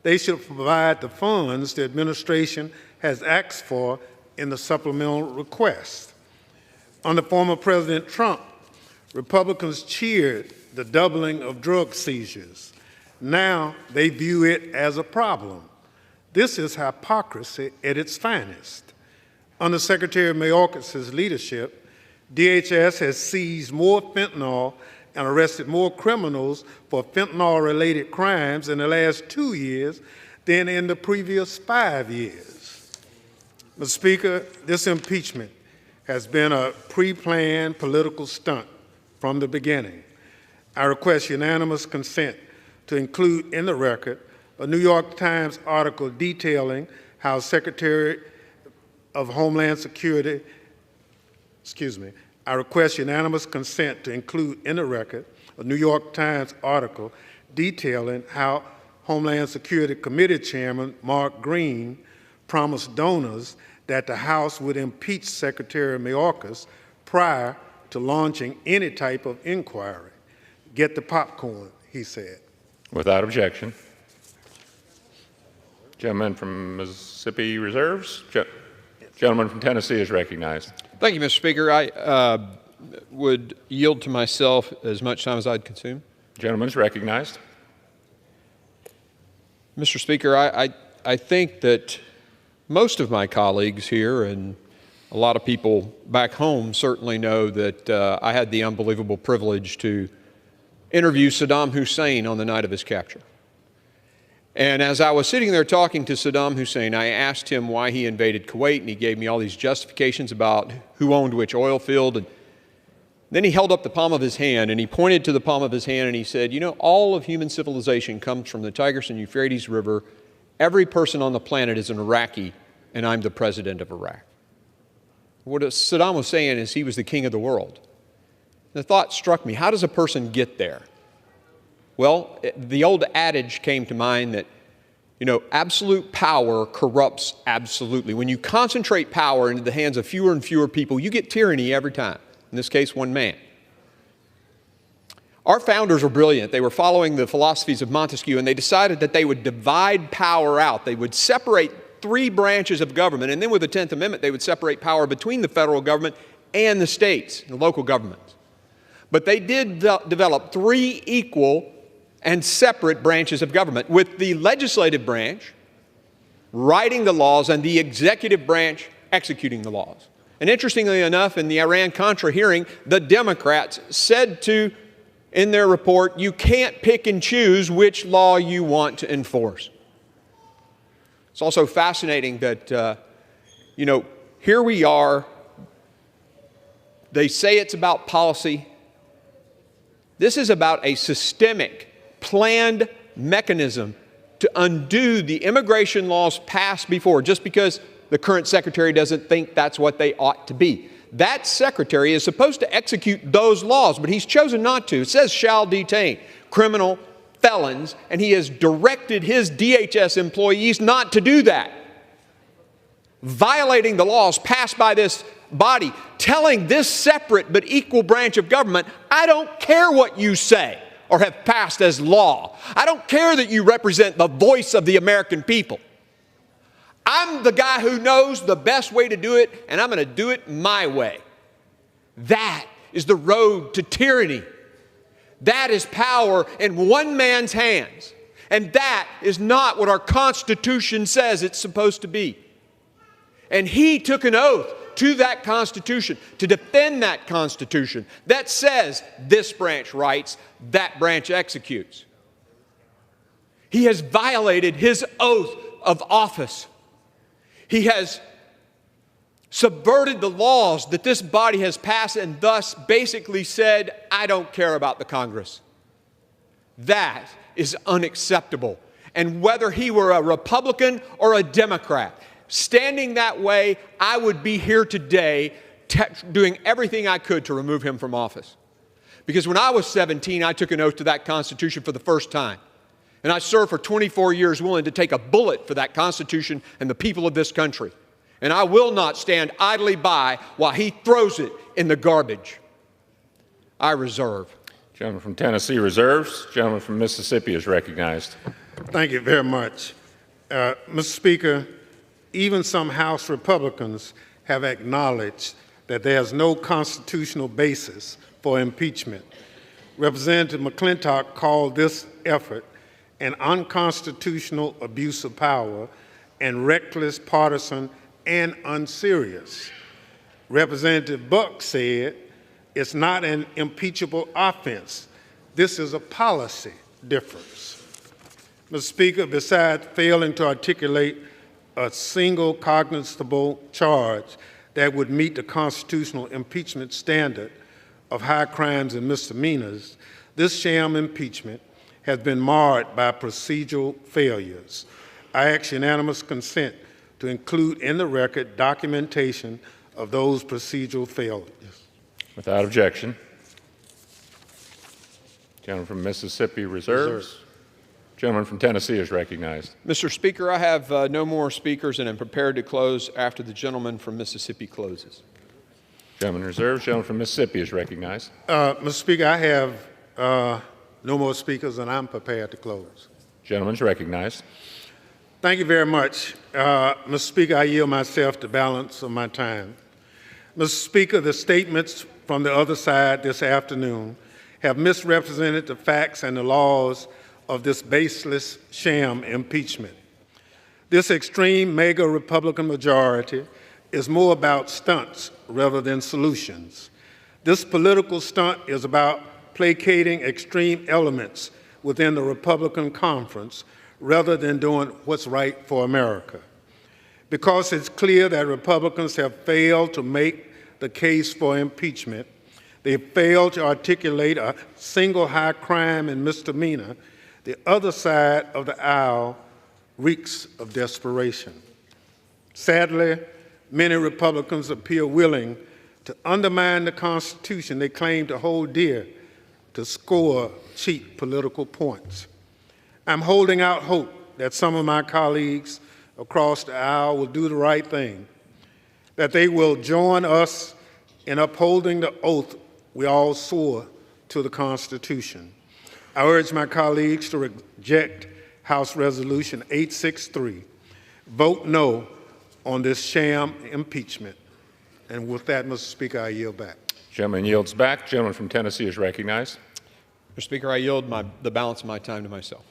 they should provide the funds the administration has asked for in the supplemental request. Under former President Trump, Republicans cheered the doubling of drug seizures. Now they view it as a problem. This is hypocrisy at its finest. Under Secretary Mayorkas' leadership, DHS has seized more fentanyl and arrested more criminals for fentanyl-related crimes in the last 2 years than in the previous 5 years. Mr. Speaker, this impeachment has been a pre-planned political stunt from the beginning. I request unanimous consent to include in the record a New York Times article detailing how Secretary of Homeland Security, I request unanimous consent to include in the record a New York Times article detailing how Homeland Security Committee Chairman Mark Green promised donors that the House would impeach Secretary Mayorkas prior to launching any type of inquiry. Get the popcorn, he said. Without objection. Gentleman from Mississippi reserves. Gentleman from Tennessee is recognized. Thank you, Mr. Speaker. I would yield to myself as much time as I'd consume. Gentleman is recognized. Mr. Speaker, I think that most of my colleagues here and a lot of people back home certainly know that I had the unbelievable privilege to interview Saddam Hussein on the night of his capture. And as I was sitting there talking to Saddam Hussein, I asked him why he invaded Kuwait, and he gave me all these justifications about who owned which oil field. And then he held up the palm of his hand, and he pointed to the palm of his hand, and he said, you know, all of human civilization comes from the Tigris and Euphrates River. Every person on the planet is an Iraqi, and I'm the president of Iraq. What Saddam was saying is he was the king of the world. The thought struck me, how does a person get there? Well, the old adage came to mind that, you know, absolute power corrupts absolutely. When you concentrate power into the hands of fewer and fewer people, you get tyranny every time. In this case, one man. Our founders were brilliant. They were following the philosophies of Montesquieu, and they decided that they would divide power out. They would separate 3 branches of government, and then with the 10th Amendment, they would separate power between the federal government and the states, the local governments. But they did develop 3 equal and separate branches of government, with the legislative branch writing the laws and the executive branch executing the laws. And interestingly enough, in the Iran-Contra hearing, the Democrats said in their report, you can't pick and choose which law you want to enforce. It's also fascinating that, you know, here we are. They say it's about policy. This is about a systemic, planned mechanism to undo the immigration laws passed before, just because the current secretary doesn't think that's what they ought to be. That secretary is supposed to execute those laws, but he's chosen not to. It says shall detain criminal felons, and he has directed his DHS employees not to do that. Violating the laws passed by this body, telling this separate but equal branch of government, I don't care what you say or have passed as law. I don't care that you represent the voice of the American people. I'm the guy who knows the best way to do it, and I'm going to do it my way. That is the road to tyranny. That is power in one man's hands. And that is not what our Constitution says it's supposed to be. And he took an oath to that Constitution, to defend that Constitution that says this branch writes, that branch executes. He has violated his oath of office. He has subverted the laws that this body has passed and thus basically said, I don't care about the Congress. That is unacceptable. And whether he were a Republican or a Democrat, standing that way, I would be here today doing everything I could to remove him from office. Because when I was 17, I took an oath to that Constitution for the first time. And I served for 24 years willing to take a bullet for that Constitution and the people of this country. And I will not stand idly by while he throws it in the garbage. I reserve. Gentleman from Tennessee reserves. Gentleman from Mississippi is recognized. Thank you very much. Mr. Speaker, even some House Republicans have acknowledged that there's no constitutional basis for impeachment. Representative McClintock called this effort an unconstitutional abuse of power and reckless, partisan, and unserious. Representative Buck said, it's not an impeachable offense. This is a policy difference. Mr. Speaker, besides failing to articulate a single cognizable charge that would meet the constitutional impeachment standard of high crimes and misdemeanors, this sham impeachment has been marred by procedural failures. I ask unanimous consent to include in the record documentation of those procedural failures. Without objection. Gentleman from Mississippi reserves. Gentleman from Tennessee is recognized. Mr. Speaker, I have no more speakers and am prepared to close after the gentleman from Mississippi closes. Gentleman reserves. Gentleman from Mississippi is recognized. Mr. Speaker, I have no more speakers and I'm prepared to close. Gentleman's recognized. Thank you very much. Mr. Speaker, I yield myself the balance of my time. Mr. Speaker, the statements from the other side this afternoon have misrepresented the facts and the laws of this baseless sham impeachment. This extreme mega Republican majority is more about stunts rather than solutions. This political stunt is about placating extreme elements within the Republican conference rather than doing what's right for America. Because it's clear that Republicans have failed to make the case for impeachment, they failed to articulate a single high crime and misdemeanor, the other side of the aisle reeks of desperation. Sadly, many Republicans appear willing to undermine the Constitution they claim to hold dear to score cheap political points. I'm holding out hope that some of my colleagues across the aisle will do the right thing, that they will join us in upholding the oath we all swore to the Constitution. I urge my colleagues to reject House Resolution 863. Vote no on this sham impeachment. And with that, Mr. Speaker, I yield back. Gentleman yields back. Gentleman from Tennessee is recognized. Mr. Speaker, I yield the balance of my time to myself.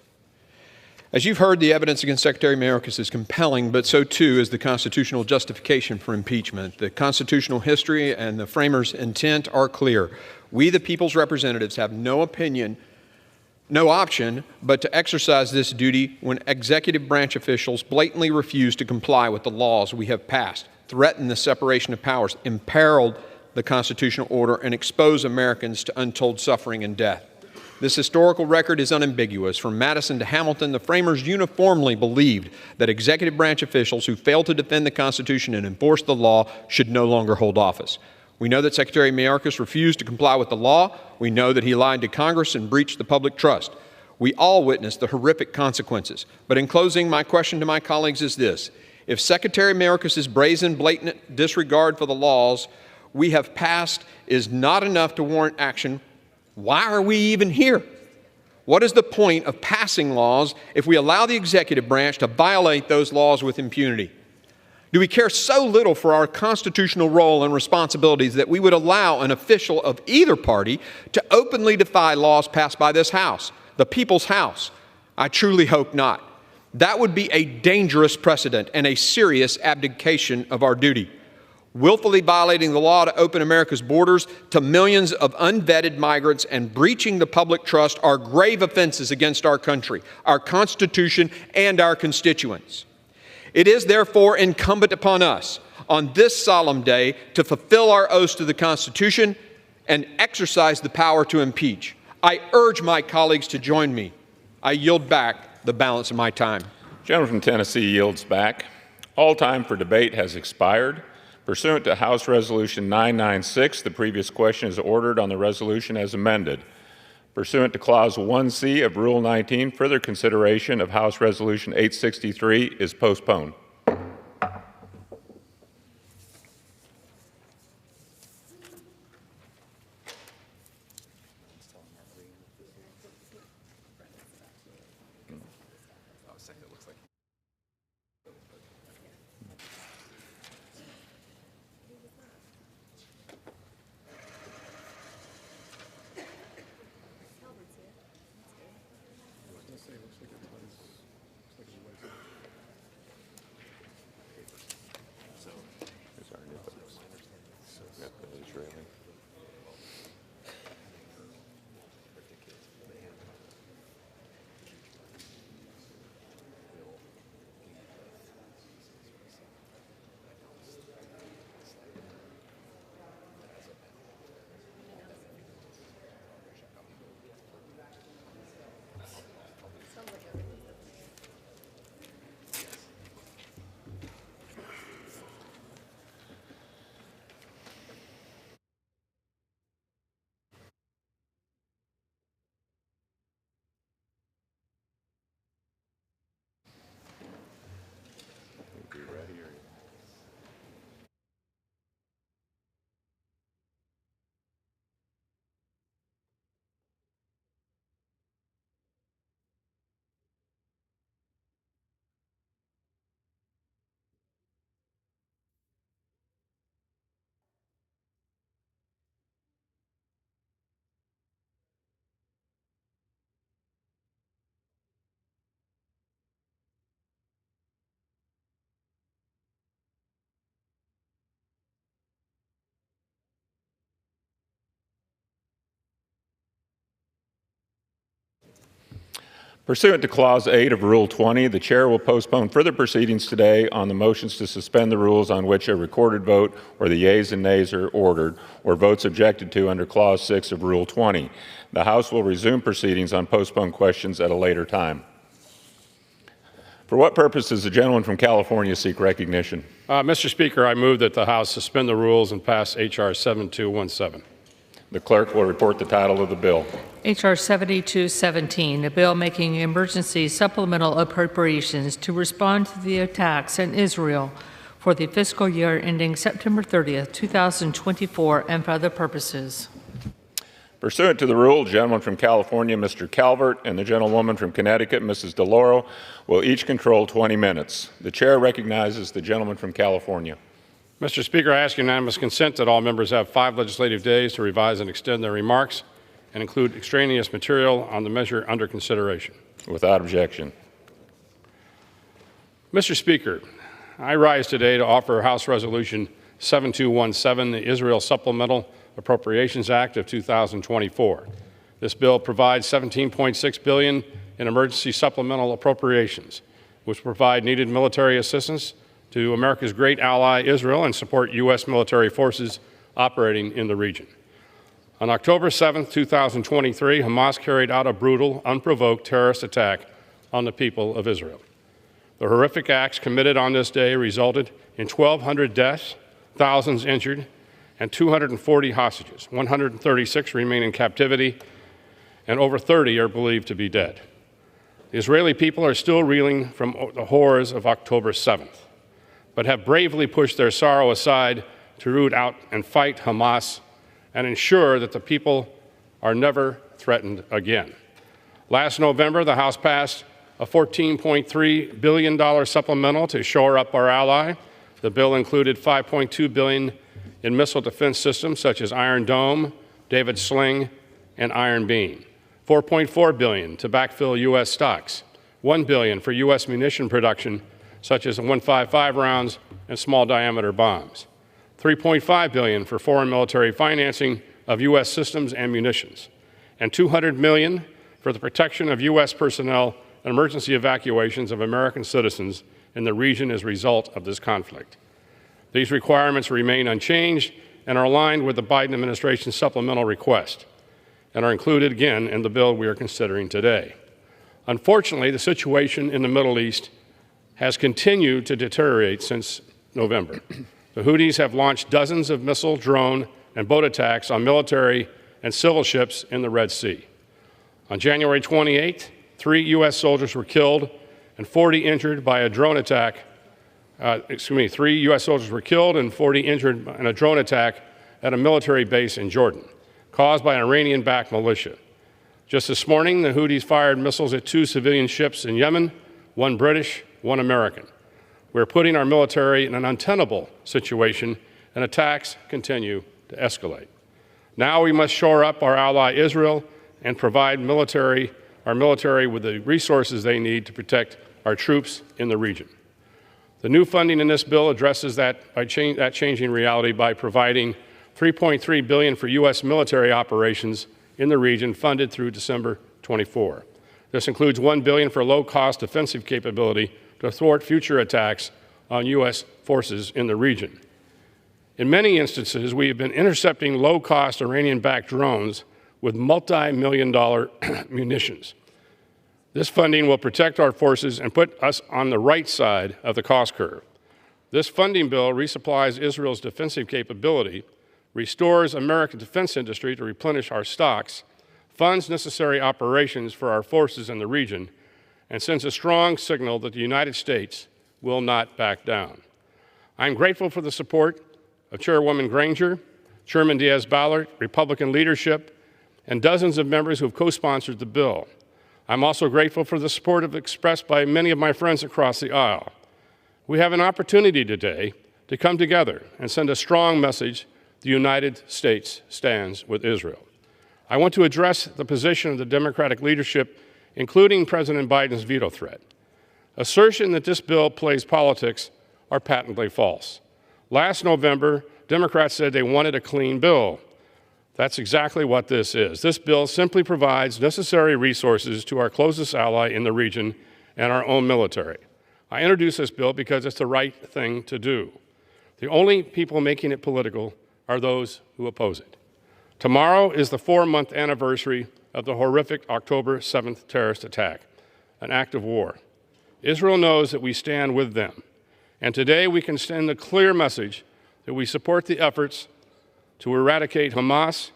As you've heard, the evidence against Secretary Mayorkas is compelling, but so too is the constitutional justification for impeachment. The constitutional history and the framers' intent are clear. We, the people's representatives, have no option but to exercise this duty when executive branch officials blatantly refuse to comply with the laws we have passed, threaten the separation of powers, imperiled the constitutional order, and expose Americans to untold suffering and death. This historical record is unambiguous. From Madison to Hamilton, the framers uniformly believed that executive branch officials who failed to defend the Constitution and enforce the law should no longer hold office. We know that Secretary Mayorkas refused to comply with the law. We know that he lied to Congress and breached the public trust. We all witnessed the horrific consequences. But in closing, my question to my colleagues is this. If Secretary Mayorkas' brazen, blatant disregard for the laws we have passed is not enough to warrant action, why are we even here? What is the point of passing laws if we allow the executive branch to violate those laws with impunity? Do we care so little for our constitutional role and responsibilities that we would allow an official of either party to openly defy laws passed by this House, the people's House? I truly hope not. That would be a dangerous precedent and a serious abdication of our duty. Willfully violating the law to open America's borders to millions of unvetted migrants and breaching the public trust are grave offenses against our country, our Constitution, and our constituents. It is therefore incumbent upon us on this solemn day to fulfill our oaths to the Constitution and exercise the power to impeach. I urge my colleagues to join me. I yield back the balance of my time. Gentleman from Tennessee yields back. All time for debate has expired. Pursuant to House Resolution 996, the previous question is ordered on the resolution as amended. Pursuant to Clause 1C of Rule 19, further consideration of House Resolution 863 is postponed. Pursuant to Clause 8 of Rule 20, the Chair will postpone further proceedings today on the motions to suspend the rules on which a recorded vote or the yeas and nays are ordered, or votes objected to under Clause 6 of Rule 20. The House will resume proceedings on postponed questions at a later time. For what purpose does the gentleman from California seek recognition? Mr. Speaker, I move that the House suspend the rules and pass H.R. 7217. The clerk will report the title of the bill. H.R. 7217, a bill making emergency supplemental appropriations to respond to the attacks in Israel for the fiscal year ending September 30th, 2024, and for other purposes. Pursuant to the rule, the gentleman from California, Mr. Calvert, and the gentlewoman from Connecticut, Mrs. DeLauro, will each control 20 minutes. The chair recognizes the gentleman from California. Mr. Speaker, I ask unanimous consent that all members have 5 legislative days to revise and extend their remarks and include extraneous material on the measure under consideration. Without objection. Mr. Speaker, I rise today to offer House Resolution 7217, the Israel Supplemental Appropriations Act of 2024. This bill provides $17.6 billion in emergency supplemental appropriations, which provide needed military assistance to America's great ally, Israel, and support U.S. military forces operating in the region. On October 7, 2023, Hamas carried out a brutal, unprovoked terrorist attack on the people of Israel. The horrific acts committed on this day resulted in 1,200 deaths, thousands injured, and 240 hostages. 136 remain in captivity, and over 30 are believed to be dead. The Israeli people are still reeling from the horrors of October 7th, but have bravely pushed their sorrow aside to root out and fight Hamas and ensure that the people are never threatened again. Last November, the House passed a $14.3 billion supplemental to shore up our ally. The bill included $5.2 billion in missile defense systems such as Iron Dome, David Sling, and Iron Beam, $4.4 billion to backfill U.S. stocks, $1 billion for U.S. munition production such as the 155 rounds and small diameter bombs, $3.5 billion for foreign military financing of U.S. systems and munitions, and $200 million for the protection of U.S. personnel and emergency evacuations of American citizens in the region as a result of this conflict. These requirements remain unchanged and are aligned with the Biden administration's supplemental request and are included again in the bill we are considering today. Unfortunately, the situation in the Middle East has continued to deteriorate since November. The Houthis have launched dozens of missile, drone, and boat attacks on military and civil ships in the Red Sea. On January 28th, 3 U.S. soldiers were killed and 40 injured by a drone attack. 3 U.S. soldiers were killed and 40 injured in a drone attack at a military base in Jordan, caused by an Iranian-backed militia. Just this morning, the Houthis fired missiles at 2 civilian ships in Yemen, 1 British, 1 American. We're putting our military in an untenable situation, and attacks continue to escalate. Now we must shore up our ally Israel and provide our military with the resources they need to protect our troops in the region. The new funding in this bill addresses that changing reality by providing $3.3 billion for U.S. military operations in the region funded through December 24. This includes $1 billion for low-cost defensive capability to thwart future attacks on U.S. forces in the region. In many instances, we have been intercepting low-cost Iranian-backed drones with multi-million-dollar munitions. This funding will protect our forces and put us on the right side of the cost curve. This funding bill resupplies Israel's defensive capability, restores American defense industry to replenish our stocks, funds necessary operations for our forces in the region, and sends a strong signal that the United States will not back down. I'm grateful for the support of Chairwoman Granger, Chairman Diaz-Balart, Republican leadership, and dozens of members who have co-sponsored the bill. I'm also grateful for the support expressed by many of my friends across the aisle. We have an opportunity today to come together and send a strong message: the United States stands with Israel. I want to address the position of the Democratic leadership, including President Biden's veto threat. Assertion that this bill plays politics are patently false. Last November, Democrats said they wanted a clean bill. That's exactly what this is. This bill simply provides necessary resources to our closest ally in the region and our own military. I introduced this bill because it's the right thing to do. The only people making it political are those who oppose it. Tomorrow is the 4-month anniversary of the horrific October 7th terrorist attack, an act of war. Israel knows that we stand with them, and today we can send a clear message that we support the efforts to eradicate Hamas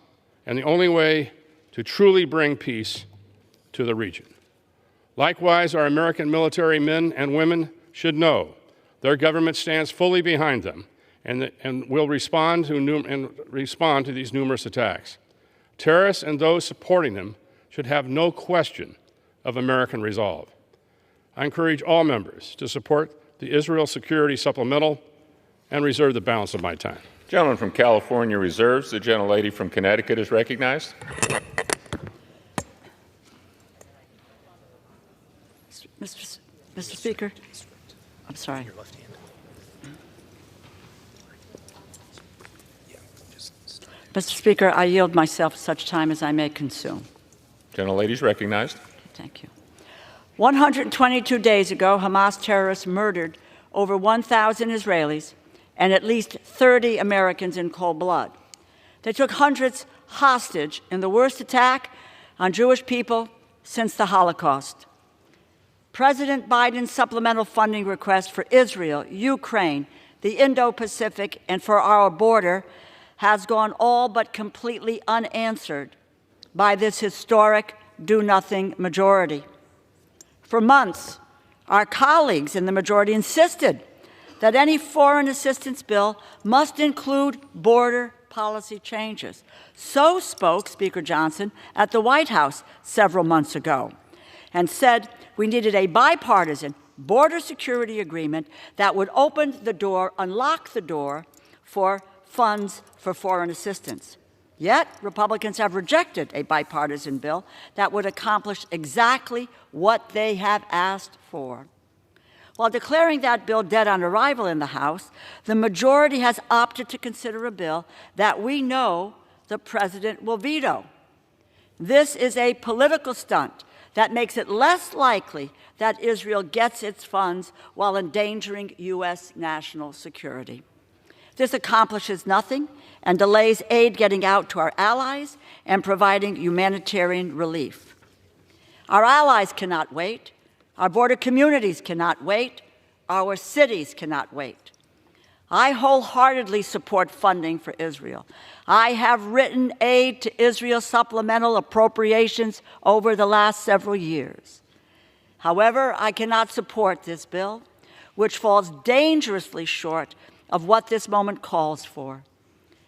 and the only way to truly bring peace to the region. Likewise, our American military men and women should know their government stands fully behind them and will respond to these numerous attacks. Terrorists and those supporting them should have no question of American resolve. I encourage all members to support the Israel Security Supplemental and reserve the balance of my time. Gentleman from California reserves. The gentlelady from Connecticut is recognized. Mr. Speaker, I'm sorry. Mr. Speaker, I yield myself such time as I may consume. Gentlelady is recognized. Thank you. 122 days ago, Hamas terrorists murdered over 1,000 Israelis and at least 30 Americans in cold blood. They took hundreds hostage in the worst attack on Jewish people since the Holocaust. President Biden's supplemental funding request for Israel, Ukraine, the Indo-Pacific, and for our border has gone all but completely unanswered by this historic do-nothing majority. For months, our colleagues in the majority insisted that any foreign assistance bill must include border policy changes. So spoke Speaker Johnson at the White House several months ago and said we needed a bipartisan border security agreement that would open the door, unlock the door for funds for foreign assistance. Yet, Republicans have rejected a bipartisan bill that would accomplish exactly what they have asked for. While declaring that bill dead on arrival in the House, the majority has opted to consider a bill that we know the president will veto. This is a political stunt that makes it less likely that Israel gets its funds while endangering U.S. national security. This accomplishes nothing and delays aid getting out to our allies and providing humanitarian relief. Our allies cannot wait. Our border communities cannot wait. Our cities cannot wait. I wholeheartedly support funding for Israel. I have written aid to Israel supplemental appropriations over the last several years. However, I cannot support this bill, which falls dangerously short of what this moment calls for.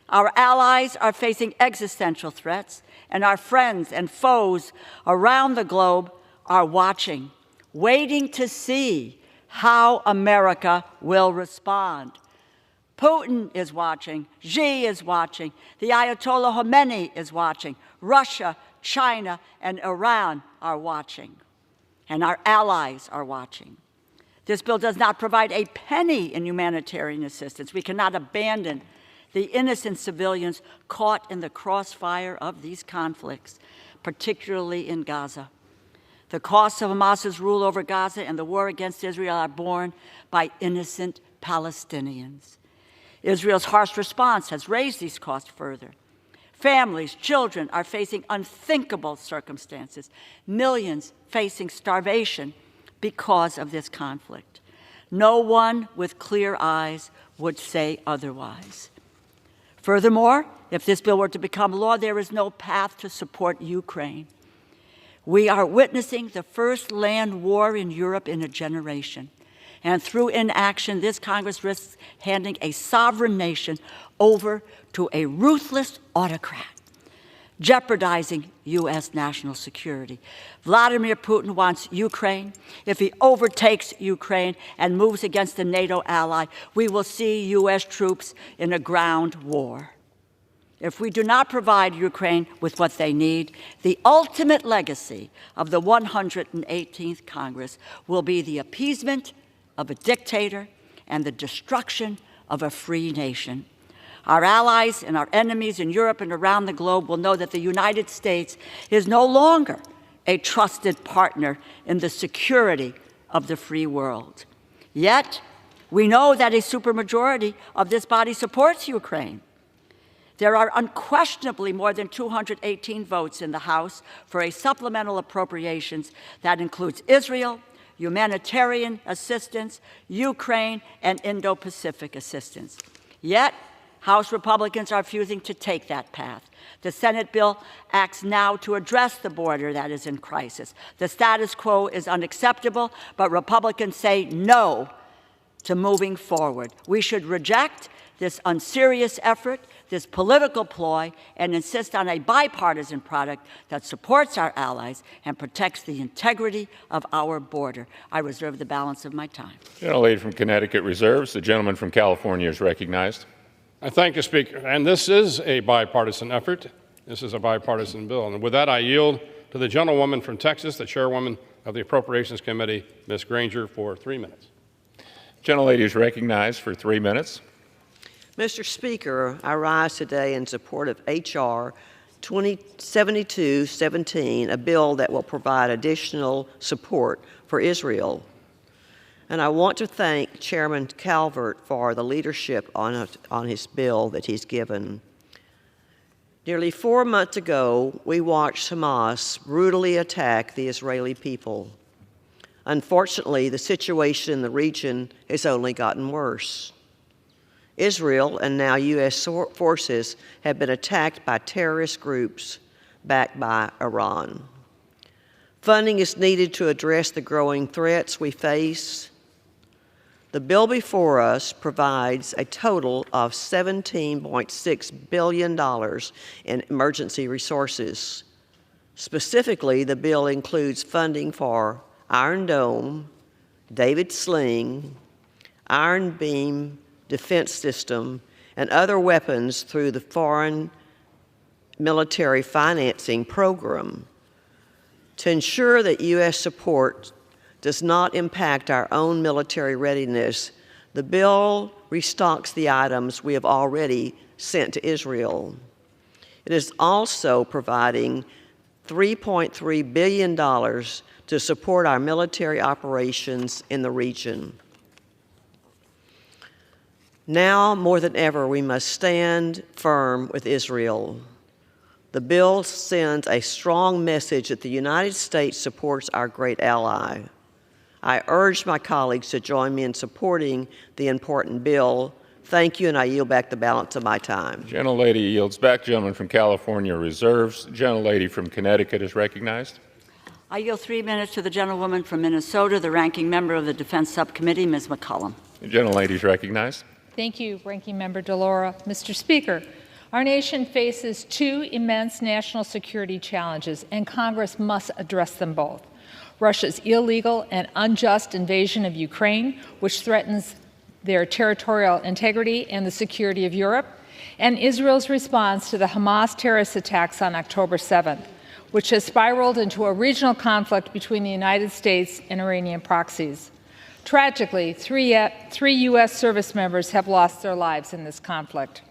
Our allies are facing existential threats, and our friends and foes around the globe are watching, waiting to see how America will respond. Putin is watching, Xi is watching, the Ayatollah Khomeini is watching, Russia, China, and Iran are watching, and our allies are watching. This bill does not provide a penny in humanitarian assistance. We cannot abandon the innocent civilians caught in the crossfire of these conflicts, particularly in Gaza. The costs of Hamas's rule over Gaza and the war against Israel are borne by innocent Palestinians. Israel's harsh response has raised these costs further. Families, children are facing unthinkable circumstances, millions facing starvation because of this conflict. No one with clear eyes would say otherwise. Furthermore, if this bill were to become law, there is no path to support Ukraine. We are witnessing the first land war in Europe in a generation. And through inaction, this Congress risks handing a sovereign nation over to a ruthless autocrat, jeopardizing U.S. national security. Vladimir Putin wants Ukraine. If he overtakes Ukraine and moves against a NATO ally, we will see U.S. troops in a ground war. If we do not provide Ukraine with what they need, the ultimate legacy of the 118th Congress will be the appeasement of a dictator and the destruction of a free nation. Our allies and our enemies in Europe and around the globe will know that the United States is no longer a trusted partner in the security of the free world. Yet, we know that a supermajority of this body supports Ukraine. There are unquestionably more than 218 votes in the House for a supplemental appropriations that includes Israel, humanitarian assistance, Ukraine, and Indo-Pacific assistance. Yet, House Republicans are refusing to take that path. The Senate bill acts now to address the border that is in crisis. The status quo is unacceptable, but Republicans say no to moving forward. We should reject this unserious effort, this political ploy, and insist on a bipartisan product that supports our allies and protects the integrity of our border. I reserve the balance of my time. Gentlelady from Connecticut reserves. The gentleman from California is recognized. I thank the Speaker. And this is a bipartisan effort. This is a bipartisan bill. And with that, I yield to the gentlewoman from Texas, the chairwoman of the Appropriations Committee, Ms. Granger, for 3 minutes. Gentlelady is recognized for 3 minutes. Mr. Speaker, I rise today in support of H.R. 7217, a bill that will provide additional support for Israel. And I want to thank Chairman Calvert for the leadership on his bill that he's given. Nearly 4 months ago, we watched Hamas brutally attack the Israeli people. Unfortunately, the situation in the region has only gotten worse. Israel and now U.S. forces have been attacked by terrorist groups backed by Iran. Funding is needed to address the growing threats we face. The bill before us provides a total of $17.6 billion in emergency resources. Specifically, the bill includes funding for Iron Dome, David Sling, Iron Beam defense system, and other weapons through the Foreign Military Financing Program. To ensure that U.S. support does not impact our own military readiness, the bill restocks the items we have already sent to Israel. It is also providing $3.3 billion to support our military operations in the region. Now, more than ever, we must stand firm with Israel. The bill sends a strong message that the United States supports our great ally. I urge my colleagues to join me in supporting the important bill. Thank you, and I yield back the balance of my time. Gentlelady yields back. Gentleman from California reserves. Gentlelady from Connecticut is recognized. I yield 3 minutes to the gentlewoman from Minnesota, the ranking member of the Defense Subcommittee, Ms. McCollum. The gentlelady is recognized. Thank you, Ranking Member DeLauro. Mr. Speaker, our nation faces two immense national security challenges, and Congress must address them both. Russia's illegal and unjust invasion of Ukraine, which threatens their territorial integrity and the security of Europe, and Israel's response to the Hamas terrorist attacks on October 7th, which has spiraled into a regional conflict between the United States and Iranian proxies. Tragically, three U.S. service members have lost their lives in this conflict.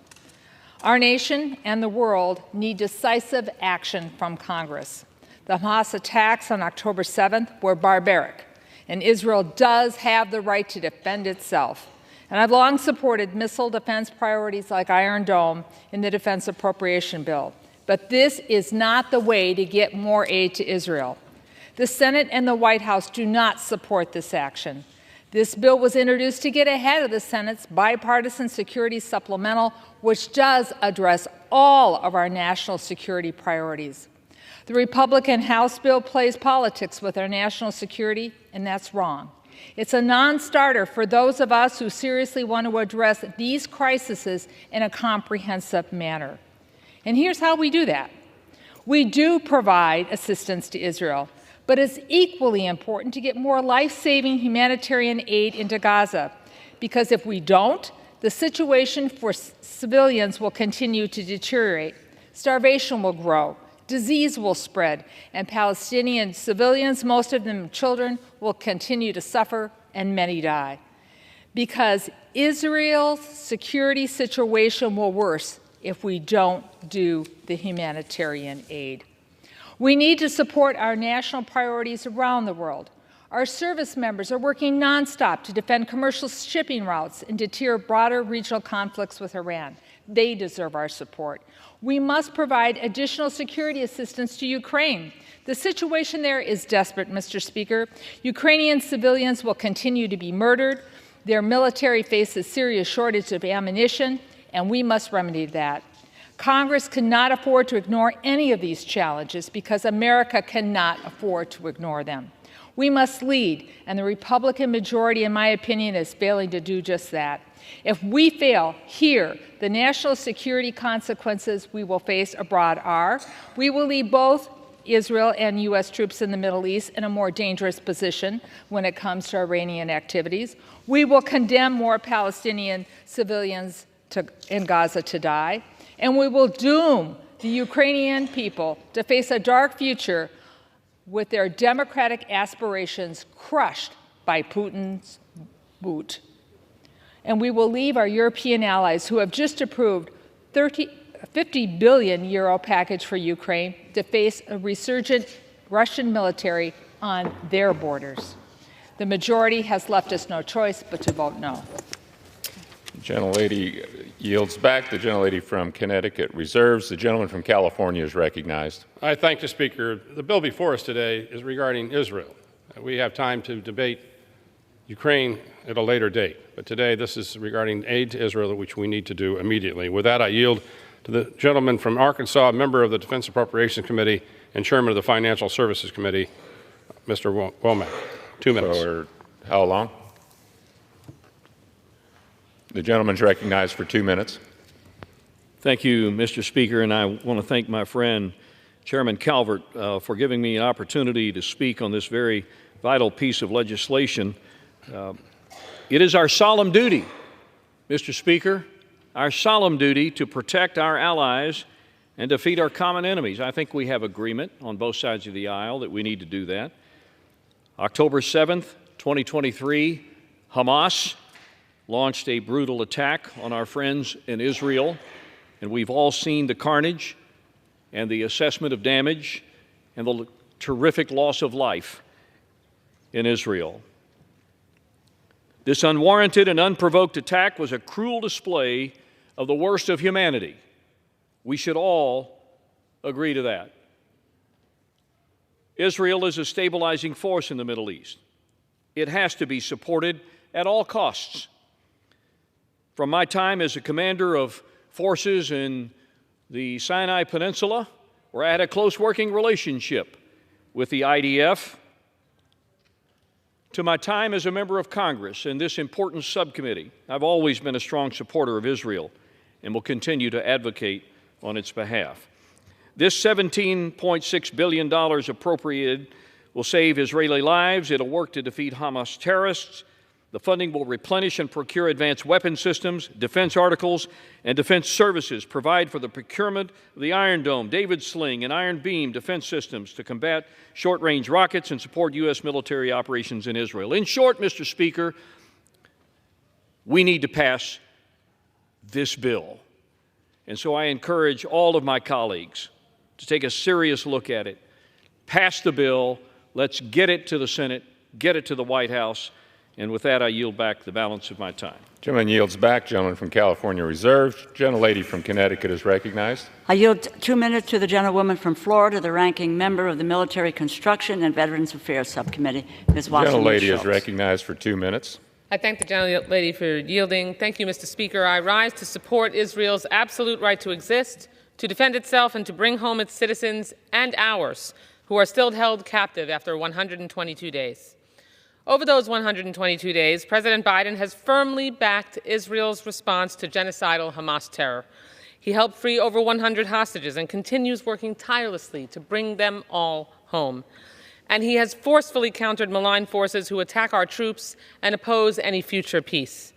Our nation and the world need decisive action from Congress. The Hamas attacks on October 7th were barbaric, and Israel does have the right to defend itself. And I've long supported missile defense priorities like Iron Dome in the Defense Appropriation Bill. But this is not the way to get more aid to Israel. The Senate and the White House do not support this action. This bill was introduced to get ahead of the Senate's bipartisan security supplemental, which does address all of our national security priorities. The Republican House bill plays politics with our national security, and that's wrong. It's a non-starter for those of us who seriously want to address these crises in a comprehensive manner. And here's how we do that. We do provide assistance to Israel, but it's equally important to get more life-saving humanitarian aid into Gaza, because if we don't, the situation for civilians will continue to deteriorate. Starvation will grow, disease will spread, and Palestinian civilians, most of them children, will continue to suffer, and many die. because Israel's security situation will worse if we don't do the humanitarian aid. We need to support our national priorities around the world. Our service members are working nonstop to defend commercial shipping routes and deter broader regional conflicts with Iran. They deserve our support. We must provide additional security assistance to Ukraine. The situation there is desperate, Mr. Speaker. Ukrainian civilians will continue to be murdered. Their military faces serious shortage of ammunition, and we must remedy that. Congress cannot afford to ignore any of these challenges because America cannot afford to ignore them. We must lead, and the Republican majority, in my opinion, is failing to do just that. If we fail here, the national security consequences we will face abroad are: we will leave both Israel and U.S. troops in the Middle East in a more dangerous position when it comes to Iranian activities. We will condemn more Palestinian civilians in Gaza to die. And we will doom the Ukrainian people to face a dark future with their democratic aspirations crushed by Putin's boot. And we will leave our European allies, who have just approved a 50 billion euro package for Ukraine, to face a resurgent Russian military on their borders. The majority has left us no choice but to vote no. The gentlelady yields back. The gentlelady from Connecticut reserves. The gentleman from California is recognized. I thank the Speaker. The bill before us today is regarding Israel. We have time to debate Ukraine at a later date, but today this is regarding aid to Israel, which we need to do immediately. With that, I yield to the gentleman from Arkansas, a member of the Defense Appropriations Committee and chairman of the Financial Services Committee, Mr. Womack. 2 minutes. For how long? The gentleman is recognized for 2 minutes. Thank you, Mr. Speaker, and I want to thank my friend, Chairman Calvert, for giving me an opportunity to speak on this very vital piece of legislation. It is our solemn duty, Mr. Speaker, our solemn duty to protect our allies and defeat our common enemies. I think we have agreement on both sides of the aisle that we need to do that. October 7th, 2023, Hamas launched a brutal attack on our friends in Israel, and we've all seen the carnage and the assessment of damage and the terrific loss of life in Israel. This unwarranted and unprovoked attack was a cruel display of the worst of humanity. We should all agree to that. Israel is a stabilizing force in the Middle East. It has to be supported at all costs. From my time as a commander of forces in the Sinai Peninsula, where I had a close working relationship with the IDF, to my time as a member of Congress in this important subcommittee, I've always been a strong supporter of Israel and will continue to advocate on its behalf. This $17.6 billion appropriated will save Israeli lives. It'll work to defeat Hamas terrorists. The funding will replenish and procure advanced weapon systems, defense articles, and defense services, provide for the procurement of the Iron Dome, David Sling, and Iron Beam defense systems to combat short-range rockets and support U.S. military operations in Israel. In short, Mr. Speaker, we need to pass this bill. And so I encourage all of my colleagues to take a serious look at it. Pass the bill. Let's get it to the Senate, get it to the White House. And with that, I yield back the balance of my time. Gentleman yields back. Gentleman from California reserved. Gentlelady from Connecticut is recognized. I yield 2 minutes to the gentlewoman from Florida, the ranking member of the Military Construction and Veterans Affairs Subcommittee, Ms. Washington Gentlelady Schultz. is recognized for 2 minutes. I thank the gentlelady for yielding. Thank you, Mr. Speaker. I rise to support Israel's absolute right to exist, to defend itself, and to bring home its citizens and ours, who are still held captive after 122 days. Over those 122 days, President Biden has firmly backed Israel's response to genocidal Hamas terror. He helped free over 100 hostages and continues working tirelessly to bring them all home. And he has forcefully countered malign forces who attack our troops and oppose any future peace.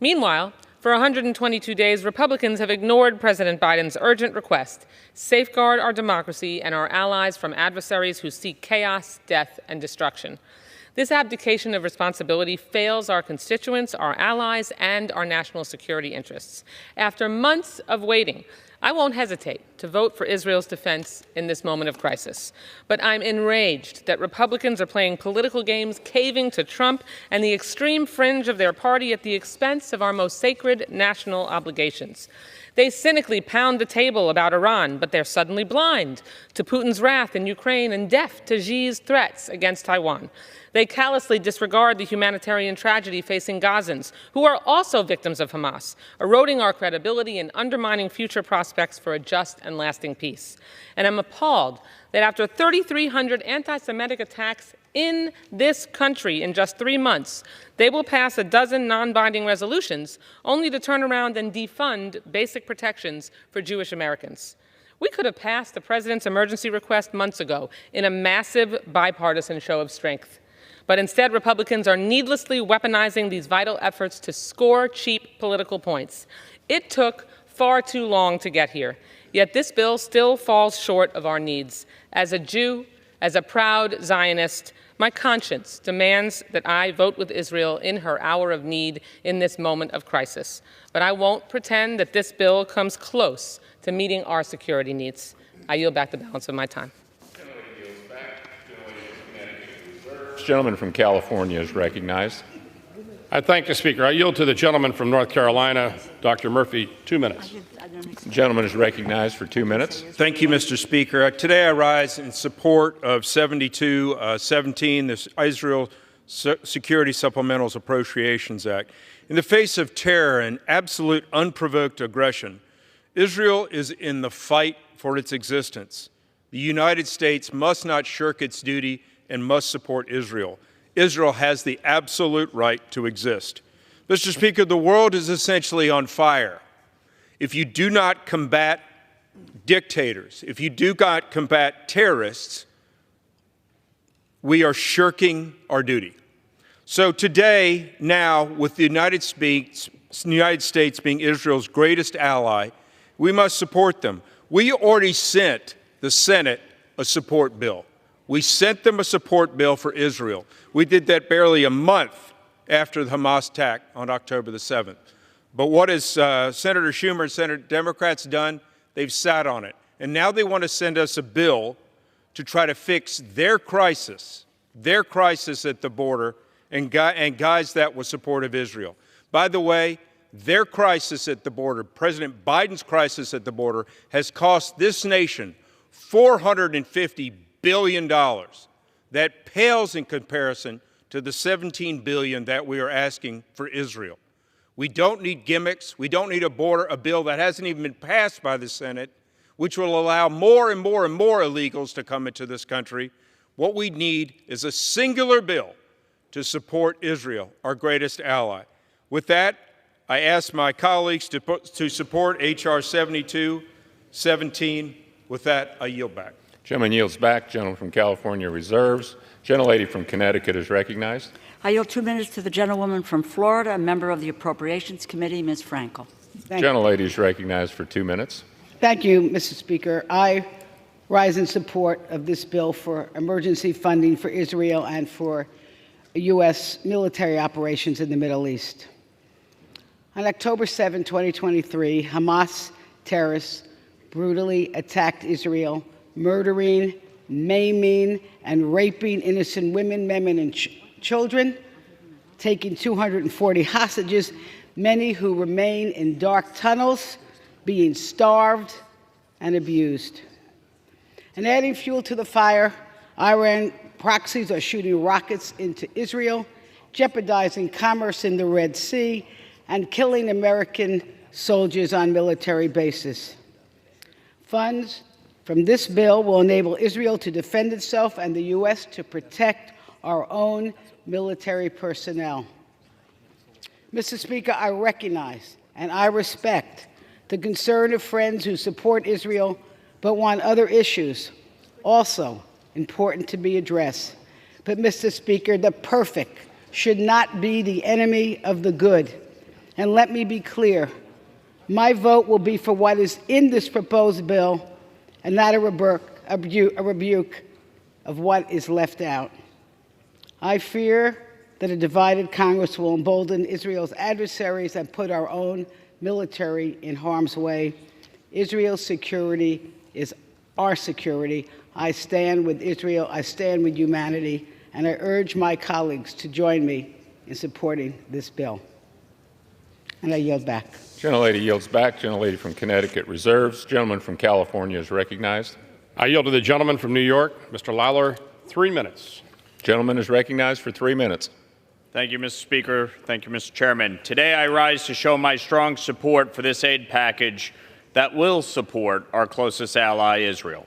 Meanwhile, for 122 days, Republicans have ignored President Biden's urgent request: safeguard our democracy and our allies from adversaries who seek chaos, death, and destruction. This abdication of responsibility fails our constituents, our allies, and our national security interests. After months of waiting, I won't hesitate to vote for Israel's defense in this moment of crisis. But I'm enraged that Republicans are playing political games, caving to Trump and the extreme fringe of their party at the expense of our most sacred national obligations. They cynically pound the table about Iran, but they're suddenly blind to Putin's wrath in Ukraine and deaf to Xi's threats against Taiwan. They callously disregard the humanitarian tragedy facing Gazans, who are also victims of Hamas, eroding our credibility and undermining future prospects for a just and lasting peace. And I'm appalled that after 3,300 anti-Semitic attacks in this country in just 3 months, they will pass a dozen non-binding resolutions only to turn around and defund basic protections for Jewish Americans. We could have passed the president's emergency request months ago in a massive bipartisan show of strength. But instead, Republicans are needlessly weaponizing these vital efforts to score cheap political points. It took far too long to get here, yet this bill still falls short of our needs. As a Jew, as a proud Zionist, my conscience demands that I vote with Israel in her hour of need in this moment of crisis. But I won't pretend that this bill comes close to meeting our security needs. I yield back the balance of my time. The gentleman from California is recognized. I thank the Speaker. I yield to the gentleman from North Carolina, Dr. Murphy, 2 minutes. The gentleman is recognized for 2 minutes. Thank you, Mr. Speaker. Today I rise in support of 7217, the Israel Security Supplemental Appropriations Act. In the face of terror and absolute unprovoked aggression, Israel is in the fight for its existence. The United States must not shirk its duty and must support Israel. Israel has the absolute right to exist. Mr. Speaker, the world is essentially on fire. If you do not combat dictators, if you do not combat terrorists, we are shirking our duty. So today, now, with the United States being Israel's greatest ally, we must support them. We already sent the Senate a support bill. We sent them a support bill for Israel. We did that barely a month after the Hamas attack on October the 7th. But what has Senator Schumer and Senator Democrats done? They've sat on it. And now they want to send us a bill to try to fix their crisis at the border and guise that with support of Israel. By the way, their crisis at the border, President Biden's crisis at the border, has cost this nation $450 billion. That pales in comparison to the $17 billion that we are asking for Israel. We don't need gimmicks. We don't need a bill that hasn't even been passed by the Senate, which will allow more and more and more illegals to come into this country. What we need is a singular bill to support Israel, our greatest ally. With that, I ask my colleagues to support H.R. 7217. With that, I yield back. Gentleman yields back. Gentleman from California reserves. Gentlelady from Connecticut is recognized. I yield 2 minutes to the gentlewoman from Florida, a member of the Appropriations Committee, Ms. Frankel. Gentlelady is recognized for 2 minutes. Thank you, Mr. Speaker. I rise in support of this bill for emergency funding for Israel and for U.S. military operations in the Middle East. On October 7, 2023, Hamas terrorists brutally attacked Israel, murdering, maiming, and raping innocent women, men, and children, taking 240 hostages, many who remain in dark tunnels, being starved and abused. And adding fuel to the fire, Iran proxies are shooting rockets into Israel, jeopardizing commerce in the Red Sea, and killing American soldiers on military bases. Funds from this bill will enable Israel to defend itself and the U.S. to protect our own military personnel. Mr. Speaker, I recognize and I respect the concern of friends who support Israel but want other issues also important to be addressed. But, Mr. Speaker, the perfect should not be the enemy of the good. And let me be clear, my vote will be for what is in this proposed bill and not a rebuke of what is left out. I fear that a divided Congress will embolden Israel's adversaries and put our own military in harm's way. Israel's security is our security. I stand with Israel, I stand with humanity, and I urge my colleagues to join me in supporting this bill. And I yield back. Gentlelady yields back. Gentlelady from Connecticut reserves. Gentleman from California is recognized. I yield to the gentleman from New York, Mr. Lawler, 3 minutes. Gentleman is recognized for 3 minutes. Thank you, Mr. Speaker. Thank you, Mr. Chairman. Today I rise to show my strong support for this aid package that will support our closest ally, Israel.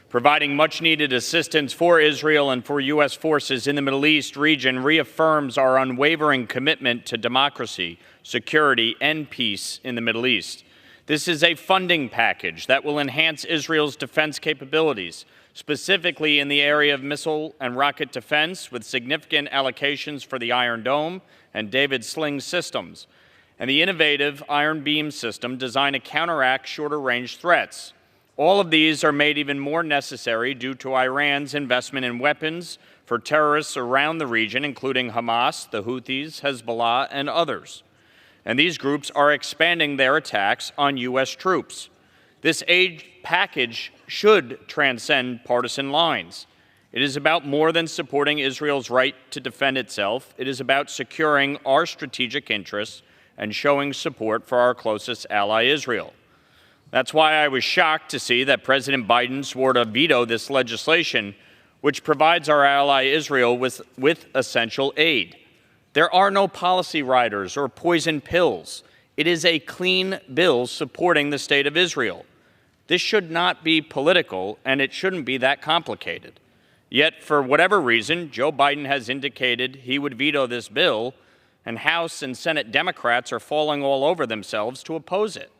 Providing much-needed assistance for Israel and for U.S. forces in the Middle East region reaffirms our unwavering commitment to democracy, security, and peace in the Middle East. This is a funding package that will enhance Israel's defense capabilities, specifically in the area of missile and rocket defense, with significant allocations for the Iron Dome and David Sling systems, and the innovative Iron Beam system designed to counteract shorter-range threats. All of these are made even more necessary due to Iran's investment in weapons for terrorists around the region, including Hamas, the Houthis, Hezbollah, and others. And these groups are expanding their attacks on U.S. troops. This aid package should transcend partisan lines. It is about more than supporting Israel's right to defend itself. It is about securing our strategic interests and showing support for our closest ally, Israel. That's why I was shocked to see that President Biden swore to veto this legislation, which provides our ally Israel with essential aid. There are no policy riders or poison pills. It is a clean bill supporting the state of Israel. This should not be political, and it shouldn't be that complicated. Yet, for whatever reason, Joe Biden has indicated he would veto this bill, and House and Senate Democrats are falling all over themselves to oppose it.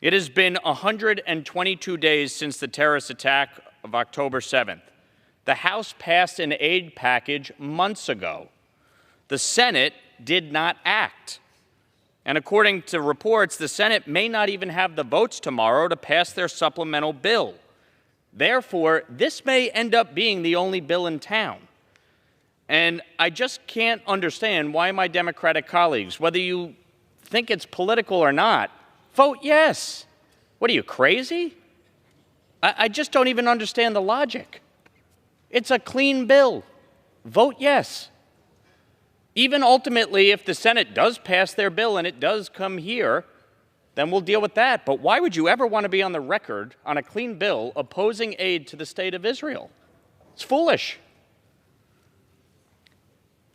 It has been 122 days since the terrorist attack of October 7th. The House passed an aid package months ago. The Senate did not act. And according to reports, the Senate may not even have the votes tomorrow to pass their supplemental bill. Therefore, this may end up being the only bill in town. And I just can't understand why my Democratic colleagues, whether you think it's political or not, vote yes. What are you, crazy? I just don't even understand the logic. It's a clean bill. Vote yes. Even ultimately, if the Senate does pass their bill and it does come here, then we'll deal with that. But why would you ever want to be on the record on a clean bill opposing aid to the state of Israel? It's foolish.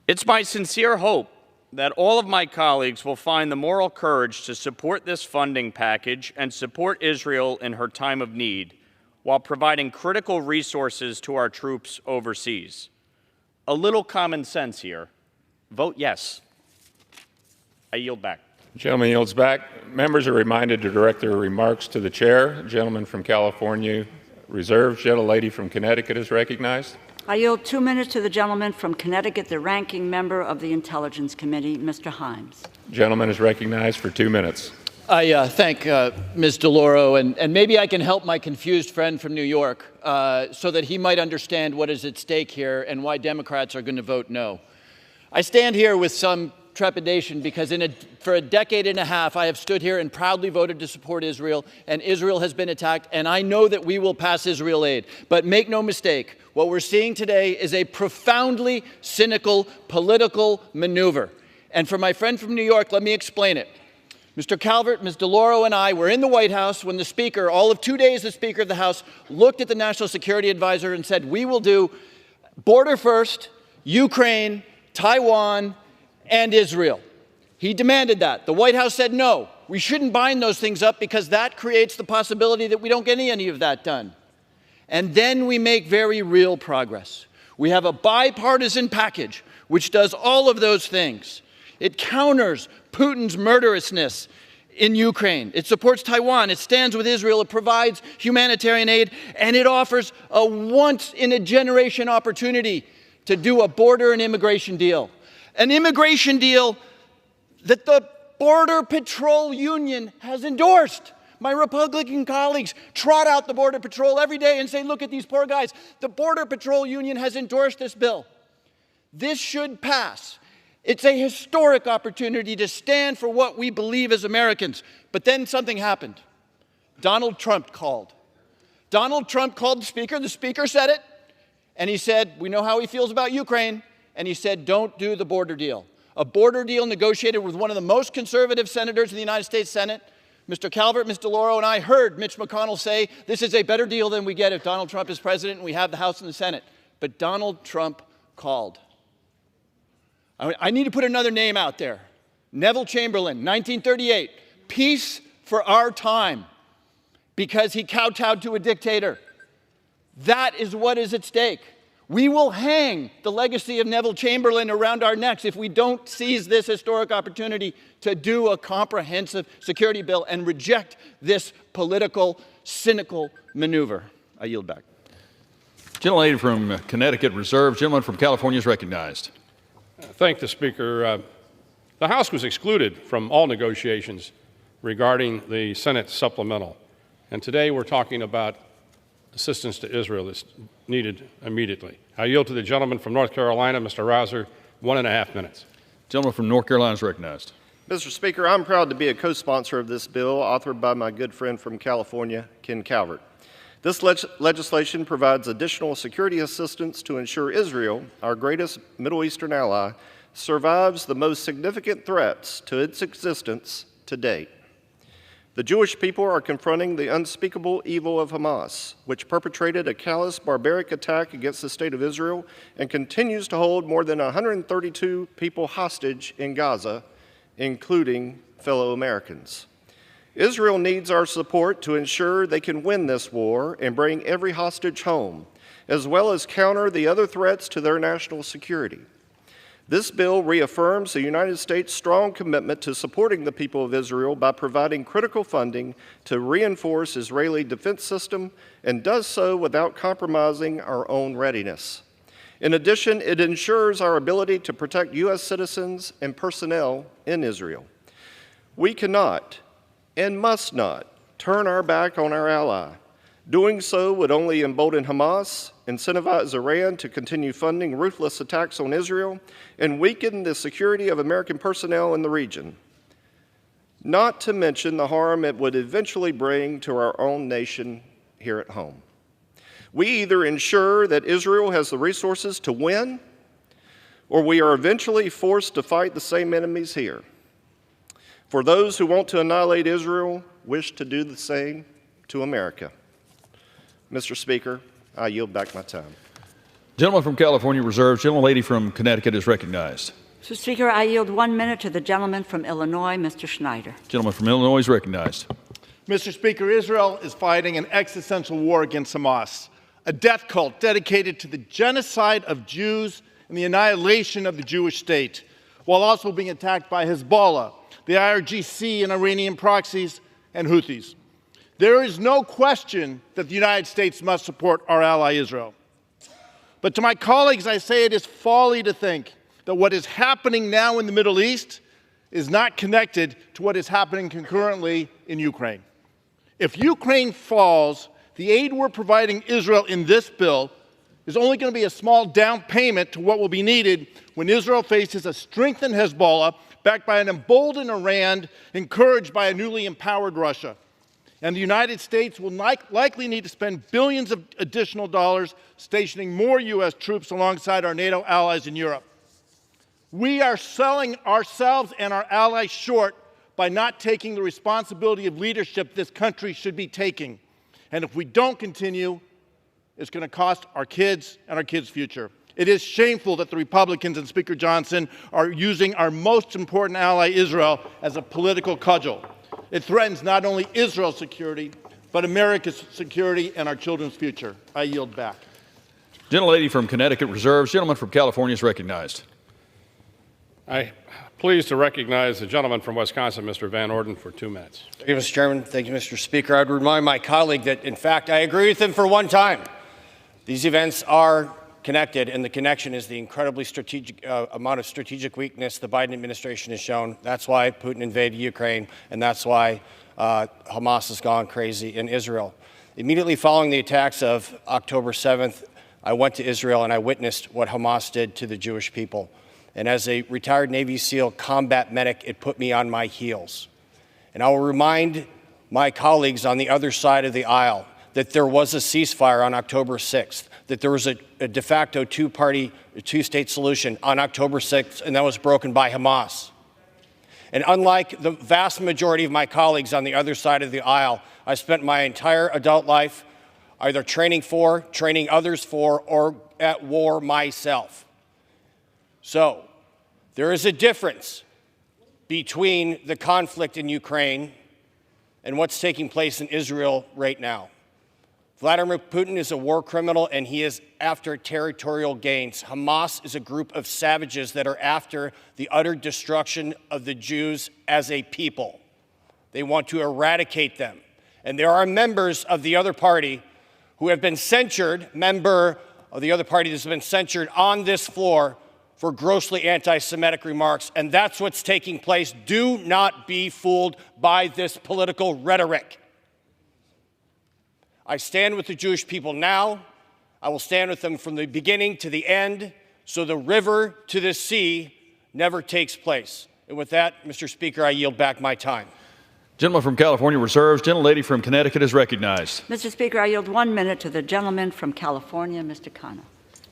It's my sincere hope that all of my colleagues will find the moral courage to support this funding package and support Israel in her time of need while providing critical resources to our troops overseas. A little common sense here. Vote yes. I yield back. The gentleman yields back. Members are reminded to direct their remarks to the chair. The gentleman from California reserves. Gentlelady from Connecticut is recognized. I yield 2 minutes to the gentleman from Connecticut, the ranking member of the Intelligence Committee, Mr. Himes. The gentleman is recognized for 2 minutes. I thank Ms. DeLauro, and maybe I can help my confused friend from New York so that he might understand what is at stake here and why Democrats are going to vote no. I stand here with some trepidation because for a decade and a half I have stood here and proudly voted to support Israel, and Israel has been attacked, and I know that we will pass Israel aid. But make no mistake, what we're seeing today is a profoundly cynical political maneuver. And for my friend from New York, let me explain it. Mr. Calvert, Ms. DeLauro, and I were in the White House when the Speaker, all of 2 days the Speaker of the House, looked at the National Security Advisor and said, we will do border first, Ukraine, Taiwan, and Israel. He demanded that. The White House said, no, we shouldn't bind those things up because that creates the possibility that we don't get any of that done. And then we make very real progress. We have a bipartisan package which does all of those things. It counters Putin's murderousness in Ukraine. It supports Taiwan. It stands with Israel. It provides humanitarian aid. And it offers a once-in-a-generation opportunity to do a border and immigration deal. An immigration deal that the Border Patrol Union has endorsed. My Republican colleagues trot out the Border Patrol every day and say, look at these poor guys. The Border Patrol Union has endorsed this bill. This should pass. It's a historic opportunity to stand for what we believe as Americans. But then something happened. Donald Trump called. Donald Trump called the Speaker. The Speaker said it. And he said, we know how he feels about Ukraine. And he said, don't do the border deal. A border deal negotiated with one of the most conservative senators in the United States Senate, Mr. Calvert, Ms. DeLauro, and I heard Mitch McConnell say, this is a better deal than we get if Donald Trump is president and we have the House and the Senate. But Donald Trump called. I need to put another name out there. Neville Chamberlain, 1938, peace for our time, because he kowtowed to a dictator. That is what is at stake. We will hang the legacy of Neville Chamberlain around our necks if we don't seize this historic opportunity to do a comprehensive security bill and reject this political, cynical maneuver. I yield back. Gentlelady from Connecticut reserved. Gentleman from California is recognized. Thank the Speaker. The House was excluded from all negotiations regarding the Senate supplemental. And today we're talking about assistance to Israel that's needed immediately. I yield to the gentleman from North Carolina, Mr. Rouser, 1.5 minutes. Gentleman from North Carolina is recognized. Mr. Speaker, I'm proud to be a co-sponsor of this bill authored by my good friend from California, Ken Calvert. This legislation provides additional security assistance to ensure Israel, our greatest Middle Eastern ally, survives the most significant threats to its existence to date. The Jewish people are confronting the unspeakable evil of Hamas, which perpetrated a callous, barbaric attack against the state of Israel and continues to hold more than 132 people hostage in Gaza, including fellow Americans. Israel needs our support to ensure they can win this war and bring every hostage home, as well as counter the other threats to their national security. This bill reaffirms the United States' strong commitment to supporting the people of Israel by providing critical funding to reinforce Israeli defense system and does so without compromising our own readiness. In addition, it ensures our ability to protect U.S. citizens and personnel in Israel. We cannot and must not turn our back on our ally. Doing so would only embolden Hamas, incentivize Iran to continue funding ruthless attacks on Israel, and weaken the security of American personnel in the region, not to mention the harm it would eventually bring to our own nation here at home. We either ensure that Israel has the resources to win, or we are eventually forced to fight the same enemies here. For those who want to annihilate Israel wish to do the same to America. Mr. Speaker, I yield back my time. Gentleman from California reserved. Gentlelady from Connecticut is recognized. Mr. Speaker, I yield 1 minute to the gentleman from Illinois, Mr. Schneider. Gentleman from Illinois is recognized. Mr. Speaker, Israel is fighting an existential war against Hamas, a death cult dedicated to the genocide of Jews and the annihilation of the Jewish state, while also being attacked by Hezbollah, the IRGC and Iranian proxies, and Houthis. There is no question that the United States must support our ally Israel. But to my colleagues, I say it is folly to think that what is happening now in the Middle East is not connected to what is happening concurrently in Ukraine. If Ukraine falls, the aid we're providing Israel in this bill is only going to be a small down payment to what will be needed when Israel faces a strengthened Hezbollah backed by an emboldened Iran, encouraged by a newly empowered Russia. And the United States will likely need to spend billions of additional dollars stationing more U.S. troops alongside our NATO allies in Europe. We are selling ourselves and our allies short by not taking the responsibility of leadership this country should be taking. And if we don't continue, it's going to cost our kids and our kids' future. It is shameful that the Republicans and Speaker Johnson are using our most important ally, Israel, as a political cudgel. It threatens not only Israel's security, but America's security and our children's future. I yield back. Gentlelady from Connecticut reserves. Gentleman from California is recognized. I'm pleased to recognize the gentleman from Wisconsin, Mr. Van Orden, for 2 minutes. Thank you, Mr. Chairman. Thank you, Mr. Speaker. I'd remind my colleague that, in fact, I agree with him for one time. These events are connected, and the connection is the incredibly strategic amount of strategic weakness the Biden administration has shown. That's why Putin invaded Ukraine, and that's why Hamas has gone crazy in Israel. Immediately following the attacks of October 7th, I went to Israel and I witnessed what Hamas did to the Jewish people. And as a retired Navy SEAL combat medic, it put me on my heels. And I will remind my colleagues on the other side of the aisle that there was a ceasefire on October 6th, that there was a de facto two-state solution on October 6th, and that was broken by Hamas. And unlike the vast majority of my colleagues on the other side of the aisle, I spent my entire adult life either training for, training others for, or at war myself. So, there is a difference between the conflict in Ukraine and what's taking place in Israel right now. Vladimir Putin is a war criminal and he is after territorial gains. Hamas is a group of savages that are after the utter destruction of the Jews as a people. They want to eradicate them. And there are members of the other party who have been censured, member of the other party that's been censured on this floor for grossly anti-Semitic remarks, and that's what's taking place. Do not be fooled by this political rhetoric. I stand with the Jewish people now. I will stand with them from the beginning to the end, so the river to the sea never takes place. And with that, Mr. Speaker, I yield back my time. Gentleman from California reserves. Gentlelady from Connecticut is recognized. Mr. Speaker, I yield 1 minute to the gentleman from California, Mr. Khanna.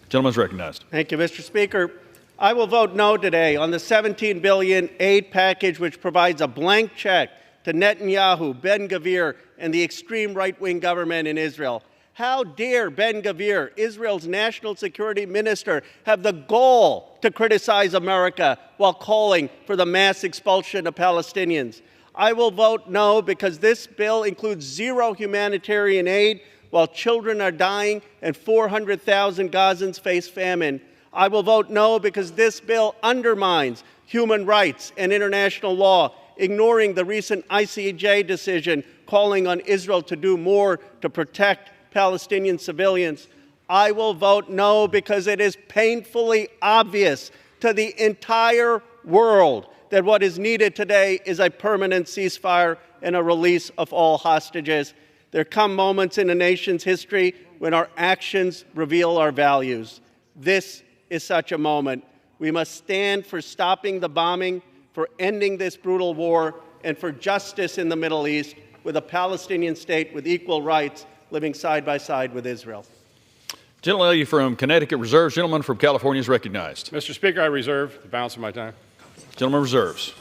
Gentleman is recognized. Thank you, Mr. Speaker. I will vote no today on the $17 billion aid package, which provides a blank check to Netanyahu, Ben-Gvir, and the extreme right-wing government in Israel. How dare Ben-Gvir, Israel's national security minister, have the gall to criticize America while calling for the mass expulsion of Palestinians? I will vote no because this bill includes zero humanitarian aid while children are dying and 400,000 Gazans face famine. I will vote no because this bill undermines human rights and international law, ignoring the recent ICJ decision calling on Israel to do more to protect Palestinian civilians. I will vote no because it is painfully obvious to the entire world that what is needed today is a permanent ceasefire and a release of all hostages. There come moments in a nation's history when our actions reveal our values. This is such a moment. We must stand for stopping the bombing, for ending this brutal war, and for justice in the Middle East, with a Palestinian state with equal rights living side by side with Israel. Gentlelady from Connecticut reserves. Gentleman from California is recognized. Mr. Speaker, I reserve the balance of my time. Gentleman reserves.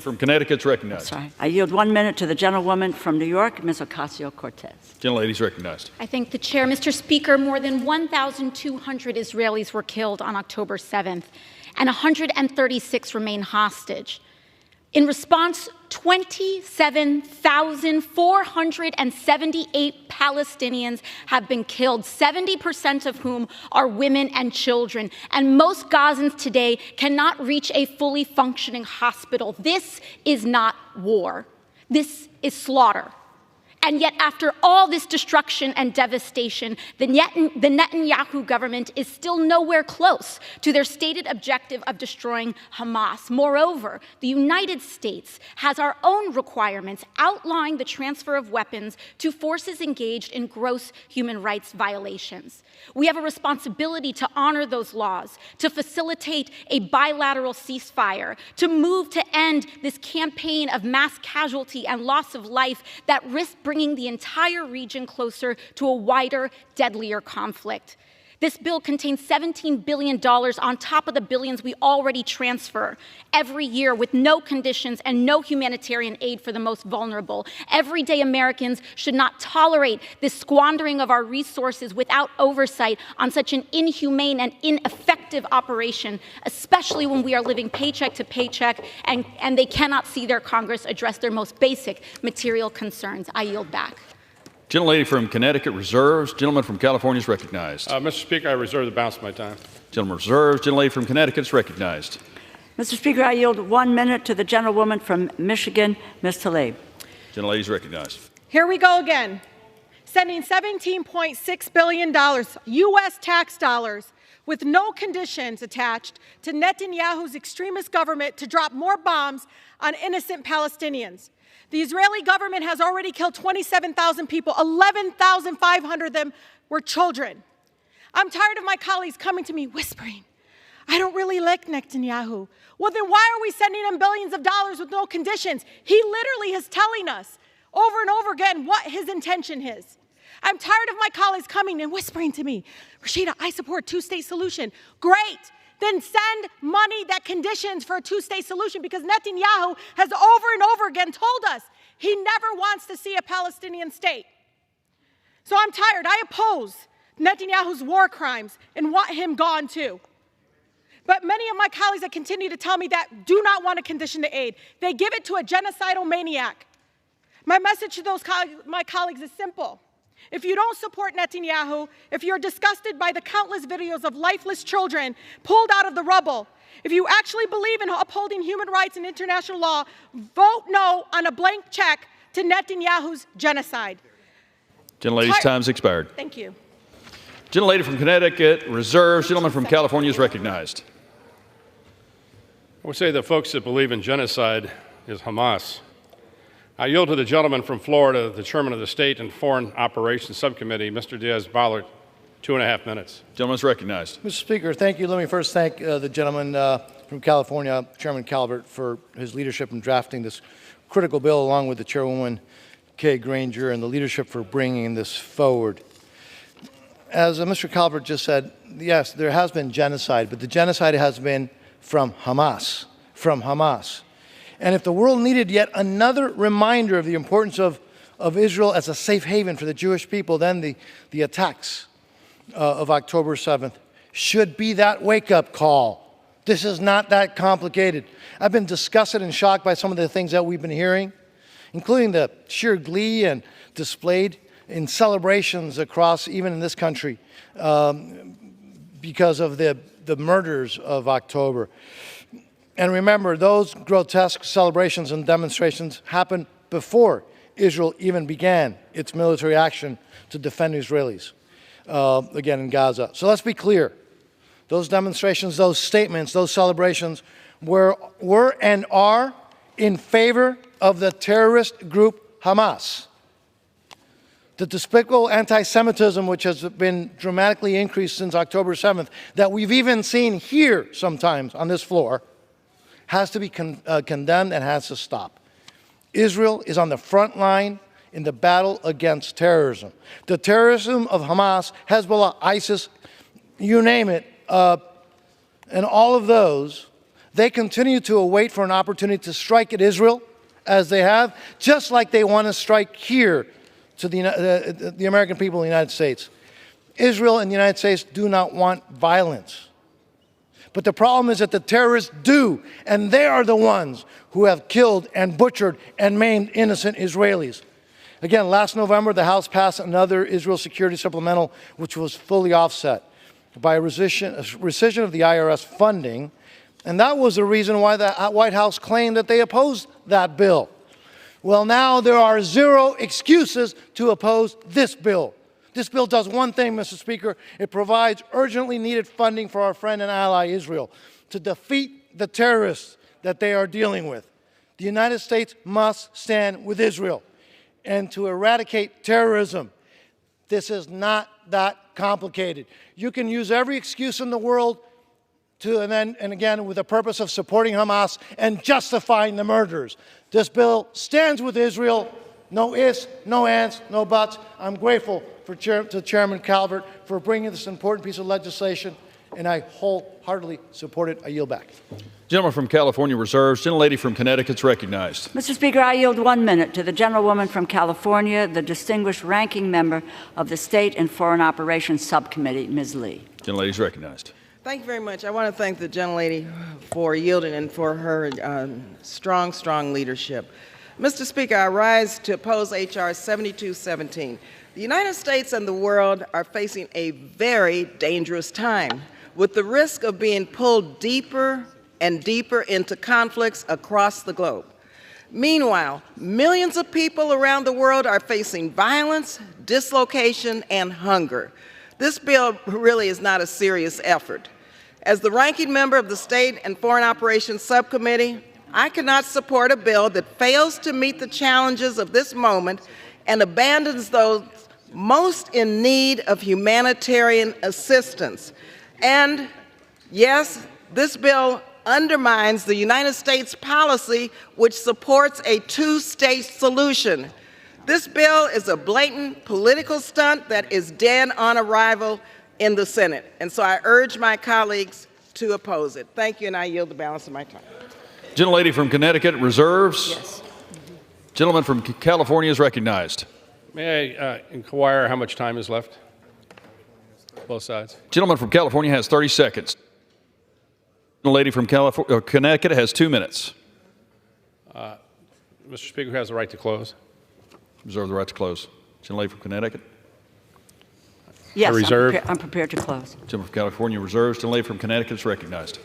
From Connecticut is recognized. Sorry. I yield 1 minute to the gentlewoman from New York, Ms. Ocasio-Cortez. Gentlelady is recognized. I thank the chair. Mr. Speaker, more than 1,200 Israelis were killed on October 7th, and 136 remain hostage. In response, 27,478 Palestinians have been killed, 70% of whom are women and children. And most Gazans today cannot reach a fully functioning hospital. This is not war. This is slaughter. And yet, after all this destruction and devastation, the Netanyahu government is still nowhere close to their stated objective of destroying Hamas. Moreover, the United States has our own requirements outlining the transfer of weapons to forces engaged in gross human rights violations. We have a responsibility to honor those laws, to facilitate a bilateral ceasefire, to move to end this campaign of mass casualty and loss of life that risks bringing the entire region closer to a wider, deadlier conflict. This bill contains $17 billion on top of the billions we already transfer every year with no conditions and no humanitarian aid for the most vulnerable. Everyday Americans should not tolerate this squandering of our resources without oversight on such an inhumane and ineffective operation, especially when we are living paycheck to paycheck and they cannot see their Congress address their most basic material concerns. I yield back. Gentlelady from Connecticut reserves. Gentleman from California is recognized. Mr. Speaker, I reserve the balance of my time. Gentleman reserves. Gentlelady from Connecticut is recognized. Mr. Speaker, I yield 1 minute to the gentlewoman from Michigan, Ms. Tlaib. Gentlelady is recognized. Here we go again. Sending $17.6 billion U.S. tax dollars with no conditions attached to Netanyahu's extremist government to drop more bombs on innocent Palestinians. The Israeli government has already killed 27,000 people. 11,500 of them were children. I'm tired of my colleagues coming to me whispering, I don't really like Netanyahu. Well, then why are we sending him billions of dollars with no conditions? He literally is telling us over and over again what his intention is. I'm tired of my colleagues coming and whispering to me, Rashida, I support two-state solution. Great. Then send money that conditions for a two-state solution, because Netanyahu has over and over again told us he never wants to see a Palestinian state. So I'm tired. I oppose Netanyahu's war crimes and want him gone too. But many of my colleagues that continue to tell me that do not want to condition the aid. They give it to a genocidal maniac. My message to my colleagues is simple. If you don't support Netanyahu, if you're disgusted by the countless videos of lifeless children pulled out of the rubble, if you actually believe in upholding human rights and international law, vote no on a blank check to Netanyahu's genocide. Gentlelady's time's expired. Thank you. Gentlelady from Connecticut reserves. Gentleman from California is recognized. I would say the folks that believe in genocide is Hamas. I yield to the gentleman from Florida, the chairman of the State and Foreign Operations Subcommittee, Mr. Diaz-Balart, 2.5 minutes. Gentleman's recognized. Mr. Speaker, thank you. Let me first thank the gentleman from California, Chairman Calvert, for his leadership in drafting this critical bill, along with the Chairwoman Kay Granger, and the leadership for bringing this forward. As Mr. Calvert just said, yes, there has been genocide, but the genocide has been from Hamas, And if the world needed yet another reminder of the importance of Israel as a safe haven for the Jewish people, then the attacks of October 7th should be that wake-up call. This is not that complicated. I've been disgusted and shocked by some of the things that we've been hearing, including the sheer glee and displayed in celebrations across, even in this country, because of the murders of October. And remember, those grotesque celebrations and demonstrations happened before Israel even began its military action to defend Israelis, again in Gaza. So let's be clear. Those demonstrations, those statements, those celebrations were and are in favor of the terrorist group Hamas. The despicable anti-Semitism, which has been dramatically increased since October 7th, that we've even seen here sometimes on this floor, has to be condemned and has to stop. Israel is on the front line in the battle against terrorism. The terrorism of Hamas, Hezbollah, ISIS, you name it, and all of those, they continue to await for an opportunity to strike at Israel, as they have, just like they want to strike here to the American people in the United States. Israel and the United States do not want violence. But the problem is that the terrorists do, and they are the ones who have killed and butchered and maimed innocent Israelis. Again, last November, the House passed another Israel security supplemental, which was fully offset by a rescission of the IRS funding, and that was the reason why the White House claimed that they opposed that bill. Well, now there are zero excuses to oppose this bill. This bill does one thing, Mr. Speaker. It provides urgently needed funding for our friend and ally Israel to defeat the terrorists that they are dealing with. The United States must stand with Israel and to eradicate terrorism. This is not that complicated. You can use every excuse in the world and again with the purpose of supporting Hamas and justifying the murders. This bill stands with Israel. No ifs, no ands, no buts. I'm grateful to Chairman Calvert for bringing this important piece of legislation, and I wholeheartedly support it. I yield back. Gentleman from California reserves. Gentlelady from Connecticut is recognized. Mr. Speaker, I yield 1 minute to the gentlewoman from California, the distinguished ranking member of the State and Foreign Operations Subcommittee, Ms. Lee. Gentlelady is recognized. Thank you very much. I want to thank the gentlelady for yielding and for her strong leadership. Mr. Speaker, I rise to oppose H.R. 7217. The United States and the world are facing a very dangerous time, with the risk of being pulled deeper and deeper into conflicts across the globe. Meanwhile, millions of people around the world are facing violence, dislocation, and hunger. This bill really is not a serious effort. As the ranking member of the State and Foreign Operations Subcommittee, I cannot support a bill that fails to meet the challenges of this moment and abandons those most in need of humanitarian assistance. And yes, this bill undermines the United States policy which supports a two-state solution. This bill is a blatant political stunt that is dead on arrival in the Senate. And so I urge my colleagues to oppose it. Thank you, and I yield the balance of my time. Gentlelady from Connecticut reserves. Yes. Gentleman from California is recognized. May I inquire how much time is left? Both sides. Gentleman from California has 30 seconds. Gentlelady from Connecticut has 2 minutes. Mr. Speaker, who has the right to close? Reserve the right to close. Gentlelady from Connecticut. Yes, reserve. I'm prepared to close. Gentleman from California reserves. Gentlelady from Connecticut is recognized.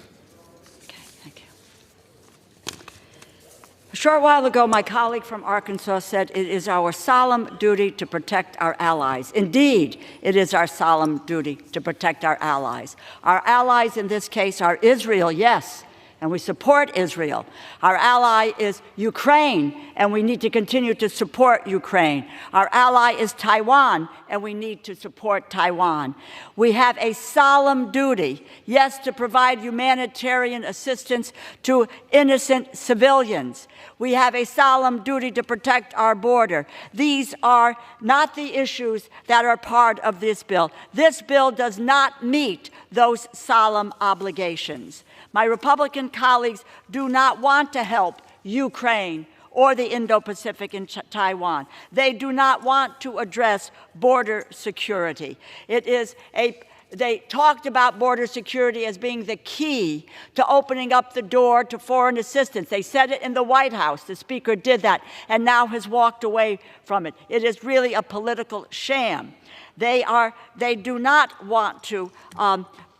A short while ago, my colleague from Arkansas said it is our solemn duty to protect our allies. Indeed, it is our solemn duty to protect our allies. Our allies in this case are Israel, yes, and we support Israel. Our ally is Ukraine, and we need to continue to support Ukraine. Our ally is Taiwan, and we need to support Taiwan. We have a solemn duty, yes, to provide humanitarian assistance to innocent civilians. We have a solemn duty to protect our border. These are not the issues that are part of this bill. This bill does not meet those solemn obligations. My Republican colleagues do not want to help Ukraine or the Indo-Pacific and Taiwan. They do not want to address border security. They talked about border security as being the key to opening up the door to foreign assistance. They said it in the White House. The Speaker did that and now has walked away from it. It is really a political sham. They do not want to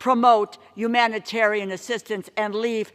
promote humanitarian assistance and leave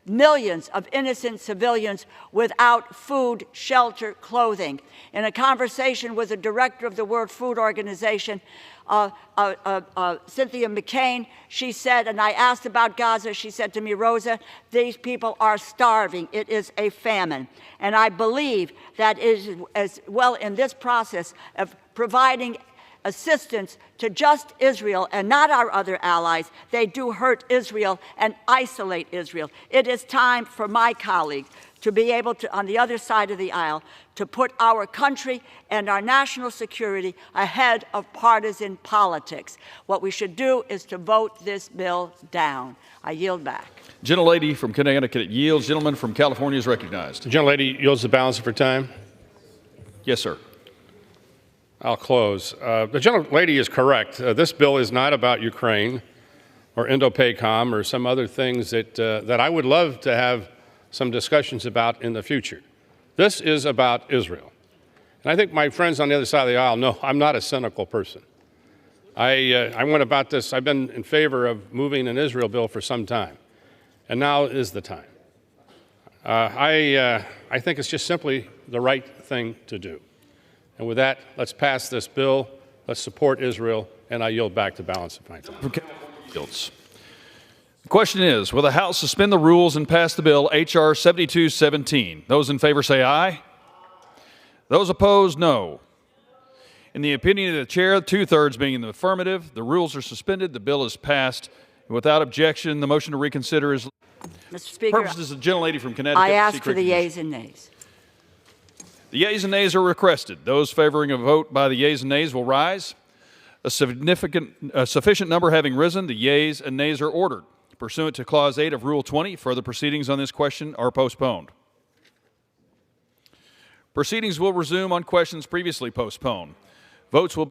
millions of innocent civilians without food, shelter, clothing. In a conversation with the director of the World Food Organization, Cynthia McCain, she said, and I asked about Gaza, she said to me, Rosa, these people are starving. It is a famine. And I believe that is as well in this process of providing assistance to just Israel and not our other allies, they do hurt Israel and isolate Israel. It is time for my colleagues to be able to, on the other side of the aisle, to put our country and our national security ahead of partisan politics. What we should do is to vote this bill down. I yield back. Gentlelady from Connecticut yields. Gentleman from California is recognized. The gentlelady yields the balance for time. Yes, sir. I'll close. The gentlelady is correct. This bill is not about Ukraine or Indo-PACOM or some other things that I would love to have some discussions about in the future. This is about Israel. And I think my friends on the other side of the aisle know I'm not a cynical person. I went about this. I've been in favor of moving an Israel bill for some time, and now is the time. I think it's just simply the right thing to do. And with that, let's pass this bill. Let's support Israel, and I yield back the balance of my time. The question is, will the House suspend the rules and pass the bill H.R. 7217? Those in favor say aye. Those opposed, no. In the opinion of the chair, 2/3 being in the affirmative, the rules are suspended, the bill is passed. Without objection, the motion to reconsider is... Mr. Speaker, purposes of the gentlelady from Connecticut. I ask for the yeas and nays. The yeas and nays are requested. Those favoring a vote by the yeas and nays will rise. A sufficient number having risen, the yeas and nays are ordered. Pursuant to Clause 8 of Rule 20, further proceedings on this question are postponed. Proceedings will resume on questions previously postponed. Votes will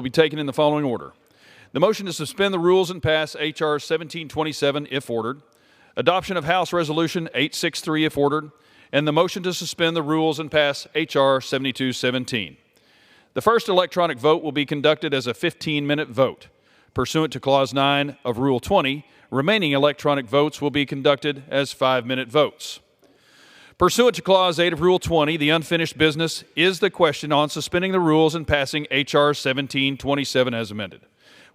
be taken in the following order. The motion to suspend the rules and pass H.R. 1727 if ordered. Adoption of House Resolution 863 if ordered. And the motion to suspend the rules and pass H.R. 7217. The first electronic vote will be conducted as a 15-minute vote. Pursuant to Clause 9 of Rule 20, remaining electronic votes will be conducted as 5-minute votes. Pursuant to Clause 8 of Rule 20, the unfinished business is the question on suspending the rules and passing H.R. 1727 as amended,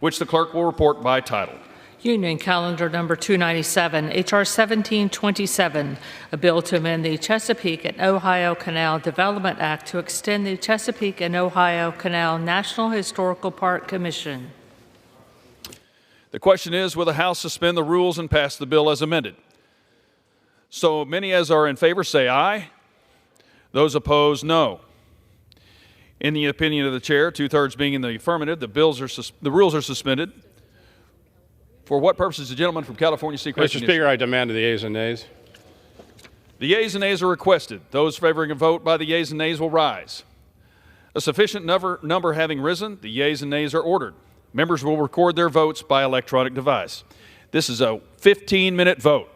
which the clerk will report by title. Union Calendar Number 297, H.R. 1727, a bill to amend the Chesapeake and Ohio Canal Development Act to extend the Chesapeake and Ohio Canal National Historical Park Commission. The question is, will the House suspend the rules and pass the bill as amended? So many as are in favor say aye. Those opposed, no. In the opinion of the chair, 2/3 being in the affirmative, the rules are suspended. For what purposes? The gentleman from California seek recognition. Mr. Speaker, I demand the yeas and nays. The yeas and nays are requested. Those favoring a vote by the yeas and nays will rise. A sufficient number having risen, the yeas and nays are ordered. Members will record their votes by electronic device. This is a 15-minute vote.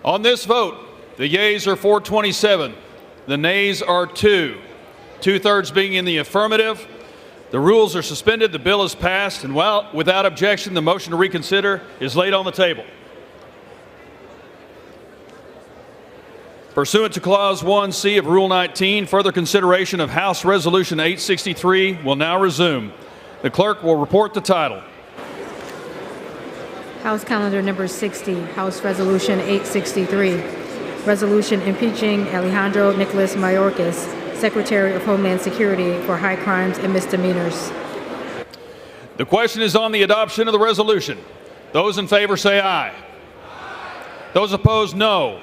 On this vote, the yeas are 427, the nays are 2. Two-thirds being in the affirmative. The rules are suspended, the bill is passed, and without objection, the motion to reconsider is laid on the table. Pursuant to Clause 1C of Rule 19, further consideration of House Resolution 863 will now resume. The clerk will report the title. House Calendar Number 60, House Resolution 863, Resolution impeaching Alejandro Nicolas Mayorkas, Secretary of Homeland Security, for high crimes and misdemeanors. The question is on the adoption of the resolution. Those in favor say aye. Those opposed, no.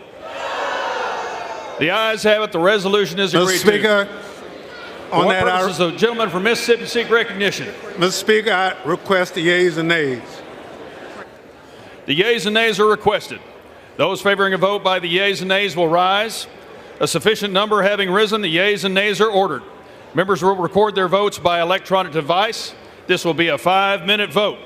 The ayes have it. The resolution is agreed to. Mr. Speaker, on that purposes, the gentleman from Mississippi seek recognition. Mr. Speaker, I request the yeas and nays. The yeas and nays are requested. Those favoring a vote by the yeas and nays will rise. A sufficient number having risen, the yeas and nays are ordered. Members will record their votes by electronic device. This will be a 5-minute vote.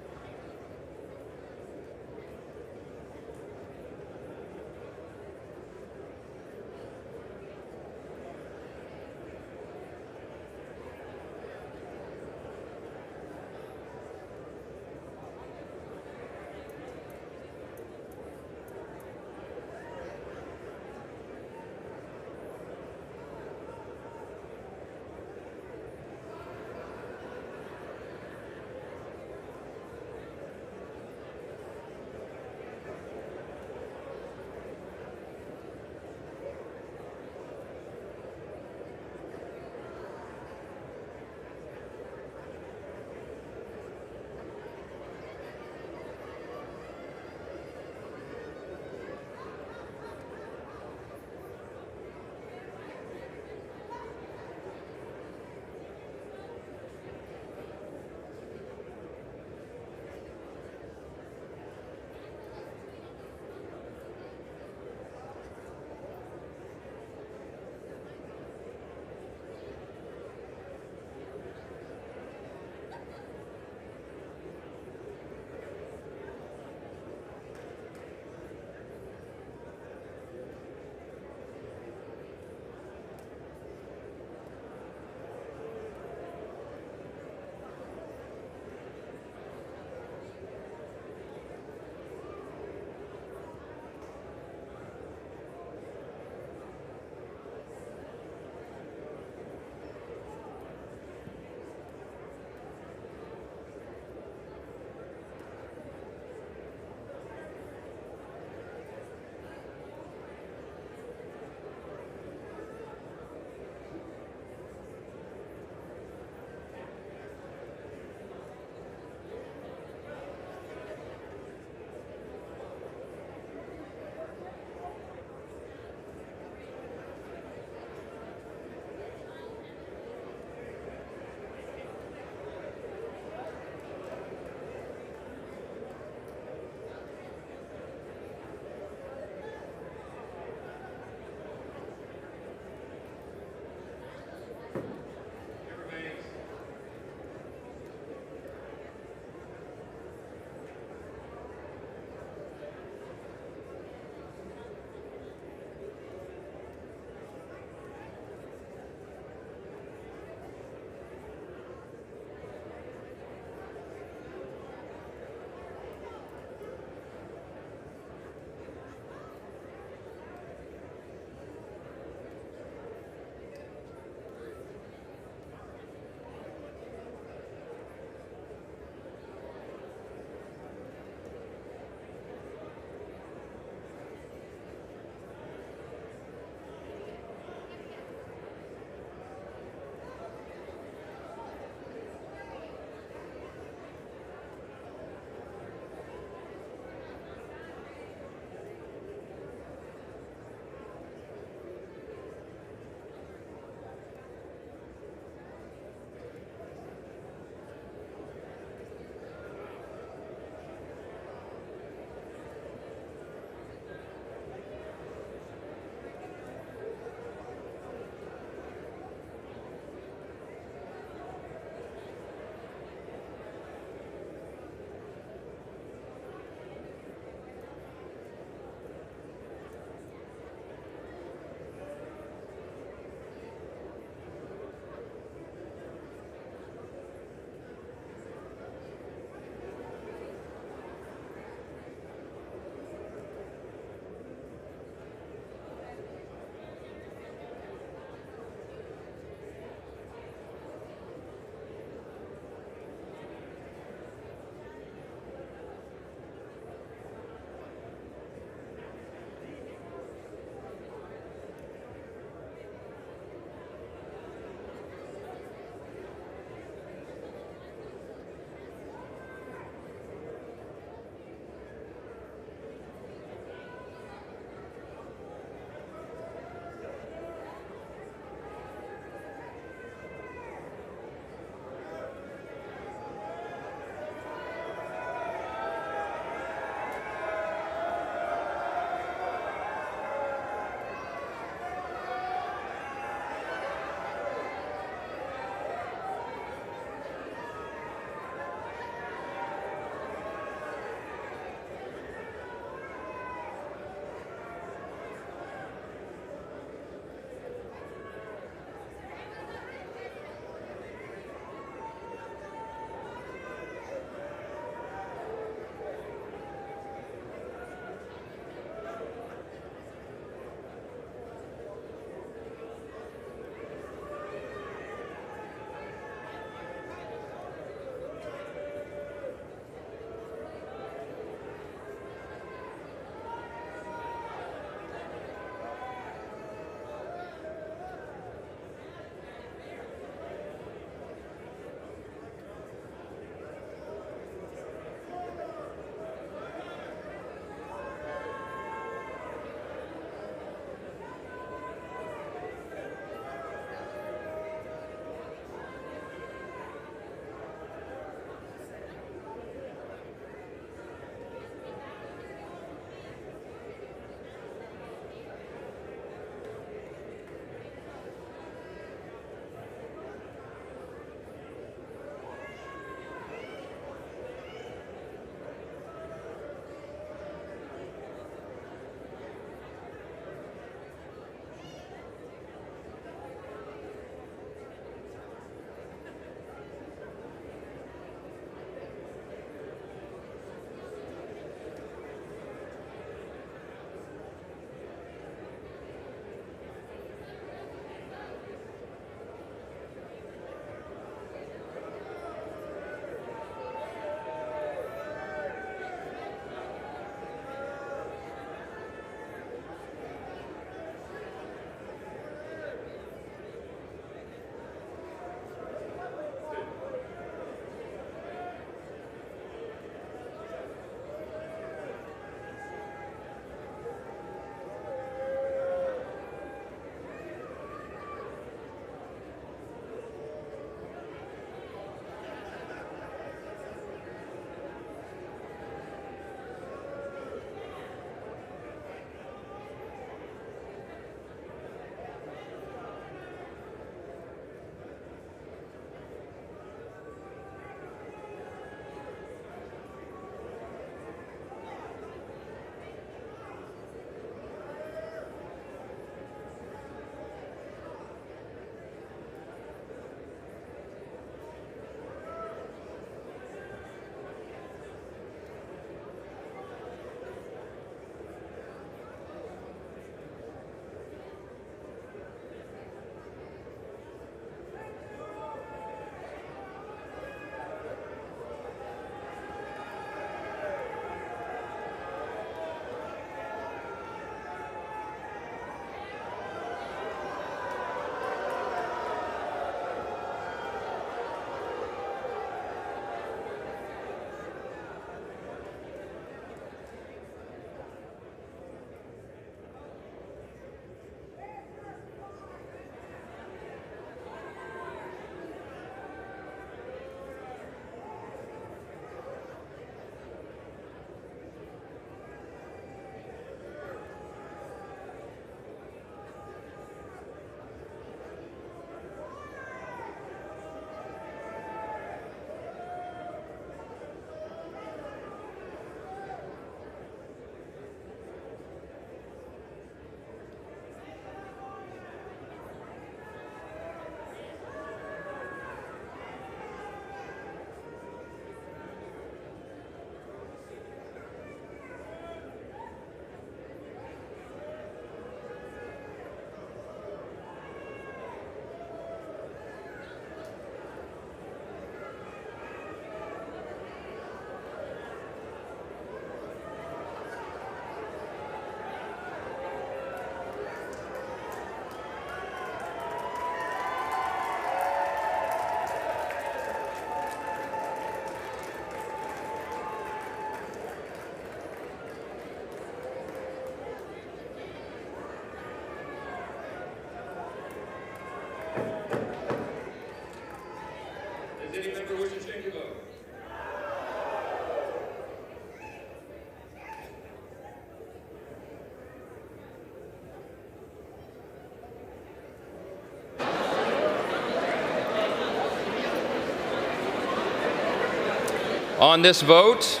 On this vote,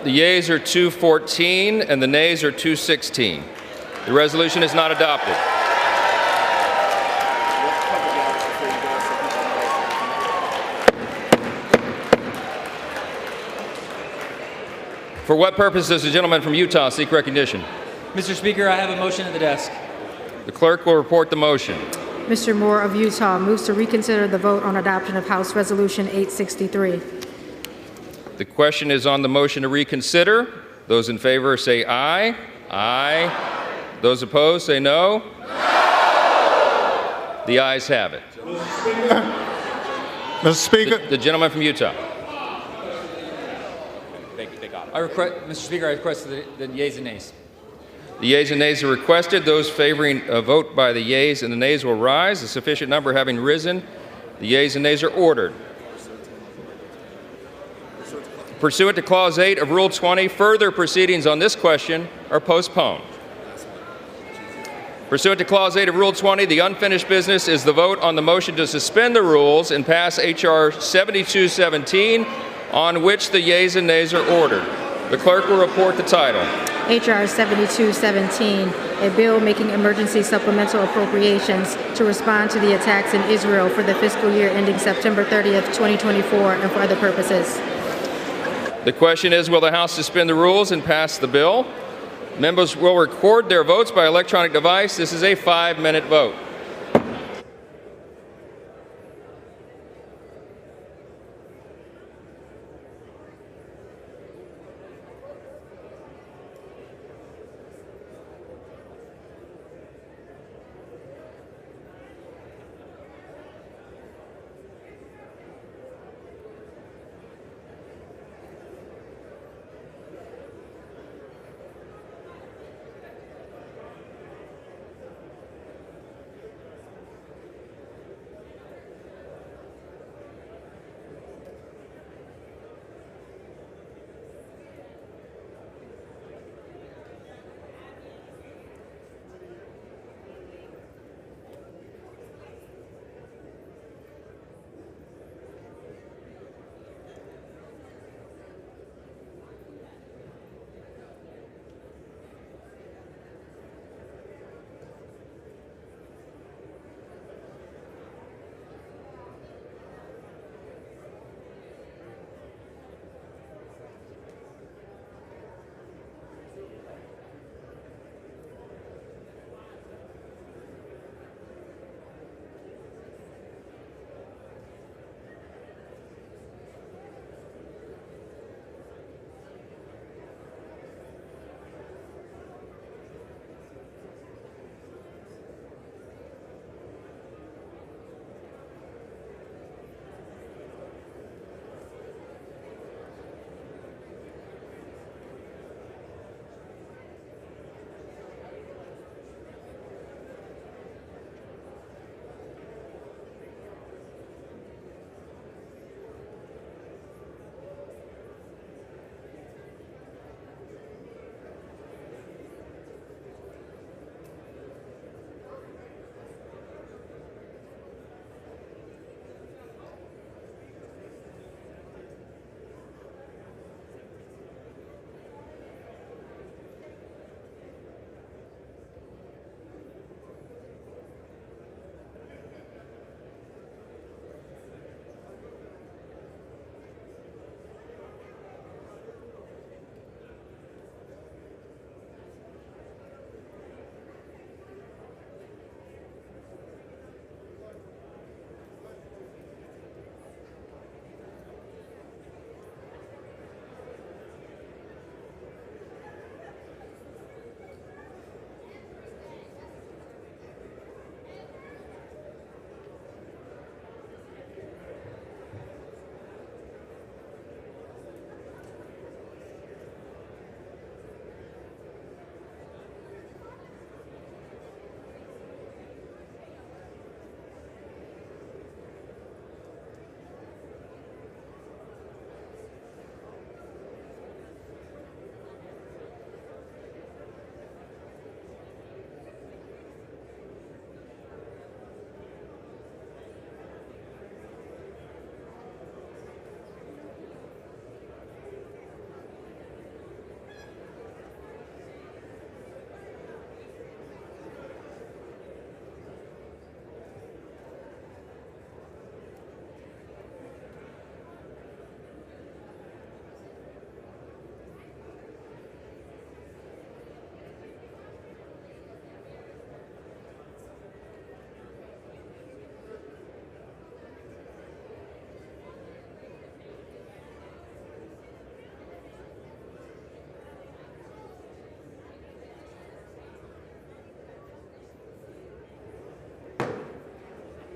the yeas are 214 and the nays are 216. The resolution is not adopted. For what purpose does the gentleman from Utah seek recognition? Mr. Speaker, I have a motion at the desk. The clerk will report the motion. Mr. Moore of Utah moves to reconsider the vote on adoption of House Resolution 863. The question is on the motion to reconsider. Those in favor say aye. Aye. Those opposed say no. No. The ayes have it. Mr. Speaker. The gentleman from Utah. Mr. Speaker, I request the yeas and nays. The yeas and nays are requested. Those favoring a vote by the yeas and the nays will rise. A sufficient number having risen, the yeas and nays are ordered. Pursuant to Clause 8 of Rule 20, further proceedings on this question are postponed. Pursuant to Clause 8 of Rule 20, the unfinished business is the vote on the motion to suspend the rules and pass H.R. 7217, on which the yeas and nays are ordered. The clerk will report the title. H.R. 7217, a bill making emergency supplemental appropriations to respond to the attacks in Israel for the fiscal year ending September 30th, 2024, and for other purposes. The question is, will the House suspend the rules and pass the bill? Members will record their votes by electronic device. This is a 5-minute vote.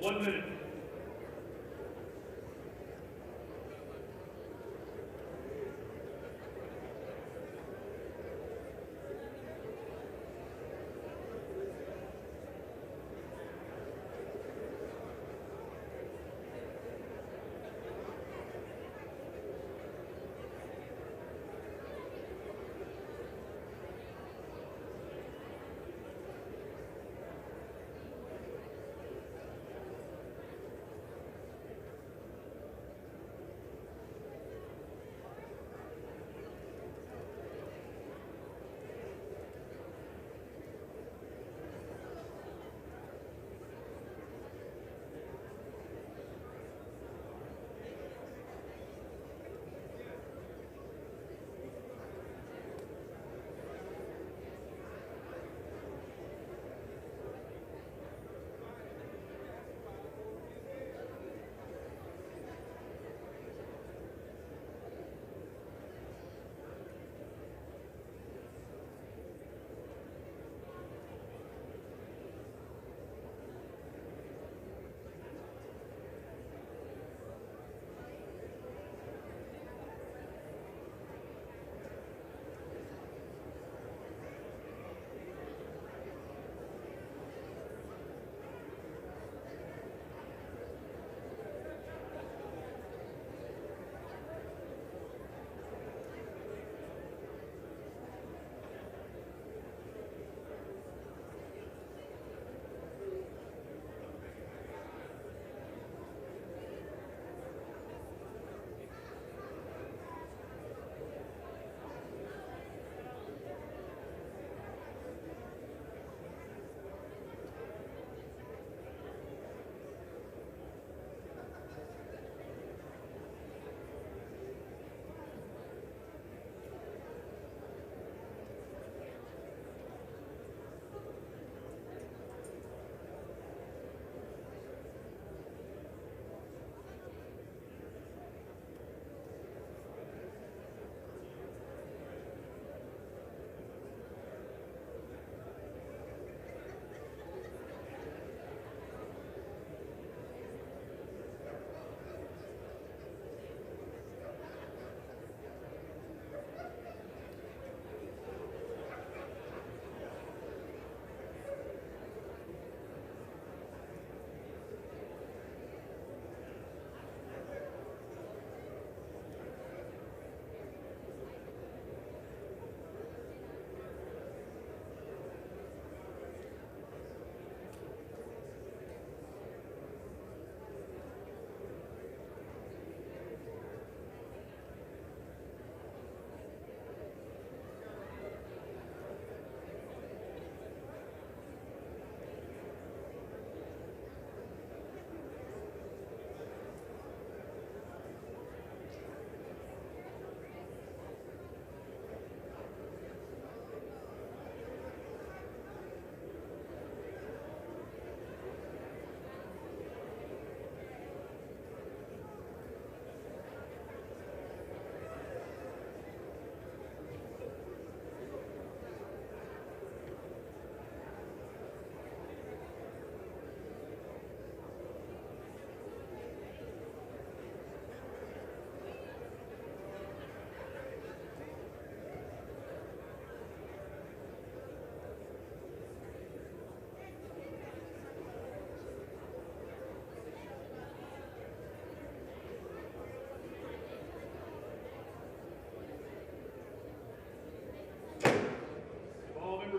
1 minute.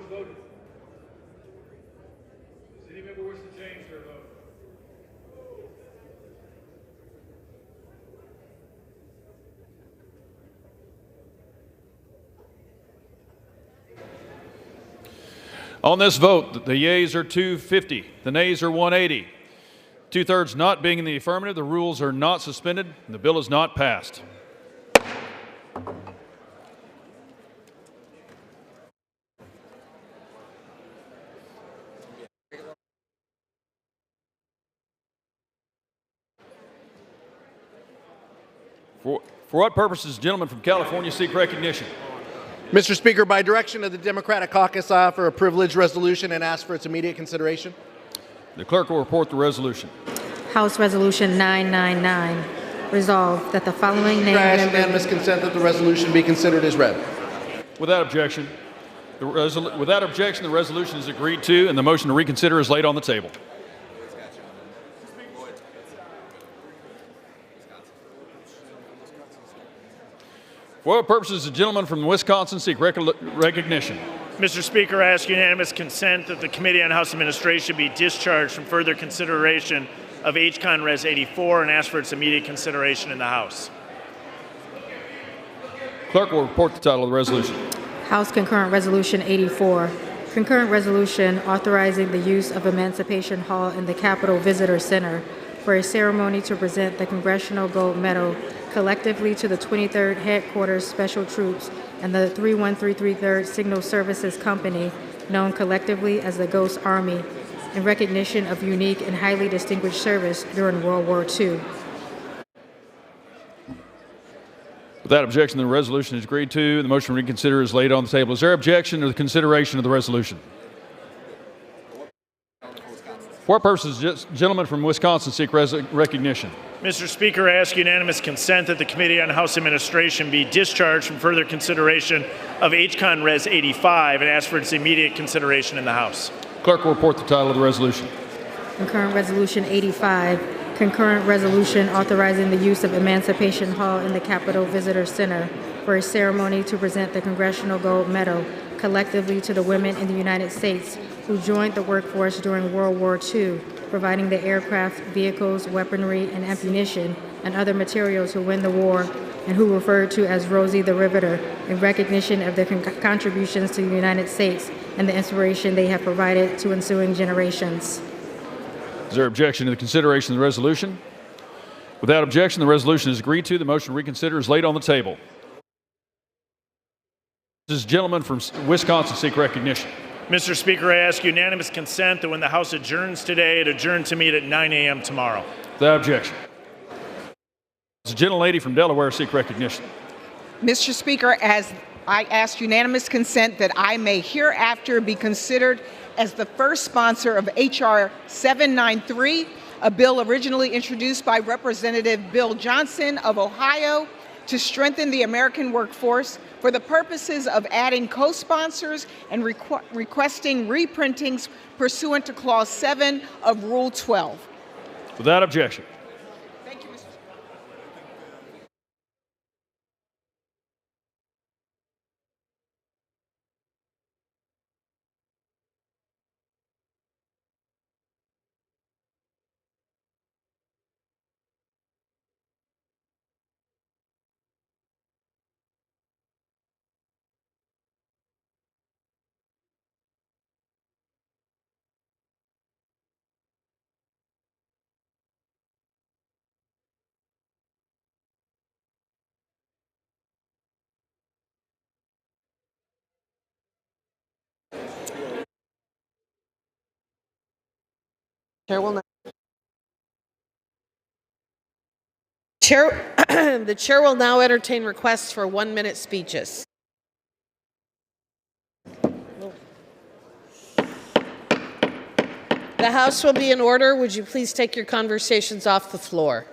voted? Does any member wish to change their vote? On this vote, the yeas are 250, the nays are 180. Two-thirds not being in the affirmative, the rules are not suspended, and the bill is not passed. For what purposes, gentlemen from California seek recognition? Mr. Speaker, by direction of the Democratic Caucus, I offer a privileged resolution and ask for its immediate consideration. The clerk will report the resolution. House Resolution 999. Resolved that the following name Ask members... unanimous consent that the resolution be considered as read. Without objection, the resolution is agreed to, and the motion to reconsider is laid on the table. For what purposes the gentleman from Wisconsin seek recognition? Mr. Speaker, I ask unanimous consent that the Committee on House Administration be discharged from further consideration of H-Con Res 84 and ask for its immediate consideration in the House. Clerk will report the title of the resolution. House Concurrent Resolution 84. Concurrent resolution authorizing the use of Emancipation Hall in the Capitol Visitor Center for a ceremony to present the Congressional Gold Medal collectively to the 23rd Headquarters Special Troops and the 31333rd Signal Services Company, known collectively as the Ghost Army, in recognition of unique and highly distinguished service during World War II. Without objection, the resolution is agreed to. The motion to reconsider is laid on the table. Is there objection to the consideration of the resolution? For what purposes does the gentleman from Wisconsin seek recognition? Mr. Speaker, I ask unanimous consent that the Committee on House Administration be discharged from further consideration of H-Con Res 85 and ask for its immediate consideration in the House. Clerk will report the title of the resolution. Concurrent Resolution 85. Concurrent resolution authorizing the use of Emancipation Hall in the Capitol Visitor Center for a ceremony to present the Congressional Gold Medal collectively to the women in the United States who joined the workforce during World War II, providing the aircraft, vehicles, weaponry, and ammunition and other materials who win the war, and who referred to as Rosie the Riveter, in recognition of their contributions to the United States and the inspiration they have provided to ensuing generations. Is there objection to the consideration of the resolution? Without objection, the resolution is agreed to. The motion to reconsider is laid on the table. Does the gentleman from Wisconsin seek recognition? Mr. Speaker, I ask unanimous consent that when the House adjourns today, it adjourn to meet at 9 a.m. tomorrow. Without objection. Does the gentlelady from Delaware seek recognition? Mr. Speaker, as I ask unanimous consent that I may hereafter be considered as the first sponsor of H.R. 793, a bill originally introduced by Representative Bill Johnson of Ohio to strengthen the American workforce for the purposes of adding co-sponsors and requesting reprintings pursuant to Clause 7 of Rule 12. Without objection. Thank you, Mr. Speaker. The chair will now entertain requests for 1-minute speeches. The House will be in order. Would you please take your conversations off the floor?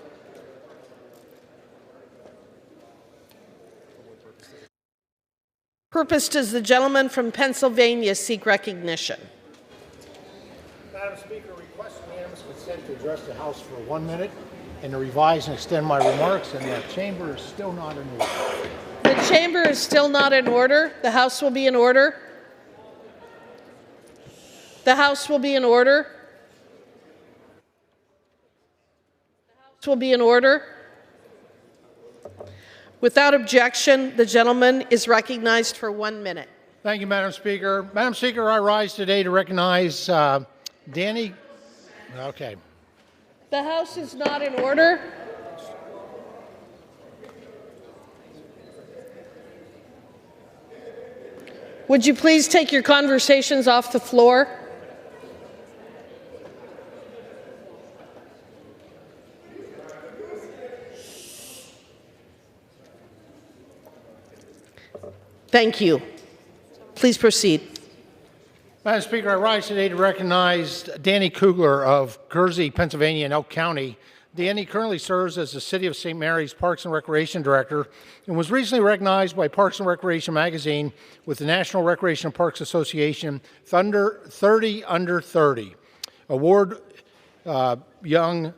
Purpose does the gentleman from Pennsylvania seek recognition? Madam Speaker, request unanimous consent to address the House for 1 minute and to revise and extend my remarks, and the chamber is still not in order. The chamber is still not in order. The House will be in order. The House will be in order. The House will be in order. Without objection, the gentleman is recognized for 1 minute. Thank you, Madam Speaker. Madam Speaker, I rise today to recognize Danny. Okay. The House is not in order. Would you please take your conversations off the floor? Thank you. Please proceed. Madam Speaker, I rise today to recognize Danny Kugler of Kersey, Pennsylvania, in Elk County. Danny currently serves as the City of St. Mary's Parks and Recreation Director and was recently recognized by Parks and Recreation magazine with the National Recreation and Parks Association 30 Under 30 Award Young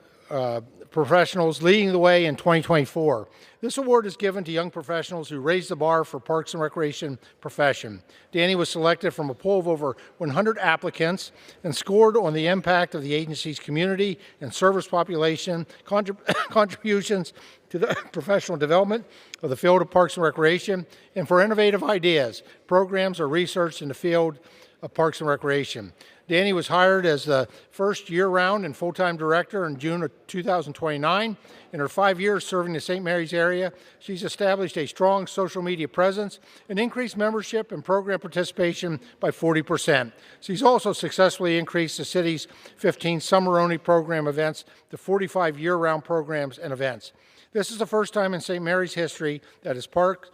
Professionals leading the way in 2024. This award is given to young professionals who raise the bar for parks and recreation profession. Danny was selected from a poll of over 100 applicants and scored on the impact of the agency's community and service population, contributions to the professional development of the field of parks and recreation, and for innovative ideas, programs, or research in the field of parks and recreation. Danny was hired as the first year-round and full-time director in June of 2029. In her 5 years serving the St. Mary's area, she's established a strong social media presence and increased membership and program participation by 40%. She's also successfully increased the city's 15 summer-only program events to 45 year-round programs and events. This is the first time in St. Mary's history that its Parks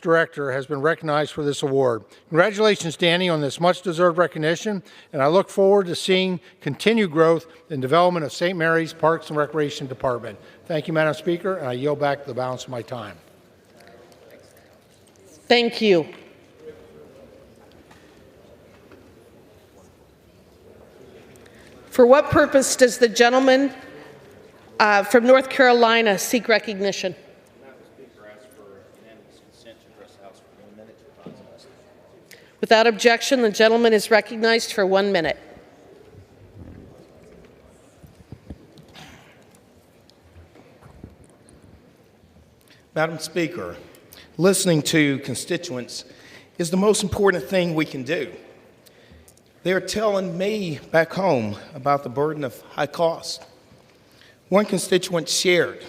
Director has been recognized for this award. Congratulations, Danny, on this much-deserved recognition, and I look forward to seeing continued growth and development of St. Mary's Parks and Recreation Department. Thank you, Madam Speaker, and I yield back the balance of my time. Thank you. For what purpose does the gentleman from North Carolina seek recognition? Without objection, the gentleman is recognized for 1 minute. Madam Speaker, listening to constituents is the most important thing we can do. They're telling me back home about the burden of high cost. One constituent shared,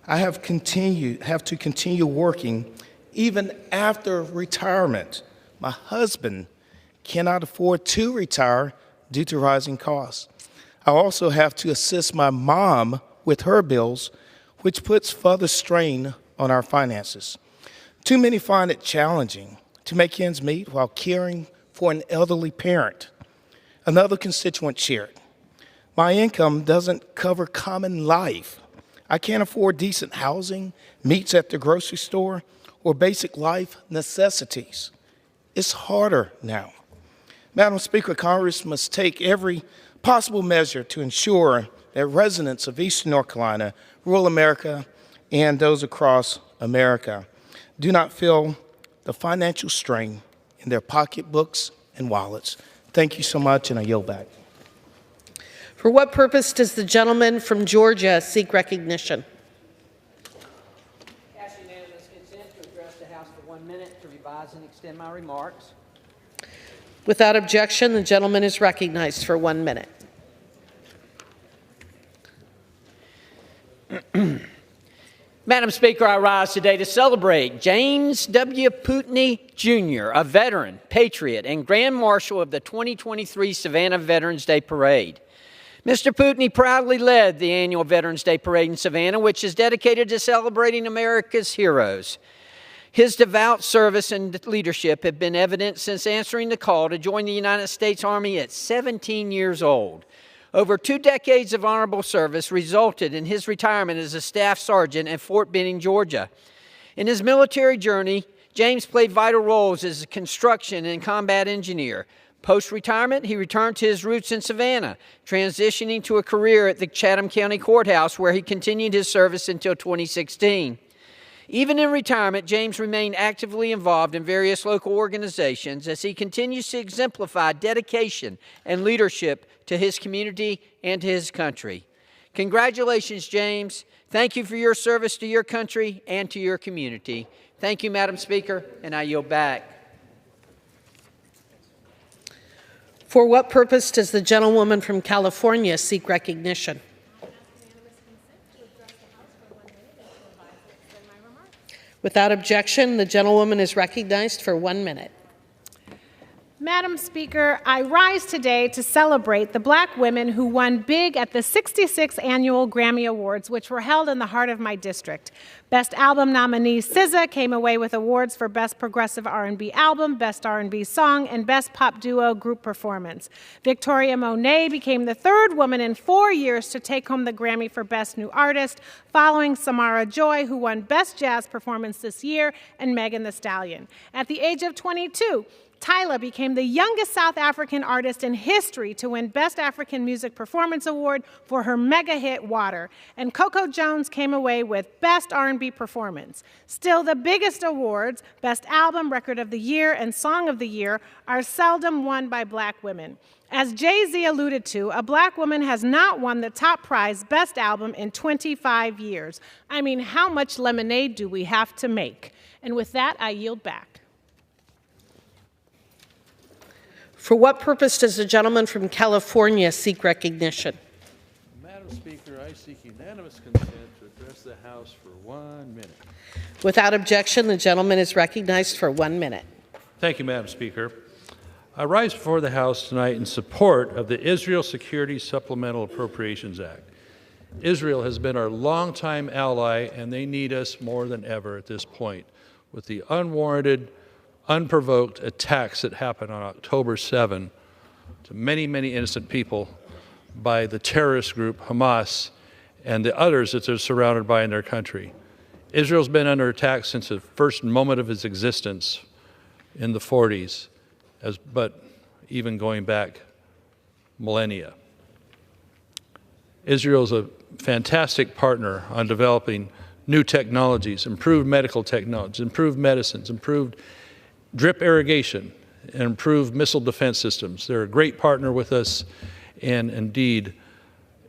I have to continue working even after retirement. My husband cannot afford to retire due to rising costs. I also have to assist my mom with her bills, which puts further strain on our finances. Too many find it challenging to make ends meet while caring for an elderly parent. Another constituent shared, my income doesn't cover common life. I can't afford decent housing, meats at the grocery store, or basic life necessities. It's harder now. Madam Speaker, Congress must take every possible measure to ensure that residents of Eastern North Carolina, rural America, and those across America do not feel the financial strain in their pocketbooks and wallets. Thank you so much, and I yield back. For what purpose does the gentleman from Georgia seek recognition? Ask unanimous consent to address the House for 1 minute to revise and extend my remarks. Without objection, the gentleman is recognized for 1 minute. Madam Speaker, I rise today to celebrate James W. Putney, Jr., a veteran, patriot, and Grand Marshal of the 2023 Savannah Veterans Day Parade. Mr. Putney proudly led the annual Veterans Day Parade in Savannah, which is dedicated to celebrating America's heroes. His devout service and leadership have been evident since answering the call to join the United States Army at 17 years old. Over 2 decades of honorable service resulted in his retirement as a staff sergeant at Fort Benning, Georgia. In his military journey, James played vital roles as a construction and combat engineer. Post-retirement, he returned to his roots in Savannah, transitioning to a career at the Chatham County Courthouse, where he continued his service until 2016. Even in retirement, James remained actively involved in various local organizations as he continues to exemplify dedication and leadership to his community and to his country. Congratulations, James. Thank you for your service to your country and to your community. Thank you, Madam Speaker, and I yield back. For what purpose does the gentlewoman from California seek recognition? Without objection, the gentlewoman is recognized for 1 minute. Madam Speaker, I rise today to celebrate the Black women who won big at the 66th Annual Grammy Awards, which were held in the heart of my district. Best Album nominee SZA came away with awards for Best Progressive R&B Album, Best R&B Song, and Best Pop Duo Group Performance. Victoria Monet became the third woman in 4 years to take home the Grammy for Best New Artist, following Samara Joy, who won Best Jazz Performance this year, and Megan Thee Stallion. At the age of 22, Tyla became the youngest South African artist in history to win Best African Music Performance Award for her mega hit Water. And Coco Jones came away with Best R&B Performance. Still, the biggest awards, Best Album, Record of the Year, and Song of the Year, are seldom won by Black women. As Jay-Z alluded to, a Black woman has not won the top prize, Best Album, in 25 years. I mean, how much lemonade do we have to make? And with that, I yield back. For what purpose does the gentleman from California seek recognition? Madam Speaker, I seek unanimous consent to address the House for 1 minute. Without objection, the gentleman is recognized for 1 minute. Thank you, Madam Speaker. I rise before the House tonight in support of the Israel Security Supplemental Appropriations Act. Israel has been our longtime ally, and they need us more than ever at this point. With the unwarranted, unprovoked attacks that happened on October 7 to many, many innocent people by the terrorist group Hamas and the others that they're surrounded by in their country. Israel's been under attack since the first moment of its existence in the 40s, but even going back millennia. Israel is a fantastic partner on developing new technologies, improved medical technologies, improved medicines, improved drip irrigation, and improved missile defense systems. They're a great partner with us and indeed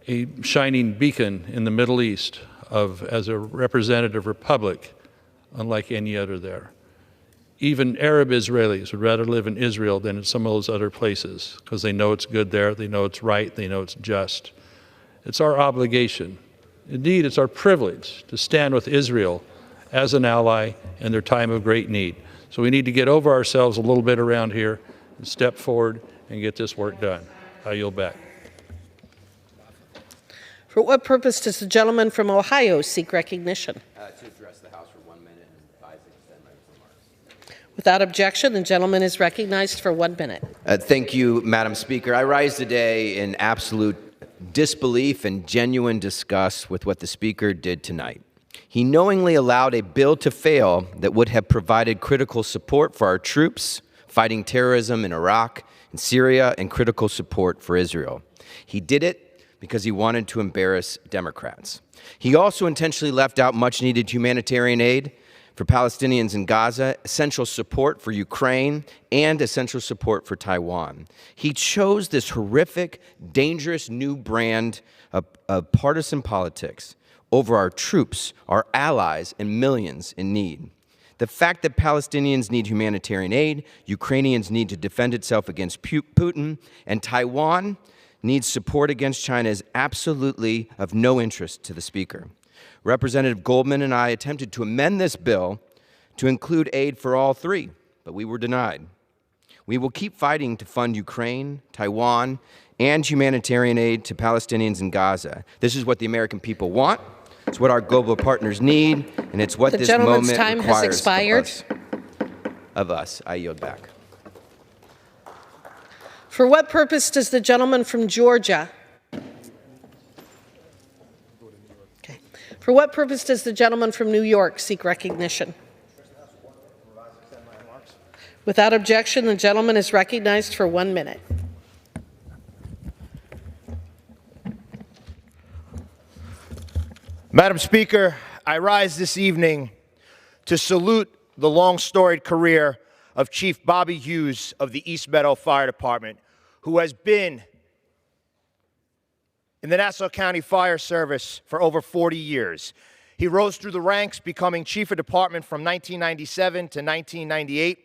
a shining beacon in the Middle East as a representative republic unlike any other there. Even Arab Israelis would rather live in Israel than in some of those other places because they know it's good there, they know it's right, they know it's just. It's our obligation. Indeed, it's our privilege to stand with Israel as an ally in their time of great need. So we need to get over ourselves a little bit around here and step forward and get this work done. I yield back. For what purpose does the gentleman from Ohio seek recognition? To address the House for 1 minute and advise to extend my remarks. Without objection, the gentleman is recognized for 1 minute. Thank you, Madam Speaker. I rise today in absolute disbelief and genuine disgust with what the Speaker did tonight. He knowingly allowed a bill to fail that would have provided critical support for our troops fighting terrorism in Iraq and Syria and critical support for Israel. He did it because he wanted to embarrass Democrats. He also intentionally left out much-needed humanitarian aid for Palestinians in Gaza, essential support for Ukraine, and essential support for Taiwan. He chose this horrific, dangerous new brand of partisan politics over our troops, our allies, and millions in need. The fact that Palestinians need humanitarian aid, Ukrainians need to defend itself against Putin, and Taiwan needs support against China is absolutely of no interest to the Speaker. Representative Goldman and I attempted to amend this bill to include aid for all three, but we were denied. We will keep fighting to fund Ukraine, Taiwan, and humanitarian aid to Palestinians in Gaza. This is what the American people want. It's what our global partners need, and it's what this moment requires of us. I yield back. For what purpose does the gentleman from Georgia? Okay. For what purpose does the gentleman from New York seek recognition? Without objection, the gentleman is recognized for 1 minute. Madam Speaker, I rise this evening to salute the long-storied career of Chief Bobby Hughes of the East Meadow Fire Department, who has been in the Nassau County Fire Service for over 40 years. He rose through the ranks, becoming Chief of Department from 1997 to 1998,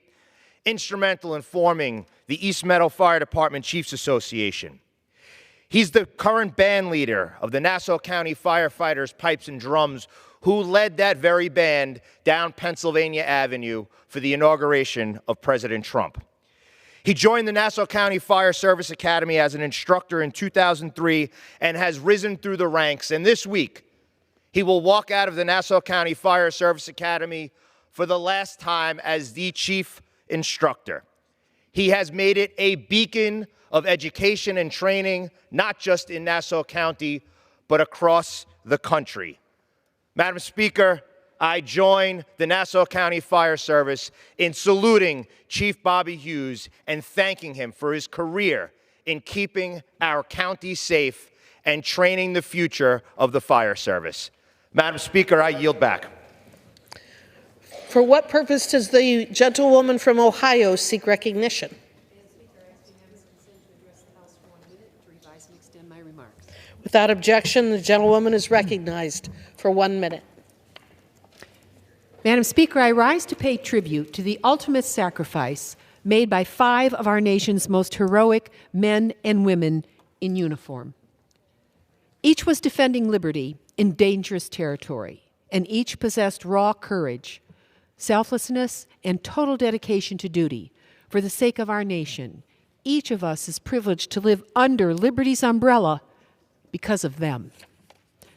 instrumental in forming the East Meadow Fire Department Chiefs Association. He's the current band leader of the Nassau County Firefighters Pipes and Drums, who led that very band down Pennsylvania Avenue for the inauguration of President Trump. He joined the Nassau County Fire Service Academy as an instructor in 2003 and has risen through the ranks. And this week, he will walk out of the Nassau County Fire Service Academy for the last time as the chief instructor. He has made it a beacon of education and training, not just in Nassau County, but across the country. Madam Speaker, I join the Nassau County Fire Service in saluting Chief Bobby Hughes and thanking him for his career in keeping our county safe and training the future of the fire service. Madam Speaker, I yield back. For what purpose does the gentlewoman from Ohio seek recognition? Without objection, the gentlewoman is recognized for 1 minute. Madam Speaker, I rise to pay tribute to the ultimate sacrifice made by 5 of our nation's most heroic men and women in uniform. Each was defending liberty in dangerous territory, and each possessed raw courage, selflessness, and total dedication to duty for the sake of our nation. Each of us is privileged to live under liberty's umbrella because of them.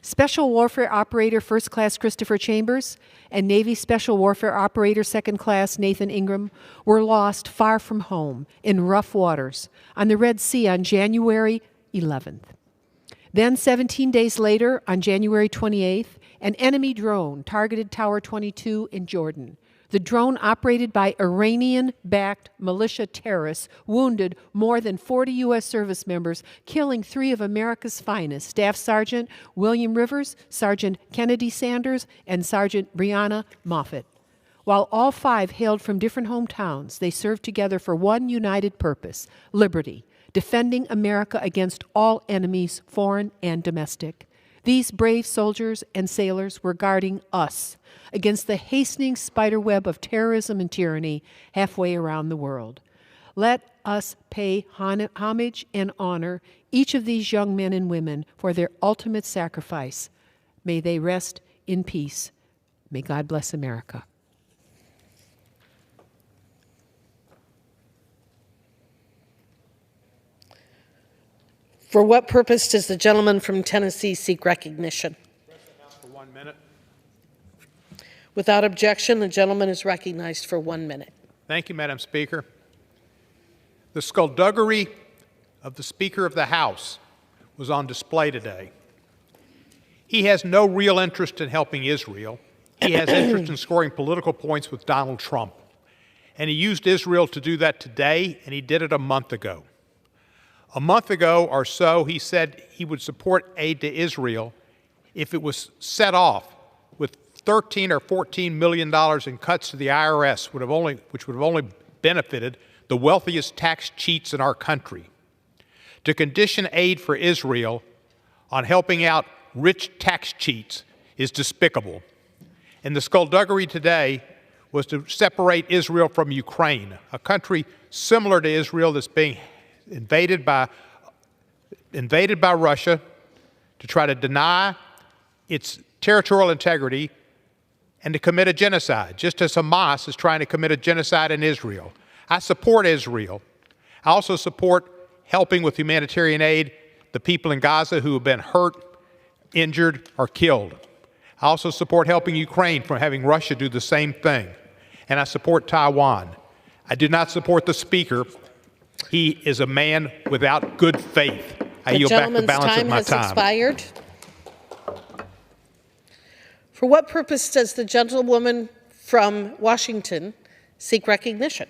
Special Warfare Operator First Class Christopher Chambers and Navy Special Warfare Operator Second Class Nathan Ingram were lost far from home in rough waters on the Red Sea on January 11th. Then 17 days later, on January 28th, an enemy drone targeted Tower 22 in Jordan. The drone, operated by Iranian-backed militia terrorists, wounded more than 40 U.S. service members, killing 3 of America's finest, Staff Sergeant William Rivers, Sergeant Kennedy Sanders, and Sergeant Brianna Moffett. While all 5 hailed from different hometowns, they served together for one united purpose: liberty, defending America against all enemies, foreign and domestic. These brave soldiers and sailors were guarding us against the hastening spiderweb of terrorism and tyranny halfway around the world. Let us pay homage and honor each of these young men and women for their ultimate sacrifice. May they rest in peace. May God bless America. For what purpose does the gentleman from Tennessee seek recognition? For 1 minute. Without objection, the gentleman is recognized for 1 minute. Thank you, Madam Speaker. The skullduggery of the Speaker of the House was on display today. He has no real interest in helping Israel. He has interest in scoring political points with Donald Trump. And he used Israel to do that today, and he did it a month ago. A month ago or so, he said he would support aid to Israel if it was set off with $13 or $14 million in cuts to the IRS, which would have only benefited the wealthiest tax cheats in our country. To condition aid for Israel on helping out rich tax cheats is despicable. And the skullduggery today was to separate Israel from Ukraine, a country similar to Israel that's being invaded by Russia, to try to deny its territorial integrity and to commit a genocide, just as Hamas is trying to commit a genocide in Israel. I support Israel. I also support helping with humanitarian aid the people in Gaza who have been hurt, injured, or killed. I also support helping Ukraine from having Russia do the same thing. And I support Taiwan. I do not support the Speaker. He is a man without good faith. I yield back the balance of my time. The gentleman's time has expired. For what purpose does the gentlewoman from Washington seek recognition?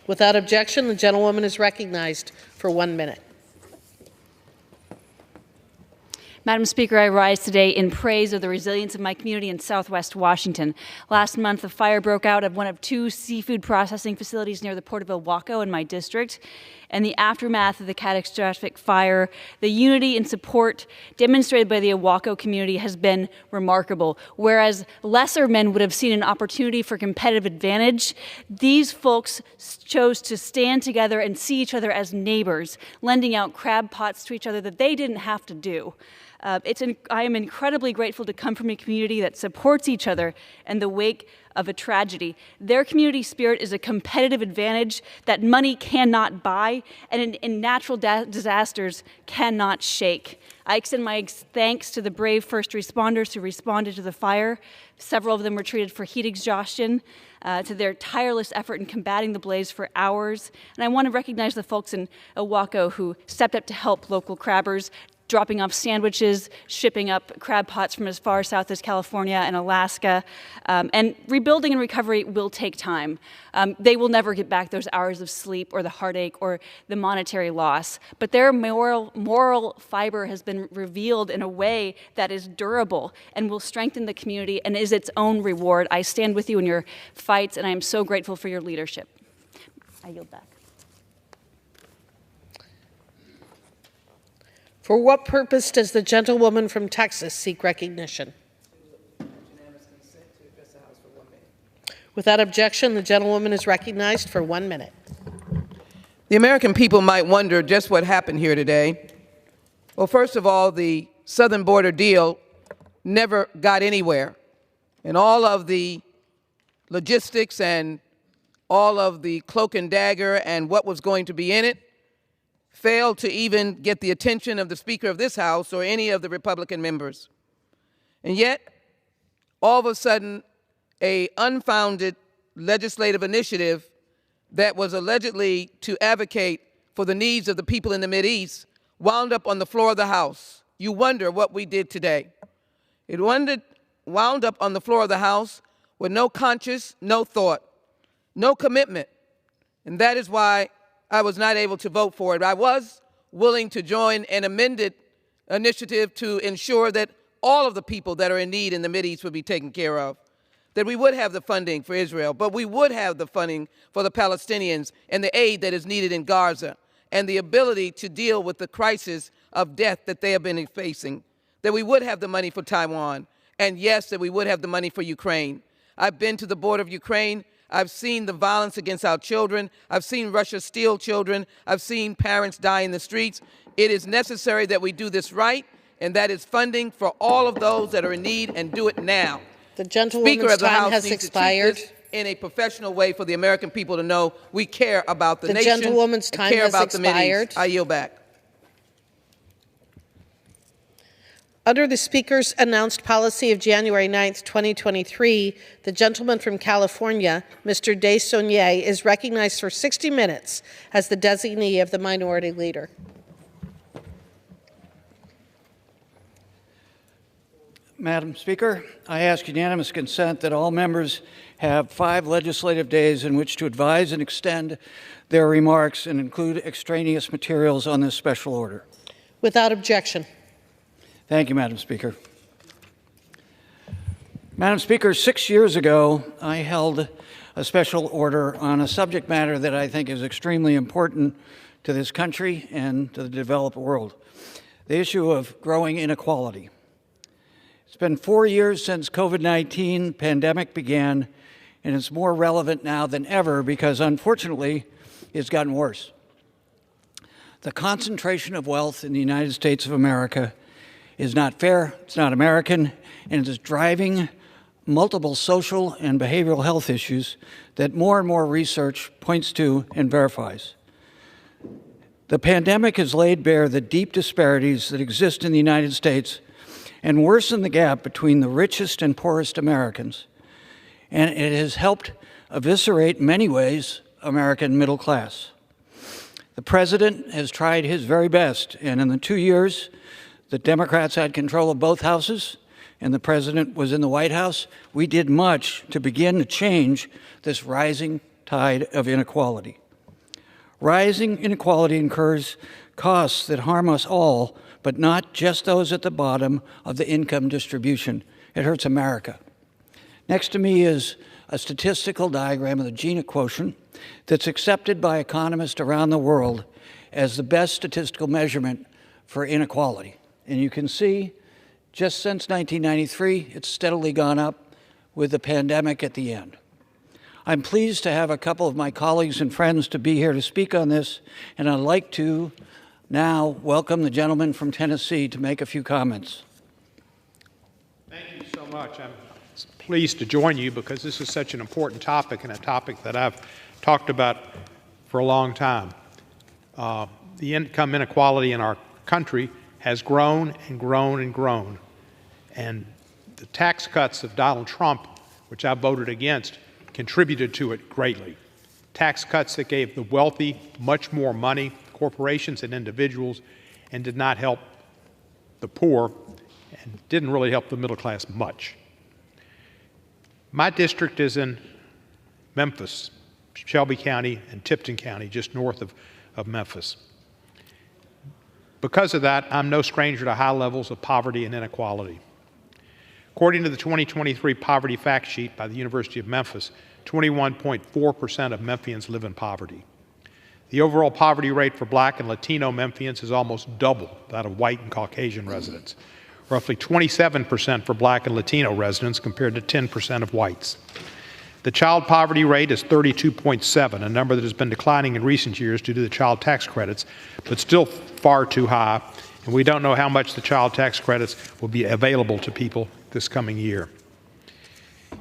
Without objection, the gentlewoman is recognized for 1 minute. Madam Speaker, I rise today in praise of the resilience of my community in Southwest Washington. Last month, a fire broke out of one of 2 seafood processing facilities near the Port of Ilwaco in my district. In the aftermath of the catastrophic fire, the unity and support demonstrated by the Ilwaco community has been remarkable. Whereas lesser men would have seen an opportunity for competitive advantage, these folks chose to stand together and see each other as neighbors, lending out crab pots to each other that they didn't have to do. I am incredibly grateful to come from a community that supports each other in the wake of a tragedy. Their community spirit is a competitive advantage that money cannot buy and in natural disasters cannot shake. I extend my thanks to the brave first responders who responded to the fire. Several of them were treated for heat exhaustion, to their tireless effort in combating the blaze for hours. And I want to recognize the folks in Owako who stepped up to help local crabbers, dropping off sandwiches, shipping up crab pots from as far south as California and Alaska. And rebuilding and recovery will take time. They will never get back those hours of sleep or the heartache or the monetary loss. But their moral fiber has been revealed in a way that is durable and will strengthen the community and is its own reward. I stand with you in your fights, and I am so grateful for your leadership. I yield back. For what purpose does the gentlewoman from Texas seek recognition? Without objection, the gentlewoman is recognized for 1 minute. The American people might wonder just what happened here today. Well, first of all, the southern border deal never got anywhere. And all of the logistics and all of the cloak and dagger and what was going to be in it failed to even get the attention of the Speaker of this House or any of the Republican members. And yet, all of a sudden, an unfounded legislative initiative that was allegedly to advocate for the needs of the people in the Mideast wound up on the floor of the House. You wonder what we did today. It wound up on the floor of the House with no conscience, no thought, no commitment. And that is why I was not able to vote for it. I was willing to join an amended initiative to ensure that all of the people that are in need in the Mideast would be taken care of, that we would have the funding for Israel, but we would have the funding for the Palestinians and the aid that is needed in Gaza and the ability to deal with the crisis of death that they have been facing, that we would have the money for Taiwan, and yes, that we would have the money for Ukraine. I've been to the border of Ukraine. I've seen the violence against our children. I've seen Russia steal children. I've seen parents die in the streets. It is necessary that we do this right, and that is funding for all of those that are in need, and do it now. The gentlewoman's time has expired. In a professional way for the American people to know we care about the nation. The gentlewoman's time care has about expired. The Mideast. I yield back. Under the Speaker's announced policy of January 9th, 2023, the gentleman from California, Mr. Desaulniers, is recognized for 60 minutes as the designee of the Minority Leader. Madam Speaker, I ask unanimous consent that all members have 5 legislative days in which to advise and extend their remarks and include extraneous materials on this special order. Without objection. Thank you, Madam Speaker. Madam Speaker, 6 years ago, I held a special order on a subject matter that I think is extremely important to this country and to the developed world, the issue of growing inequality. It's been 4 years since COVID-19 pandemic began, and it's more relevant now than ever because, unfortunately, it's gotten worse. The concentration of wealth in the United States of America is not fair, it's not American, and it is driving multiple social and behavioral health issues that more and more research points to and verifies. The pandemic has laid bare the deep disparities that exist in the United States and worsened the gap between the richest and poorest Americans, and it has helped eviscerate, in many ways, American middle class. The President has tried his very best, and in the 2 years the Democrats had control of both houses and the President was in the White House, we did much to begin to change this rising tide of inequality. Rising inequality incurs costs that harm us all, but not just those at the bottom of the income distribution. It hurts America. Next to me is a statistical diagram of the Gini quotient that's accepted by economists around the world as the best statistical measurement for inequality. And you can see, just since 1993, it's steadily gone up with the pandemic at the end. I'm pleased to have a couple of my colleagues and friends to be here to speak on this, and I'd like to now welcome the gentleman from Tennessee to make a few comments. Thank you so much. I'm pleased to join you because this is such an important topic and a topic that I've talked about for a long time. The income inequality in our country has grown and grown and grown. And the tax cuts of Donald Trump, which I voted against, contributed to it greatly. Tax cuts that gave the wealthy much more money, corporations and individuals, and did not help the poor and didn't really help the middle class much. My district is in Memphis, Shelby County and Tipton County, just north of Memphis. Because of that, I'm no stranger to high levels of poverty and inequality. According to the 2023 Poverty Fact Sheet by the University of Memphis, 21.4% of Memphians live in poverty. The overall poverty rate for Black and Latino Memphians is almost double that of white and Caucasian residents, roughly 27% for Black and Latino residents compared to 10% of whites. The child poverty rate is 32.7, a number that has been declining in recent years due to the child tax credits, but still far too high, and we don't know how much the child tax credits will be available to people this coming year.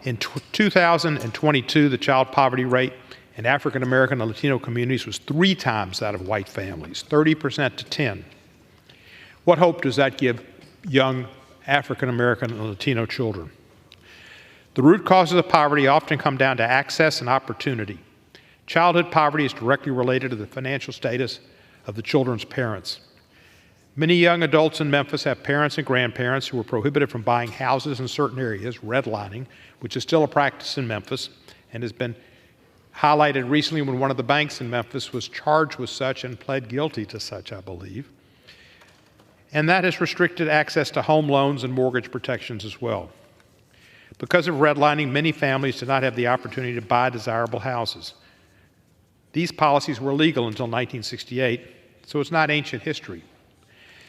In 2022, the child poverty rate in African American and Latino communities was 3 times that of white families, 30% to 10. What hope does that give young African American and Latino children? The root causes of poverty often come down to access and opportunity. Childhood poverty is directly related to the financial status of the children's parents. Many young adults in Memphis have parents and grandparents who were prohibited from buying houses in certain areas, redlining, which is still a practice in Memphis and has been highlighted recently when one of the banks in Memphis was charged with such and pled guilty to such, I believe. And that has restricted access to home loans and mortgage protections as well. Because of redlining, many families did not have the opportunity to buy desirable houses. These policies were legal until 1968, so it's not ancient history.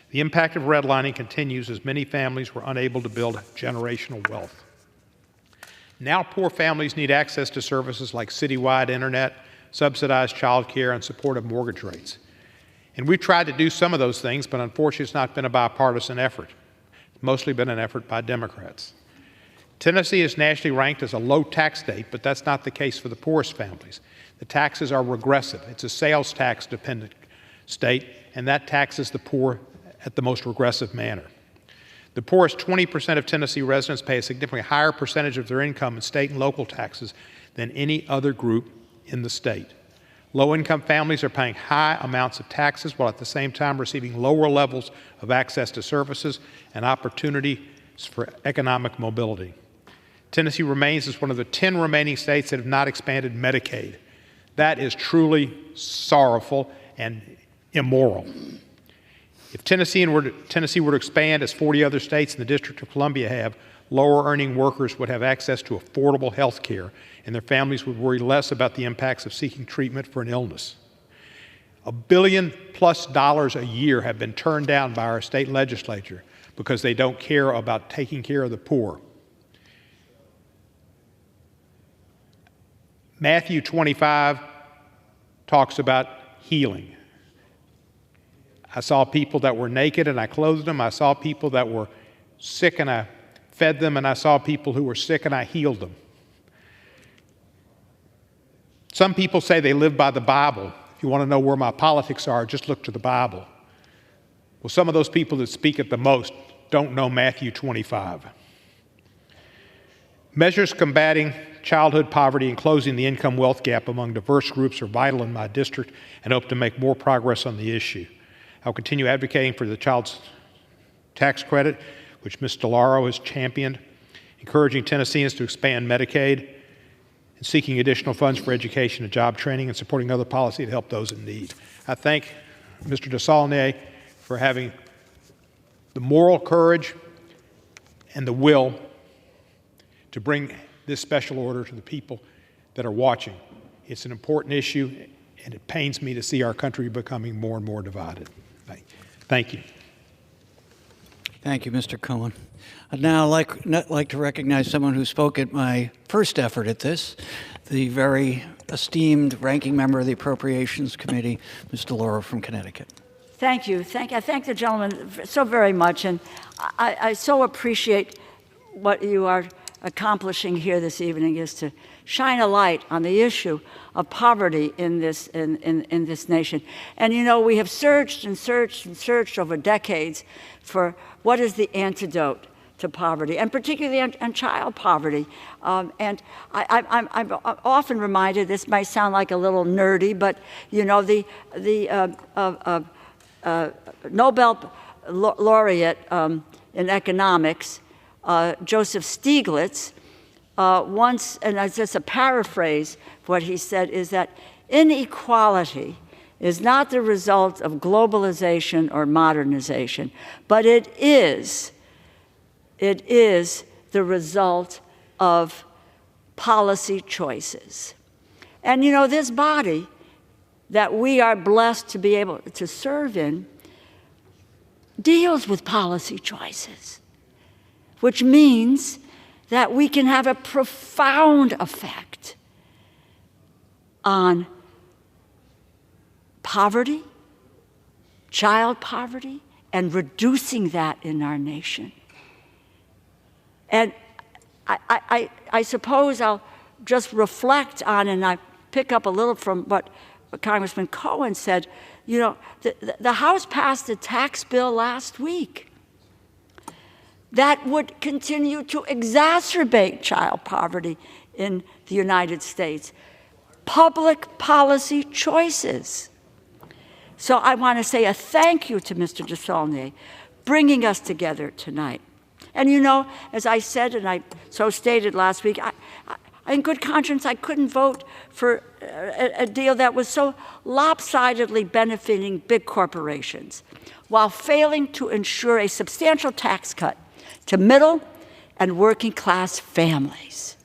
The impact of redlining continues as many families were unable to build generational wealth. Now poor families need access to services like citywide internet, subsidized child care, and supportive mortgage rates. And we've tried to do some of those things, but unfortunately it's not been a bipartisan effort. It's mostly been an effort by Democrats. Tennessee is nationally ranked as a low tax state, but that's not the case for the poorest families. The taxes are regressive. It's a sales tax dependent state, and that taxes the poor at the most regressive manner. The poorest 20% of Tennessee residents pay a significantly higher percentage of their income in state and local taxes than any other group in the state. Low-income families are paying high amounts of taxes while at the same time receiving lower levels of access to services and opportunities for economic mobility. Tennessee remains as one of the 10 remaining states that have not expanded Medicaid. That is truly sorrowful and immoral. If Tennessee were to expand as 40 other states in the District of Columbia have, lower-earning workers would have access to affordable health care, and their families would worry less about the impacts of seeking treatment for an illness. $1 billion+ a year have been turned down by our state legislature because they don't care about taking care of the poor. Matthew 25 talks about healing. I saw people that were naked and I clothed them. I saw people that were sick and I fed them, and I saw people who were sick and I healed them. Some people say they live by the Bible. If you want to know where my politics are, just look to the Bible. Well, some of those people that speak it the most don't know Matthew 25. Measures combating childhood poverty and closing the income wealth gap among diverse groups are vital in my district and hope to make more progress on the issue. I'll continue advocating for the child tax credit, which Ms. DeLauro has championed, encouraging Tennesseans to expand Medicaid, and seeking additional funds for education and job training, and supporting other policy to help those in need. I thank Mr. DeSaulnier for having the moral courage and the will to bring this special order to the people that are watching. It's an important issue, and it pains me to see our country becoming more and more divided. Thank you. Thank you, Mr. Cohen. I'd now like to recognize someone who spoke at my first effort at this, the very esteemed ranking member of the Appropriations Committee, Ms. DeLauro from Connecticut. Thank you. I thank the gentleman so very much, and I so appreciate what you are accomplishing here this evening is to shine a light on the issue of poverty in this nation. And you know, we have searched and searched and searched over decades for what is the antidote to poverty, and particularly on child poverty. And I'm often reminded, this might sound like a little nerdy, but you know, the Nobel laureate in economics, Joseph Stiglitz, once, and it's just a paraphrase of what he said, is that inequality is not the result of globalization or modernization, but it is the result of policy choices. And you know, this body that we are blessed to be able to serve in deals with policy choices, which means that we can have a profound effect on poverty, child poverty, and reducing that in our nation. And I suppose I'll just reflect on, and I pick up a little from what Congressman Cohen said. You know, the House passed a tax bill last week that would continue to exacerbate child poverty in the United States. Public policy choices. So I want to say a thank you to Mr. DeSaulnier bringing us together tonight. And you know, as I said, and I so stated last week, in good conscience, I couldn't vote for a deal that was so lopsidedly benefiting big corporations, while failing to ensure a substantial tax cut to middle and working class families.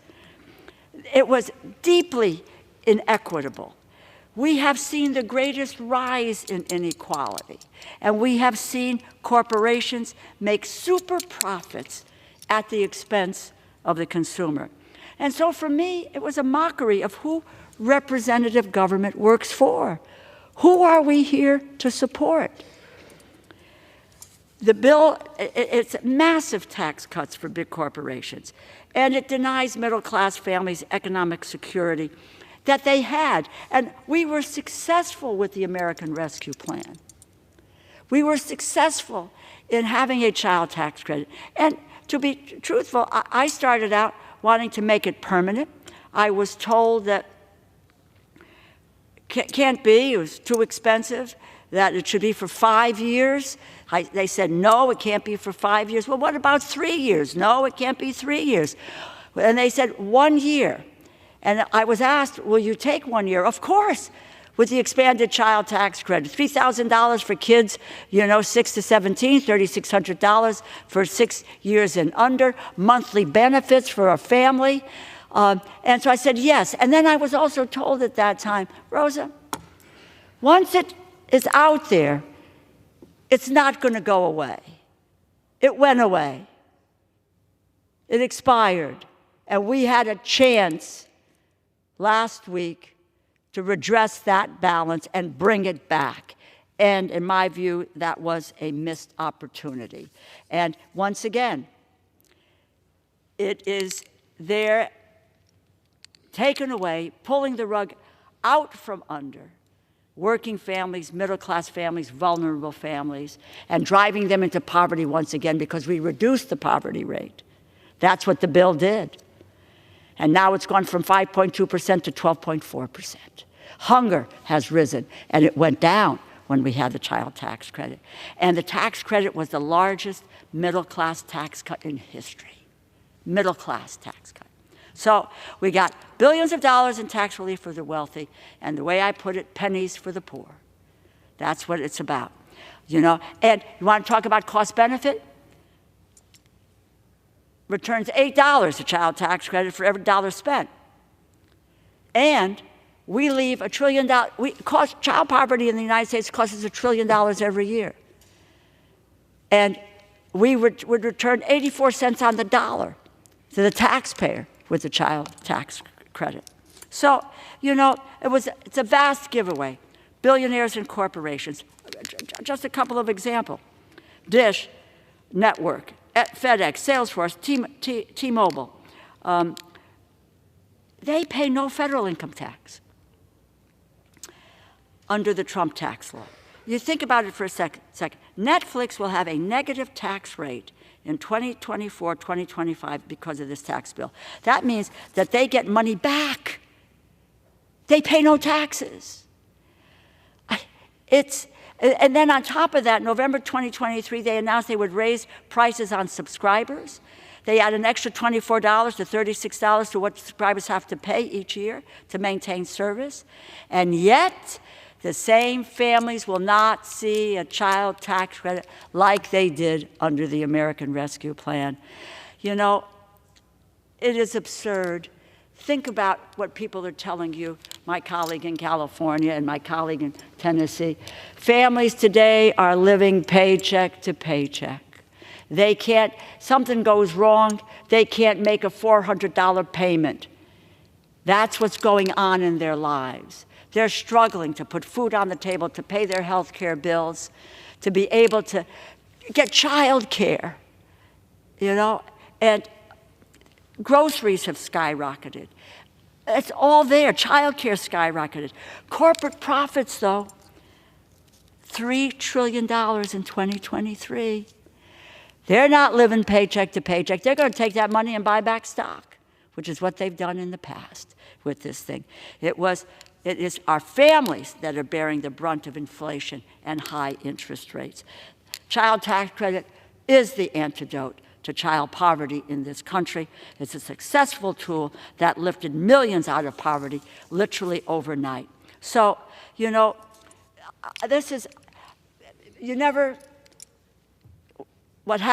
It was deeply inequitable. We have seen the greatest rise in inequality, and we have seen corporations make super profits at the expense of the consumer. And so for me, it was a mockery of who representative government works for. Who are we here to support? The bill, it's massive tax cuts for big corporations, and it denies middle-class families economic security that they had. And we were successful with the American Rescue Plan. We were successful in having a child tax credit. And to be truthful, I started out wanting to make it permanent. I was told that can't be, it was too expensive, that it should be for 5 years. They said, no, it can't be for 5 years. Well, what about 3 years? No, it can't be 3 years. And they said 1 year. And I was asked, will you take 1 year? Of course, with the expanded child tax credit. $3,000 for kids, you know, 6 to 17, $3,600 for 6 years and under, monthly benefits for a family. And so I said yes. And then I was also told at that time, Rosa, once it is out there, it's not going to go away. It went away. It expired. And we had a chance last week to redress that balance and bring it back. And in my view, that was a missed opportunity. And once again, it is there, taken away, pulling the rug out from under working families, middle-class families, vulnerable families, and driving them into poverty once again because we reduced the poverty rate. That's what the bill did. And now it's gone from 5.2% to 12.4%. Hunger has risen, and it went down when we had the child tax credit. And the tax credit was the largest middle-class tax cut in history. Middle-class tax cut. So we got billions of dollars in tax relief for the wealthy, and the way I put it, pennies for the poor. That's what it's about. You know, and you want to talk about cost benefit? Returns $8 a child tax credit for every dollar spent. And we leave $1 trillion, child poverty in the United States costs us $1 trillion every year. And we would return 84 cents on the dollar to the taxpayer with the child tax credit. So, you know, it's a vast giveaway. Billionaires and corporations, just a couple of examples. Dish Network, FedEx, Salesforce, T-Mobile. They pay no federal income tax under the Trump tax law. You think about it for a second. Netflix will have a negative tax rate in 2024, 2025 because of this tax bill. That means that they get money back. They pay no taxes. And then on top of that, November 2023, they announced they would raise prices on subscribers. They add an extra $24 to $36 to what subscribers have to pay each year to maintain service. And yet, the same families will not see a child tax credit like they did under the American Rescue Plan. You know, it is absurd. Think about what people are telling you, my colleague in California and my colleague in Tennessee. Families today are living paycheck to paycheck. They can't, something goes wrong, they can't make a $400 payment. That's what's going on in their lives. They're struggling to put food on the table, to pay their health care bills, to be able to get child care, you know, and groceries have skyrocketed. It's all there. Child care skyrocketed. Corporate profits, though, $3 trillion in 2023. They're not living paycheck to paycheck. They're going to take that money and buy back stock, which is what they've done in the past with this thing. It is our families that are bearing the brunt of inflation and high interest rates. Child tax credit is the antidote to child poverty in this country. It's a successful tool that lifted millions out of poverty literally overnight. So, you know, what's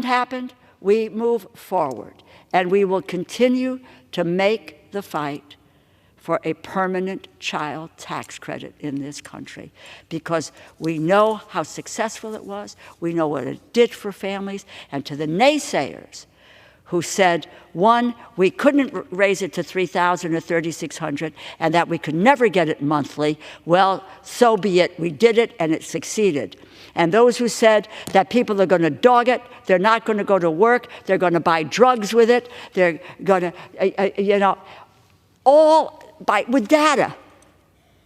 happened. We move forward, and we will continue to make the fight for a permanent child tax credit in this country, because we know how successful it was, we know what it did for families, and to the naysayers who said, one, we couldn't raise it to $3,000 or $3,600, and that we could never get it monthly, well, so be it. We did it, and it succeeded. And those who said that people are going to dog it, they're not going to go to work, they're going to buy drugs with it, they're going to,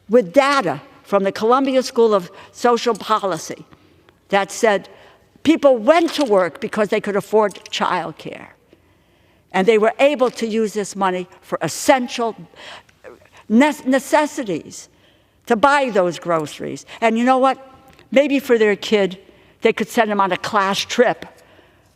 with data from the Columbia School of Social Policy that said people went to work because they could afford child care. And they were able to use this money for essential necessities, to buy those groceries. And you know what? Maybe for their kid, they could send him on a class trip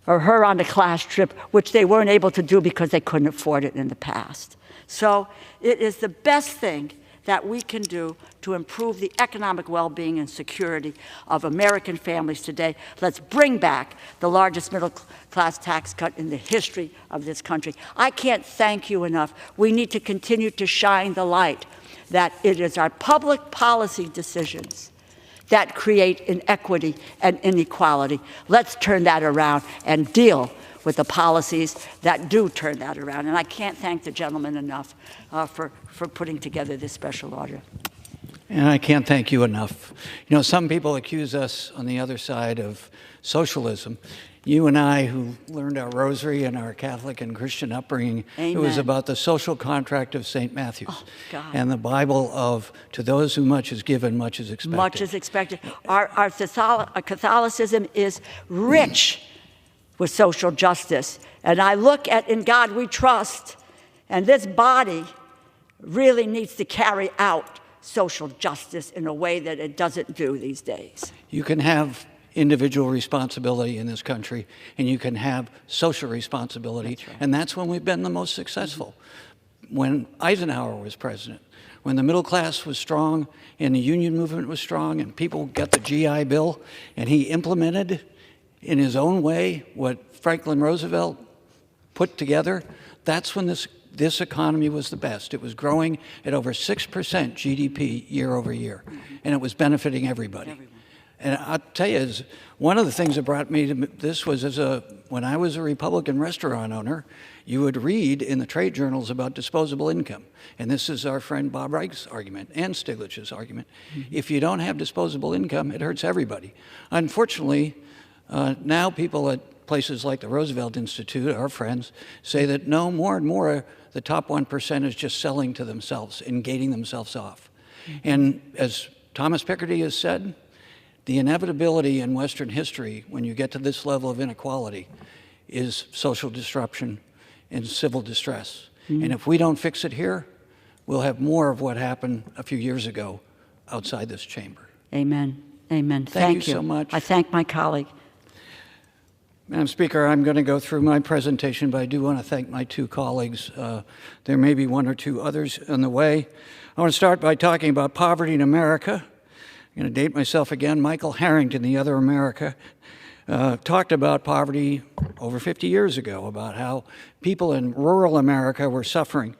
or her on a class trip, which they weren't able to do because they couldn't afford it in the past. So it is the best thing that we can do to improve the economic well-being and security of American families today. Let's bring back the largest middle-class tax cut in the history of this country. I can't thank you enough. We need to continue to shine the light that it is our public policy decisions that create inequity and inequality. Let's turn that around and deal with the policies that do turn that around. And I can't thank the gentleman enough for putting together this special order. And I can't thank you enough. You know, some people accuse us on the other side of socialism. You and I, who learned our rosary and our Catholic and Christian upbringing, Amen. It was about the social contract of St. Matthew. Oh, God. And the Bible of, to those who much is given, much is expected. Much is expected. Our Catholicism is rich with social justice. And I look at In God We Trust, and this body really needs to carry out social justice in a way that it doesn't do these days. You can have individual responsibility in this country, and you can have social responsibility, that's right. And that's when we've been the most successful. When Eisenhower was president, when the middle class was strong and the union movement was strong and people got the GI Bill, and he implemented in his own way what Franklin Roosevelt put together, that's when this economy was the best. It was growing at over 6% GDP year over year, and it was benefiting everybody. And I'll tell you, one of the things that brought me to this was when I was a Republican restaurant owner, you would read in the trade journals about disposable income. And this is our friend Bob Reich's argument and Stiglitz's argument. If you don't have disposable income, it hurts everybody. Unfortunately, now people at places like the Roosevelt Institute, our friends, say that no, more and more the top 1% is just selling to themselves and gating themselves off. And as Thomas Piketty has said, the inevitability in Western history when you get to this level of inequality is social disruption and civil distress. And if we don't fix it here, we'll have more of what happened a few years ago outside this chamber. Amen. Amen. Thank you so much. I thank my colleague. Madam Speaker, I'm going to go through my presentation, but I do want to thank my two colleagues. There may be one or two others on the way. I want to start by talking about poverty in America. I'm going to date myself again. Michael Harrington, the other America, talked about poverty over 50 years ago, about how people in rural America were suffering.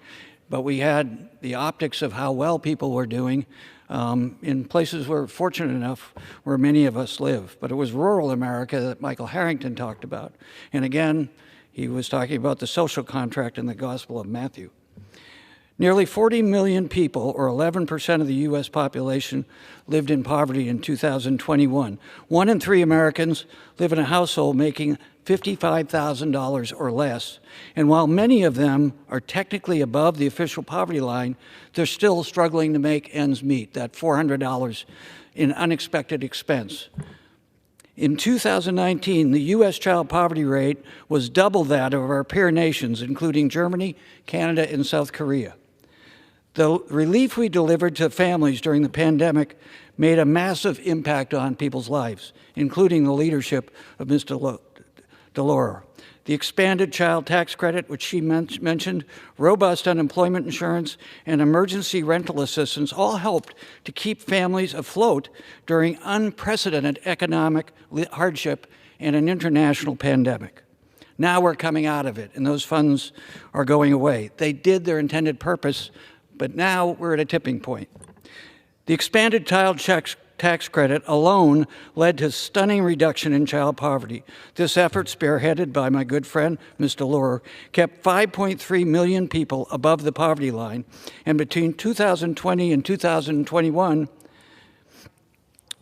But we had the optics of how well people were doing in places we're fortunate enough where many of us live. But it was rural America that Michael Harrington talked about. And again, he was talking about the social contract in the Gospel of Matthew. Nearly 40 million people, or 11% of the U.S. population, lived in poverty in 2021. 1 in 3 Americans live in a household making $55,000 or less. And while many of them are technically above the official poverty line, they're still struggling to make ends meet, that $400 in unexpected expense. In 2019, the U.S. child poverty rate was double that of our peer nations, including Germany, Canada, and South Korea. The relief we delivered to families during the pandemic made a massive impact on people's lives, including the leadership of Ms. DeLauro. The expanded child tax credit, which she mentioned, robust unemployment insurance, and emergency rental assistance all helped to keep families afloat during unprecedented economic hardship and an international pandemic. Now we're coming out of it, and those funds are going away. They did their intended purpose, but now we're at a tipping point. The expanded child tax credit alone led to stunning reduction in child poverty. This effort, spearheaded by my good friend, Ms. DeLauro, kept 5.3 million people above the poverty line, and between 2020 and 2021,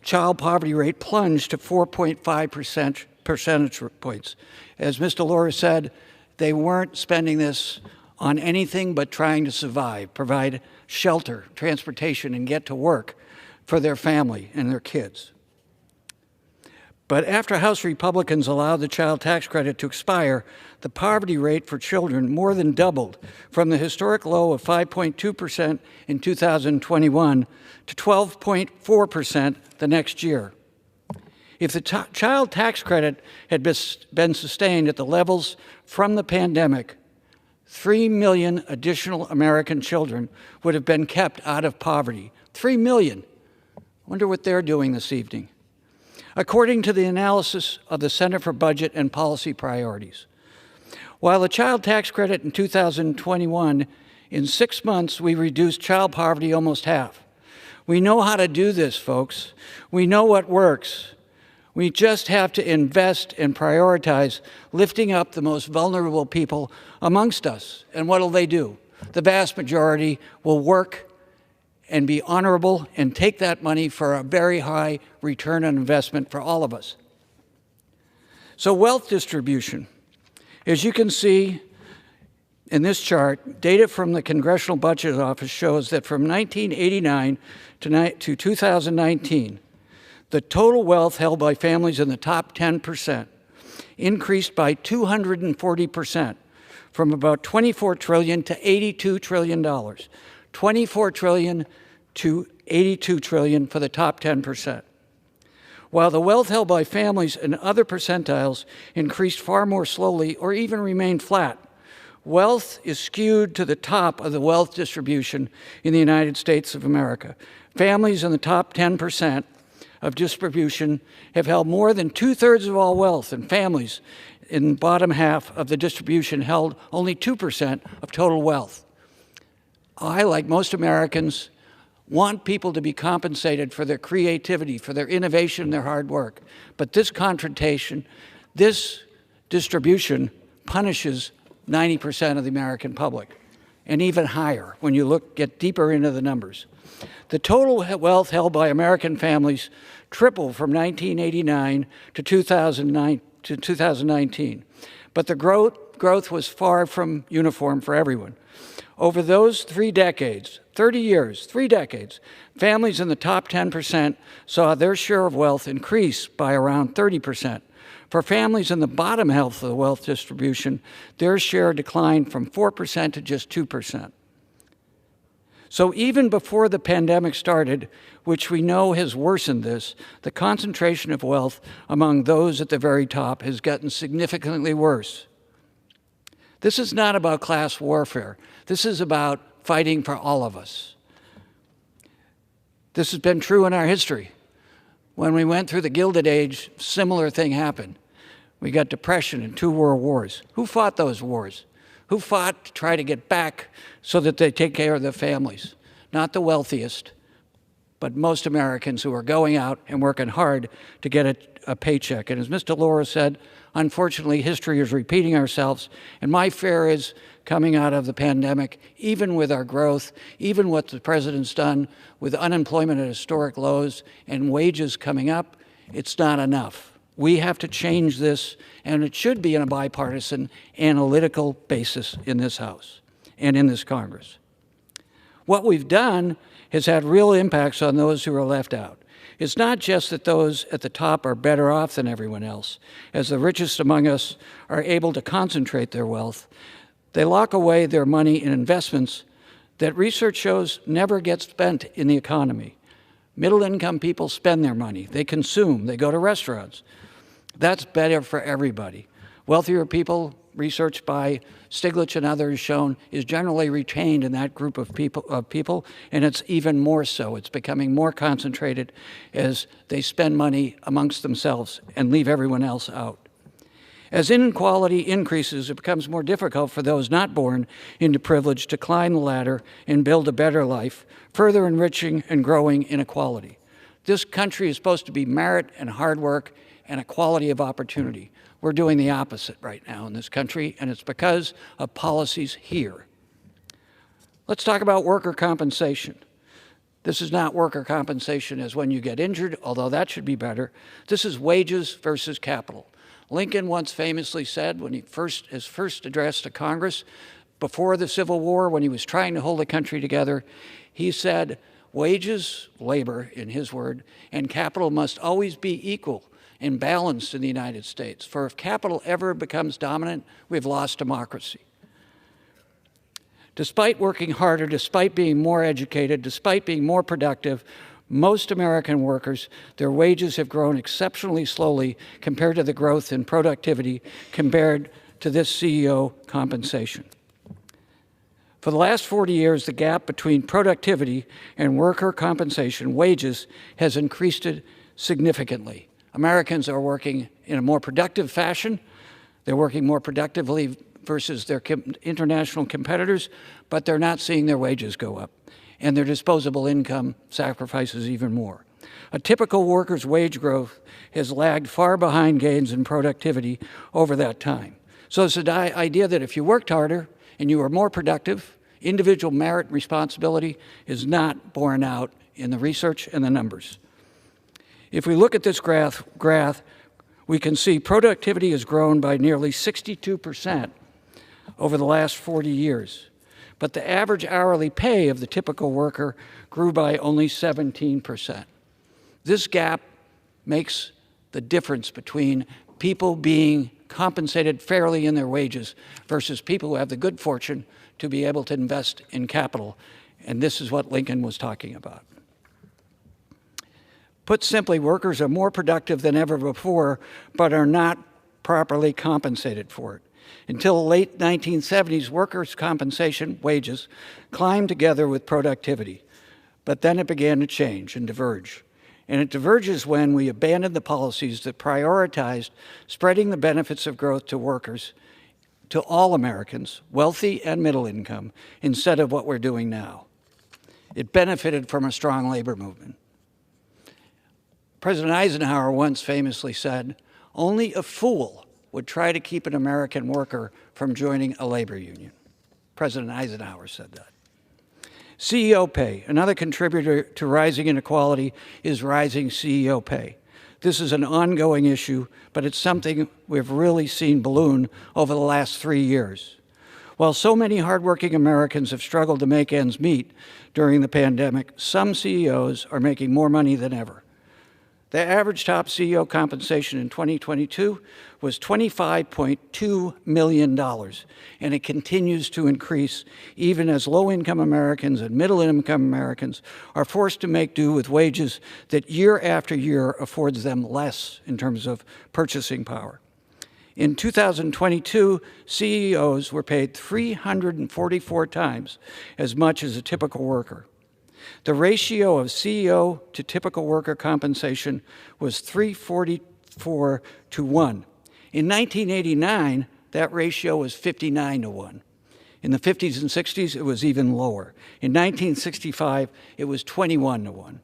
child poverty rate plunged to 4.5 percentage points. As Ms. DeLauro said, they weren't spending this on anything but trying to survive, provide shelter, transportation, and get to work for their family and their kids. But after House Republicans allowed the child tax credit to expire, the poverty rate for children more than doubled from the historic low of 5.2% in 2021 to 12.4% the next year. If the child tax credit had been sustained at the levels from the pandemic, 3 million additional American children would have been kept out of poverty. 3 million. Wonder what they're doing this evening. According to the analysis of the Center for Budget and Policy Priorities, while the child tax credit in 2021, in 6 months, we reduced child poverty almost half. We know how to do this, folks. We know what works. We just have to invest and prioritize lifting up the most vulnerable people amongst us. And what will they do? The vast majority will work and be honorable and take that money for a very high return on investment for all of us. So wealth distribution. As you can see in this chart, data from the Congressional Budget Office shows that from 1989 to 2019, the total wealth held by families in the top 10% increased by 240%, from about $24 trillion to $82 trillion. $24 trillion to $82 trillion for the top 10%. While the wealth held by families in other percentiles increased far more slowly or even remained flat, wealth is skewed to the top of the wealth distribution in the United States of America. Families in the top 10% of distribution have held more than 2/3 of all wealth, and families in the bottom half of the distribution held only 2% of total wealth. I, like most Americans, want people to be compensated for their creativity, for their innovation, their hard work. But this confrontation, this distribution punishes 90% of the American public, and even higher when you get deeper into the numbers. The total wealth held by American families tripled from 1989 to 2019, but the growth was far from uniform for everyone. Over those 3 decades, 30 years, 3 decades, families in the top 10% saw their share of wealth increase by around 30%. For families in the bottom half of the wealth distribution, their share declined from 4% to just 2%. So even before the pandemic started, which we know has worsened this, the concentration of wealth among those at the very top has gotten significantly worse. This is not about class warfare. This is about fighting for all of us. This has been true in our history. When we went through the Gilded Age, similar thing happened. We got depression and 2 world wars. Who fought those wars? Who fought to try to get back so that they take care of their families? Not the wealthiest, but most Americans who are going out and working hard to get a paycheck. And as Mr. Laura said, unfortunately, history is repeating ourselves. And my fear is coming out of the pandemic, even with our growth, even what the president's done with unemployment at historic lows and wages coming up, it's not enough. We have to change this, and it should be on a bipartisan, analytical basis in this House and in this Congress. What we've done has had real impacts on those who are left out. It's not just that those at the top are better off than everyone else. As the richest among us are able to concentrate their wealth, they lock away their money in investments that research shows never get spent in the economy. Middle-income people spend their money. They consume. They go to restaurants. That's better for everybody. Wealthier people, research by Stiglitz and others shown, is generally retained in that group of people, and it's even more so. It's becoming more concentrated as they spend money amongst themselves and leave everyone else out. As inequality increases, it becomes more difficult for those not born into privilege to climb the ladder and build a better life, further enriching and growing inequality. This country is supposed to be merit and hard work and equality of opportunity. We're doing the opposite right now in this country, and it's because of policies here. Let's talk about worker compensation. This is not worker compensation as when you get injured, although that should be better. This is wages versus capital. Lincoln once famously said, when he first addressed to Congress before the Civil War, when he was trying to hold the country together, he said, wages, labor, in his word, and capital must always be equal and balanced in the United States. For if capital ever becomes dominant, we've lost democracy. Despite working harder, despite being more educated, despite being more productive, most American workers, their wages have grown exceptionally slowly compared to the growth in productivity compared to this CEO compensation. For the last 40 years, the gap between productivity and worker compensation wages has increased significantly. Americans are working in a more productive fashion. They're working more productively versus their international competitors, but they're not seeing their wages go up, and their disposable income sacrifices even more. A typical worker's wage growth has lagged far behind gains in productivity over that time. So it's the idea that if you worked harder and you were more productive, individual merit and responsibility is not borne out in the research and the numbers. If we look at this graph, we can see productivity has grown by nearly 62% over the last 40 years. But the average hourly pay of the typical worker grew by only 17%. This gap makes the difference between people being compensated fairly in their wages versus people who have the good fortune to be able to invest in capital. And this is what Lincoln was talking about. Put simply, workers are more productive than ever before, but are not properly compensated for it. Until the late 1970s, workers' compensation wages climbed together with productivity. But then it began to change and diverge. And it diverges when we abandoned the policies that prioritized spreading the benefits of growth to workers, to all Americans, wealthy and middle income, instead of what we're doing now. It benefited from a strong labor movement. President Eisenhower once famously said, "Only a fool would try to keep an American worker from joining a labor union. President Eisenhower said that. CEO pay. Another contributor to rising inequality is rising CEO pay. This is an ongoing issue, but it's something we've really seen balloon over the last 3 years. While so many hardworking Americans have struggled to make ends meet during the pandemic, some CEOs are making more money than ever. The average top CEO compensation in 2022 was $25.2 million, and it continues to increase even as low-income Americans and middle-income Americans are forced to make do with wages that year after year affords them less in terms of purchasing power. In 2022, CEOs were paid 344 times as much as a typical worker. The ratio of CEO to typical worker compensation was 344 to 1. In 1989, that ratio was 59 to 1. In the 50s and 60s, it was even lower. In 1965, it was 21 to 1.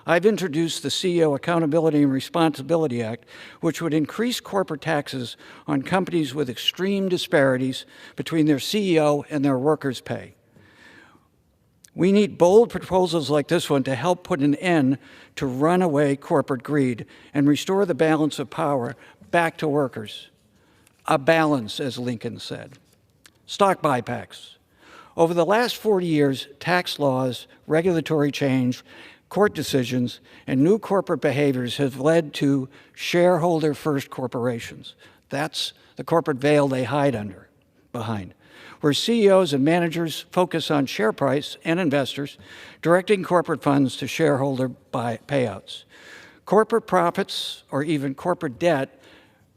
I've introduced the CEO Accountability and Responsibility Act, which would increase corporate taxes on companies with extreme disparities between their CEO and their workers' pay. We need bold proposals like this one to help put an end to runaway corporate greed and restore the balance of power back to workers. A balance, as Lincoln said. Stock buybacks. Over the last 40 years, tax laws, regulatory change, court decisions, and new corporate behaviors have led to shareholder-first corporations. That's the corporate veil they hide behind, where CEOs and managers focus on share price and investors, directing corporate funds to shareholder payouts. Corporate profits or even corporate debt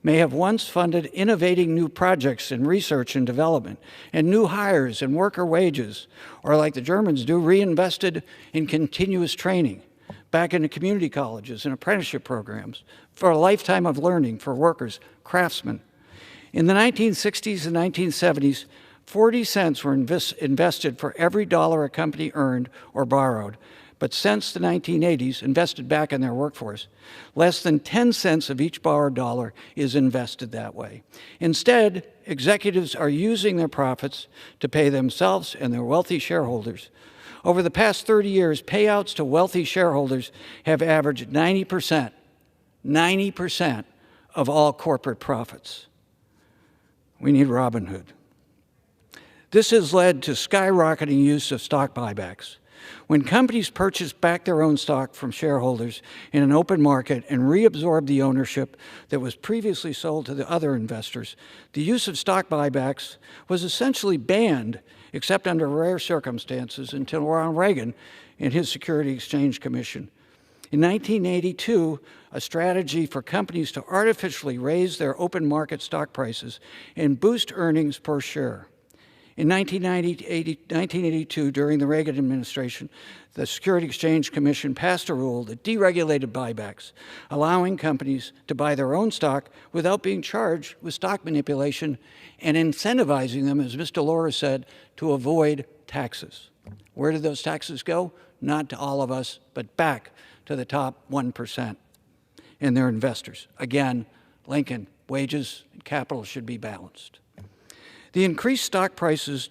may have once funded innovating new projects in research and development, and new hires and worker wages, or like the Germans do, reinvested in continuous training, back into community colleges and apprenticeship programs, for a lifetime of learning for workers, craftsmen. In the 1960s and 1970s, 40 cents were invested for every dollar a company earned or borrowed. But since the 1980s, invested back in their workforce, less than 10 cents of each borrowed dollar is invested that way. Instead, executives are using their profits to pay themselves and their wealthy shareholders. Over the past 30 years, payouts to wealthy shareholders have averaged 90% of all corporate profits. We need Robin Hood. This has led to skyrocketing use of stock buybacks. When companies purchase back their own stock from shareholders in an open market and reabsorb the ownership that was previously sold to the other investors, the use of stock buybacks was essentially banned, except under rare circumstances, until Ronald Reagan and his Security Exchange Commission. In 1982, a strategy for companies to artificially raise their open market stock prices and boost earnings per share. In 1982, during the Reagan administration, the Security Exchange Commission passed a rule that deregulated buybacks, allowing companies to buy their own stock without being charged with stock manipulation and incentivizing them, as Ms. Dolores said, to avoid taxes. Where did those taxes go? Not to all of us, but back to the top 1% and their investors. Again, Lincoln, wages and capital should be balanced. The increased stock prices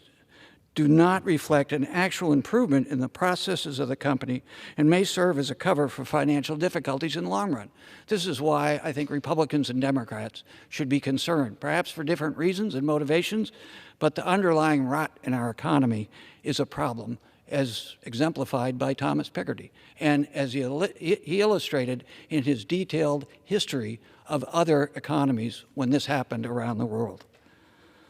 do not reflect an actual improvement in the processes of the company and may serve as a cover for financial difficulties in the long run. This is why I think Republicans and Democrats should be concerned, perhaps for different reasons and motivations, but the underlying rot in our economy is a problem, as exemplified by Thomas Piketty, and as he illustrated in his detailed history of other economies when this happened around the world.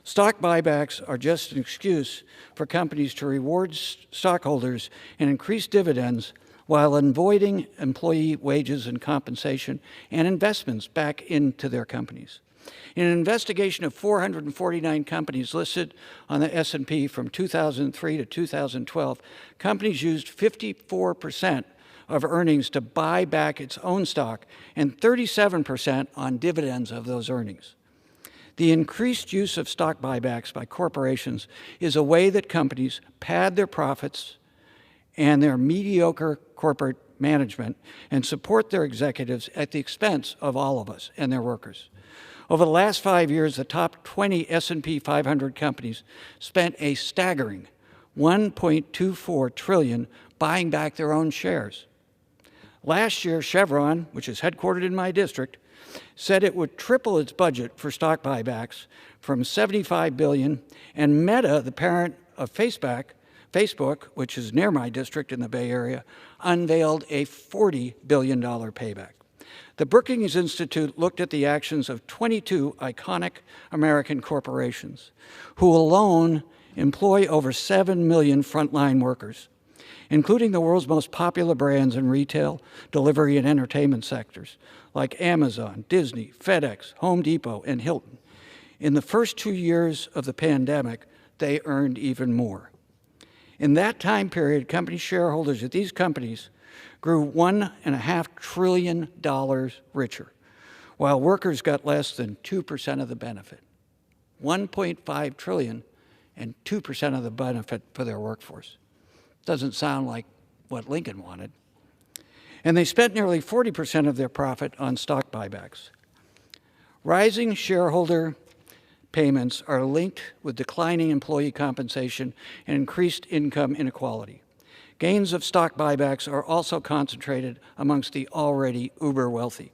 Stock buybacks are just an excuse for companies to reward stockholders and increase dividends while avoiding employee wages and compensation and investments back into their companies. In an investigation of 449 companies listed on the S&P from 2003 to 2012, companies used 54% of earnings to buy back its own stock and 37% on dividends of those earnings. The increased use of stock buybacks by corporations is a way that companies pad their profits and their mediocre corporate management and support their executives at the expense of all of us and their workers. Over the last 5 years, the top 20 S&P 500 companies spent a staggering $1.24 trillion buying back their own shares. Last year, Chevron, which is headquartered in my district, said it would triple its budget for stock buybacks from $75 billion, and Meta, the parent of Facebook, which is near my district in the Bay Area, unveiled a $40 billion payback. The Brookings Institute looked at the actions of 22 iconic American corporations, who alone employ over 7 million frontline workers, including the world's most popular brands in retail, delivery, and entertainment sectors, like Amazon, Disney, FedEx, Home Depot, and Hilton. In the first 2 years of the pandemic, they earned even more. In that time period, company shareholders at these companies grew $1.5 trillion richer, while workers got less than 2% of the benefit. $1.5 trillion and 2% of the benefit for their workforce. Doesn't sound like what Lincoln wanted. And they spent nearly 40% of their profit on stock buybacks. Rising shareholder payments are linked with declining employee compensation and increased income inequality. Gains of stock buybacks are also concentrated amongst the already uber wealthy.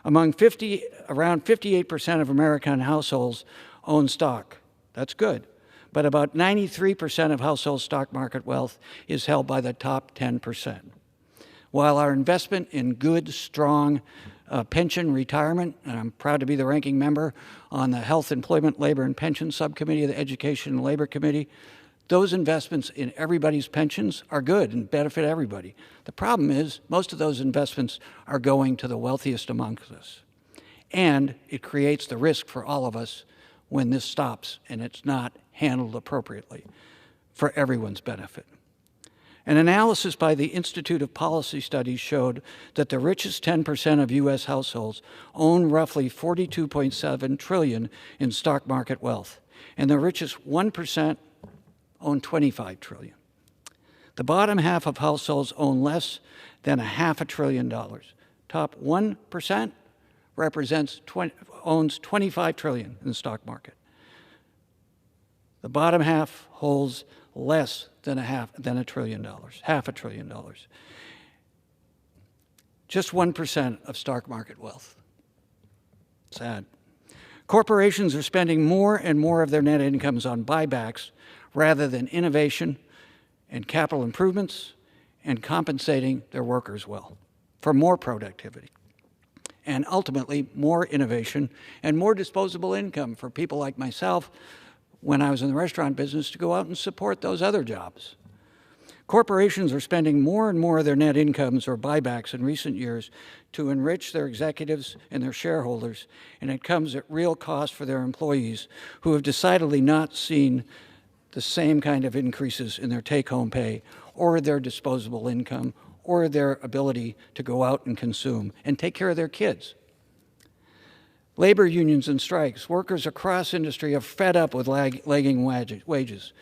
Around 58% of American households own stock. That's good. But about 93% of household stock market wealth is held by the top 10%. While our investment in good, strong pension retirement, and I'm proud to be the ranking member on the Health, Employment, Labor, and Pension Subcommittee of the Education and Labor Committee, those investments in everybody's pensions are good and benefit everybody. The problem is most of those investments are going to the wealthiest amongst us. And it creates the risk for all of us when this stops and it's not handled appropriately for everyone's benefit. An analysis by the Institute of Policy Studies showed that the richest 10% of U.S. households own roughly $42.7 trillion in stock market wealth, and the richest 1% own $25 trillion. The bottom half of households own less than $500 billion. Top 1% owns $25 trillion in the stock market. The bottom half holds less than $500 billion. Just 1% of stock market wealth. Sad. Corporations are spending more and more of their net incomes on buybacks rather than innovation and capital improvements and compensating their workers well for more productivity and ultimately more innovation and more disposable income for people like myself when I was in the restaurant business to go out and support those other jobs. Corporations are spending more and more of their net incomes or buybacks in recent years to enrich their executives and their shareholders, and it comes at real cost for their employees who have decidedly not seen the same kind of increases in their take-home pay or their disposable income or their ability to go out and consume and take care of their kids. Labor unions and strikes. Workers across industry are fed up with lagging wages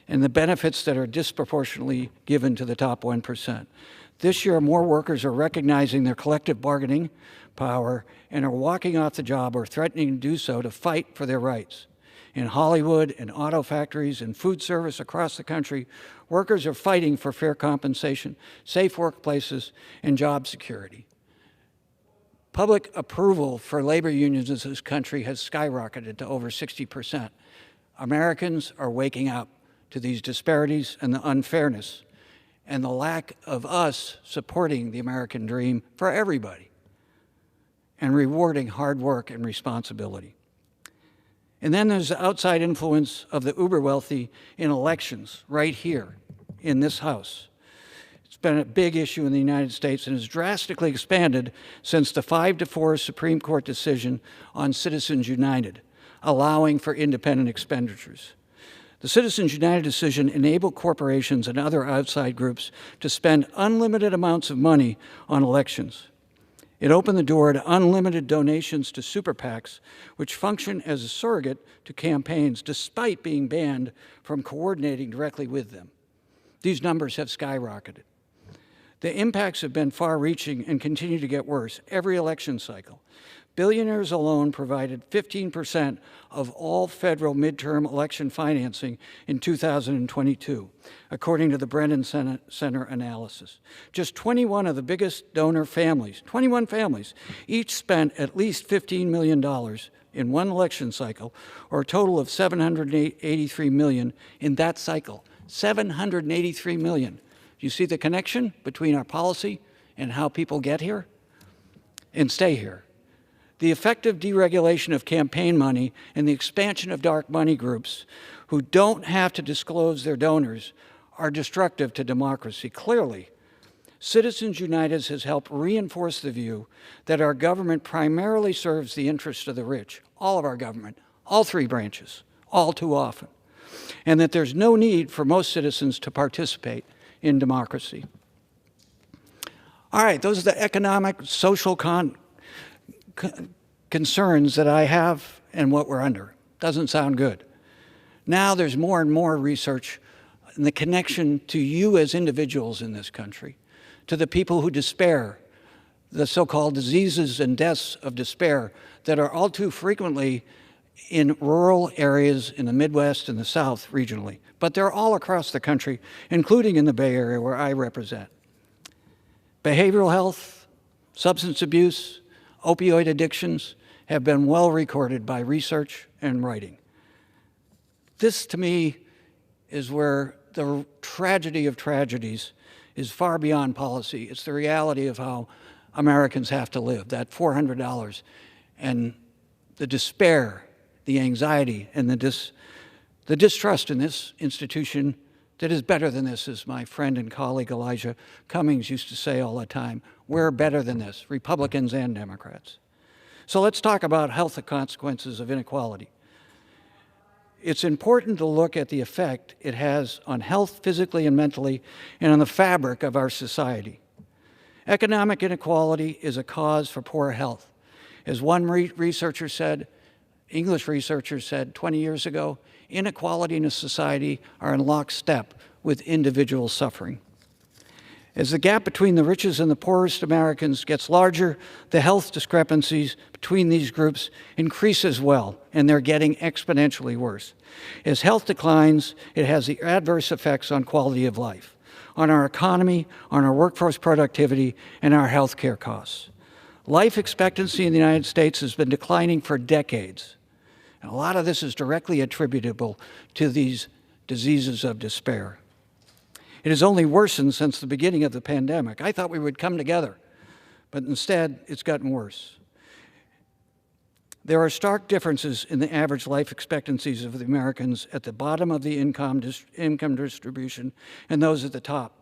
and the benefits that are disproportionately given to the top 1%. This year, more workers are recognizing their collective bargaining power and are walking off the job or threatening to do so to fight for their rights. In Hollywood, in auto factories, and food service across the country, workers are fighting for fair compensation, safe workplaces, and job security. Public approval for labor unions in this country has skyrocketed to over 60%. Americans are waking up to these disparities and the unfairness and the lack of us supporting the American dream for everybody and rewarding hard work and responsibility. And then there's the outside influence of the uber wealthy in elections right here in this House. It's been a big issue in the United States and has drastically expanded since the 5-4 Supreme Court decision on Citizens United, allowing for independent expenditures. The Citizens United decision enabled corporations and other outside groups to spend unlimited amounts of money on elections. It opened the door to unlimited donations to super PACs, which function as a surrogate to campaigns despite being banned from coordinating directly with them. These numbers have skyrocketed. The impacts have been far-reaching and continue to get worse every election cycle. Billionaires alone provided 15% of all federal midterm election financing in 2022, according to the Brennan Center analysis. Just 21 of the biggest donor families, 21 families, each spent at least $15 million in one election cycle, or a total of $783 million in that cycle. $783 million. Do you see the connection between our policy and how people get here and stay here? The effective deregulation of campaign money and the expansion of dark money groups who don't have to disclose their donors are destructive to democracy. Clearly, Citizens United has helped reinforce the view that our government primarily serves the interests of the rich, all of our government, all three branches, all too often, and that there's no need for most citizens to participate in democracy. All right, those are the economic, social concerns that I have and what we're under. Doesn't sound good. Now there's more and more research in the connection to you as individuals in this country, to the people who despair, the so-called diseases and deaths of despair that are all too frequently in rural areas in the Midwest and the South regionally, but they're all across the country, including in the Bay Area where I represent. Behavioral health, substance abuse, opioid addictions have been well recorded by research and writing. This, to me, is where the tragedy of tragedies is far beyond policy. It's the reality of how Americans have to live, that $400 and the despair, the anxiety, and the distrust in this institution that is better than this, as my friend and colleague Elijah Cummings used to say all the time. We're better than this, Republicans and Democrats. So let's talk about health consequences of inequality. It's important to look at the effect it has on health physically and mentally and on the fabric of our society. Economic inequality is a cause for poor health. As one researcher said, English researcher said 20 years ago, inequality in a society are in lockstep with individual suffering. As the gap between the richest and the poorest Americans gets larger, the health discrepancies between these groups increase as well, and they're getting exponentially worse. As health declines, it has the adverse effects on quality of life, on our economy, on our workforce productivity, and our health care costs. Life expectancy in the United States has been declining for decades. And a lot of this is directly attributable to these diseases of despair. It has only worsened since the beginning of the pandemic. I thought we would come together, but instead it's gotten worse. There are stark differences in the average life expectancies of the Americans at the bottom of the income distribution and those at the top.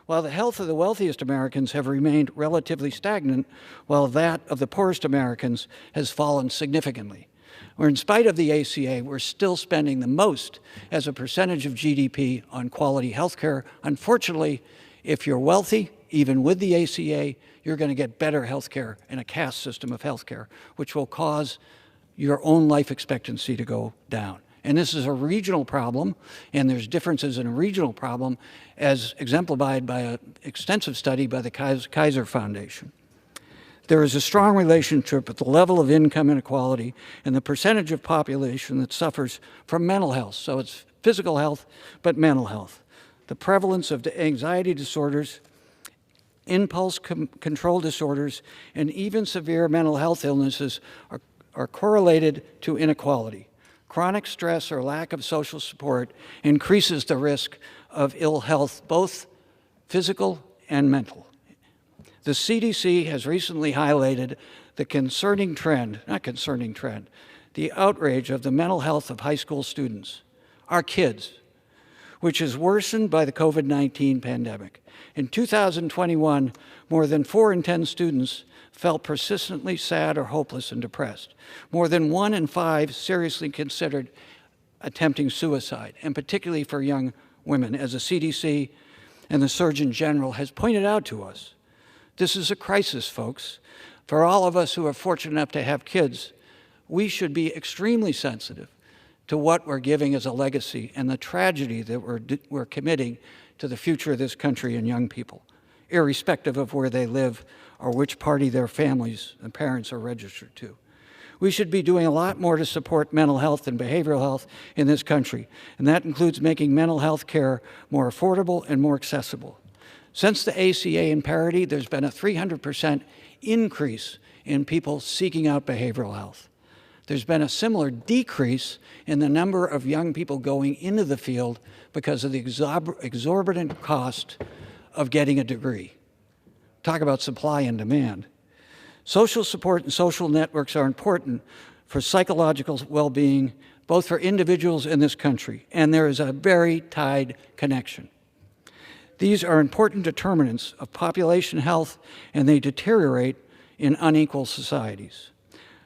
While the health of the wealthiest Americans have remained relatively stagnant, while that of the poorest Americans has fallen significantly. Where in spite of the ACA, we're still spending the most as a percentage of GDP on quality health care. Unfortunately, if you're wealthy, even with the ACA, you're going to get better health care and a caste system of health care, which will cause your own life expectancy to go down. And this is a regional problem, and there's differences in a regional problem as exemplified by an extensive study by the Kaiser Foundation. There is a strong relationship with the level of income inequality and the percentage of population that suffers from mental health. So it's physical health, but mental health. The prevalence of anxiety disorders, impulse control disorders, and even severe mental health illnesses are correlated to inequality. Chronic stress or lack of social support increases the risk of ill health, both physical and mental. The CDC has recently highlighted the the outrage of the mental health of high school students, our kids, which is worsened by the COVID-19 pandemic. In 2021, more than 4 in 10 students felt persistently sad or hopeless and depressed. More than 1 in 5 seriously considered attempting suicide, and particularly for young women, as the CDC and the Surgeon General has pointed out to us. This is a crisis, folks. For all of us who are fortunate enough to have kids, we should be extremely sensitive to what we're giving as a legacy and the tragedy that we're committing to the future of this country and young people, irrespective of where they live or which party their families and parents are registered to. We should be doing a lot more to support mental health and behavioral health in this country, and that includes making mental health care more affordable and more accessible. Since the ACA in parity, there's been a 300% increase in people seeking out behavioral health. There's been a similar decrease in the number of young people going into the field because of the exorbitant cost of getting a degree. Talk about supply and demand. Social support and social networks are important for psychological well-being, both for individuals in this country, and there is a very tied connection. These are important determinants of population health, and they deteriorate in unequal societies.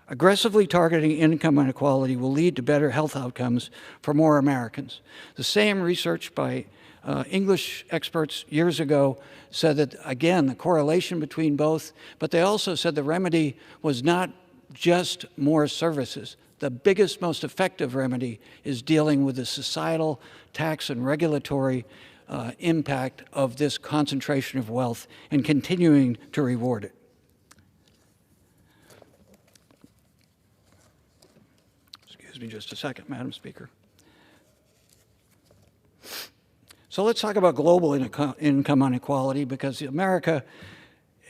Aggressively targeting income inequality will lead to better health outcomes for more Americans. The same research by English experts years ago said that, again, the correlation between both, but they also said the remedy was not just more services. The biggest, most effective remedy is dealing with the societal, tax, and regulatory impact of this concentration of wealth and continuing to reward it. Excuse me just a second, Madam Speaker. So let's talk about global income inequality, because America,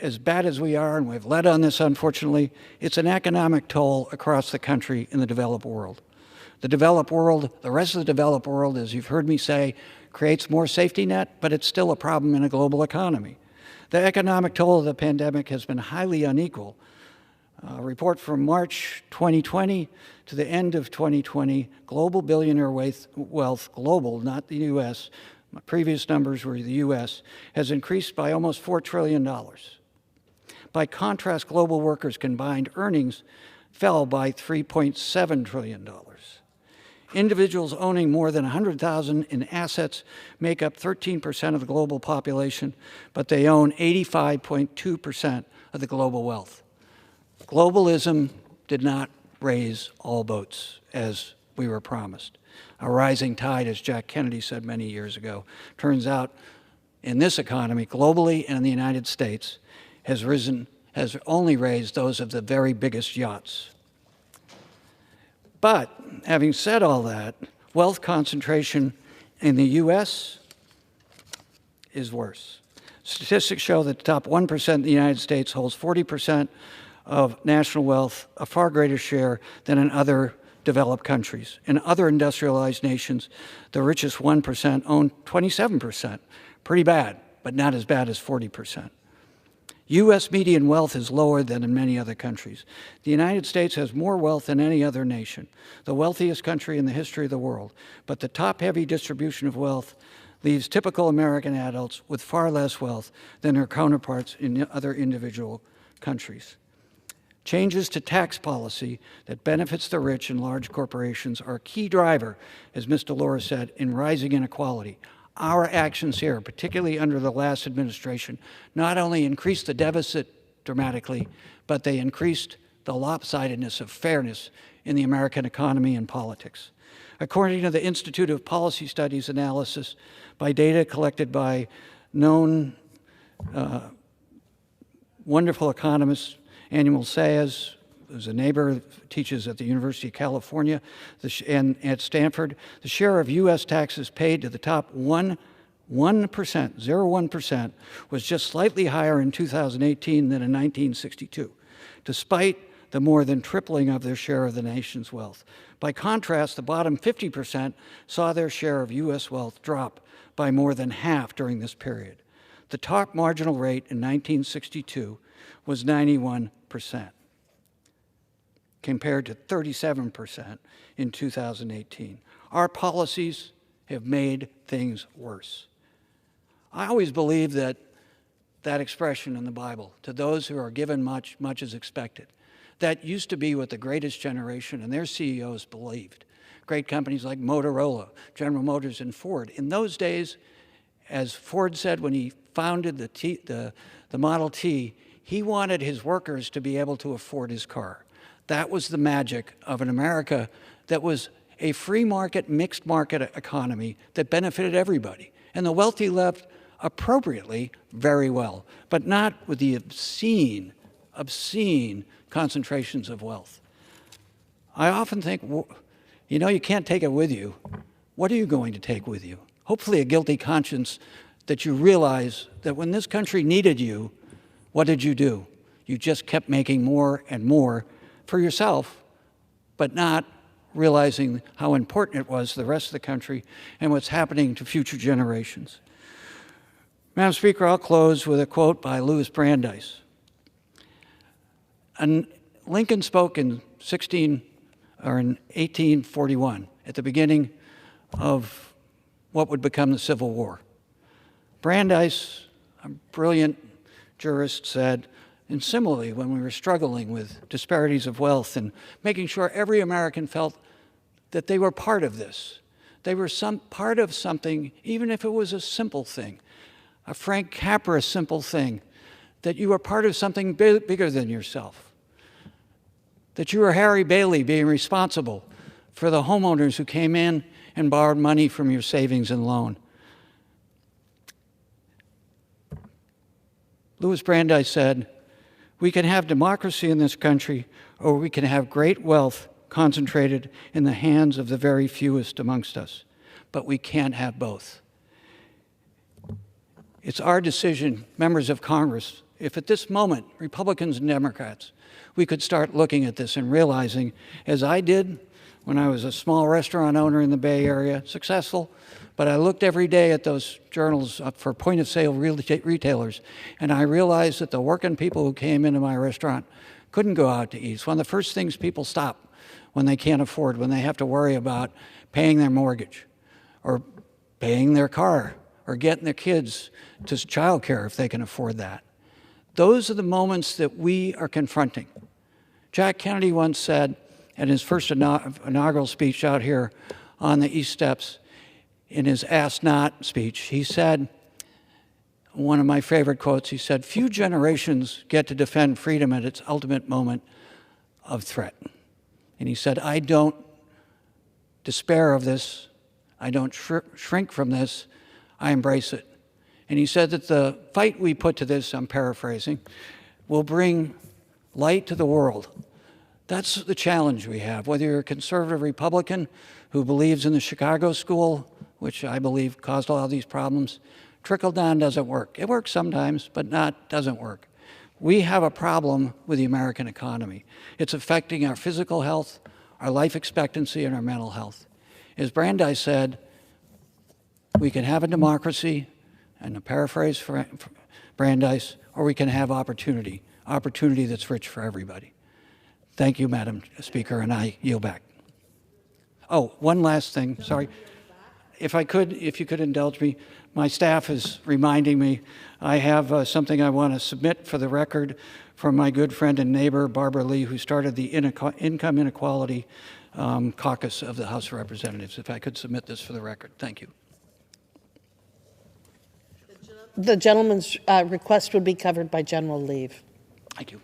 as bad as we are, and we've led on this unfortunately, it's an economic toll across the country in the developed world. The developed world, the rest of the developed world, as you've heard me say, creates more safety net, but it's still a problem in a global economy. The economic toll of the pandemic has been highly unequal. A report from March 2020 to the end of 2020, global billionaire wealth, global, not the U.S., my previous numbers were the U.S., has increased by almost $4 trillion. By contrast, global workers' combined earnings fell by $3.7 trillion. Individuals owning more than $100,000 in assets make up 13% of the global population, but they own 85.2% of the global wealth. Globalism did not raise all boats, as we were promised. A rising tide, as Jack Kennedy said many years ago. Turns out, in this economy, globally and in the United States, has only raised those of the very biggest yachts. But, having said all that, wealth concentration in the U.S. is worse. Statistics show that the top 1% in the United States holds 40% of national wealth, a far greater share than in other developed countries. In other industrialized nations, the richest 1% own 27%. Pretty bad, but not as bad as 40%. U.S. median wealth is lower than in many other countries. The United States has more wealth than any other nation, the wealthiest country in the history of the world. But the top-heavy distribution of wealth leaves typical American adults with far less wealth than their counterparts in other individual countries. Changes to tax policy that benefits the rich and large corporations are a key driver, as Ms. Delores said, in rising inequality. Our actions here, particularly under the last administration, not only increased the deficit dramatically, but they increased the lopsidedness of fairness in the American economy and politics. According to the Institute of Policy Studies analysis, by data collected by known wonderful economists, Annual Sayers, who's a neighbor, teaches at the University of California and at Stanford, the share of U.S. taxes paid to the top 0.1%, was just slightly higher in 2018 than in 1962, despite the more than tripling of their share of the nation's wealth. By contrast, the bottom 50% saw their share of U.S. wealth drop by more than half during this period. The top marginal rate in 1962 was 91%, compared to 37% in 2018. Our policies have made things worse. I always believe that expression in the Bible, to those who are given much, much is expected. That used to be what the greatest generation and their CEOs believed. Great companies like Motorola, General Motors, and Ford. In those days, as Ford said when he founded the Model T, he wanted his workers to be able to afford his car. That was the magic of an America that was a free market, mixed market economy that benefited everybody. And the wealthy lived appropriately very well, but not with the obscene concentrations of wealth. I often think, you know, you can't take it with you. What are you going to take with you? Hopefully a guilty conscience that you realize that when this country needed you, what did you do? You just kept making more and more for yourself, but not realizing how important it was to the rest of the country and what's happening to future generations. Madam Speaker, I'll close with a quote by Louis Brandeis. And Lincoln spoke in 1841, at the beginning of what would become the Civil War. Brandeis, a brilliant jurist, said, and similarly, when we were struggling with disparities of wealth and making sure every American felt that they were part of this, they were part of something, even if it was a simple thing, a Frank Capra simple thing, that you were part of something bigger than yourself, that you were Harry Bailey being responsible for the homeowners who came in and borrowed money from your savings and loan. Louis Brandeis said, "We can have democracy in this country, or we can have great wealth concentrated in the hands of the very fewest amongst us, but we can't have both." It's our decision, members of Congress, if at this moment, Republicans and Democrats, we could start looking at this and realizing, as I did when I was a small restaurant owner in the Bay Area, successful, but I looked every day at those journals for point-of-sale retailers, and I realized that the working people who came into my restaurant couldn't go out to eat. It's one of the first things people stop when they can't afford, when they have to worry about paying their mortgage or paying their car or getting their kids to childcare if they can afford that. Those are the moments that we are confronting. Jack Kennedy once said in his first inaugural speech out here on the East Steps, in his Ask Not speech, he said, one of my favorite quotes, he said, "Few generations get to defend freedom at its ultimate moment of threat." And he said, "I don't despair of this. I don't shrink from this. I embrace it." And he said that the fight we put to this, I'm paraphrasing, will bring light to the world. That's the challenge we have. Whether you're a conservative Republican who believes in the Chicago school, which I believe caused a lot of these problems, trickle down doesn't work. It works sometimes, but doesn't work. We have a problem with the American economy. It's affecting our physical health, our life expectancy, and our mental health. As Brandeis said, we can have a democracy, and to paraphrase Brandeis, or we can have opportunity that's rich for everybody. Thank you, Madam Speaker, and I yield back. Oh, one last thing, sorry. If you could indulge me, my staff is reminding me I have something I want to submit for the record from my good friend and neighbor, Barbara Lee, who started the Income Inequality Caucus of the House of Representatives. If I could submit this for the record. Thank you. The gentleman's request would be covered by general leave. Thank you.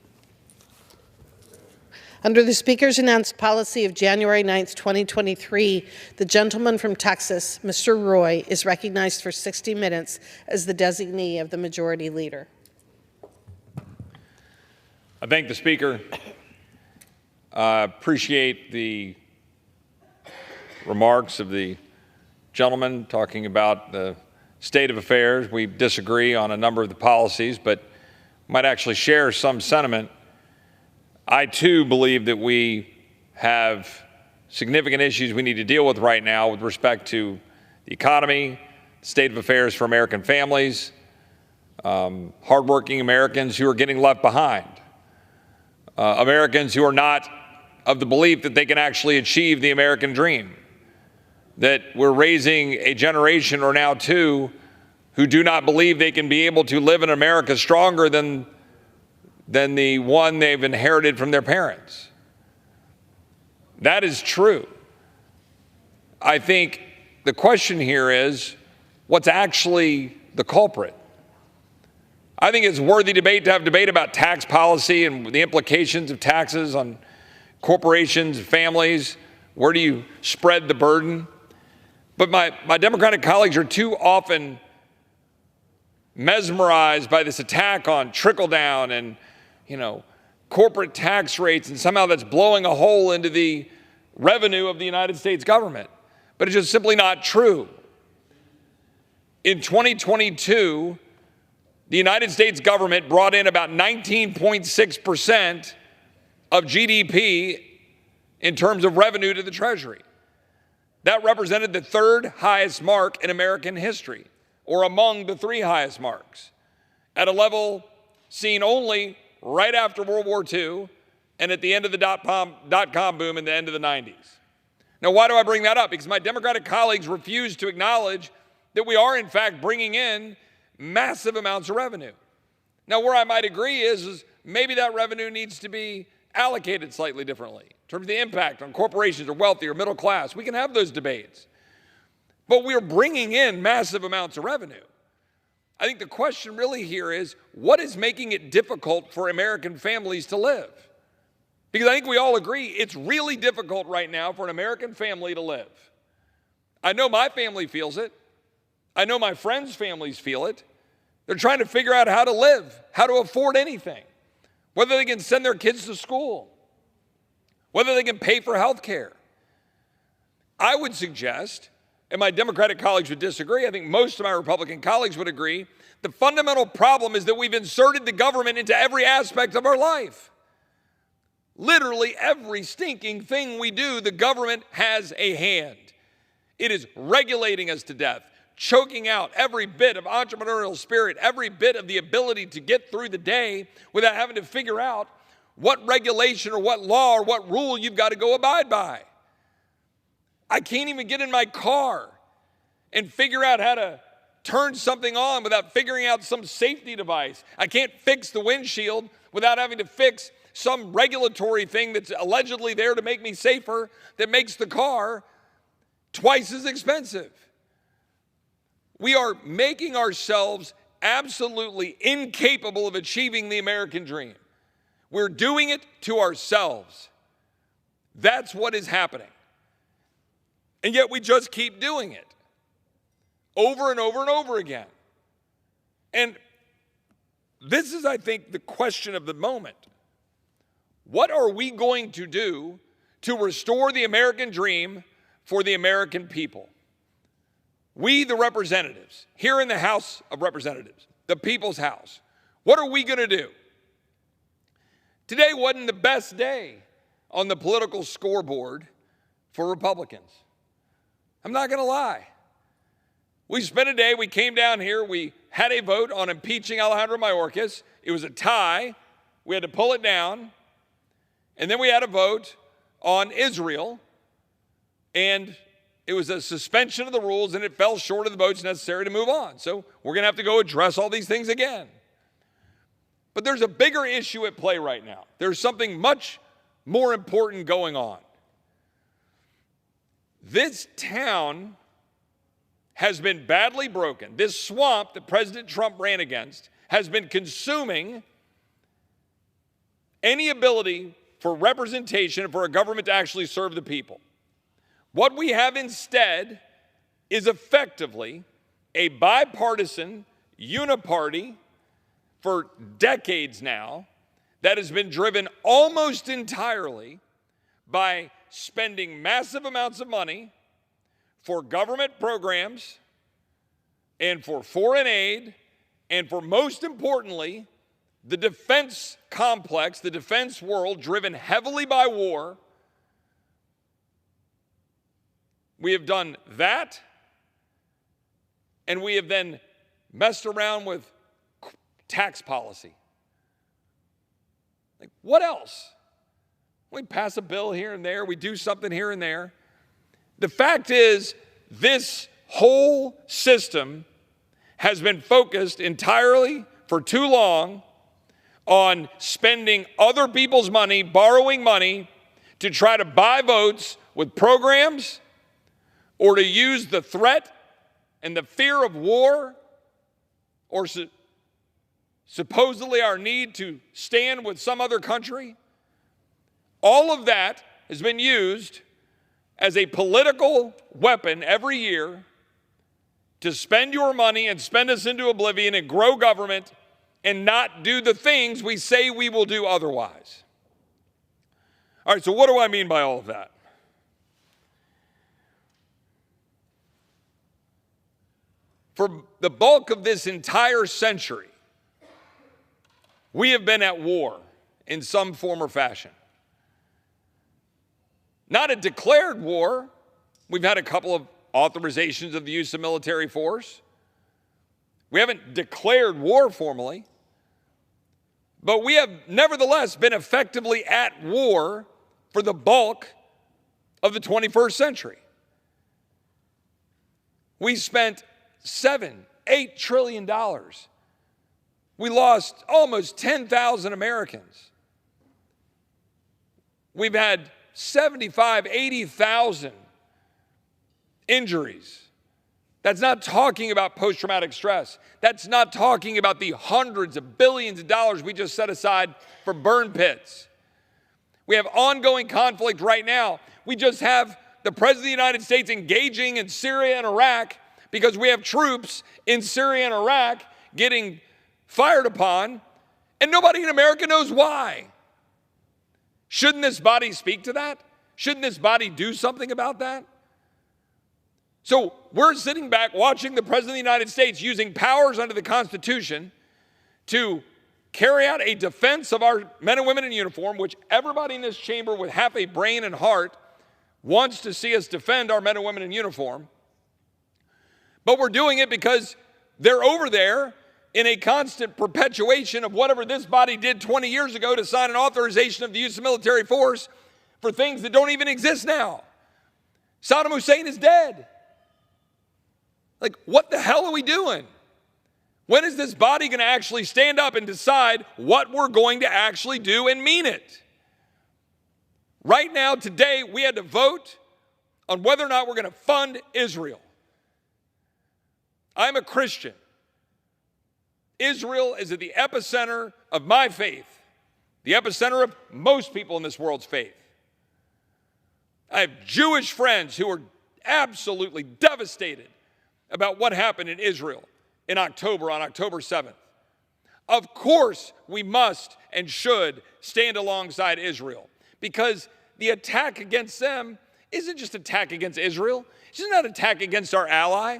Under the Speaker's announced policy of January 9th, 2023, the gentleman from Texas, Mr. Roy, is recognized for 60 minutes as the designee of the Majority Leader. I thank the Speaker. Appreciate the remarks of the gentleman talking about the state of affairs. We disagree on a number of the policies, but might actually share some sentiment. I, too, believe that we have significant issues we need to deal with right now with respect to the economy, the state of affairs for American families, hardworking Americans who are getting left behind, Americans who are not of the belief that they can actually achieve the American dream, that we're raising a generation or now two who do not believe they can be able to live in America stronger than the one they've inherited from their parents. That is true. I think the question here is, what's actually the culprit? I think it's worthy debate to have debate about tax policy and the implications of taxes on corporations, families. Where do you spread the burden? But my Democratic colleagues are too often mesmerized by this attack on trickle down and corporate tax rates, and somehow that's blowing a hole into the revenue of the United States government, but it's just simply not true. In 2022, the United States government brought in about 19.6% of GDP in terms of revenue to the Treasury. That represented the third highest mark in American history, or among the three highest marks, at a level seen only right after World War II and at the end of the dot-com boom in the end of the 90s. Now, why do I bring that up? Because my Democratic colleagues refuse to acknowledge that we are, in fact, bringing in massive amounts of revenue. Now, where I might agree is maybe that revenue needs to be allocated slightly differently in terms of the impact on corporations or wealthy or middle class. We can have those debates. But we're bringing in massive amounts of revenue. I think the question really here is, what is making it difficult for American families to live? Because I think we all agree it's really difficult right now for an American family to live. I know my family feels it. I know my friends' families feel it. They're trying to figure out how to live, how to afford anything, whether they can send their kids to school, whether they can pay for health care. I would suggest, and my Democratic colleagues would disagree, I think most of my Republican colleagues would agree, the fundamental problem is that we've inserted the government into every aspect of our life. Literally every stinking thing we do, the government has a hand. It is regulating us to death, choking out every bit of entrepreneurial spirit, every bit of the ability to get through the day without having to figure out what regulation or what law or what rule you've got to go abide by. I can't even get in my car and figure out how to turn something on without figuring out some safety device. I can't fix the windshield without having to fix some regulatory thing that's allegedly there to make me safer that makes the car twice as expensive. We are making ourselves absolutely incapable of achieving the American dream. We're doing it to ourselves. That's what is happening. And yet we just keep doing it over and over and over again. And this is, I think, the question of the moment. What are we going to do to restore the American dream for the American people? We, the representatives, here in the House of Representatives, the people's house, what are we going to do? Today wasn't the best day on the political scoreboard for Republicans. I'm not going to lie. We spent a day, we came down here, we had a vote on impeaching Alejandro Mayorkas. It was a tie. We had to pull it down. And then we had a vote on Israel, and it was a suspension of the rules, and it fell short of the votes necessary to move on. So we're going to have to go address all these things again. But there's a bigger issue at play right now. There's something much more important going on. This town has been badly broken. This swamp that President Trump ran against has been consuming any ability for representation and for a government to actually serve the people. What we have instead is effectively a bipartisan uniparty for decades now that has been driven almost entirely by spending massive amounts of money for government programs and for foreign aid and for, most importantly, the defense complex, the defense world driven heavily by war. We have done that, and we have then messed around with tax policy. Like, what else? We pass a bill here and there, we do something here and there. The fact is, this whole system has been focused entirely for too long on spending other people's money, borrowing money to try to buy votes with programs or to use the threat and the fear of war or supposedly our need to stand with some other country. All of that has been used as a political weapon every year to spend your money and spend us into oblivion and grow government and not do the things we say we will do otherwise. All right, so what do I mean by all of that? For the bulk of this entire century, we have been at war in some form or fashion. Not a declared war. We've had a couple of authorizations of the use of military force. We haven't declared war formally, but we have nevertheless been effectively at war for the bulk of the 21st century. We spent $7-8 trillion. We lost almost 10,000 Americans. We've had 80,000 injuries. That's not talking about post-traumatic stress. That's not talking about the hundreds of billions of dollars we just set aside for burn pits. We have ongoing conflict right now. We just have the President of the United States engaging in Syria and Iraq because we have troops in Syria and Iraq getting fired upon, and nobody in America knows why. Shouldn't this body speak to that? Shouldn't this body do something about that? So we're sitting back watching the President of the United States using powers under the Constitution to carry out a defense of our men and women in uniform, which everybody in this chamber with half a brain and heart wants to see us defend our men and women in uniform. But we're doing it because they're over there in a constant perpetuation of whatever this body did 20 years ago to sign an authorization of the use of military force for things that don't even exist now. Saddam Hussein is dead. Like, what the hell are we doing? When is this body going to actually stand up and decide what we're going to actually do and mean it? Right now, today, we had to vote on whether or not we're going to fund Israel. I'm a Christian. Israel is at the epicenter of my faith, the epicenter of most people in this world's faith. I have Jewish friends who are absolutely devastated about what happened in Israel in October, on October 7th. Of course, we must and should stand alongside Israel, because the attack against them isn't just an attack against Israel. It's not an attack against our ally.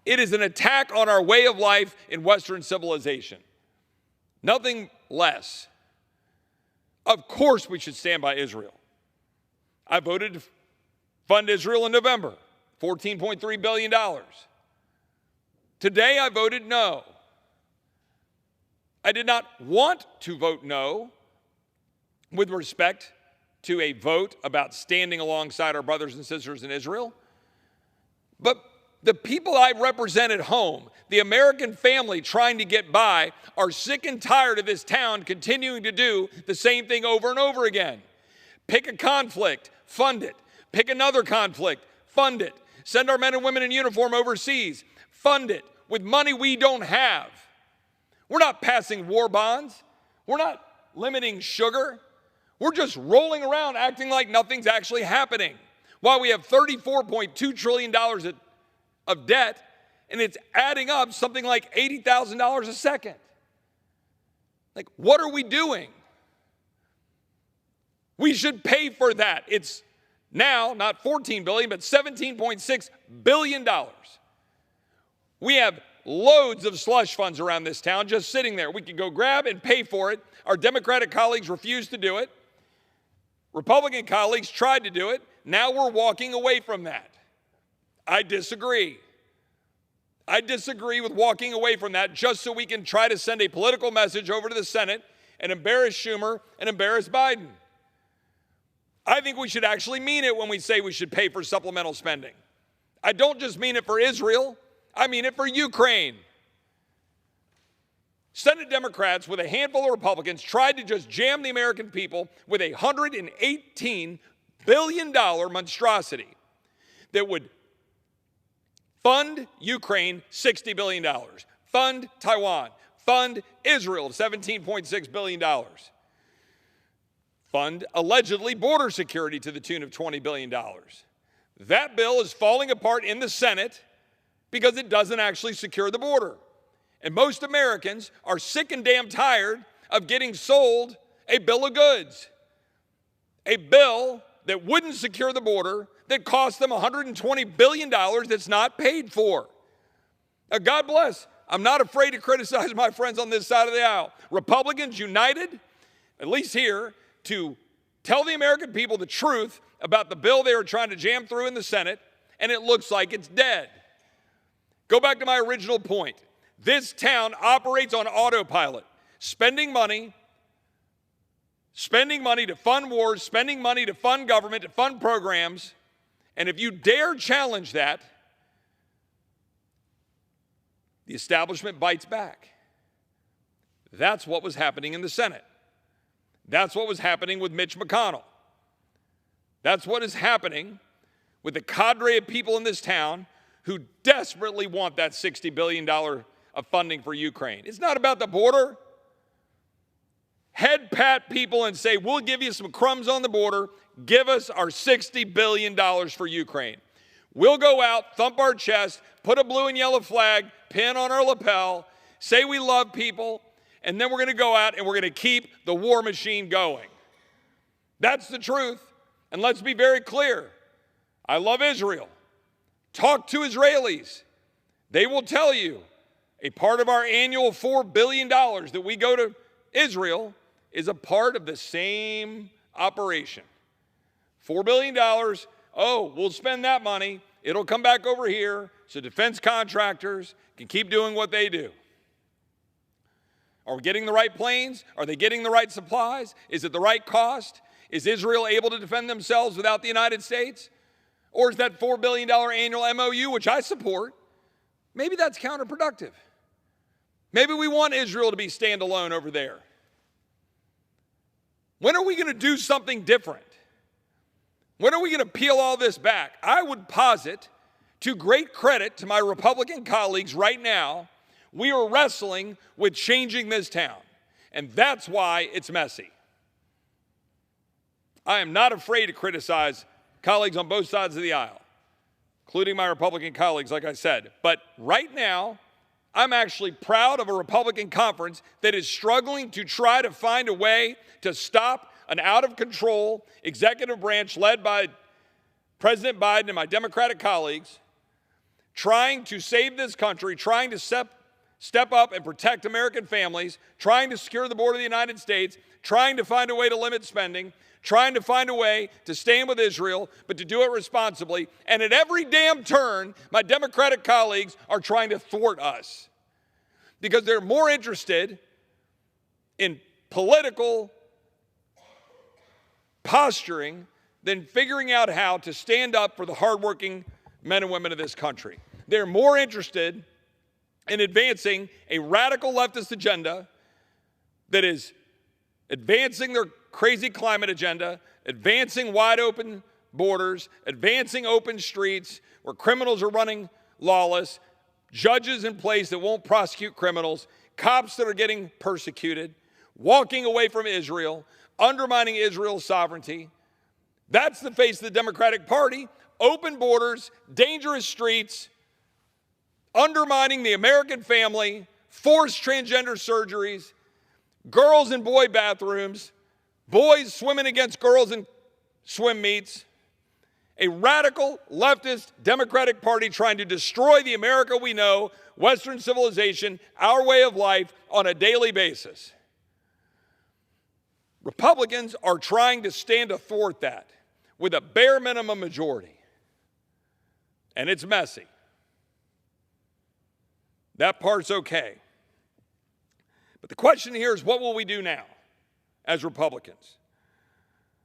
It is an attack on our way of life in Western civilization. Nothing less. Of course, we should stand by Israel. I voted to fund Israel in November, $14.3 billion. Today, I voted no. I did not want to vote no with respect to a vote about standing alongside our brothers and sisters in Israel. But the people I represent at home, the American family trying to get by, are sick and tired of this town continuing to do the same thing over and over again. Pick a conflict, fund it. Pick another conflict, fund it. Send our men and women in uniform overseas, fund it with money we don't have. We're not passing war bonds. We're not limiting sugar. We're just rolling around acting like nothing's actually happening while we have $34.2 trillion of debt, and it's adding up something like $80,000 a second. Like, what are we doing? We should pay for that. It's now not $14 billion, but $17.6 billion. We have loads of slush funds around this town just sitting there. We could go grab and pay for it. Our Democratic colleagues refused to do it. Republican colleagues tried to do it. Now we're walking away from that. I disagree. I disagree with walking away from that just so we can try to send a political message over to the Senate and embarrass Schumer and embarrass Biden. I think we should actually mean it when we say we should pay for supplemental spending. I don't just mean it for Israel. I mean it for Ukraine. Senate Democrats with a handful of Republicans tried to just jam the American people with a $118 billion monstrosity that would fund Ukraine $60 billion, fund Taiwan, fund Israel $17.6 billion, fund allegedly border security to the tune of $20 billion. That bill is falling apart in the Senate because it doesn't actually secure the border. And most Americans are sick and damn tired of getting sold a bill of goods, a bill that wouldn't secure the border, that cost them $120 billion that's not paid for. Now, God bless. I'm not afraid to criticize my friends on this side of the aisle. Republicans united, at least here, to tell the American people the truth about the bill they were trying to jam through in the Senate, and it looks like it's dead. Go back to my original point. This town operates on autopilot, spending money to fund wars, spending money to fund government, to fund programs, and if you dare challenge that, the establishment bites back. That's what was happening in the Senate. That's what was happening with Mitch McConnell. That's what is happening with the cadre of people in this town who desperately want that $60 billion of funding for Ukraine. It's not about the border. Head pat people and say, we'll give you some crumbs on the border. Give us our $60 billion for Ukraine. We'll go out, thump our chest, put a blue and yellow flag, pin on our lapel, say we love people, and then we're going to go out and we're going to keep the war machine going. That's the truth. And let's be very clear. I love Israel. Talk to Israelis. They will tell you a part of our annual $4 billion that we go to Israel is a part of the same operation. $4 billion, oh, we'll spend that money. It'll come back over here so defense contractors can keep doing what they do. Are we getting the right planes? Are they getting the right supplies? Is it the right cost? Is Israel able to defend themselves without the United States? Or is that $4 billion annual MOU, which I support, maybe that's counterproductive? Maybe we want Israel to be standalone over there. When are we going to do something different? When are we going to peel all this back? I would posit, to great credit to my Republican colleagues right now, we are wrestling with changing this town. And that's why it's messy. I am not afraid to criticize colleagues on both sides of the aisle, including my Republican colleagues, like I said. But right now, I'm actually proud of a Republican conference that is struggling to try to find a way to stop an out-of-control executive branch led by President Biden and my Democratic colleagues, trying to save this country, trying to step up and protect American families, trying to secure the border of the United States, trying to find a way to limit spending, trying to find a way to stand with Israel, but to do it responsibly. And at every damn turn, my Democratic colleagues are trying to thwart us because they're more interested in political posturing than figuring out how to stand up for the hardworking men and women of this country. They're more interested in advancing a radical leftist agenda that is advancing their crazy climate agenda, advancing wide open borders, advancing open streets where criminals are running lawless, judges in place that won't prosecute criminals, cops that are getting persecuted, walking away from Israel, undermining Israel's sovereignty. That's the face of the Democratic Party. Open borders, dangerous streets, undermining the American family, forced transgender surgeries, girls in boy bathrooms, boys swimming against girls in swim meets, a radical leftist Democratic Party trying to destroy the America we know, Western civilization, our way of life on a daily basis. Republicans are trying to stand athwart that with a bare minimum majority. And it's messy. That part's okay. But the question here is, what will we do now as Republicans?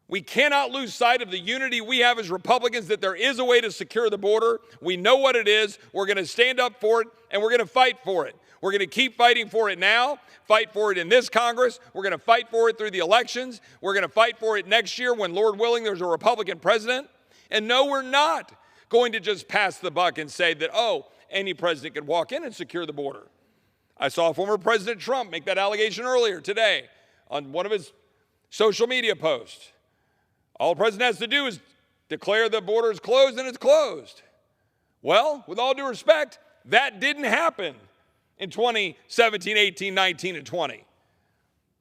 We cannot lose sight of the unity we have as Republicans, that there is a way to secure the border. We know what it is. We're going to stand up for it, and we're going to fight for it. We're going to keep fighting for it now, fight for it in this Congress. We're going to fight for it through the elections. We're going to fight for it next year when, Lord willing, there's a Republican president. And no, we're not going to just pass the buck and say that, oh, any president could walk in and secure the border. I saw former President Trump make that allegation earlier today on one of his social media posts. All the president has to do is declare the border is closed, and it's closed. Well, with all due respect, that didn't happen in 2017, 18, 19, and 20.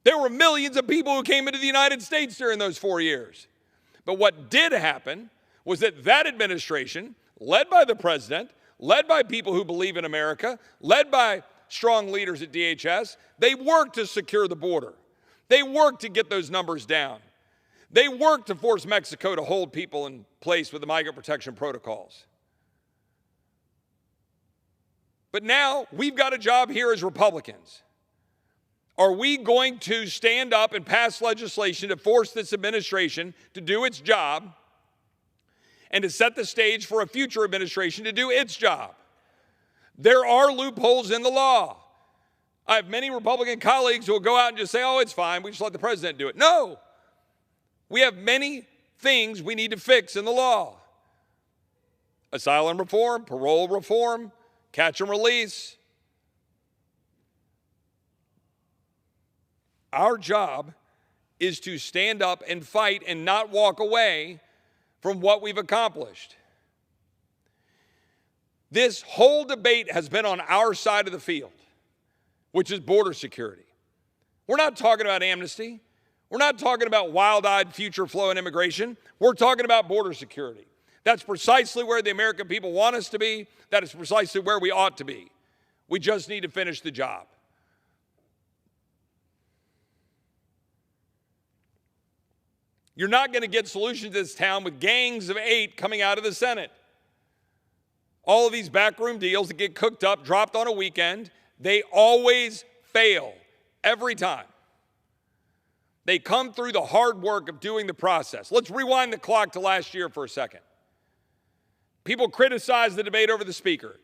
There were millions of people who came into the United States during those 4 years. But what did happen was that administration, led by the president, led by people who believe in America, led by strong leaders at DHS. They worked to secure the border. They worked to get those numbers down. They worked to force Mexico to hold people in place with the migrant protection protocols. But now we've got a job here as Republicans. Are we going to stand up and pass legislation to force this administration to do its job and to set the stage for a future administration to do its job? There are loopholes in the law. I have many Republican colleagues who will go out and just say, oh, it's fine, we just let the president do it. No. We have many things we need to fix in the law. Asylum reform, parole reform, catch and release. Our job is to stand up and fight and not walk away from what we've accomplished. This whole debate has been on our side of the field, which is border security. We're not talking about amnesty. We're not talking about wild-eyed future flow and immigration. We're talking about border security. That's precisely where the American people want us to be. That is precisely where we ought to be. We just need to finish the job. You're not going to get solutions to this town with gangs of 8 coming out of the Senate. All of these backroom deals that get cooked up, dropped on a weekend, they always fail, every time. They come through the hard work of doing the process. Let's rewind the clock to last year for a second. People criticize the debate over the Speaker.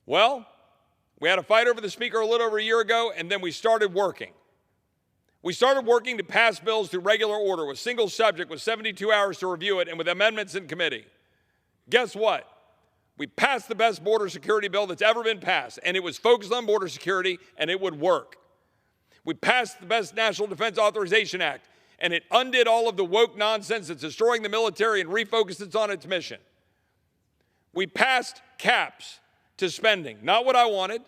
Well, we had a fight over the Speaker a little over a year ago, and then we started working. We started working to pass bills through regular order with single subject, with 72 hours to review it, and with amendments in committee. Guess what? We passed the best border security bill that's ever been passed, and it was focused on border security, and it would work. We passed the best National Defense Authorization Act, and it undid all of the woke nonsense that's destroying the military and refocused it on its mission. We passed caps to spending, not what I wanted,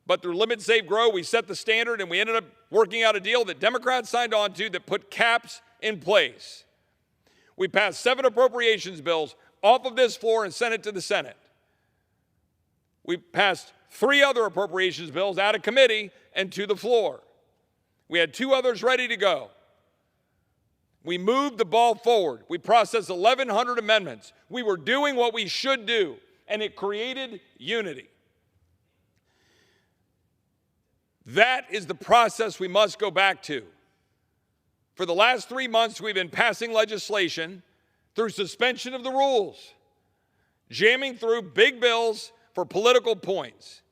but through Limit, Save, Grow, we set the standard, and we ended up working out a deal that Democrats signed on to that put caps in place. We passed 7 appropriations bills off of this floor and sent it to the Senate. We passed 3 other appropriations bills out of committee and to the floor. We had 2 others ready to go. We moved the ball forward. We processed 1,100 amendments. We were doing what we should do, and it created unity. That is the process we must go back to. For the last 3 months, we've been passing legislation through suspension of the rules, jamming through big bills for political points.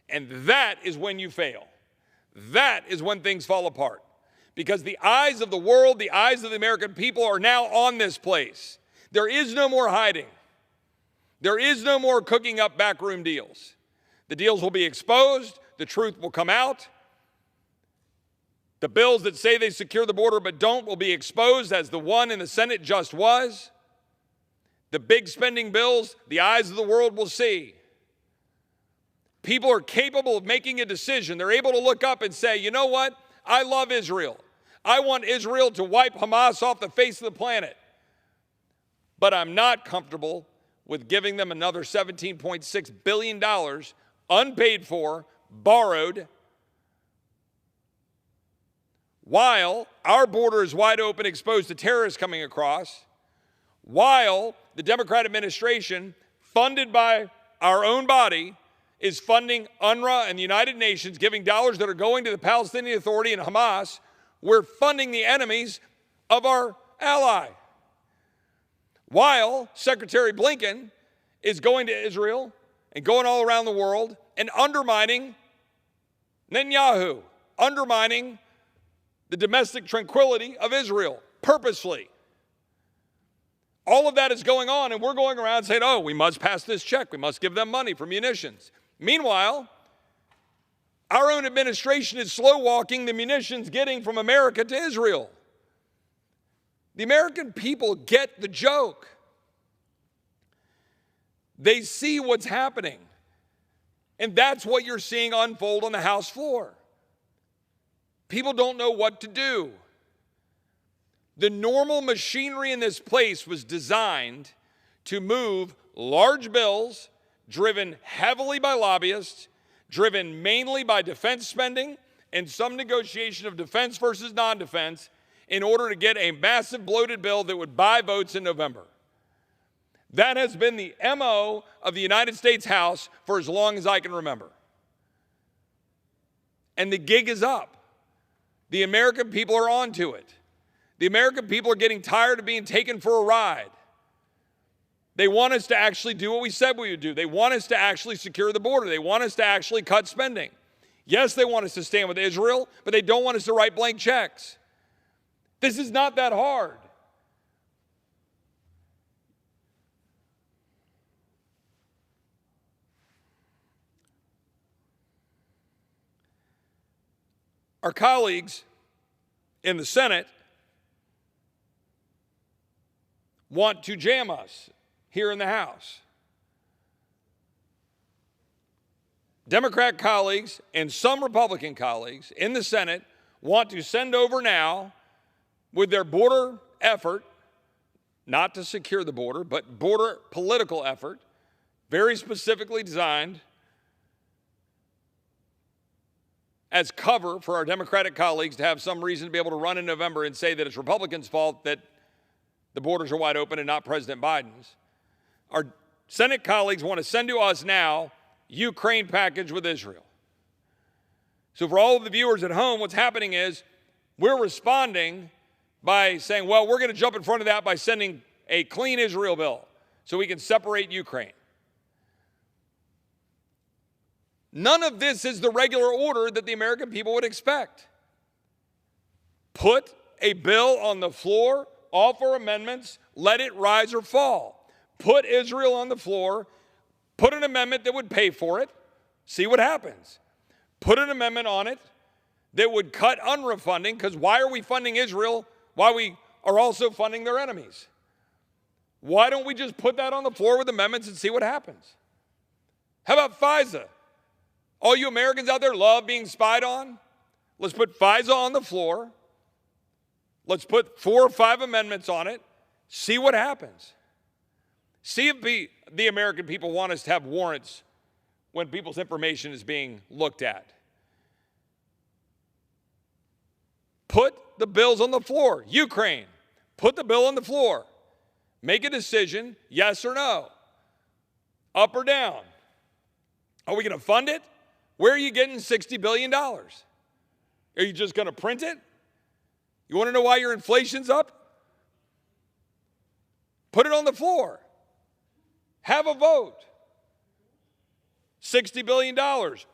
And that is when you fail. That is when things fall apart. Because the eyes of the world, the eyes of the American people are now on this place. There is no more hiding. There is no more cooking up backroom deals. The deals will be exposed. The truth will come out. The bills that say they secure the border but don't will be exposed, as the one in the Senate just was. The big spending bills, the eyes of the world will see. People are capable of making a decision. They're able to look up and say, you know what? I love Israel. I want Israel to wipe Hamas off the face of the planet. But I'm not comfortable with giving them another $17.6 billion unpaid for, borrowed, while our border is wide open, exposed to terrorists coming across, while the Democrat administration, funded by our own body, is funding UNRWA and the United Nations, giving dollars that are going to the Palestinian Authority and Hamas. We're funding the enemies of our ally. While Secretary Blinken is going to Israel and going all around the world and undermining Netanyahu, undermining the domestic tranquility of Israel purposely. All of that is going on, and we're going around saying, oh, we must pass this check. We must give them money for munitions. Meanwhile, our own administration is slow-walking the munitions getting from America to Israel. The American people get the joke. They see what's happening. And that's what you're seeing unfold on the House floor. People don't know what to do. The normal machinery in this place was designed to move large bills, driven heavily by lobbyists, driven mainly by defense spending and some negotiation of defense versus non-defense in order to get a massive bloated bill that would buy votes in November. That has been the MO of the United States House for as long as I can remember. And the gig is up. The American people are onto it. The American people are getting tired of being taken for a ride. They want us to actually do what we said we would do. They want us to actually secure the border. They want us to actually cut spending. Yes, they want us to stand with Israel, but they don't want us to write blank checks. This is not that hard. Our colleagues in the Senate want to jam us here in the House. Democrat colleagues and some Republican colleagues in the Senate want to send over now, with their border effort, not to secure the border, but border political effort, very specifically designed as cover for our Democratic colleagues to have some reason to be able to run in November and say that it's Republicans' fault that the borders are wide open and not President Biden's. Our Senate colleagues want to send to us now Ukraine package with Israel. So for all of the viewers at home, what's happening is we're responding by saying, well, we're going to jump in front of that by sending a clean Israel bill so we can separate Ukraine. None of this is the regular order that the American people would expect. Put a bill on the floor, offer amendments, let it rise or fall. Put Israel on the floor, put an amendment that would pay for it, see what happens. Put an amendment on it that would cut UNRWA funding, because why are we funding Israel while we are also funding their enemies? Why don't we just put that on the floor with amendments and see what happens? How about FISA? All you Americans out there love being spied on? Let's put FISA on the floor. Let's put 4 or 5 amendments on it. See what happens. See if the American people want us to have warrants when people's information is being looked at. Put the bills on the floor. Ukraine, put the bill on the floor. Make a decision, yes or no. Up or down. Are we going to fund it? Where are you getting $60 billion? Are you just going to print it? You want to know why your inflation's up? Put it on the floor. Have a vote. $60 billion.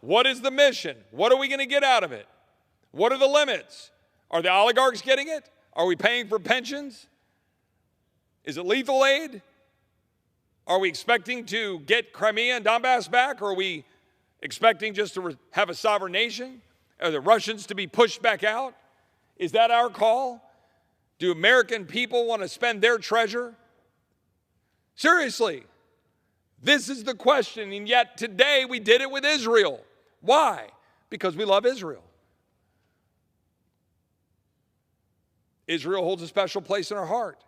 What is the mission? What are we going to get out of it? What are the limits? Are the oligarchs getting it? Are we paying for pensions? Is it lethal aid? Are we expecting to get Crimea and Donbass back? Or are we expecting just to have a sovereign nation? Are the Russians to be pushed back out? Is that our call? Do American people want to spend their treasure? Seriously, this is the question, and yet today we did it with Israel. Why? Because we love Israel. Israel holds a special place in our heart.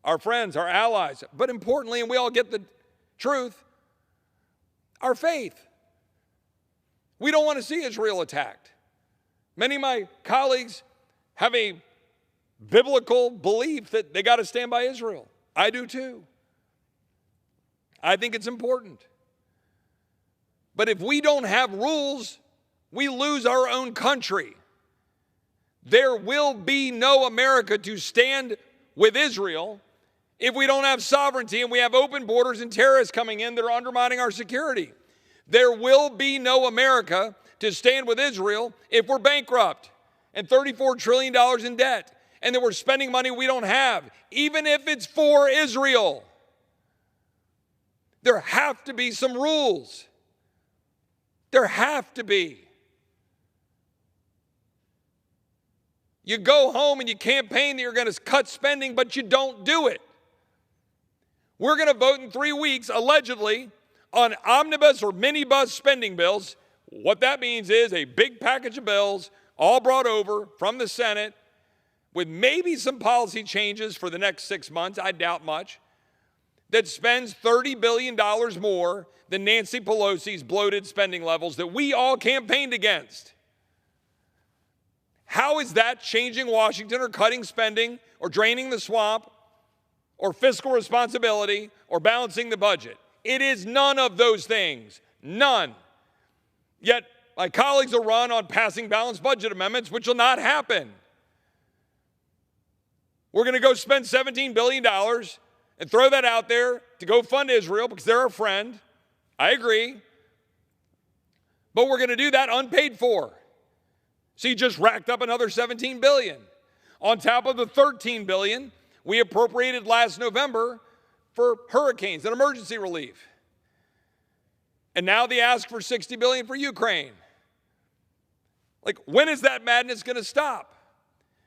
Our friends, our allies, but importantly, and we all get the truth, our faith. We don't want to see Israel attacked. Many of my colleagues have a biblical belief that they got to stand by Israel. I do too. I think it's important. But if we don't have rules, we lose our own country. There will be no America to stand with Israel if we don't have sovereignty and we have open borders and terrorists coming in that are undermining our security. There will be no America to stand with Israel if we're bankrupt and $34 trillion in debt and that we're spending money we don't have, even if it's for Israel. There have to be some rules. There have to be. You go home and you campaign that you're going to cut spending, but you don't do it. We're going to vote in 3 weeks, allegedly, on omnibus or minibus spending bills. What that means is a big package of bills, all brought over from the Senate, with maybe some policy changes for the next 6 months. I doubt much. that spends $30 billion more than Nancy Pelosi's bloated spending levels that we all campaigned against. How is that changing Washington or cutting spending or draining the swamp or fiscal responsibility or balancing the budget? It is none of those things. None. Yet my colleagues will run on passing balanced budget amendments, which will not happen. We're going to go spend $17 billion and throw that out there to go fund Israel because they're our friend. I agree. But we're going to do that unpaid for. So you just racked up another $17 billion. On top of the $13 billion we appropriated last November for hurricanes and emergency relief. And now they ask for $60 billion for Ukraine. Like, when is that madness going to stop?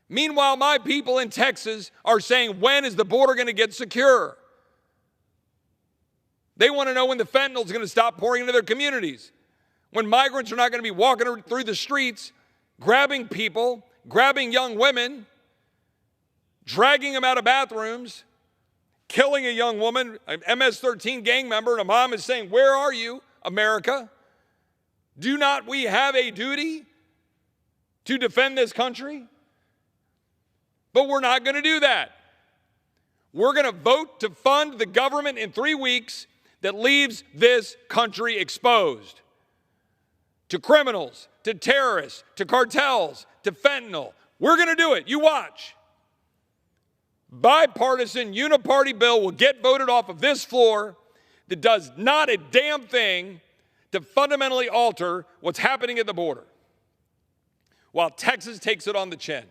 Meanwhile, my people in Texas are saying, when is the border going to get secure? They want to know when the fentanyl is going to stop pouring into their communities, when migrants are not going to be walking through the streets, grabbing people, grabbing young women, dragging them out of bathrooms, killing a young woman, an MS-13 gang member, and a mom is saying, where are you, America? Do not we have a duty to defend this country? But we're not going to do that. We're going to vote to fund the government in 3 weeks that leaves this country exposed to criminals, to terrorists, to cartels, to fentanyl. We're going to do it. You watch. Bipartisan uniparty bill will get voted off of this floor that does not a damn thing to fundamentally alter what's happening at the border, while Texas takes it on the chin.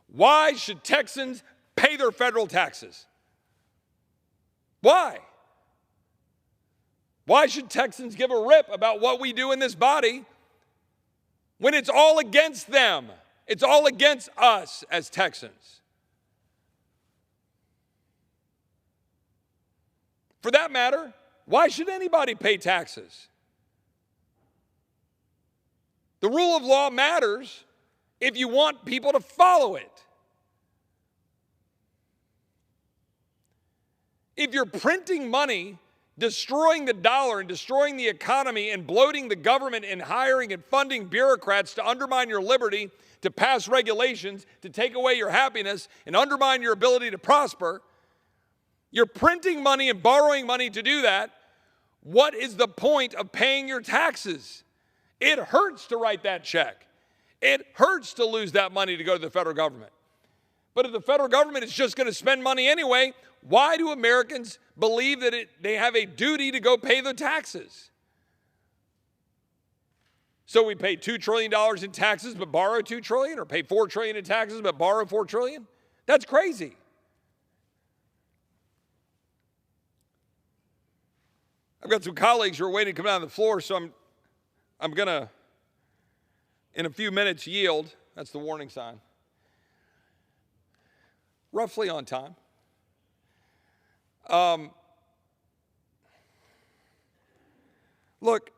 Why should Texans pay their federal taxes? Why? Why should Texans give a rip about what we do in this body when it's all against them? It's all against us as Texans. For that matter, why should anybody pay taxes? The rule of law matters if you want people to follow it. If you're printing money, destroying the dollar and destroying the economy and bloating the government and hiring and funding bureaucrats to undermine your liberty, to pass regulations, to take away your happiness and undermine your ability to prosper, you're printing money and borrowing money to do that. What is the point of paying your taxes? It hurts to write that check. It hurts to lose that money to go to the federal government. But if the federal government is just going to spend money anyway, why do Americans believe that they have a duty to go pay the taxes? So we pay $2 trillion in taxes but borrow $2 trillion, or pay $4 trillion in taxes but borrow $4 trillion? That's crazy. I've got some colleagues who are waiting to come down to the floor, so I'm going to, in a few minutes, yield. That's the warning sign. Roughly on time. Look,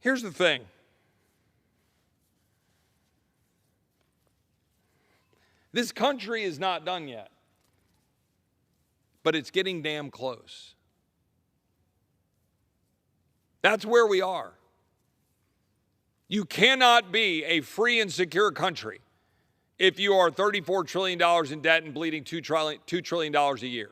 here's the thing. This country is not done yet, but it's getting damn close. That's where we are. You cannot be a free and secure country if you are $34 trillion in debt and bleeding $2 trillion a year.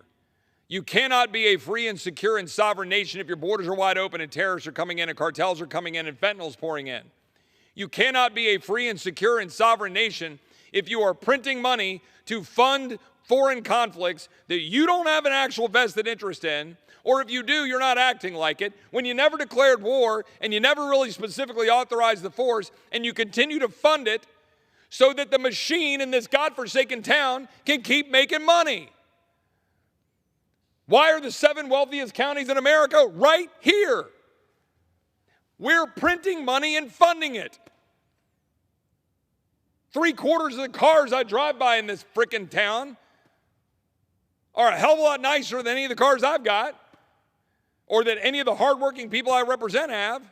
You cannot be a free and secure and sovereign nation if your borders are wide open and terrorists are coming in and cartels are coming in and fentanyl is pouring in. You cannot be a free and secure and sovereign nation if you are printing money to fund foreign conflicts that you don't have an actual vested interest in, or if you do, you're not acting like it, when you never declared war and you never really specifically authorized the force, and you continue to fund it so that the machine in this godforsaken town can keep making money. Why are the 7 wealthiest counties in America right here? We're printing money and funding it. 3/4 of the cars I drive by in this frickin' town are a hell of a lot nicer than any of the cars I've got, or that any of the hardworking people I represent have,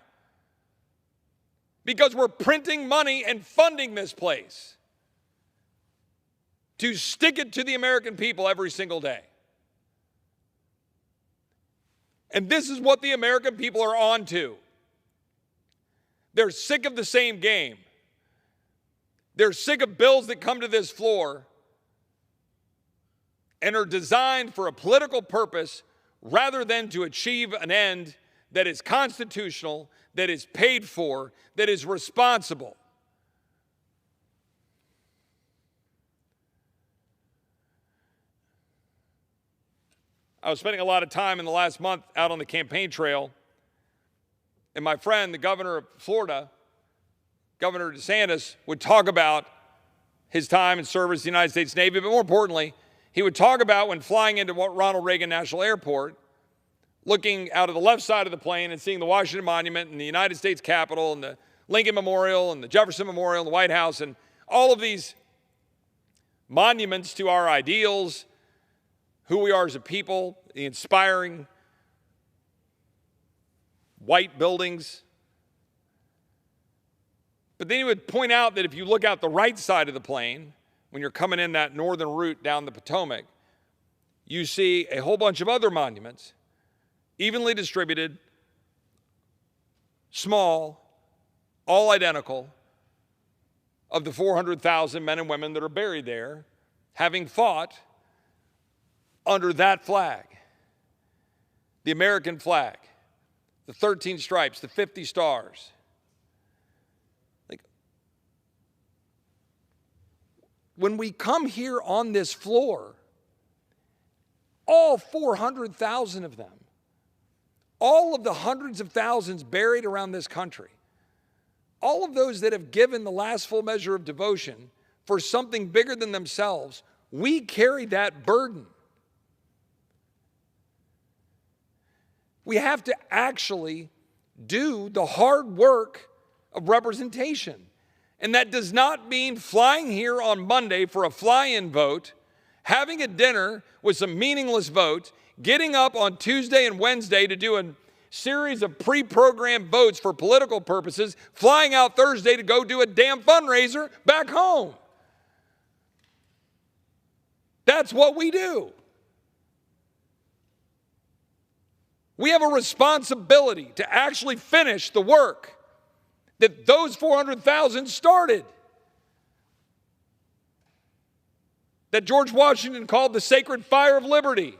because we're printing money and funding this place to stick it to the American people every single day. And this is what the American people are on to. They're sick of the same game. They're sick of bills that come to this floor and are designed for a political purpose rather than to achieve an end that is constitutional, that is paid for, that is responsible. I was spending a lot of time in the last month out on the campaign trail, and my friend, the governor of Florida, Governor DeSantis, would talk about his time in service in the United States Navy, but more importantly, he would talk about when flying into Ronald Reagan National Airport, looking out of the left side of the plane and seeing the Washington Monument and the United States Capitol and the Lincoln Memorial and the Jefferson Memorial and the White House and all of these monuments to our ideals, who we are as a people, the inspiring white buildings. But then he would point out that if you look out the right side of the plane, when you're coming in that northern route down the Potomac, you see a whole bunch of other monuments, evenly distributed, small, all identical, of the 400,000 men and women that are buried there, having fought under that flag, the American flag, the 13 stripes, the 50 stars. When we come here on this floor, all 400,000 of them, all of the hundreds of thousands buried around this country, all of those that have given the last full measure of devotion for something bigger than themselves, we carry that burden. We have to actually do the hard work of representation. And that does not mean flying here on Monday for a fly-in vote, having a dinner with some meaningless votes, getting up on Tuesday and Wednesday to do a series of pre-programmed votes for political purposes, flying out Thursday to go do a damn fundraiser back home. That's what we do. We have a responsibility to actually finish the work that those 400,000 started, that George Washington called the sacred fire of liberty.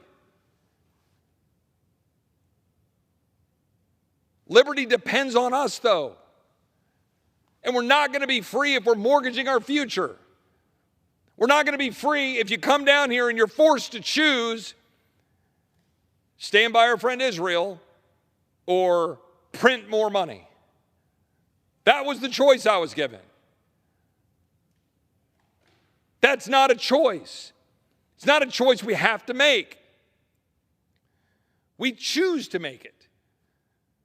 Liberty depends on us, though. And we're not going to be free if we're mortgaging our future. We're not going to be free if you come down here and you're forced to choose stand by our friend Israel or print more money. That was the choice I was given. That's not a choice. It's not a choice we have to make. We choose to make it.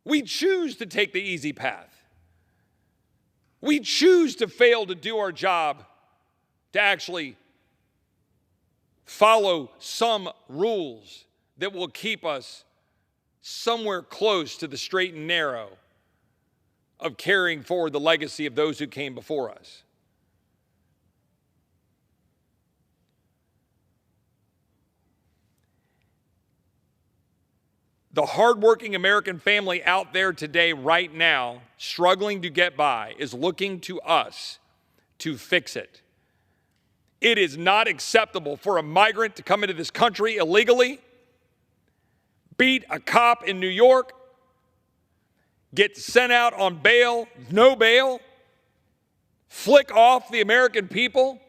We choose to take the easy path. We choose to fail to do our job, to actually follow some rules that will keep us somewhere close to the straight and narrow of carrying forward the legacy of those who came before us. The hardworking American family out there today, right now, struggling to get by, is looking to us to fix it. It is not acceptable for a migrant to come into this country illegally, beat a cop in New York, get sent out on bail, no bail, flick off the American people.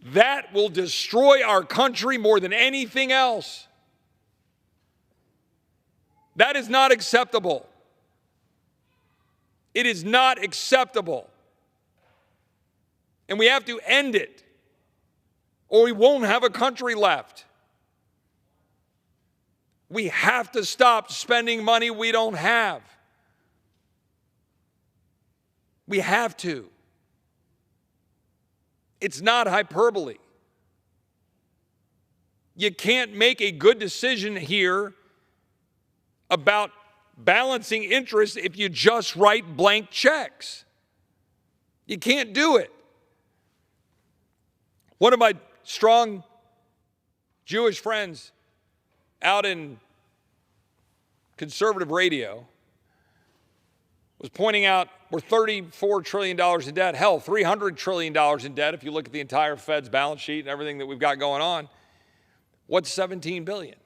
That will destroy our country more than anything else. That is not acceptable. It is not acceptable. And we have to end it, or we won't have a country left. We have to stop spending money we don't have. We have to. It's not hyperbole. You can't make a good decision here about balancing interests if you just write blank checks. You can't do it. One of my strong Jewish friends out in conservative radio was pointing out we're $34 trillion in debt. Hell, $300 trillion in debt if you look at the entire Fed's balance sheet and everything that we've got going on. What's $17 billion?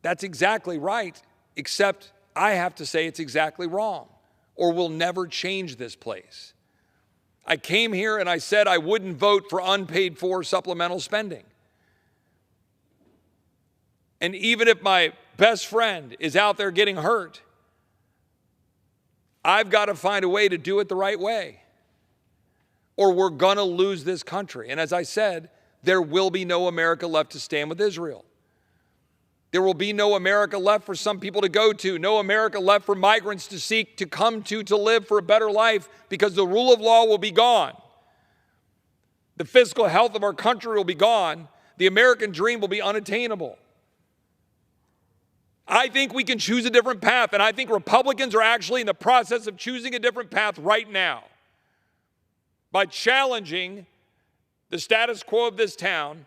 That's exactly right, except I have to say it's exactly wrong, or we'll never change this place. I came here and I said I wouldn't vote for unpaid for supplemental spending. And even if my best friend is out there getting hurt, I've got to find a way to do it the right way, or we're going to lose this country. And as I said, there will be no America left to stand with Israel. There will be no America left for some people to go to, no America left for migrants to seek to come to live for a better life, because the rule of law will be gone. The fiscal health of our country will be gone. The American dream will be unattainable. I think we can choose a different path, and I think Republicans are actually in the process of choosing a different path right now by challenging the status quo of this town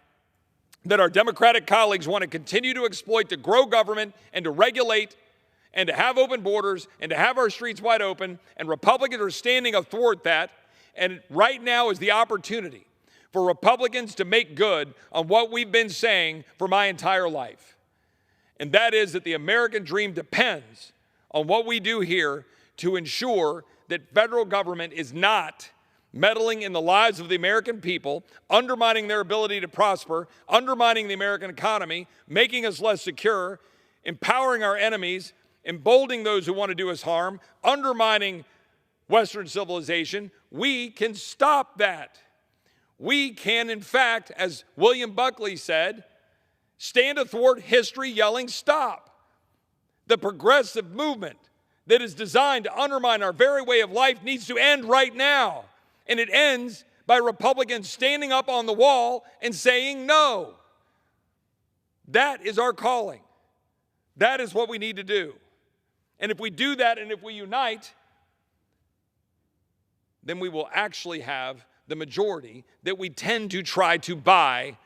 that our Democratic colleagues want to continue to exploit, to grow government and to regulate and to have open borders and to have our streets wide open, and Republicans are standing athwart that. And right now is the opportunity for Republicans to make good on what we've been saying for my entire life. And that is that the American dream depends on what we do here to ensure that federal government is not meddling in the lives of the American people, undermining their ability to prosper, undermining the American economy, making us less secure, empowering our enemies, emboldening those who want to do us harm, undermining Western civilization. We can stop that. We can, in fact, as William Buckley said, stand athwart history yelling, "Stop!" The progressive movement that is designed to undermine our very way of life needs to end right now. And it ends by Republicans standing up on the wall and saying no. That is our calling. That is what we need to do. And if we do that, and if we unite, then we will actually have the majority that we tend to try to buy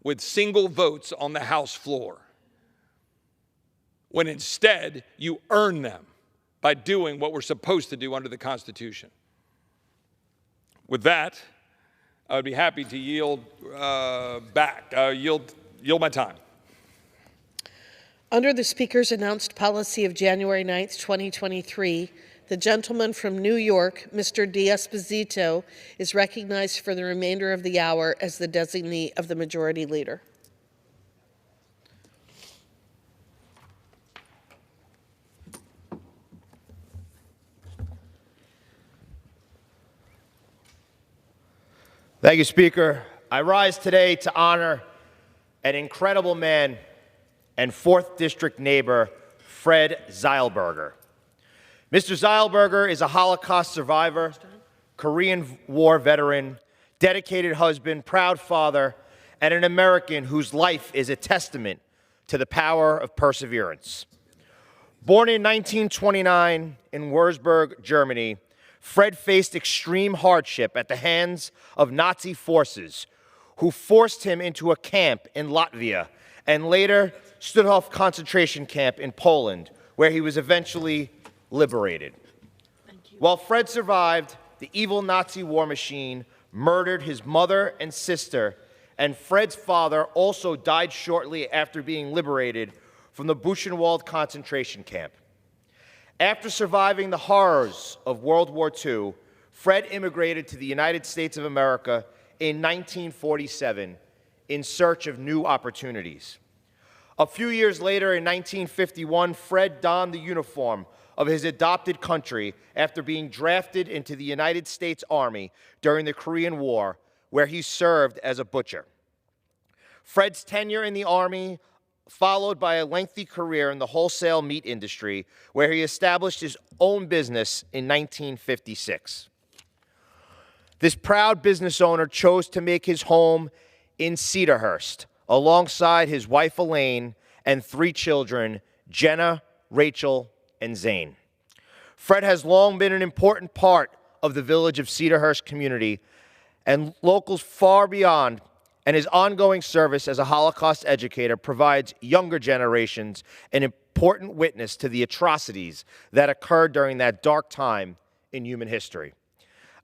with single votes on the House floor, when instead you earn them by doing what we're supposed to do under the Constitution. With that, I would be happy to yield my time. Under the Speaker's announced policy of January 9th, 2023, the gentleman from New York, Mr. D'Esposito, is recognized for the remainder of the hour as the designee of the Majority Leader. Thank you, Speaker. I rise today to honor an incredible man and 4th District neighbor, Fred Zeilberger. Mr. Zeilberger is a Holocaust survivor, Korean War veteran, dedicated husband, proud father, and an American whose life is a testament to the power of perseverance. Born in 1929 in Würzburg, Germany, Fred faced extreme hardship at the hands of Nazi forces who forced him into a camp in Latvia and later Stutthof concentration camp in Poland, where he was eventually liberated. While Fred survived, the evil Nazi war machine murdered his mother and sister, and Fred's father also died shortly after being liberated from the Buchenwald concentration camp. After surviving the horrors of World War II, Fred immigrated to the United States of America in 1947 in search of new opportunities. A few years later, in 1951, Fred donned the uniform of his adopted country after being drafted into the United States Army during the Korean War, where he served as a butcher. Fred's tenure in the Army followed by a lengthy career in the wholesale meat industry, where he established his own business in 1956. This proud business owner chose to make his home in Cedarhurst, alongside his wife Elaine and 3 children, Jenna, Rachel, and Zane. Fred has long been an important part of the village of Cedarhurst community and locals far beyond, and his ongoing service as a Holocaust educator provides younger generations an important witness to the atrocities that occurred during that dark time in human history.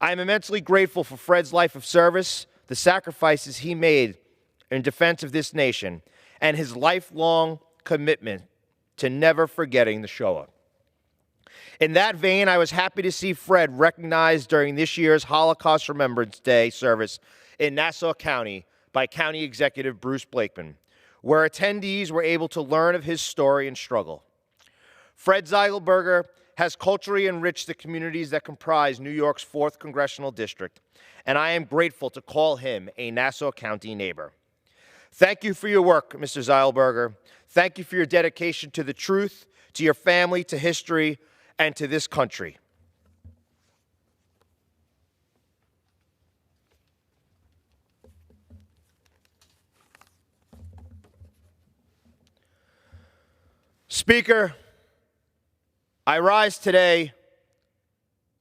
I am immensely grateful for Fred's life of service, the sacrifices he made in defense of this nation, and his lifelong commitment to never forgetting the Shoah. In that vein, I was happy to see Fred recognized during this year's Holocaust Remembrance Day service in Nassau County by County Executive Bruce Blakeman, where attendees were able to learn of his story and struggle. Fred Zeigelberger has culturally enriched the communities that comprise New York's 4th Congressional District, and I am grateful to call him a Nassau County neighbor. Thank you for your work, Mr. Zeigelberger. Thank you for your dedication to the truth, to your family, to history, and to this country. Speaker, I rise today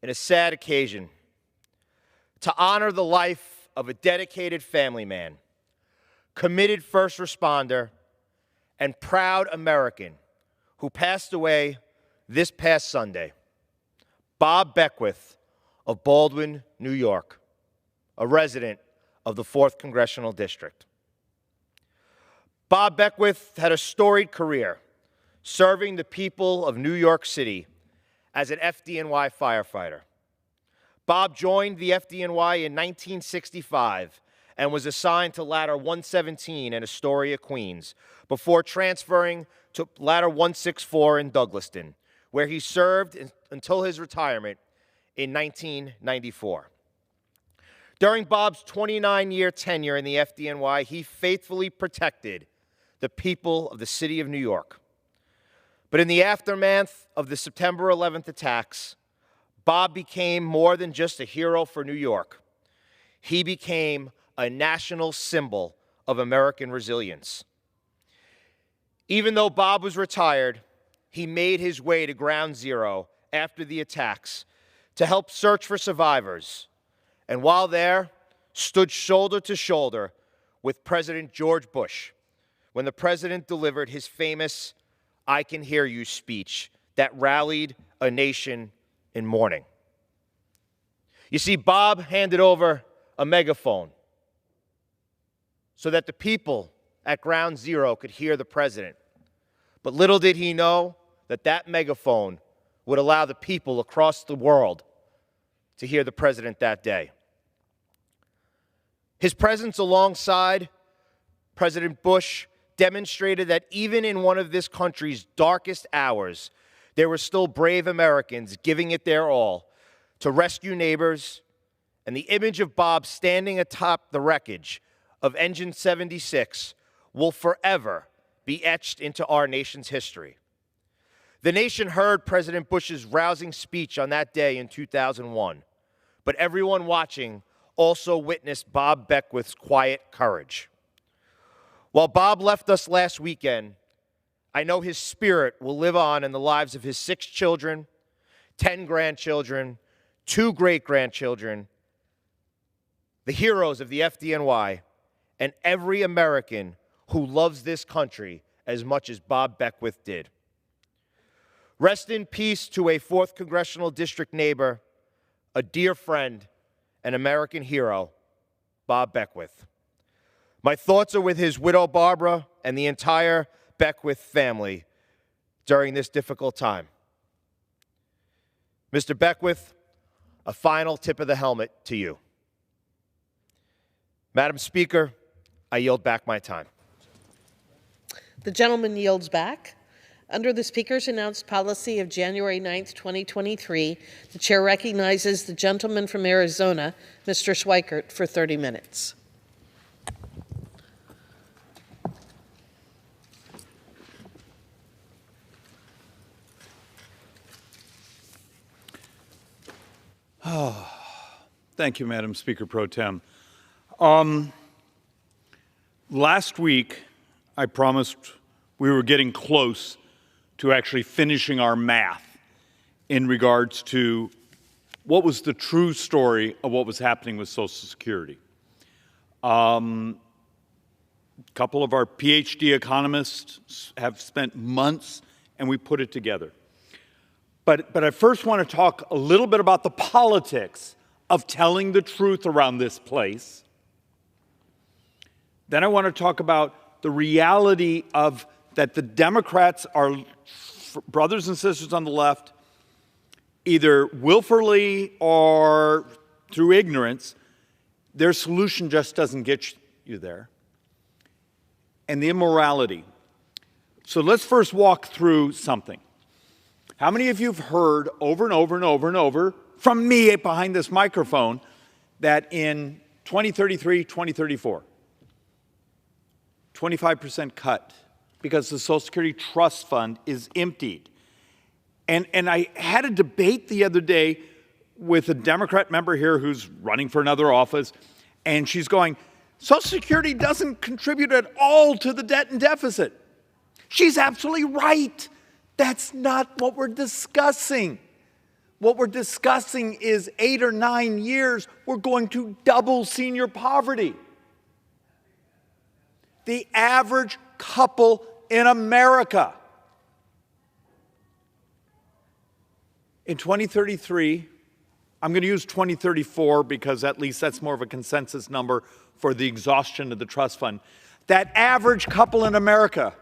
in a sad occasion to honor the life of a dedicated family man, committed first responder, and proud American who passed away this past Sunday, Bob Beckwith of Baldwin, New York, a resident of the 4th Congressional District. Bob Beckwith had a storied career serving the people of New York City as an FDNY firefighter. Bob joined the FDNY in 1965 and was assigned to Ladder 117 in Astoria, Queens, before transferring to Ladder 164 in Douglaston, where he served until his retirement in 1994. During Bob's 29-year tenure in the FDNY, he faithfully protected the people of the city of New York. But in the aftermath of the September 11th attacks, Bob became more than just a hero for New York. He became a national symbol of American resilience. Even though Bob was retired, he made his way to Ground Zero after the attacks to help search for survivors, and while there, stood shoulder to shoulder with President George Bush when the president delivered his famous "I Can Hear You" speech that rallied a nation in mourning. You see, Bob handed over a megaphone so that the people at Ground Zero could hear the president. But little did he know that that megaphone would allow the people across the world to hear the president that day. His presence alongside President Bush demonstrated that even in one of this country's darkest hours, there were still brave Americans giving it their all to rescue neighbors, and the image of Bob standing atop the wreckage of Engine 76 will forever be etched into our nation's history. The nation heard President Bush's rousing speech on that day in 2001, but everyone watching also witnessed Bob Beckwith's quiet courage. While Bob left us last weekend, I know his spirit will live on in the lives of his 6 children, 10 grandchildren, 2 great-grandchildren, the heroes of the FDNY, and every American who loves this country as much as Bob Beckwith did. Rest in peace to a 4th Congressional District neighbor, a dear friend, an American hero, Bob Beckwith. My thoughts are with his widow, Barbara, and the entire Beckwith family during this difficult time. Mr. Beckwith, a final tip of the helmet to you. Madam Speaker, I yield back my time. The gentleman yields back. Under the Speaker's announced policy of January 9th, 2023, the Chair recognizes the gentleman from Arizona, Mr. Schweikert, for 30 minutes. Oh, thank you, Madam Speaker Pro Tem. Last week, I promised we were getting close to actually finishing our math in regards to what was the true story of what was happening with Social Security. A couple of our PhD economists have spent months, and we put it together. But I first want to talk a little bit about the politics of telling the truth around this place. Then I want to talk about the reality of that the Democrats are brothers and sisters on the left, either willfully or through ignorance. Their solution just doesn't get you there. And the immorality. So let's first walk through something. How many of you have heard over and over and over and over from me behind this microphone that in 2033, 2034, 25% cut because the Social Security Trust Fund is emptied? And I had a debate the other day with a Democrat member here who's running for another office, and she's going, Social Security doesn't contribute at all to the debt and deficit. She's absolutely right. That's not what we're discussing. What we're discussing is 8 or 9 years, we're going to double senior poverty. The average couple in America in 2033, I'm going to use 2034 because at least that's more of a consensus number for the exhaustion of the trust fund. That average couple in America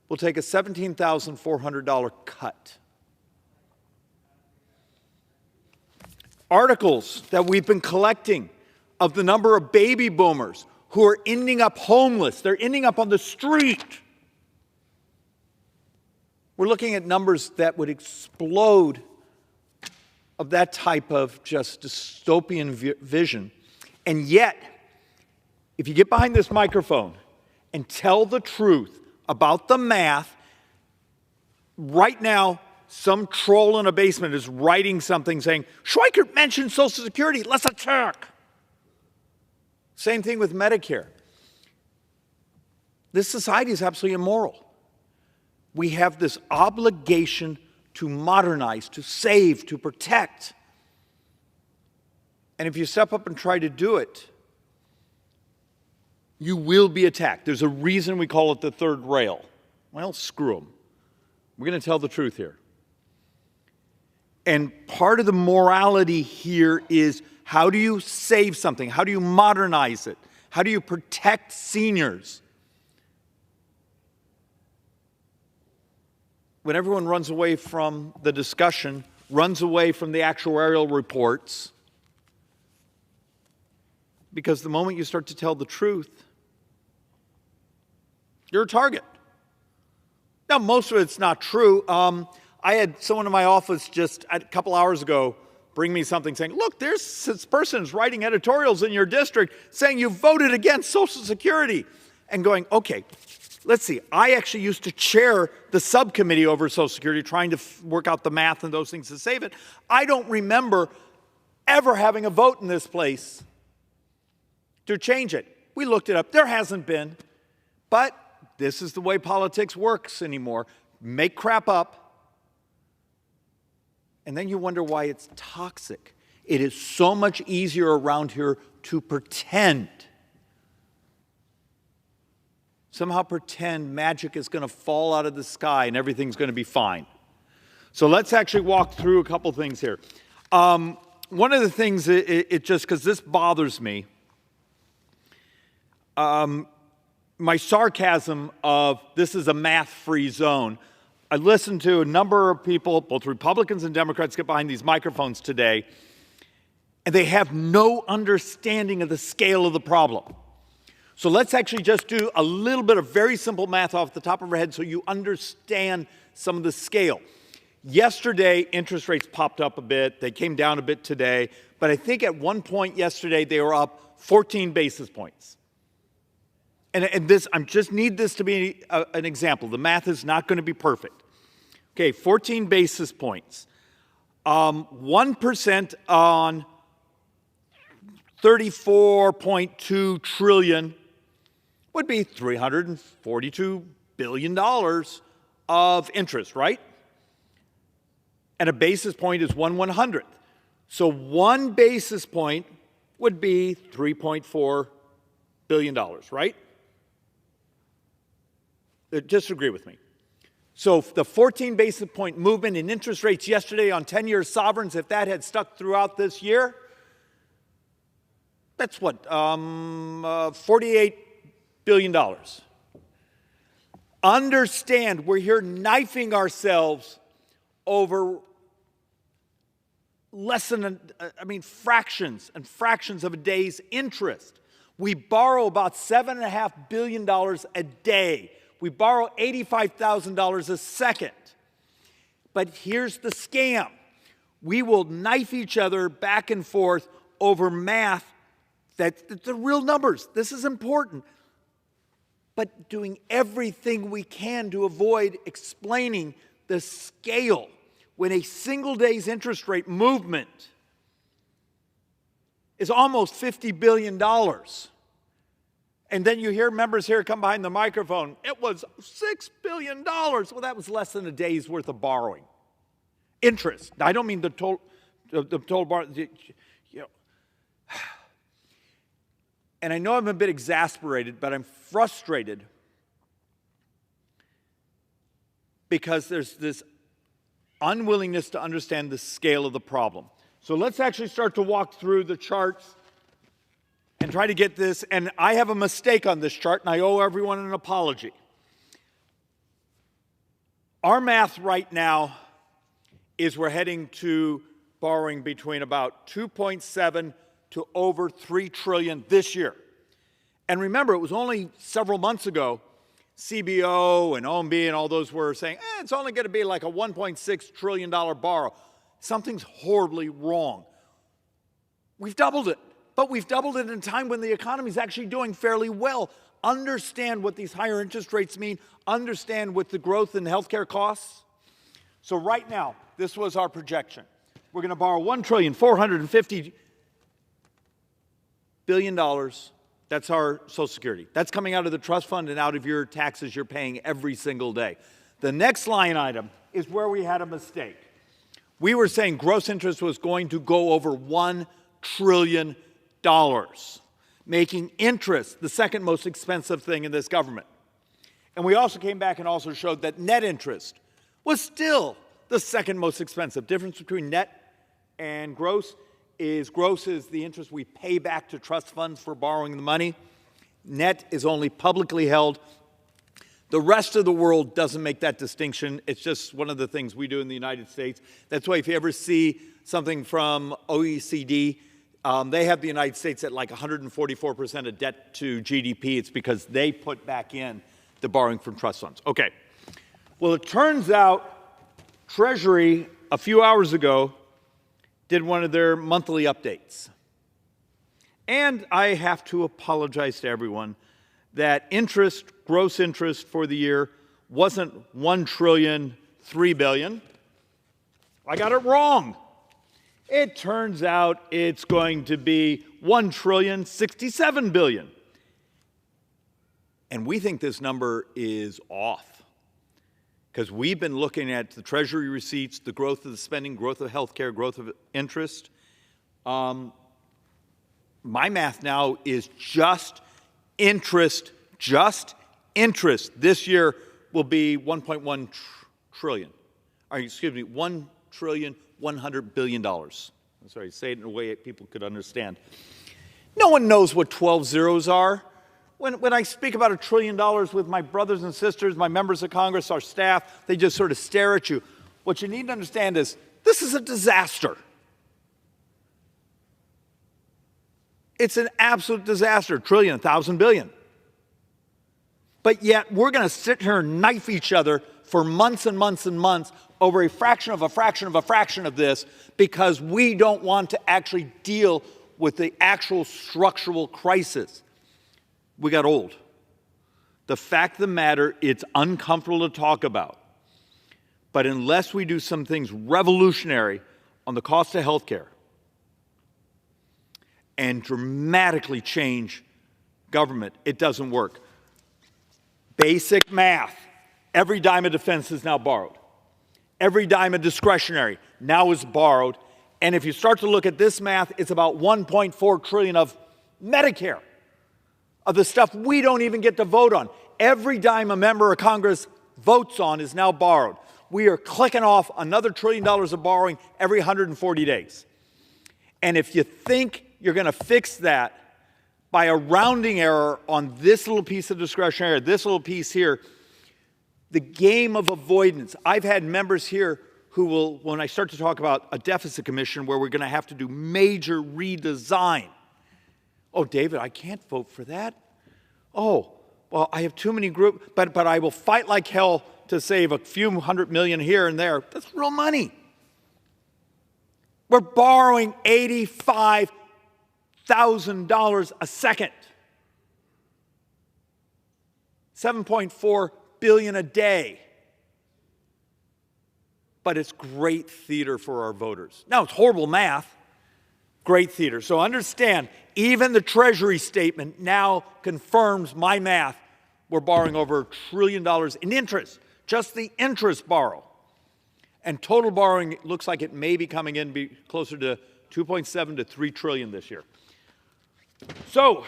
will take a $17,400 cut. Articles that we've been collecting of the number of baby boomers who are ending up homeless. They're ending up on the street. We're looking at numbers that would explode of that type of just dystopian vision. And yet, if you get behind this microphone and tell the truth about the math, right now, some troll in a basement is writing something saying, Schweikert mentioned Social Security, let's attack. Same thing with Medicare. This society is absolutely immoral. We have this obligation to modernize, to save, to protect. And if you step up and try to do it, you will be attacked. There's a reason we call it the third rail. Well, screw them. We're going to tell the truth here. And part of the morality here is, how do you save something? How do you modernize it? How do you protect seniors? When everyone runs away from the discussion, runs away from the actuarial reports, because the moment you start to tell the truth, you're a target. Now, most of it's not true. I had someone in my office just a couple hours ago bring me something saying, look, this person is writing editorials in your district saying you voted against Social Security. And going, okay, let's see. I actually used to chair the subcommittee over Social Security, trying to work out the math and those things to save it. I don't remember ever having a vote in this place to change it. We looked it up. There hasn't been. But this is the way politics works anymore. Make crap up. And then you wonder why it's toxic. It is so much easier around here to pretend. Somehow pretend magic is going to fall out of the sky and everything's going to be fine. So let's actually walk through a couple things here. One of the things, it just, because this bothers me, my sarcasm of this is a math-free zone. I listened to a number of people, both Republicans and Democrats, get behind these microphones today, and they have no understanding of the scale of the problem. So let's actually just do a little bit of very simple math off the top of our head so you understand some of the scale. Yesterday, interest rates popped up a bit. They came down a bit today. But I think at one point yesterday, they were up 14 basis points. And this, I just need this to be an example. The math is not going to be perfect. Okay, 14 basis points. 1% on 34.2 trillion would be $342 billion of interest, right? And a basis point is 1/100th. So 1 basis point would be $3.4 billion, right? Disagree with me. So the 14 basis point movement in interest rates yesterday on 10-year sovereigns, if that had stuck throughout this year, that's what, $48 billion. Understand, we're here knifing ourselves over less than, fractions and fractions of a day's interest. We borrow about $7.5 billion a day. We borrow $85,000 a second. But here's the scam. We will knife each other back and forth over math that's the real numbers. This is important. But doing everything we can to avoid explaining the scale when a single day's interest rate movement is almost $50 billion. And then you hear members here come behind the microphone, it was $6 billion. Well, that was less than a day's worth of borrowing. Interest. I don't mean the total borrowing. And I know I'm a bit exasperated, but I'm frustrated because there's this unwillingness to understand the scale of the problem. So let's actually start to walk through the charts and try to get this. And I have a mistake on this chart, and I owe everyone an apology. Our math right now is we're heading to borrowing between about 2.7 to over 3 trillion this year. And remember, it was only several months ago, CBO and OMB and all those were saying, it's only going to be like a $1.6 trillion borrow. Something's horribly wrong. We've doubled it, but we've doubled it in a time when the economy is actually doing fairly well. Understand what these higher interest rates mean. Understand what the growth in healthcare costs. So right now, this was our projection. We're going to borrow $1.45 trillion. That's our Social Security. That's coming out of the trust fund and out of your taxes you're paying every single day. The next line item is where we had a mistake. We were saying gross interest was going to go over $1 trillion, making interest the second most expensive thing in this government. And we also came back and also showed that net interest was still the second most expensive. Difference between net and gross is the interest we pay back to trust funds for borrowing the money. Net is only publicly held. The rest of the world doesn't make that distinction. It's just one of the things we do in the United States. That's why if you ever see something from OECD, they have the United States at like 144% of debt to GDP. It's because they put back in the borrowing from trust funds. Okay. Well, it turns out Treasury, a few hours ago, did one of their monthly updates. And I have to apologize to everyone that gross interest for the year wasn't $1.3 trillion. I got it wrong. It turns out it's going to be $1.067 trillion. And we think this number is off because we've been looking at the Treasury receipts, the growth of the spending, growth of healthcare, growth of interest. My math now is just interest. This year will be $1.1 trillion. $1.1 trillion. I'm sorry, say it in a way that people could understand. No one knows what 12 zeros are. When I speak about $1 trillion with my brothers and sisters, my members of Congress, our staff, they just sort of stare at you. What you need to understand is this is a disaster. It's an absolute disaster. Trillion, 1,000 billion. But yet we're going to sit here and knife each other for months and months and months over a fraction of a fraction of a fraction of this because we don't want to actually deal with the actual structural crisis. We got old. The fact of the matter, it's uncomfortable to talk about. But unless we do some things revolutionary on the cost of health care and dramatically change government, it doesn't work. Basic math. Every dime of defense is now borrowed. Every dime of discretionary now is borrowed. And if you start to look at this math, it's about $1.4 trillion of Medicare, of the stuff we don't even get to vote on. Every dime a member of Congress votes on is now borrowed. We are clicking off another $1 trillion of borrowing every 140 days. And if you think you're going to fix that by a rounding error on this little piece of discretionary, this little piece here, the game of avoidance. I've had members here who will, when I start to talk about a deficit commission where we're going to have to do major redesign, oh, David, I can't vote for that. Oh, well, I have too many groups, but I will fight like hell to save a few $100 million here and there. That's real money. We're borrowing $85,000 a second. $7.4 billion a day. But it's great theater for our voters. Now, it's horrible math. Great theater. So understand, even the Treasury statement now confirms my math. We're borrowing over $1 trillion in interest, just the interest borrow. And total borrowing looks like it may be coming in be closer to 2.7 to 3 trillion this year. So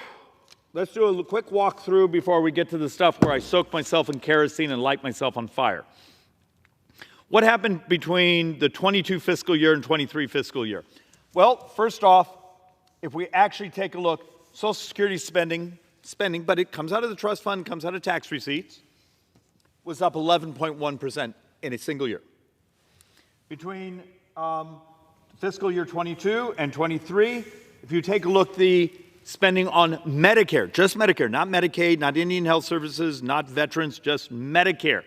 let's do a quick walkthrough before we get to the stuff where I soak myself in kerosene and light myself on fire. What happened between the 22 fiscal year and 23 fiscal year? Well, first off, if we actually take a look, Social Security spending, but it comes out of the trust fund, comes out of tax receipts, was up 11.1% in a single year. Between fiscal year 22 and 23, if you take a look, the spending on Medicare, just Medicare, not Medicaid, not Indian Health Services, not veterans, just Medicare,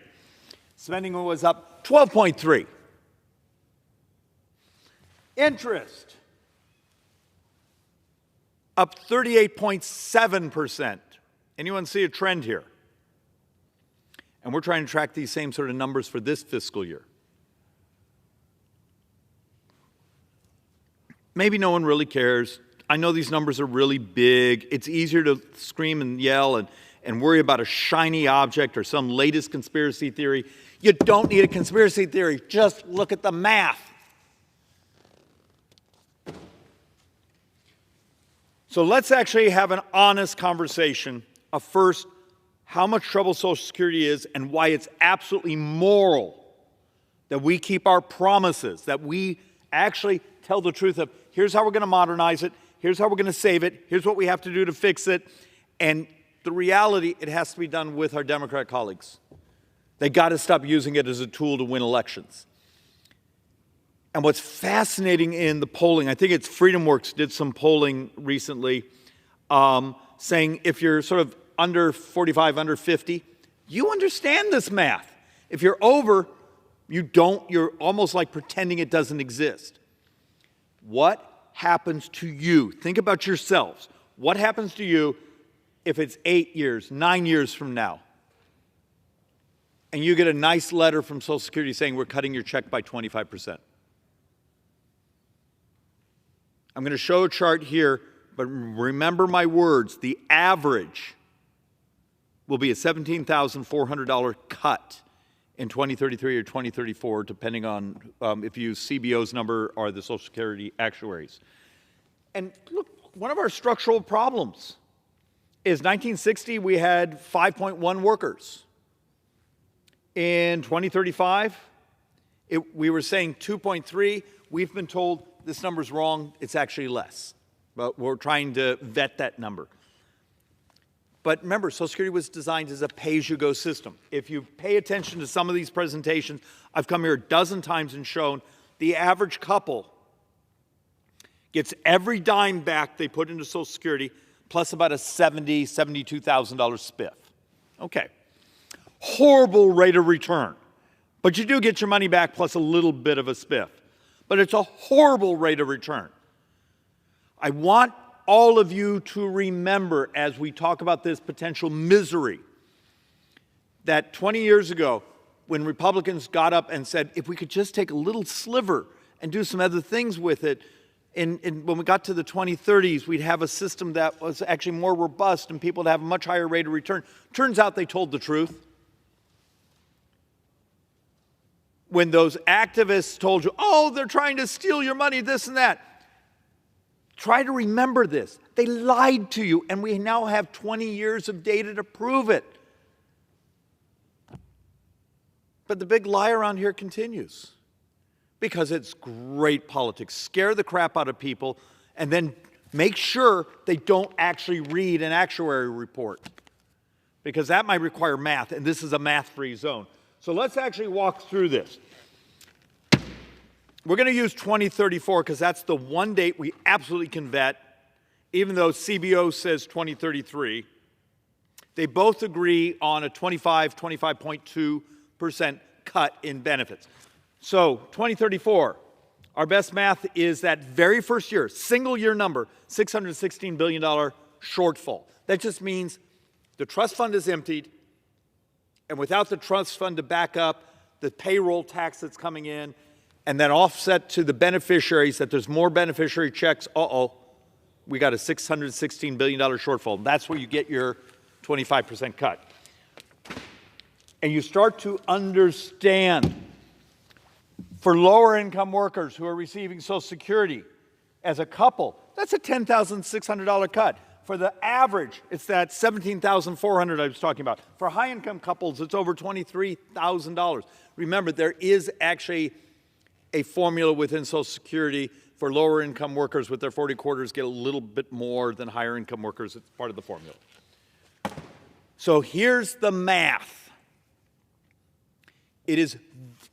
spending was up 12.3. Interest, up 38.7%. Anyone see a trend here? And we're trying to track these same sort of numbers for this fiscal year. Maybe no one really cares. I know these numbers are really big. It's easier to scream and yell and worry about a shiny object or some latest conspiracy theory. You don't need a conspiracy theory. Just look at the math. So let's actually have an honest conversation of first how much trouble Social Security is and why it's absolutely moral that we keep our promises, that we actually tell the truth of here's how we're going to modernize it, here's how we're going to save it, here's what we have to do to fix it. And the reality, it has to be done with our Democrat colleagues. They got to stop using it as a tool to win elections. And what's fascinating in the polling, I think it's FreedomWorks did some polling recently saying if you're sort of under 45, under 50, you understand this math. If you're over, you don't, you're almost like pretending it doesn't exist. What happens to you? Think about yourselves. What happens to you if it's 8 years, 9 years from now, and you get a nice letter from Social Security saying we're cutting your check by 25%? I'm going to show a chart here, but remember my words. The average will be a $17,400 cut in 2033 or 2034, depending on if you use CBO's number or the Social Security actuaries. And look, one of our structural problems is 1960 we had 5.1 workers. In 2035, we were saying 2.3. We've been told this number's wrong. It's actually less. But we're trying to vet that number. But remember, Social Security was designed as a pay-as-you-go system. If you pay attention to some of these presentations, I've come here a dozen times and shown the average couple gets every dime back they put into Social Security plus about a $72,000 spiff. Okay. Horrible rate of return. But you do get your money back plus a little bit of a spiff. But it's a horrible rate of return. I want all of you to remember as we talk about this potential misery that 20 years ago when Republicans got up and said if we could just take a little sliver and do some other things with it, and when we got to the 2030s we'd have a system that was actually more robust and people would have a much higher rate of return. Turns out they told the truth. when those activists told you, oh, they're trying to steal your money, this and that. Try to remember this. They lied to you, and we now have 20 years of data to prove it. But the big lie around here continues because it's great politics. Scare the crap out of people and then make sure they don't actually read an actuary report because that might require math, and this is a math-free zone. So let's actually walk through this. We're going to use 2034 because that's the one date we absolutely can vet, even though CBO says 2033. They both agree on a 25.2% cut in benefits. So 2034, our best math is that very first year, single year number, $616 billion shortfall. That just means the trust fund is emptied, and without the trust fund to back up the payroll tax that's coming in, and then offset to the beneficiaries that there's more beneficiary checks, we got a $616 billion shortfall. That's where you get your 25% cut. And you start to understand for lower income workers who are receiving Social Security as a couple, that's a $10,600 cut. For the average, it's that $17,400 I was talking about. For high income couples, it's over $23,000. Remember, there is actually a formula within Social Security for lower income workers with their 40 quarters get a little bit more than higher income workers. It's part of the formula. So here's the math. It is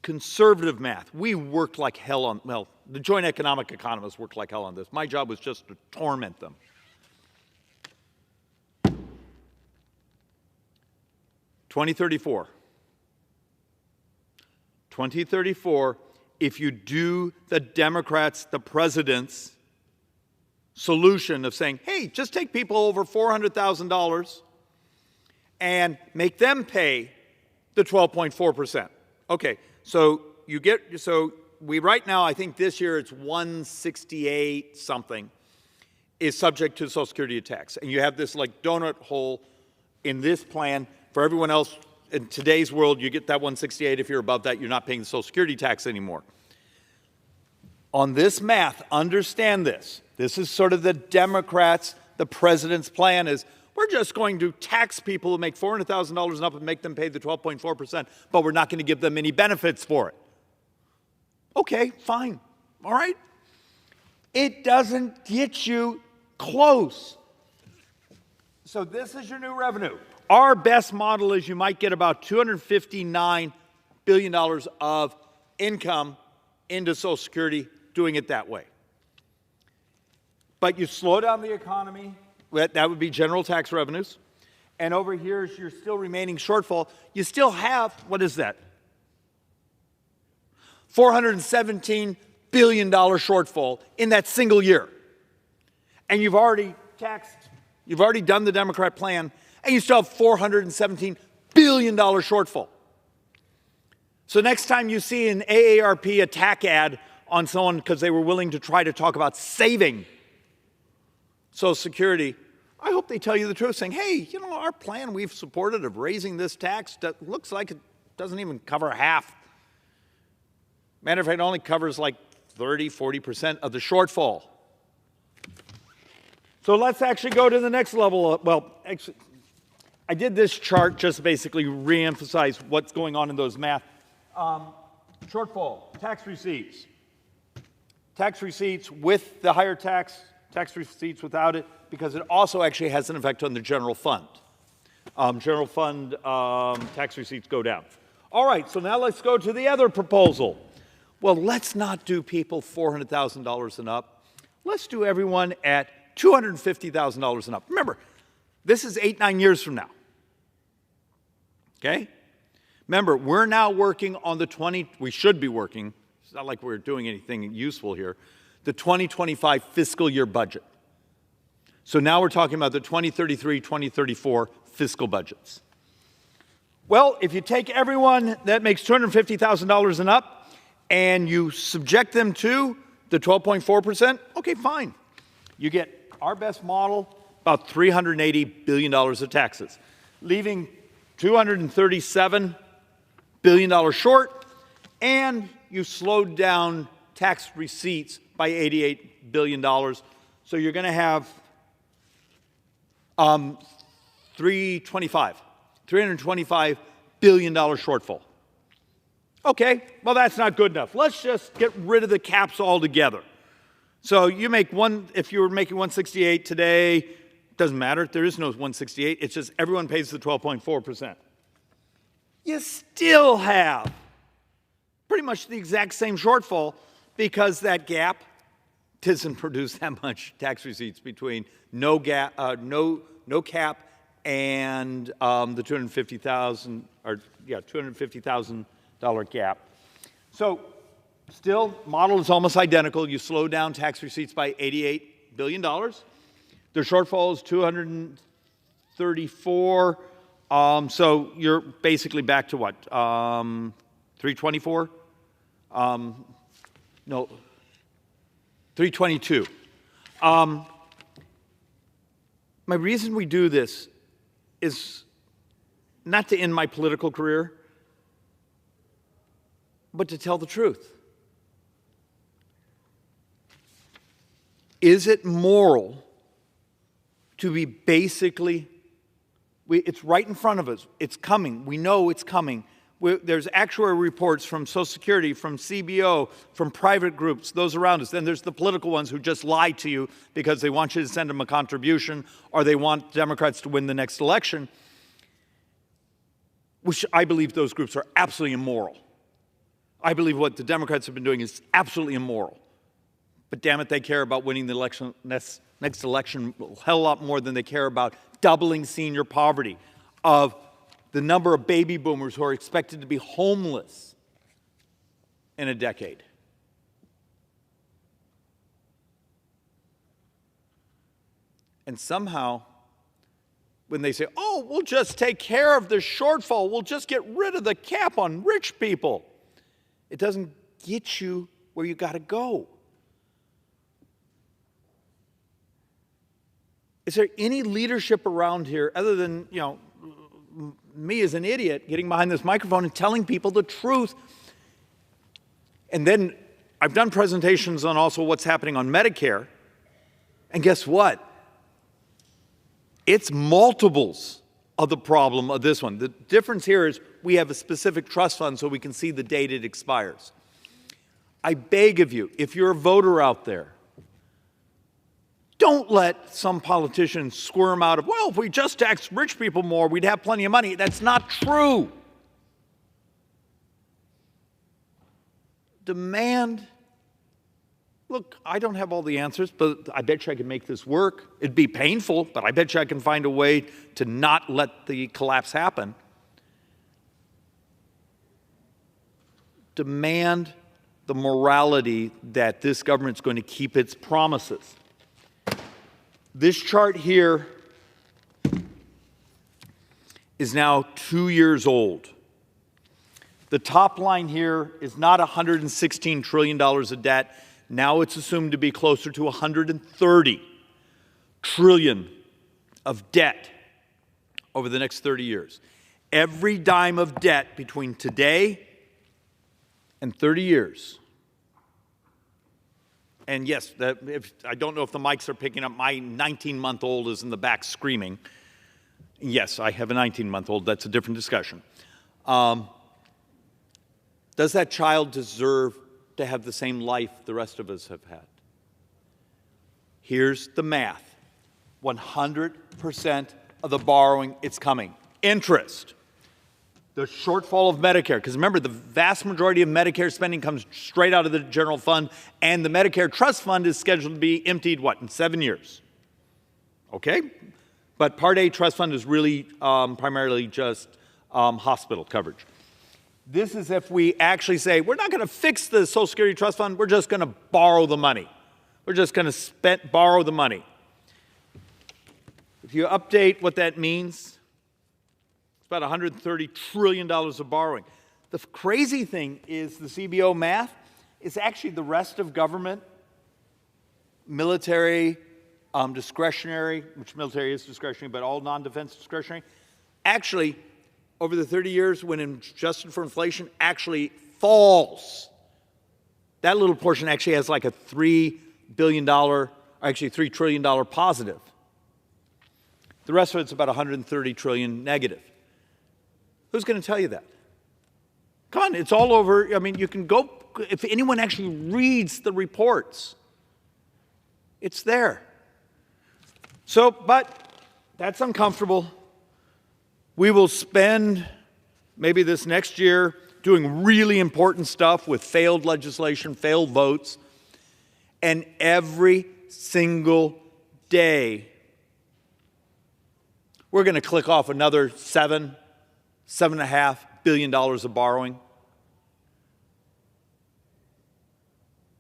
conservative math. We worked like hell on, well, the joint economic economists worked like hell on this. My job was just to torment them. $2034. If you do the Democrats, the president's solution of saying, hey, just take people over $400,000 and make them pay the 12.4%. Okay, so we right now, I think this year it's 168 something is subject to Social Security tax. And you have this like donut hole in this plan. For everyone else, in today's world, you get that 168. If you're above that, you're not paying the Social Security tax anymore. On this math, understand this. This is sort of the Democrats, the president's plan is, we're just going to tax people who make $400,000 and up and make them pay the 12.4%, but we're not going to give them any benefits for it. Okay, fine. All right? It doesn't get you close. So this is your new revenue. Our best model is you might get about $259 billion of income into Social Security doing it that way. But you slow down the economy, that would be general tax revenues. And over here is your still remaining shortfall. You still have, what is that? $417 billion shortfall in that single year. And you've already taxed, you've already done the Democrat plan, and you still have $417 billion shortfall. So next time you see an AARP attack ad on someone because they were willing to try to talk about saving Social Security, I hope they tell you the truth, saying, hey, you know, our plan we've supported of raising this tax looks like it doesn't even cover half. Matter of fact, it only covers like 30, 40% of the shortfall. So let's actually go to the next level. Well, actually, I did this chart just to basically reemphasize what's going on in those math. Shortfall, tax receipts. Tax receipts with the higher tax receipts without it, because it also actually has an effect on the general fund. General fund tax receipts go down. All right, so now let's go to the other proposal. Well, let's not do people $400,000 and up. Let's do everyone at $250,000 and up. Remember, this is 8-9 years from now. Okay? Remember, we're now working on we should be working, it's not like we're doing anything useful here, the 2025 fiscal year budget. So now we're talking about the 2033, 2034 fiscal budgets. Well, if you take everyone that makes $250,000 and up and you subject them to the 12.4%, okay, fine. You get our best model, about $380 billion of taxes, leaving $237 billion short, and you slowed down tax receipts by $88 billion. So you're going to have $325 billion shortfall. Okay, well, that's not good enough. Let's just get rid of the caps altogether. So you make if you were making 168 today, doesn't matter. There is no 168. It's just everyone pays the 12.4%. You still have pretty much the exact same shortfall because that gap doesn't produce that much tax receipts between no cap and the $250,000 gap. So still, model is almost identical. You slow down tax receipts by $88 billion. Their shortfall is 234. So you're basically back to what? 324? No, 322. My reason we do this is not to end my political career, but to tell the truth. Is it moral to be it's right in front of us. It's coming. We know it's coming. There's actuary reports from Social Security, from CBO, from private groups, those around us. Then there's the political ones who just lie to you because they want you to send them a contribution or they want Democrats to win the next election, which I believe those groups are absolutely immoral. I believe what the Democrats have been doing is absolutely immoral. But damn it, they care about winning the election, next election a hell lot more than they care about doubling senior poverty, of the number of baby boomers who are expected to be homeless in a decade. And somehow, when they say, oh, we'll just take care of the shortfall, we'll just get rid of the cap on rich people, it doesn't get you where you got to go. Is there any leadership around here other than, me as an idiot getting behind this microphone and telling people the truth? And then I've done presentations on also what's happening on Medicare. And guess what? It's multiples of the problem of this one. The difference here is we have a specific trust fund so we can see the date it expires. I beg of you, if you're a voter out there, don't let some politician squirm out of, well, if we just taxed rich people more, we'd have plenty of money. That's not true. Demand. Look, I don't have all the answers, but I bet you I can make this work. It'd be painful, but I bet you I can find a way to not let the collapse happen. Demand the morality that this government's going to keep its promises. This chart here is now 2 years old. The top line here is not $116 trillion of debt. Now it's assumed to be closer to $130 trillion of debt over the next 30 years. Every dime of debt between today and 30 years. And yes, I don't know if the mics are picking up. My 19-month-old is in the back screaming. Yes, I have a 19-month-old. That's a different discussion. Does that child deserve to have the same life the rest of us have had? Here's the math. 100% of the borrowing, it's coming. Interest. The shortfall of Medicare, because remember, the vast majority of Medicare spending comes straight out of the general fund, and the Medicare trust fund is scheduled to be emptied, in 7 years? Okay? But Part A trust fund is really primarily just hospital coverage. This is if we actually say, we're not going to fix the Social Security trust fund, we're just going to borrow the money. We're just going to borrow the money. If you update what that means, about $130 trillion of borrowing. The crazy thing is the CBO math is actually the rest of government, military, discretionary, which military is discretionary, but all non-defense discretionary. Actually, over the 30 years, when adjusted for inflation, actually falls. That little portion actually has like a $3 billion, actually $3 trillion positive. The rest of it's about 130 trillion negative. Who's going to tell you that? Come on, it's all over. I mean, you can go, if anyone actually reads the reports, it's there. So, but that's uncomfortable. We will spend maybe this next year doing really important stuff with failed legislation, failed votes, and every single day we're going to click off another $7.5 billion of borrowing.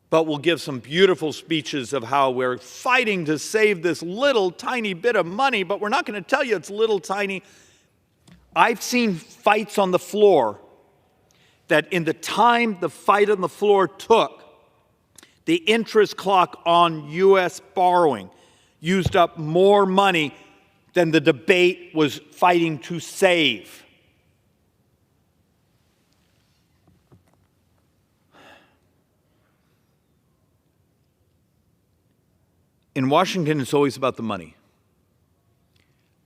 But we'll give some beautiful speeches of how we're fighting to save this little tiny bit of money, but we're not going to tell you it's little tiny. I've seen fights on the floor that in the time the fight on the floor took, the interest clock on U.S. borrowing used up more money than the debate was fighting to save. In Washington, it's always about the money.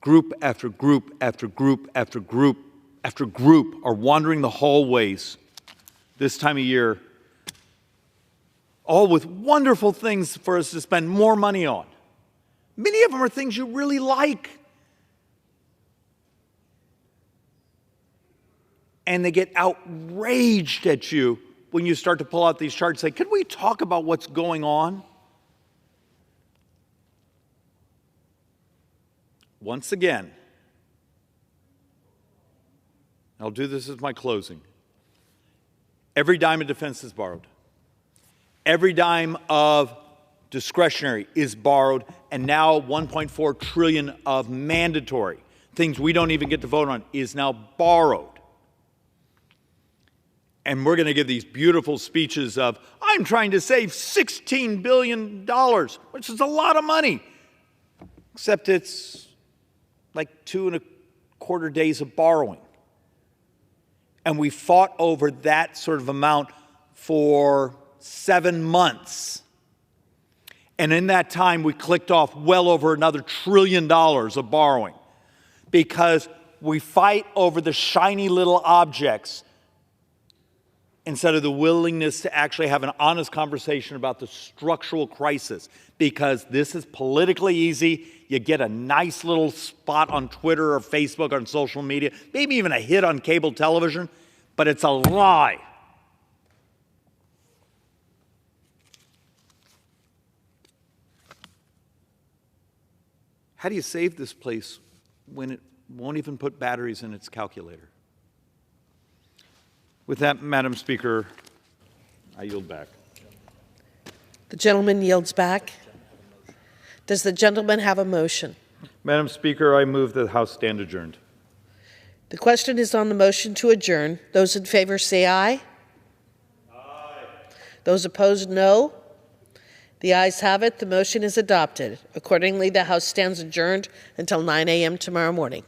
Group after group after group after group after group are wandering the hallways this time of year, all with wonderful things for us to spend more money on. Many of them are things you really like. And they get outraged at you when you start to pull out these charts and say, could we talk about what's going on? Once again, I'll do this as my closing. Every dime of defense is borrowed. Every dime of discretionary is borrowed, and now 1.4 trillion of mandatory, things we don't even get to vote on, is now borrowed. And we're going to give these beautiful speeches of, I'm trying to save $16 billion, which is a lot of money, except it's like 2.25 days of borrowing. And we fought over that sort of amount for 7 months. And in that time, we clicked off well over another $1 trillion of borrowing because we fight over the shiny little objects instead of the willingness to actually have an honest conversation about the structural crisis, because this is politically easy. You get a nice little spot on Twitter or Facebook or on social media, maybe even a hit on cable television, but it's a lie. How do you save this place when it won't even put batteries in its calculator? With that, Madam Speaker, I yield back. The gentleman yields back. Does the gentleman have a motion? Madam Speaker, I move that the House stand adjourned. The question is on the motion to adjourn. Those in favor say aye. Aye. Those opposed, no. The ayes have it. The motion is adopted. Accordingly, the House stands adjourned until 9 a.m. tomorrow morning.